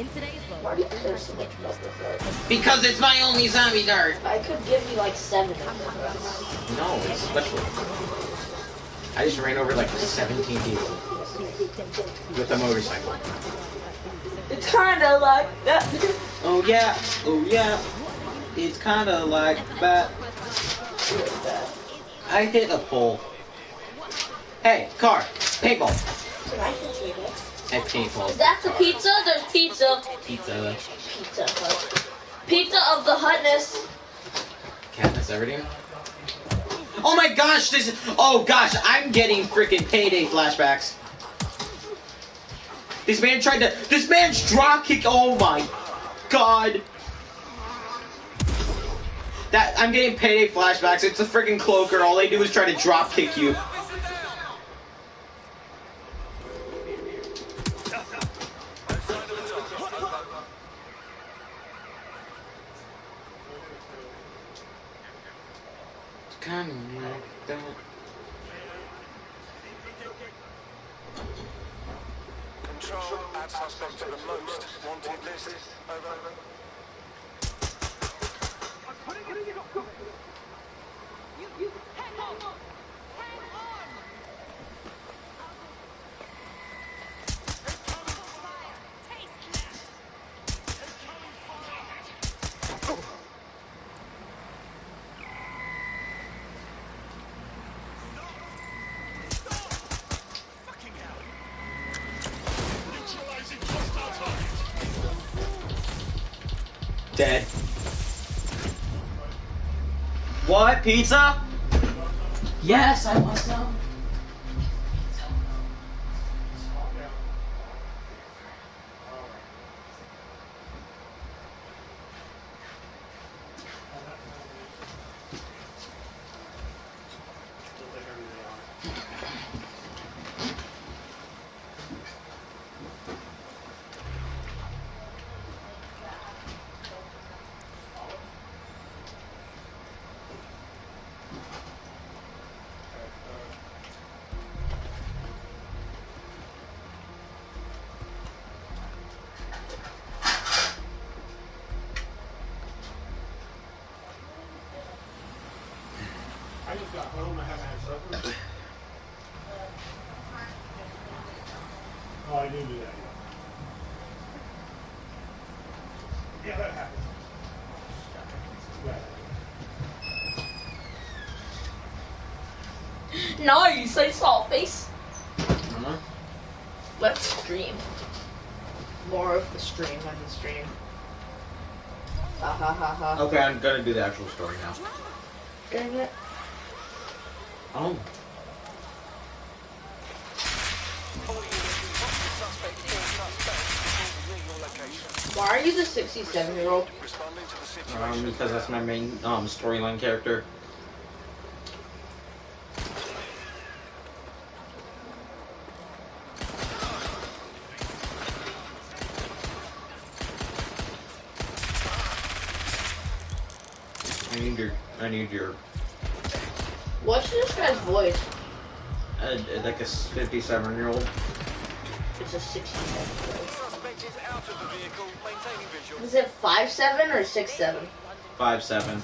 In today's world, Why do you care so much about this? Because it's my only zombie dart. I could give you like 7 of them. No, it's special. I just ran over like 17 people with a motorcycle. It's kinda like that. Oh yeah, it's kinda like that. I hit a pole. Hey, car, paintball. At paintball. Is that the pizza? There's pizza. Pizza. Pizza Hut. Pizza of the Hutness. Katniss Everdeen. Oh my gosh, oh gosh, I'm getting freaking Payday flashbacks. This man's drop kick, oh my god. I'm getting Payday flashbacks. It's a freaking cloaker. All they do is try to drop kick you. Kind of like that. Control, add suspect to the most wanted list. Over. Dead. What? Pizza? Yes, I want some. I just got home. I haven't had supper. Oh, I didn't do that yet. Yeah, that happens. Nice, I saw a face. Uh-huh. Let's stream. More of the stream on the stream. Ha ha ha ha. Okay, I'm gonna do the actual story now. Dang it. Oh. Why are you the 67-year-old? Because that's my main storyline character. I need your. What's this guy's voice? Like a 57-year-old. It's a 67-year-old. Is it 5'7" or 6'7"? 5'7".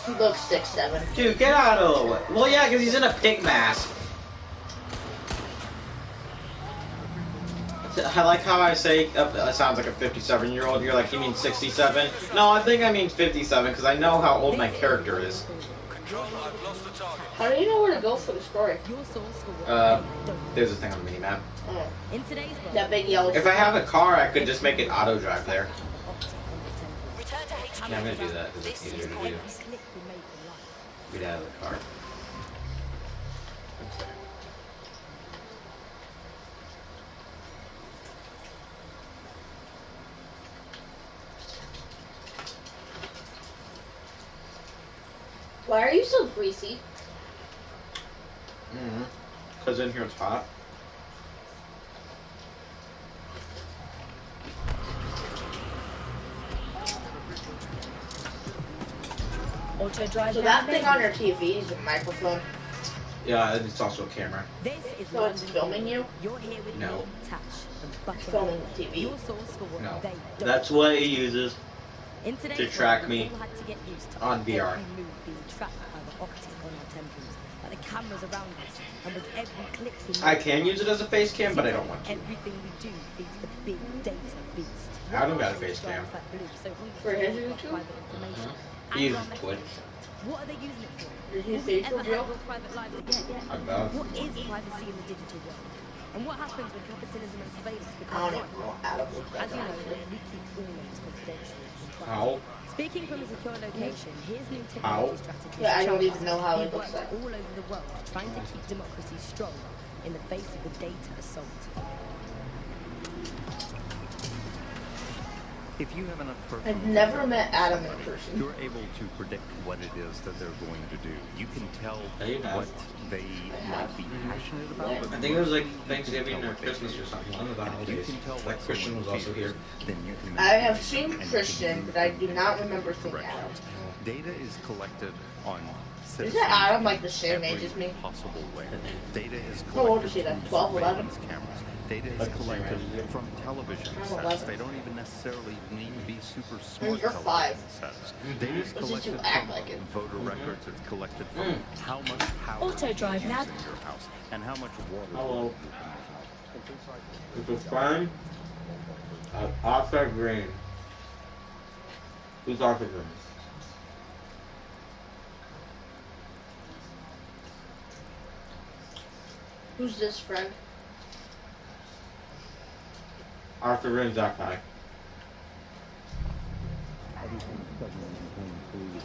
He looks 6'7". Dude, get out of the way. Well, yeah, because he's in a pig mask. I like how I say it sounds like a 57-year-old. You're like, you mean 67? No, I think I mean 57 because I know how old my character is. How do you know where to go for the story? There's a thing on the minimap. Oh. That big yellow. If I have a car, I could just make it auto drive there. Yeah, I'm gonna do that because it's easier to do. We'd have a car. Okay. Why are you so greasy? Because in here it's hot. So that thing on your TV is a microphone. Yeah, it's also a camera. This is So it's filming you? You're here with No. me, Tash, and It's Buckingham. filming the TV. Your source for what No. they don't. That's what it uses In to today's track world, me we've all had to get used to on VR. every move being tracked by the optic on our temples, by the cameras around us, and with every click we make. I can use it as a face cam, but I don't want to. Everything we do feeds the big data beast. I don't got a face cam. For his YouTube? He uses Twitch. What are they using it for? Did he Will say we ever so, have Joe? real private lives again? About. What is privacy in the digital world? And what happens when capitalism and surveillance I become don't one? even know how to look As you that know, up. we keep all names confidential. How? Speaking from a secure location, here's new How? technology strategies. Yeah, I don't even know how He it looks worked like. all over the world, trying to keep democracy strong in the face of the data assault. If you have enough personal I've never data met on Adam in somebody, person. you're able to predict what it is that they're going to do. You can tell what they might be passionate about. But I think it was like mostly you Thanksgiving can or tell what they Christmas do. or something. One of the And if you holidays. can tell Like what Christian was someone also fears, here. then you can I have manipulate seen them and you can Christian, move but I them do in not different remember seeing Adam. directions. Data is collected on Isn't citizens Adam in like the same age every as me? possible way. Data is How old collected is he then? through 12, 11? surveillance cameras. Data is Like the same collected age as you? from television I'm sets. 11. They don't even necessarily need to be super smart You're television 5. sets. Data is Listen collected to act from like it. voter records. It's collected from how much power Auto drive you now. use in your house and how much water Hello. you use in your house. This is fine. Offset green. Who's offset green? Who's this friend? Arthur Green's that guy.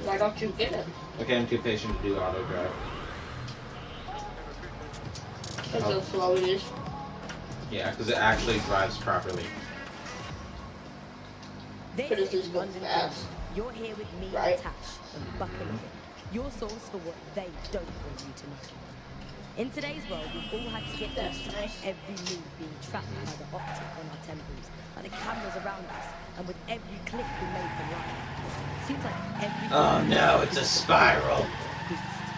Why don't you get it? Okay, I'm too patient to do auto drive. That's how slow it is. Yeah, because it actually drives properly. But it's just going fast. You're here with me, Right. Tash, and Buckingham. Your source for what they don't want you to know. In today's world, we've all had to get used to every move being tracked by the optic on our temples, by the cameras around us, and with every click we made from life. Seems like every. Oh no, it's a spiral.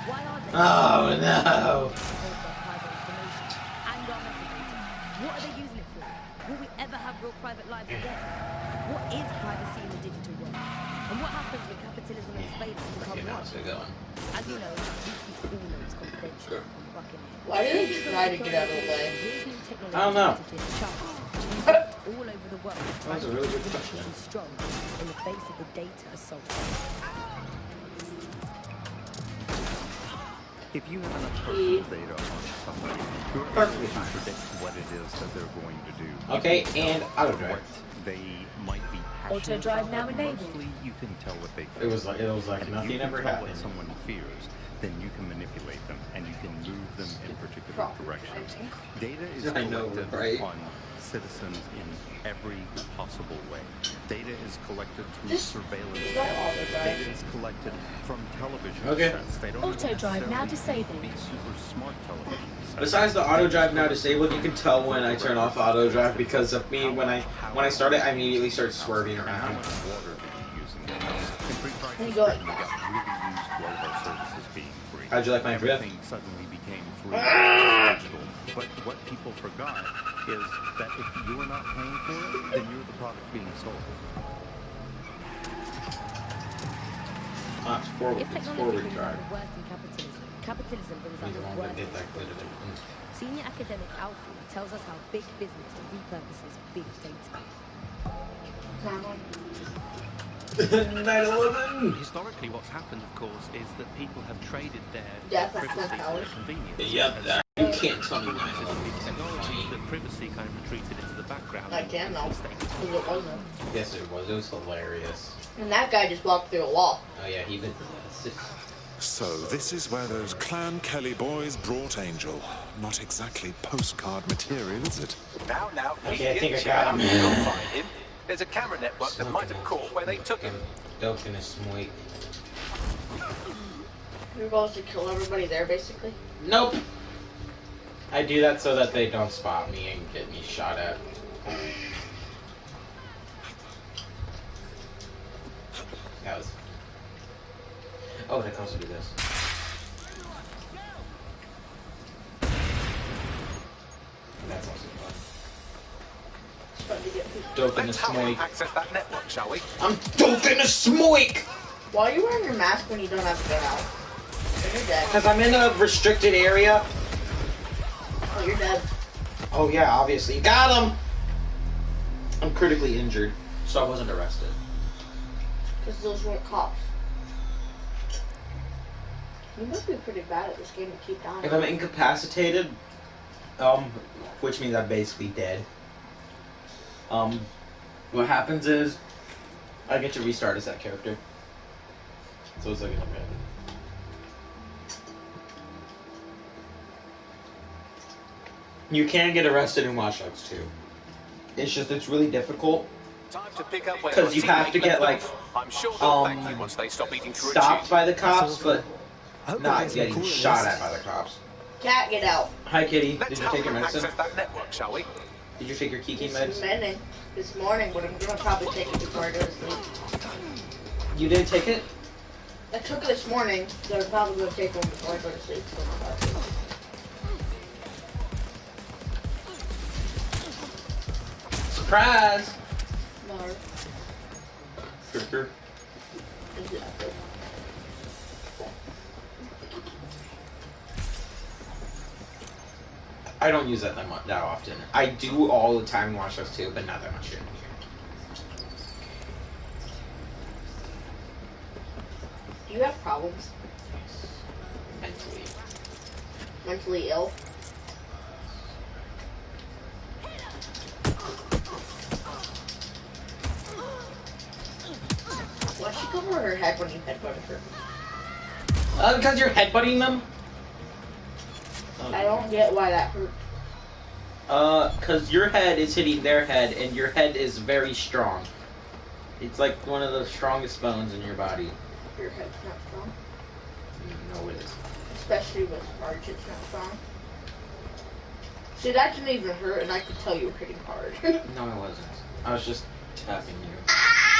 Why are they? Oh no. And our metadata. What are they using it for? Will we ever have real private lives again? What is privacy in the digital world? And what happens when capitalism and surveillance become Okay, now one? it's going. As you know, we keep all names confidential on Buckingham. Why did they try to get out of the way? I don't know. All over the world. That's a really good question. Strong in the face of the data assault. If you have enough personal data on somebody, you're able to predict what it is that they're going to do. Okay, and auto drive. What they might be Auto passionate drive about. now enabled. Mostly, you can tell what they It was like and nothing if you ever can tell happened. what someone fears, then you can manipulate them and you can move them in particular directions. Data is I know, collected right? on citizens in every possible way. Data is collected through surveillance cameras. Data is collected from television sets. They don't Auto drive now necessarily disabled. be super smart television sets. Besides the auto drive now disabled, you can tell when I turn off auto drive because of me. When I start it, I immediately start swerving around. How'd you like my drift? Everything suddenly became free and digital. But what people forgot is that if you're not paying for it, then you're the product being sold. It's forward drive. The worst in capitalism. Capitalism brings out the worst in technology. Senior academic Alfie tells us how big business repurposes big data. 9/11. Historically, what's happened, of course, is that people have traded their privacy for their convenience. Yep, you can't tell me technology that privacy kind of retreated into the background. I can now. Because it wasn't. Yes, it was. It was hilarious. And that guy just walked through a wall. Oh yeah, he did. So this is where those Clan Kelly boys brought Angel. Not exactly postcard material, is it? Now, Okay, I think I got him. You'll find him. There's a camera network that might have caught where they took him. Dope in a smoke. You're supposed to kill everybody there, basically? Nope. I do that so that they don't spot me and get me shot at. That was... Oh, I can also do this. doking a Let's help him smoik. access that network, shall we? I'm doking a smoik! Why are you wearing your mask when you don't have a gun out? You're dead. Because I'm in a restricted area. Oh, you're dead. Oh yeah, obviously. Got him! I'm critically injured, so I wasn't arrested. Because those weren't cops. You must be pretty bad at this game to keep dying. If I'm incapacitated, which means I'm basically dead, what happens is I get to restart as that character. So it's like an event. You can get arrested in Watch Dogs 2. It's just, it's really difficult. Time to pick up where Because you have to get, like, I'm sure they'll thank you once they stop eating through stopped a by the cops, but not getting shot at by the cops. Cat, get out. Hi, Kitty. Did you take your medicine? That network, shall we? Did you take your Kiki meds? This morning, but I'm gonna probably take it before I go to sleep. You didn't take it? I took it this morning, so I'm probably gonna take one before I go to sleep. Surprise! No. Sure. I don't use that that often. I do all the time in Watch Dogs 2, but not that much here. Do you have problems? Mentally. Mentally ill? Why'd she cover her head when you headbutted her? Because you're headbutting them? I don't get why that hurt. Because your head is hitting their head, and your head is very strong. It's like one of the strongest bones in your body. Your head's not strong. No, it is. Especially with Marge, it's not strong. See, that didn't even hurt, and I could tell you were hitting hard. No, I wasn't. I was just tapping you.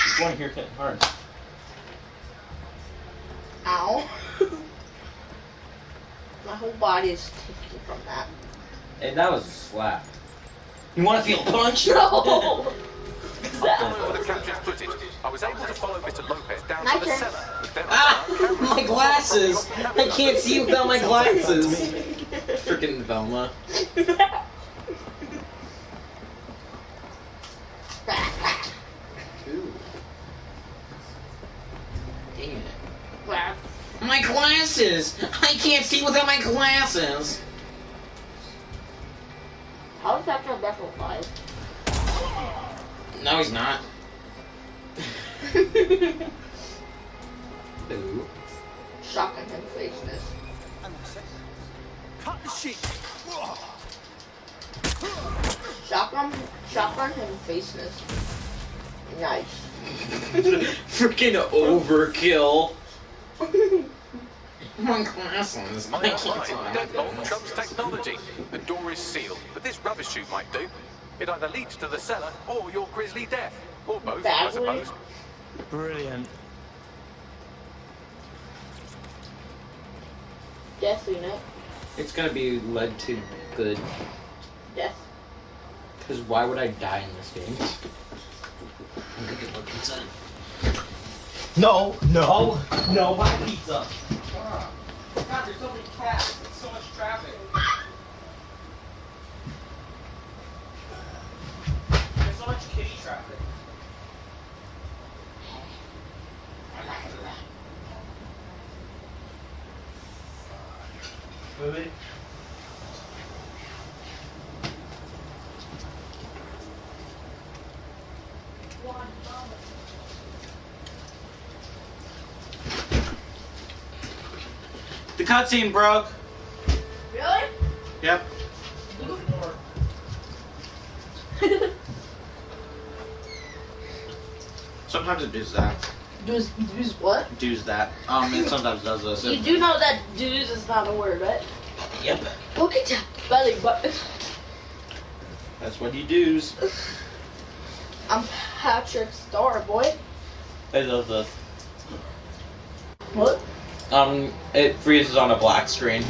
Just want to hear hitting hard. Ow. My whole body is ticking from that. And that was a slap. You want to feel punched? No! All over the captured footage, I was able to follow Mr. Lopez down to the cellar. Ah! My glasses! I can't see without my glasses! Frickin' Velma. Ooh. Dang it. My glasses! I can't see without my glasses! How is that back alive? No, he's not. Ooh. Shotgun him faceless. Cut the shit! Shotgun him faceless. Nice. Freaking overkill. My glasses. My deadbolt trumps technology. The door is sealed, but this rubbish chute might do. It either leads to the cellar or your grisly death. Or both, I suppose. Brilliant. Death, you know. It's gonna be led to good. Death. Because why would I die in this game? I'm gonna look inside. No, my pizza. God, there's so many cats. There's so much traffic. There's so much kitty traffic. Movie. The cutscene broke. Really? Yep. Sometimes it does that. Does what? Does that. It sometimes does this. You do know that dudes is not a word, right? Yep. Look at that belly button. That's what you do's. I'm Patrick Star, boy. It does this. What? It freezes on a black screen.